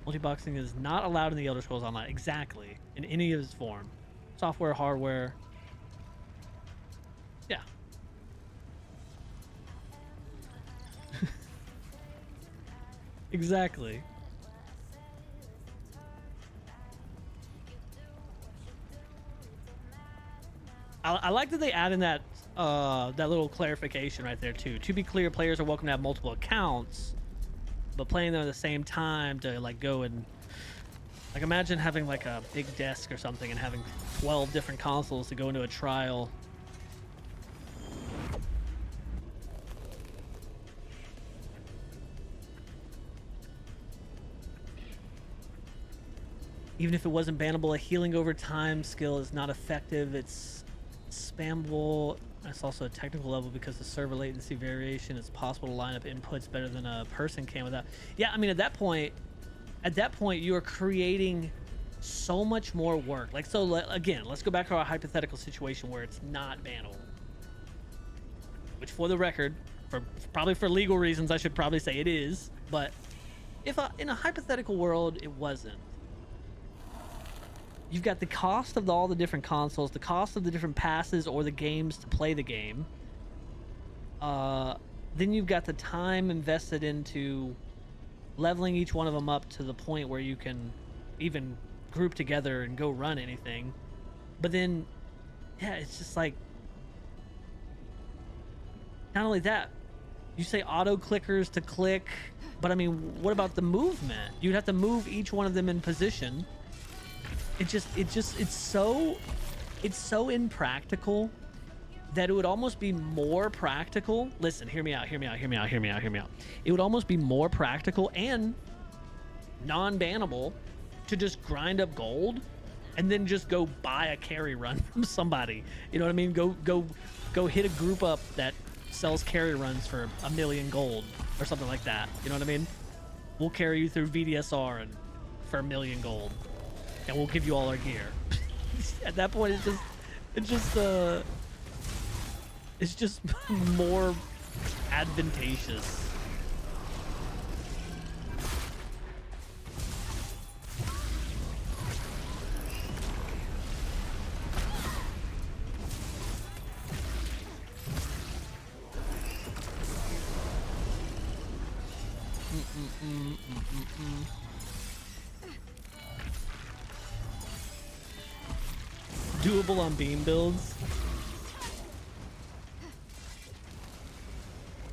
Multi-boxing is not allowed in the Elder Scrolls Online. Exactly. In any of its form. Software, hardware. Yeah. Exactly. I like that they add in that that little clarification right there too. To be clear, players are welcome to have multiple accounts, but playing them at the same time to like go and like imagine having like a big desk or something and having 12 different consoles to go into a trial. Even if it wasn't bannable, a healing over time skill is not effective. It's spammable. It's also a technical level because the server latency variation, it's possible to line up inputs better than a person can without. Yeah, I mean, at that point, you are creating so much more work. Like, so again, let's go back to our hypothetical situation where it's not bannable. Which, for the record, probably for legal reasons, I should probably say it is. But if in a hypothetical world, it wasn't. You've got the cost of all the different consoles, the cost of the different passes or the games to play the game. Then you've got the time invested into leveling each one of them up to the point where you can even group together and go run anything. But then, yeah, it's just like, not only that, you say auto clickers to click, but I mean, what about the movement? You'd have to move each one of them in position. It's so impractical that it would almost be more practical. Listen, hear me out. It would almost be more practical and non-bannable to just grind up gold and then just go buy a carry run from somebody. You know what I mean? Go hit a group up that sells carry runs for 1 million gold or something like that. You know what I mean? We'll carry you through VDSR and for 1 million gold. And we'll give you all our gear. At that point, it's just more advantageous. Doable on beam builds.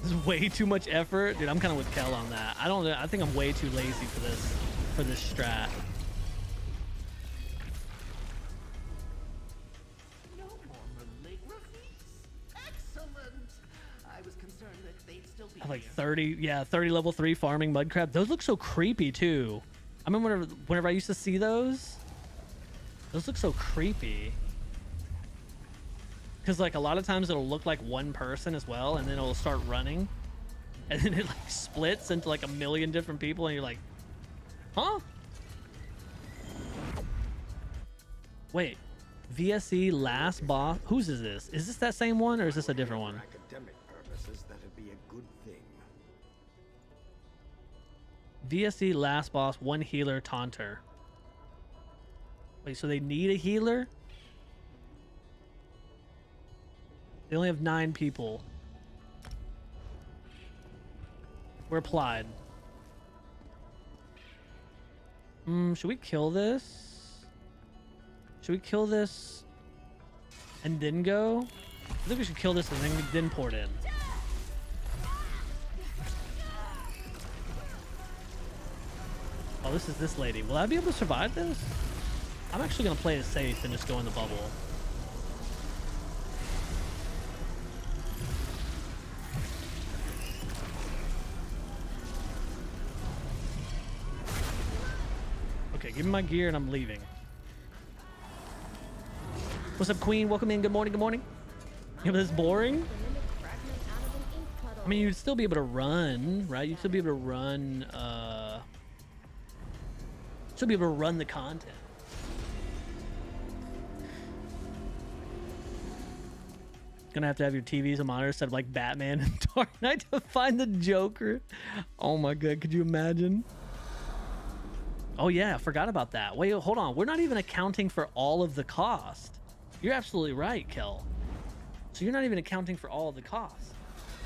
This is way too much effort. Dude, I'm kind of with Kel on that. I don't know. I think I'm way too lazy for this strat.
No more malignancies? Excellent. I was concerned that they'd still be
I have like 30 level 3 farming mud crab. Those look so creepy too. I remember whenever I used to see those look so creepy. Because like a lot of times it'll look like one person as well, and then it'll start running, and then it like splits into like 1 million different people, and you're like, huh? Wait, VSE last boss. Whose is this? Is this that same one, or is this a different one?
For academic purposes, that'd be a good thing.
VSE last boss, 1 healer, taunter. Wait, so they need a healer? They only have 9 people. We're applied. Should we kill this? Should we kill this and then go? I think we should kill this and then port in. Oh, this is this lady. Will I be able to survive this? I'm actually going to play it safe and just go in the bubble. Okay, give me my gear and I'm leaving. What's up, Queen? Welcome in. Good morning. Good morning. Yeah, but it's boring. I mean, you'd still be able to run, right? You'd still be able to run. Still be able to run the content. Gonna have to have your TVs and monitors set up like Batman and Dark Knight to find the Joker. Oh my god, could you imagine? Oh yeah, I forgot about that. Wait, hold on. We're not even accounting for all of the cost. You're absolutely right, Kel. So you're not even accounting for all of the costs.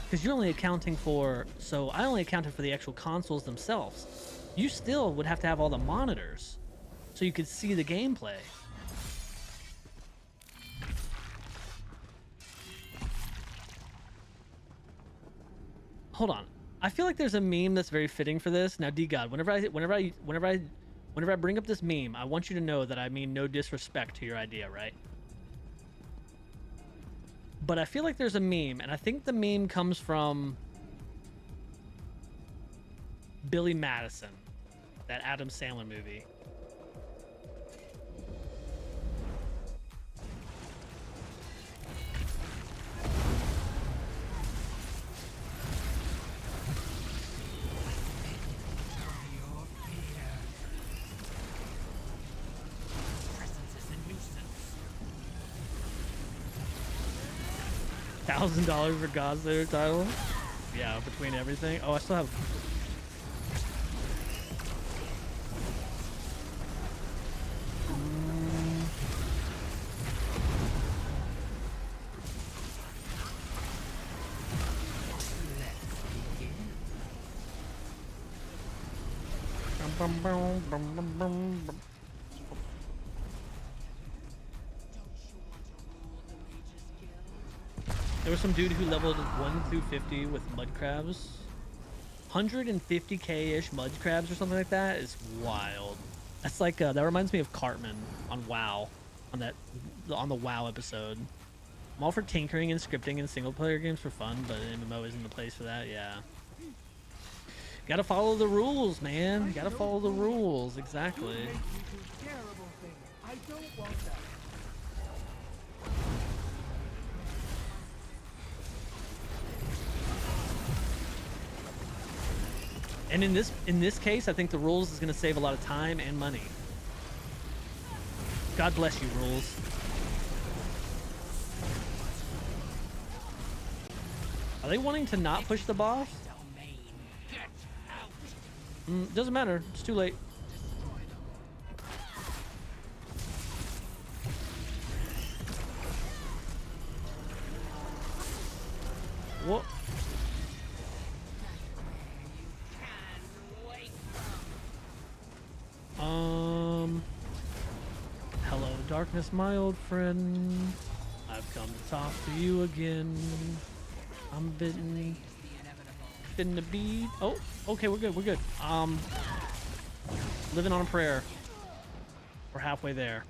Because you're only accounting for... So I only accounted for the actual consoles themselves. You still would have to have all the monitors so you could see the gameplay. Hold on. I feel like there's a meme that's very fitting for this. Now, D-God, whenever I bring up this meme, I want you to know that I mean no disrespect to your idea, right? But I feel like there's a meme, and I think the meme comes from Billy Madison, that Adam Sandler movie. $1,000 for God's Lair title? Yeah, between everything. Oh, I still have... There was some dude who leveled 1 through 50 with mud crabs. 150k-ish mud crabs or something like that is wild. That's like that reminds me of Cartman on WoW, on the WoW episode. I'm all for tinkering and scripting in single player games for fun, but an MMO isn't the place for that. Yeah. Gotta follow the rules, man. Gotta follow the rules. Exactly.
I don't want that.
And in this case, I think the rules is going to save a lot of time and money. God bless you, rules. Are they wanting to not push the boss? Doesn't matter. It's too late. What? Hello, darkness, my old friend. I've come to talk to you again. I'm bitten the bead. Oh, okay, we're good. We're good. Living on a prayer. We're halfway there.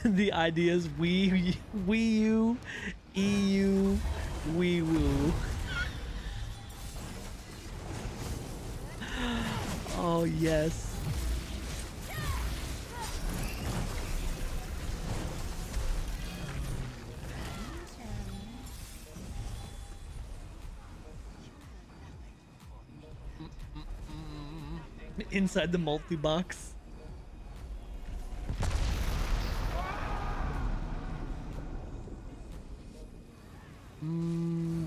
The idea is Wii U, EU, Wii Woo. Oh yes. Inside the multi-box.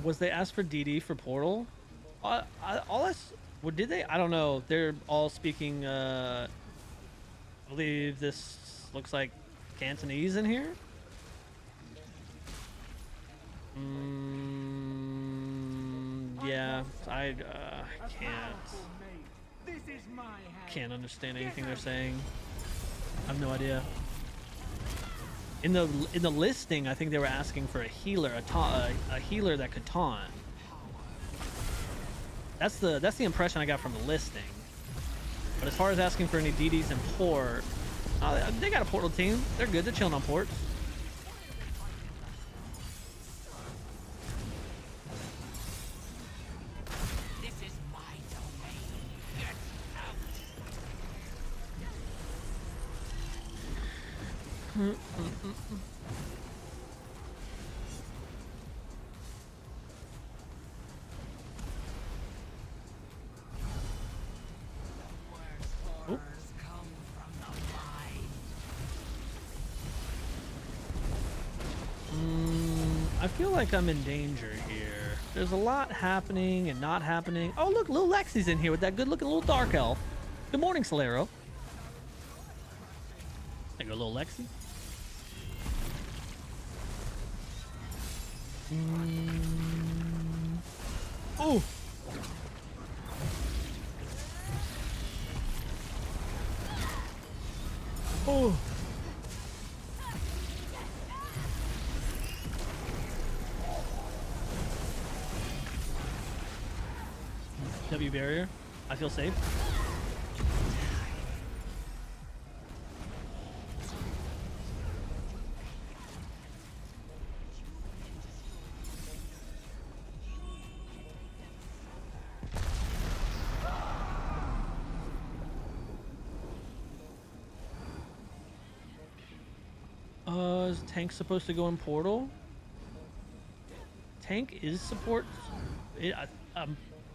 Was they asked for DD for Portal? Did they? I don't know. They're all speaking, I believe this looks like Cantonese in here. Yeah, I can't understand anything they're saying. I have no idea. In the listing, I think they were asking for a healer, a healer that could taunt. That's the impression I got from the listing. But as far as asking for any DDs in port, they got a Portal team. They're good. They're chilling on ports. I feel like I'm in danger here. There's a lot happening and not happening. Oh, look, little Lexi's in here with that good-looking little dark elf. Good morning, Solero. There you go, little Lexi. Oh. Oh. W barrier. I feel safe. Is tank supposed to go in portal? Tank is support.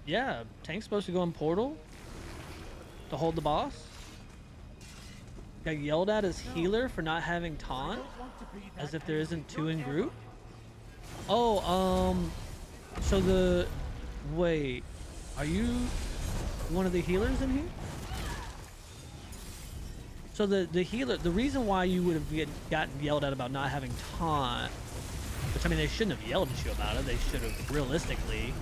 Yeah, tank's supposed to go in portal to hold the boss. Got yelled at as healer for not having taunt, as if there isn't two in group. Oh, so wait, are you one of the healers in here? So the healer, the reason why you would have gotten yelled at about not having taunt, which I mean they shouldn't have yelled at you about it. They should have realistically,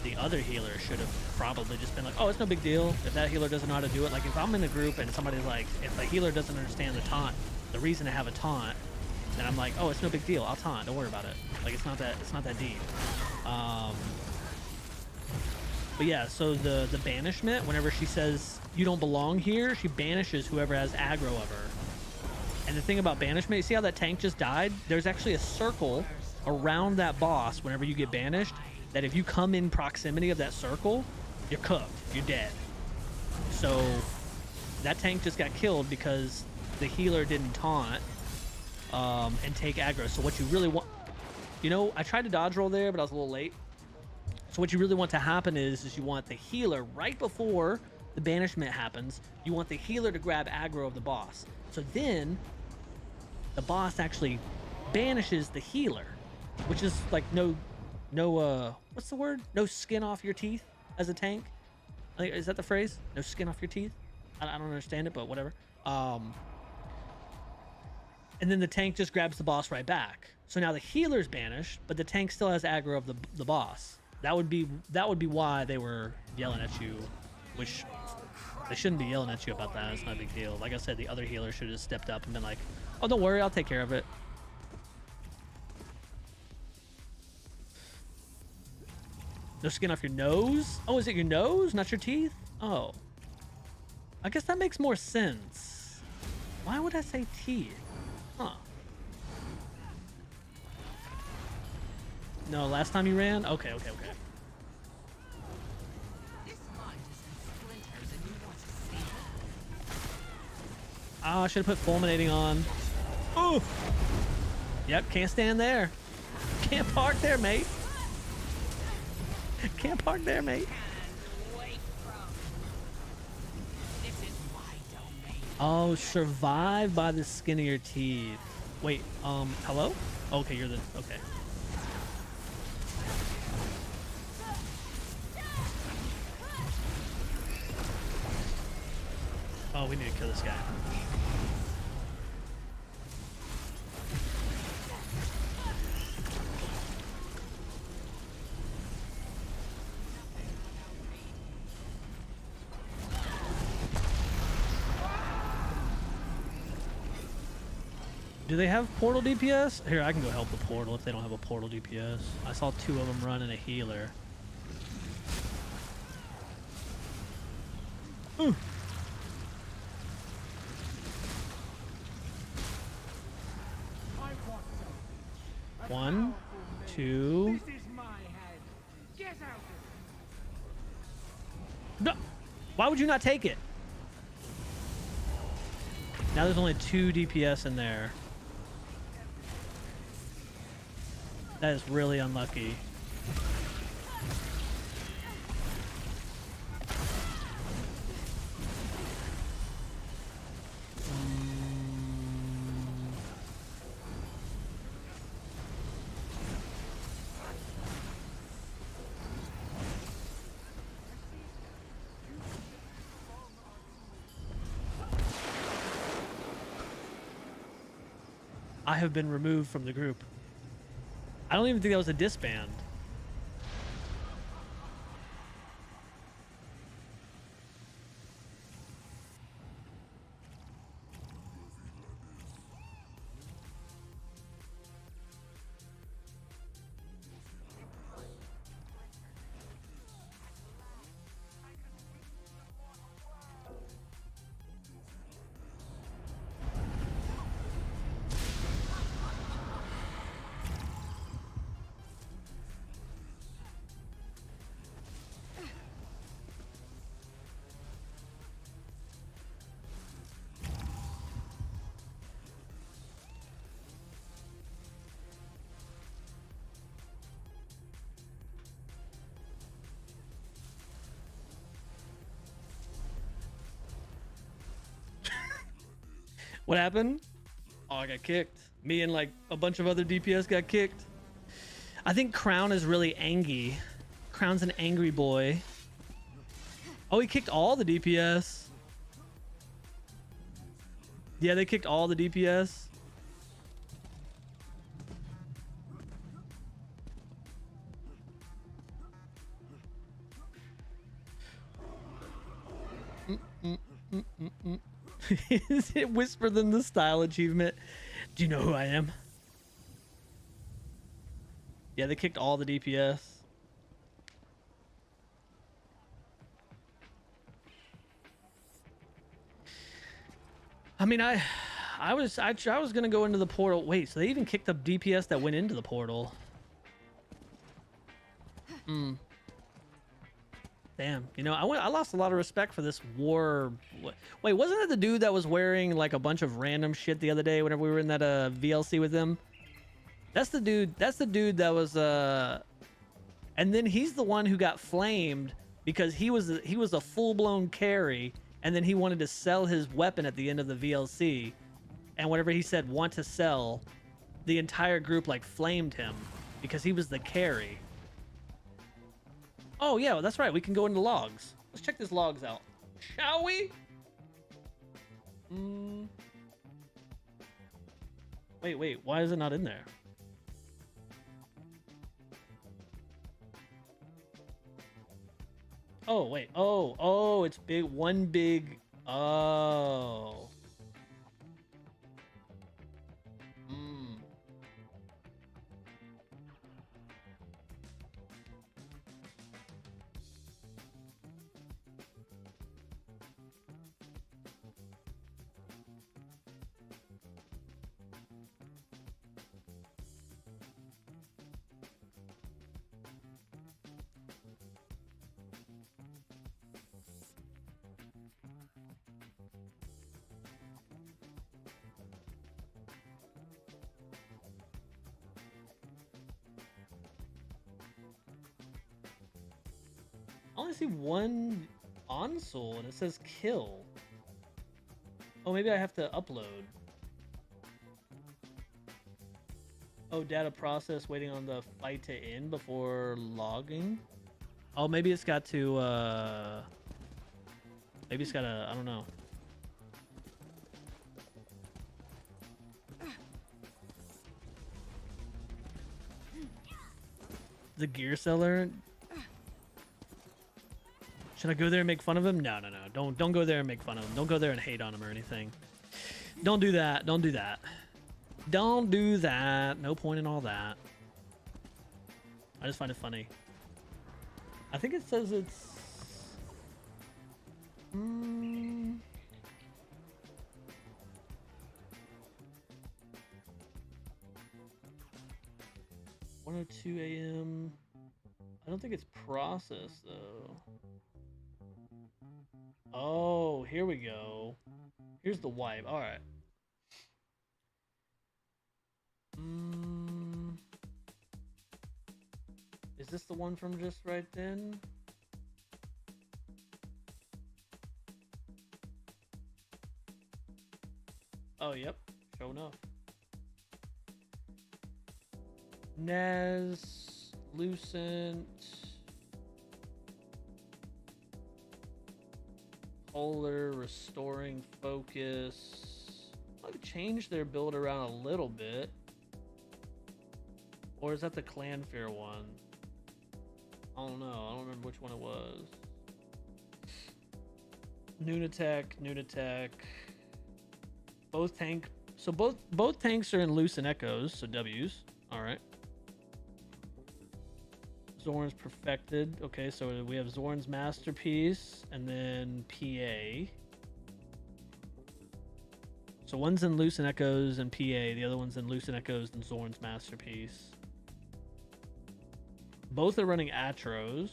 the other healer should have probably just been like, oh, it's no big deal if that healer doesn't know how to do it. Like if I'm in a group and somebody's like, if a healer doesn't understand the taunt, the reason to have a taunt, then I'm like, oh, it's no big deal. I'll taunt. Don't worry about it. Like it's not that deep. But yeah, so the banishment, whenever she says you don't belong here, she banishes whoever has aggro of her. And the thing about banishment, you see how that tank just died? There's actually a circle around that boss whenever you get banished, that if you come in proximity of that circle, you're cooked, you're dead. So that tank just got killed because the healer didn't taunt and take aggro. So what you really want, you know, I tried to dodge roll there, but I was a little late. So what you really want to happen is you want the healer right before the banishment happens, you want the healer to grab aggro of the boss. So then the boss actually banishes the healer, which is like no what's the word? No skin off your teeth as a tank. Is that the phrase? No skin off your teeth? I don't understand it, but whatever. And then the tank just grabs the boss right back. So now the healer's banished, but the tank still has aggro of the boss. That would be why they were yelling at you, which they shouldn't be yelling at you about that. It's not a big deal. Like I said, the other healer should have stepped up and been like, oh, don't worry, I'll take care of it. No skin off your nose? Oh, is it your nose, not your teeth? Oh. I guess that makes more sense. Why would I say teeth? Huh. No, last time you ran? Okay. Oh, I should have put fulminating on. Oh! Yep, can't stand there. Can't park there, mate. Can't park there, mate. Oh, survive by the skin of your teeth. Wait, hello? Okay, you're the... Okay. Oh, we need to kill this guy. Do they have portal DPS? Here, I can go help the portal if they don't have a portal DPS. I saw two of them run and a healer. Ooh. One, two. No! Why would you not take it? Now there's only 2 DPS in there. That is really unlucky. I have been removed from the group. I don't even think that was a disband. What happened? Oh, I got kicked. Me and like a bunch of other DPS got kicked. I think Crown is really angry. Crown's an angry boy. Oh, he kicked all the DPS. Yeah, they kicked all the DPS. It whispered them the style achievement. Do you know who I am? Yeah, they kicked all the DPS. I mean, I was gonna go into the portal. Wait, so they even kicked the DPS that went into the portal. Damn, you know, I lost a lot of respect for this war. Wait, wasn't it the dude that was wearing like a bunch of random shit the other day whenever we were in that VLC with him? That's the dude that was and then he's the one who got flamed because he was a full-blown carry, and then he wanted to sell his weapon at the end of the VLC, and whenever he said want to sell, the entire group like flamed him because he was the carry. Oh, yeah, that's right. We can go into logs. Let's check these logs out. Shall we? Wait. Why is it not in there? Oh, wait. Oh, it's big. One big. Oh. I only see one console and it says kill. Oh, maybe I have to upload. Oh, data process waiting on the fight to end before logging. Oh, maybe it's got to, maybe it's got to, I don't know. The gear seller. Should I go there and make fun of him? No. Don't go there and make fun of him. Don't go there and hate on him or anything. Don't do that. Don't do that. Don't do that. No point in all that. I just find it funny. I think it says it's... 1:02 a.m. I don't think it's processed though. Oh, here we go. Here's the wipe. All right. Is this the one from just right then? Oh, yep. Sure enough. Naz, Lucent, Polar, restoring focus. I've changed their build around a little bit. Or is that the Clanfear one? I don't know. I don't remember which one it was. Nunatek. Both tank. So both tanks are in Lucent Echoes, so W's. All right. Zorn's Perfected. Okay, so we have Zorn's Masterpiece and then PA. So one's in Lucent Echoes and PA, the other one's in Lucent Echoes and Zorn's Masterpiece. Both are running Atros.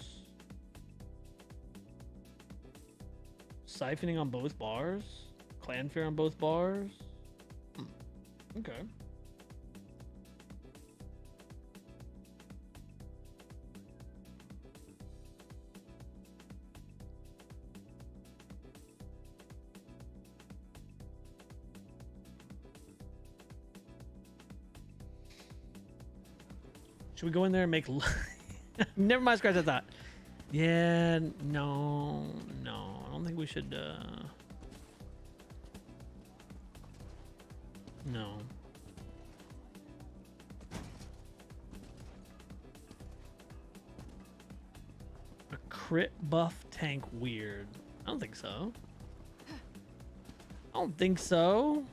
Siphoning on both bars. Clanfear on both bars. Okay. Should we go in there and make... Never mind, scratch that thought. Yeah, no. I don't think we should, no. A crit buff tank weird. I don't think so. I don't think so.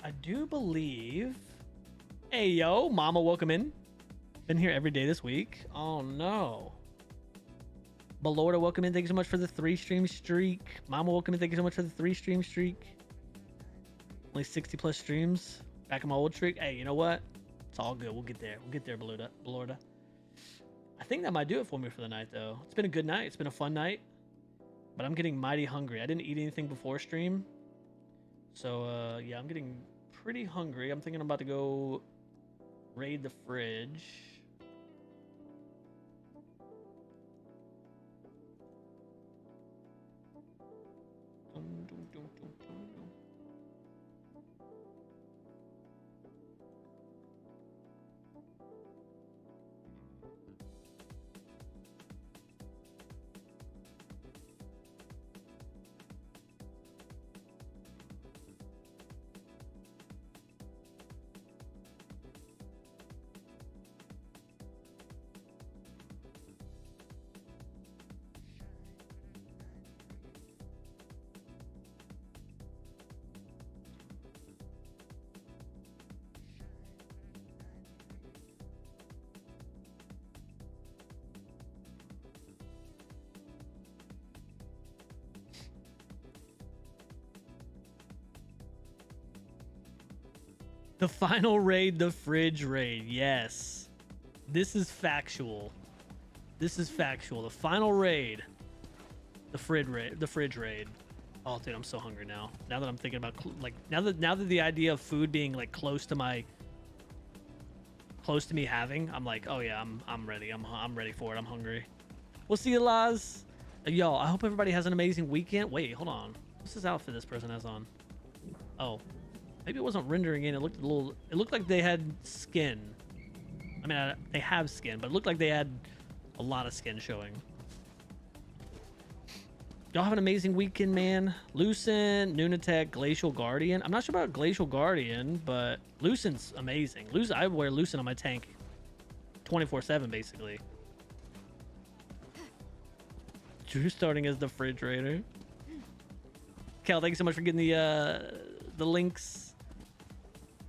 I do believe. Hey, yo, Mama, welcome in. Been here every day this week. Oh, no. Belorda, welcome in. Thank you so much for the 3-stream streak. Mama, welcome in. Thank you so much for the 3-stream streak. Only 60 plus streams. Back in my old streak. Hey, you know what? It's all good. We'll get there. We'll get there, Belorda. I think that might do it for me for the night, though. It's been a good night. It's been a fun night. But I'm getting mighty hungry. I didn't eat anything before stream. So, yeah, I'm getting pretty hungry. I'm thinking I'm about to go raid the fridge. The final raid, the fridge raid. Yes. This is factual. This is factual. The final raid. The fridge raid. Oh, dude, I'm so hungry now. Now that I'm thinking about now that the idea of food being like close to me having, I'm like, oh yeah, I'm ready. I'm ready for it. I'm hungry. We'll see you, Laz. Yo, I hope everybody has an amazing weekend. Wait, hold on. What's this outfit this person has on? Oh. Maybe it wasn't rendering in. It looked like they had skin. I mean, they have skin, but it looked like they had a lot of skin showing. Y'all have an amazing weekend, man. Lucent, Nunatek, Glacial Guardian. I'm not sure about Glacial Guardian, but Lucent's amazing. I wear Lucent on my tank 24/7, basically. Drew starting as the refrigerator. Cal, thank you so much for getting the links.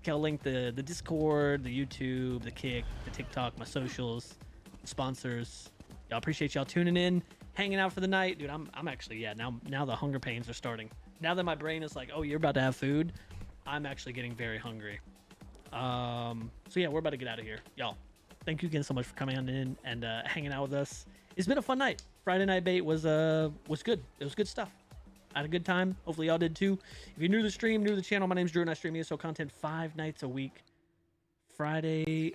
Cal linked the Discord, the YouTube, the Kick, the TikTok, my socials, sponsors. Y'all appreciate y'all tuning in, hanging out for the night. Dude, I'm actually, yeah, now the hunger pains are starting. Now that my brain is like, oh, you're about to have food, I'm actually getting very hungry. So yeah, we're about to get out of here. Y'all, thank you again so much for coming on in and hanging out with us. It's been a fun night. Friday Night Bait was good. It was good stuff. I had a good time. Hopefully y'all did too. If you're new to the stream, new to the channel, my name's Drew and I stream ESO content 5 nights a week. Friday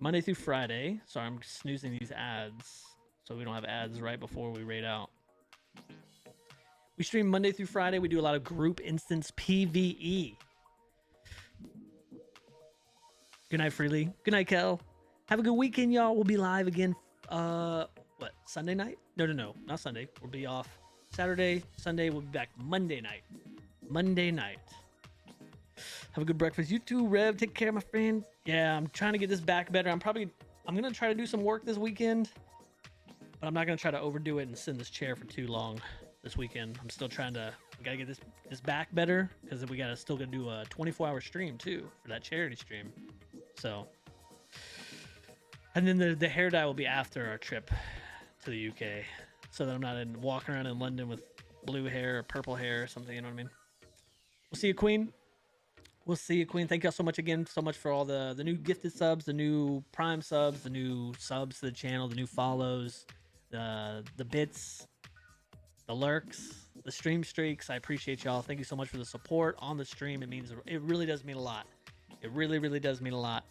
Monday through Friday. Sorry, I'm snoozing these ads so we don't have ads right before we raid out. We stream Monday through Friday. We do a lot of group instance PvE. Good night, Freely. Good night, Kel. Have a good weekend, y'all. We'll be live again. What? Sunday night? No, not Sunday. We'll be off Saturday. Sunday. We'll be back Monday night. Monday night. Have a good breakfast. You too, Rev. Take care, my friend. Yeah, I'm trying to get this back better. I'm gonna try to do some work this weekend, but I'm not gonna try to overdo it and sit in this chair for too long this weekend. I'm still trying to. We gotta get this back better because we still gotta do a 24-hour stream too for that charity stream. So, and then the hair dye will be after our trip to the UK, so that I'm not walking around in London with blue hair or purple hair or something. You know what I mean? We'll see you, Queen. We'll see you, Queen. Thank y'all so much again, so much for all the new gifted subs, the new Prime subs, the new subs to the channel, the new follows, the bits, the lurks, the stream streaks. I appreciate y'all. Thank you so much for the support on the stream. It really does mean a lot. It really, really does mean a lot.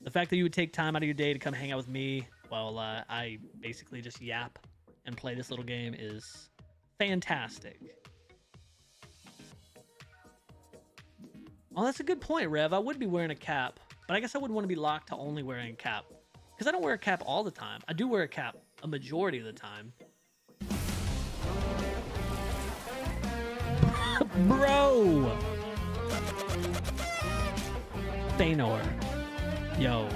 The fact that you would take time out of your day to come hang out with me while I basically just yap and play this little game is fantastic. Oh, that's a good point, Rev. I would be wearing a cap, but I guess I wouldn't want to be locked to only wearing a cap because I don't wear a cap all the time. I do wear a cap a majority of the time. Bro! Thanor. Yo,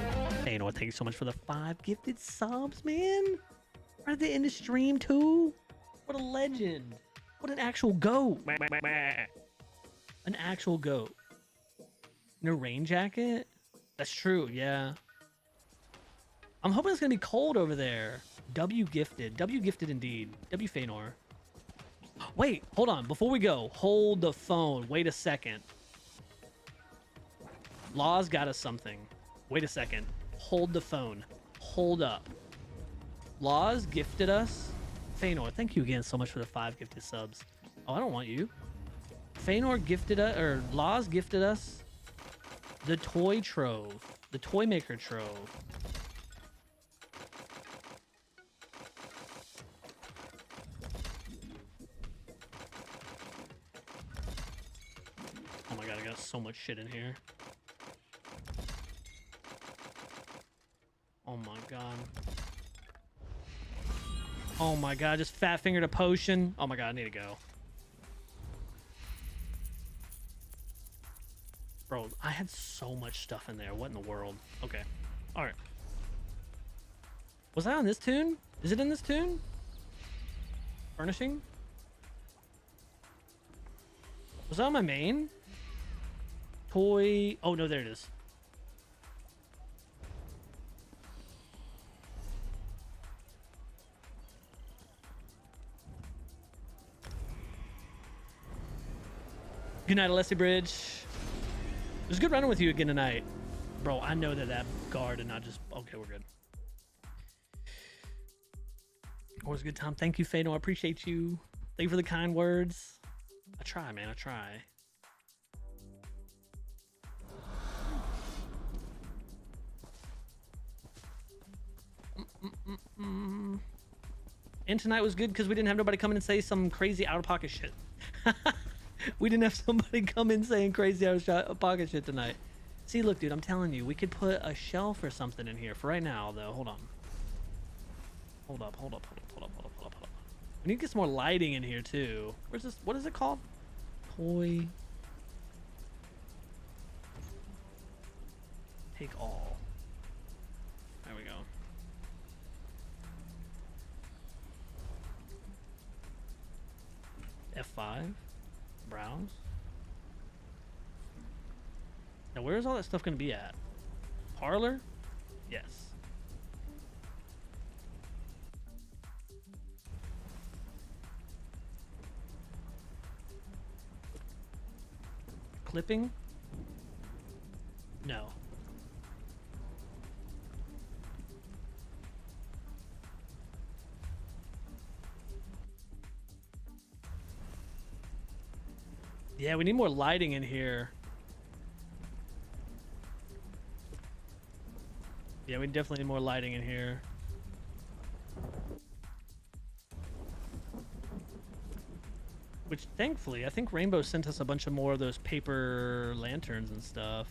Thanor, thank you so much for the 5 gifted subs, man. Right at the end of stream, too. What a legend. What an actual goat. An actual goat. In a rain jacket? That's true, yeah. I'm hoping it's going to be cold over there. W gifted. W gifted indeed. W Fëanor. Wait, hold on. Before we go, hold the phone. Wait a second. Law's got us something. Wait a second. Hold the phone. Hold up. Law's gifted us. Fëanor, thank you again so much for the 5 gifted subs. Oh, I don't want you. Fëanor gifted us, or Law's gifted us the toy trove. The toy maker trove. Oh my god, I got so much shit in here. Oh my god. Oh my god, just fat fingered a potion. Oh my god, I need to go. Bro, I had so much stuff in there. What in the world? Okay. Alright. Was I on this tune? Is it in this tune? Furnishing? Was that on my main? Toy. Oh no, there it is. Good night, Alessi Bridge. It was good running with you again tonight. Bro, I know that guard and not just... Okay, we're good. Always a good time. Thank you, Fëanor. I appreciate you. Thank you for the kind words. I try, man. I try. And tonight was good because we didn't have nobody come in and say some crazy out-of-pocket shit. We didn't have somebody come in saying crazy out-of-pocket shit tonight. See, look, dude, I'm telling you, we could put a shelf or something in here for right now, though. Hold on. Hold up. We need to get some more lighting in here, too. Where's this? What is it called? Toy. Take all. There we go. F5. Browse. Now, where is all that stuff going to be at? Parlor? Yes. Clipping? No. Yeah, we need more lighting in here. we definitely need more lighting in here. Which, thankfully, I think Rainbow sent us a bunch of more of those paper lanterns and stuff.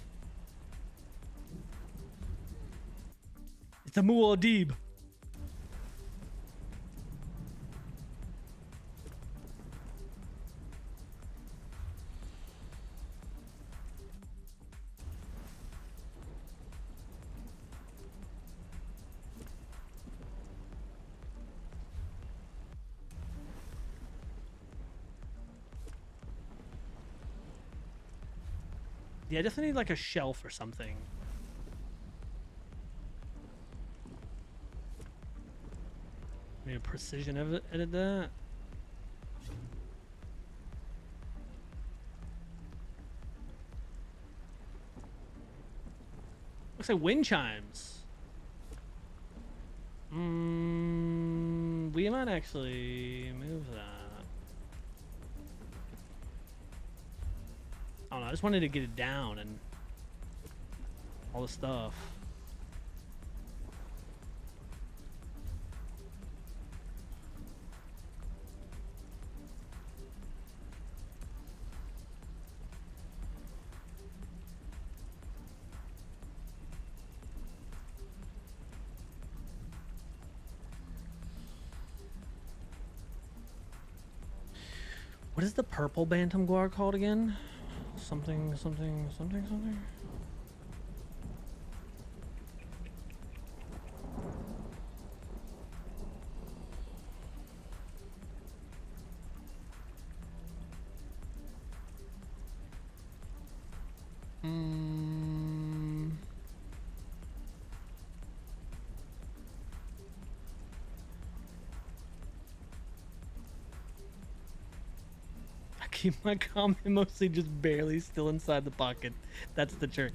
It's a Muad'Dib. Yeah, I definitely need like a shelf or something. Maybe a precision edit that. Looks like wind chimes. We might actually move that. I don't know, I just wanted to get it down and all the stuff. What is the purple bantam guar called again? Something. Keep my comment mostly just barely still inside the pocket. That's the trick.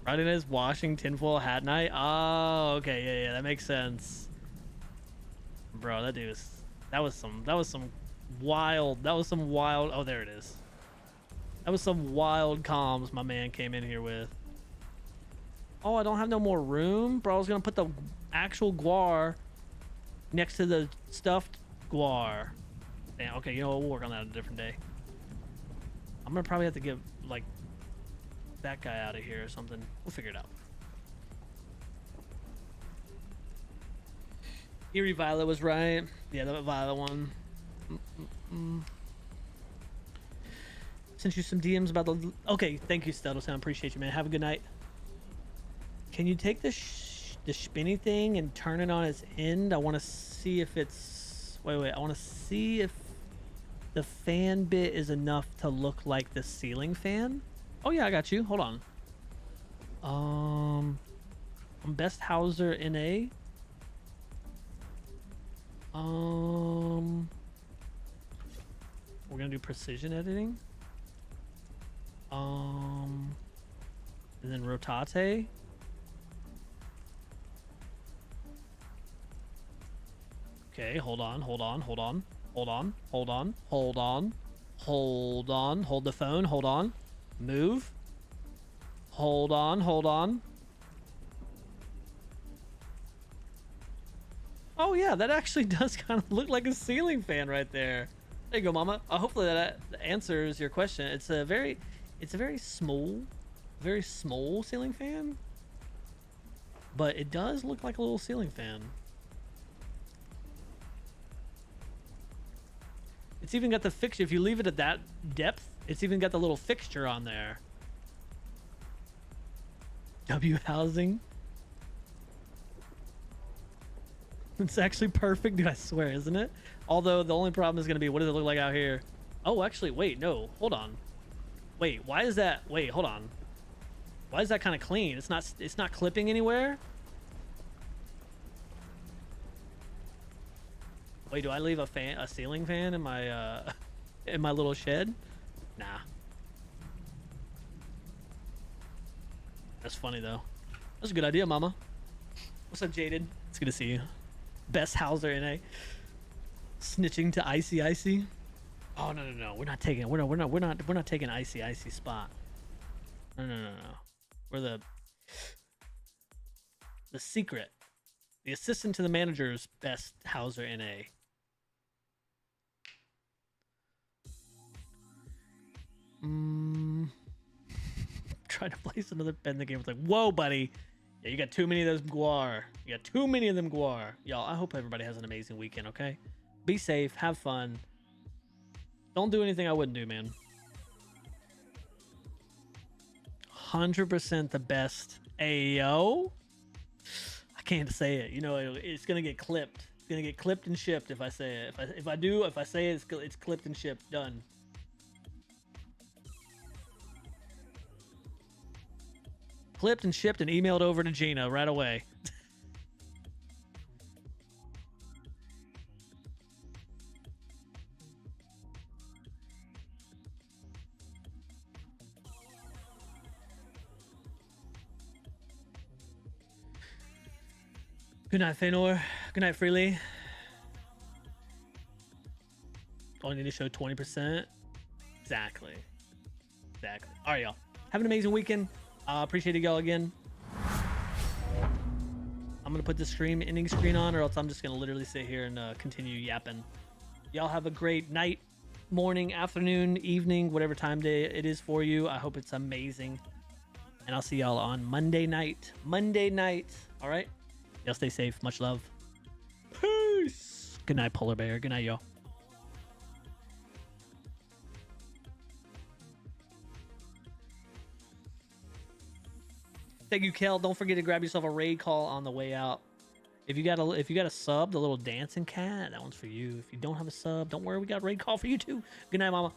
Riding his washing tinfoil hat night. Oh, okay, yeah, that makes sense. Bro, that dude is, that was some wild, oh, there it is. That was some wild comms my man came in here with. Oh, I don't have no more room? Bro, I was gonna put the actual guar next to the stuffed guar. Damn, okay, you know what, we'll work on that a different day. I'm gonna probably have to get like that guy out of here or something. We'll figure it out. Eerie Violet was right. Yeah, the Violet one. Sent you some DMs about the. Okay, thank you, Stettleson. Appreciate you, man. Have a good night. Can you take the spinny thing and turn it on its end? I want to see if it's. Wait. I want to see if the fan bit is enough to look like the ceiling fan. Oh yeah, I got you. Hold on. Best Hauser NA. We're gonna do precision editing. And then rotate. Okay, hold on. Hold the phone, hold on. Move. Hold on. Oh yeah, that actually does kind of look like a ceiling fan right there. There you go, mama. Hopefully that answers your question. It's a very small ceiling fan. But it does look like a little ceiling fan. It's even got the fixture. If you leave it at that depth, it's even got the little fixture on there. W housing. It's actually perfect, dude, I swear, isn't it? Although the only problem is going to be, what does it look like out here? Oh, actually, wait, no, hold on. Wait, why is that? Wait, hold on. Why is that kind of clean? It's not clipping anywhere? Wait, do I leave a ceiling fan in my in my little shed? Nah. That's funny though. That's a good idea, mama. What's up, Jaded? It's good to see you. Best Hauser NA. Snitching to Icy. Oh no. We're not taking Icy spot. No. We're the The secret. The assistant to the manager's best Hauser NA. Trying to place another bet in the game. It's like, whoa, buddy. Yeah, you got too many of those guar. You got too many of them guar. Y'all, I hope everybody has an amazing weekend, okay? Be safe. Have fun. Don't do anything I wouldn't do, man. 100% the best. Ayo. I can't say it. You know, it's gonna get clipped. It's gonna get clipped and shipped if I say it. If I say it, it's clipped and shipped. Done. Clipped and shipped and emailed over to Gina right away. Good night, Fëanor. Good night, Freely. Only need to show 20%. Exactly. Exactly. All right, y'all. Have an amazing weekend. Appreciate it, y'all, again. I'm going to put the stream ending screen on, or else I'm just going to literally sit here and continue yapping. Y'all have a great night, morning, afternoon, evening, whatever time day it is for you. I hope it's amazing. And I'll see y'all on Monday night. Monday night. All right? Y'all stay safe. Much love. Peace. Good night, Polar Bear. Good night, y'all. Thank you, Kel. Don't forget to grab yourself a raid call on the way out. If you got a sub, the little dancing cat, that one's for you. If you don't have a sub, don't worry, we got a raid call for you too. Good night, mama.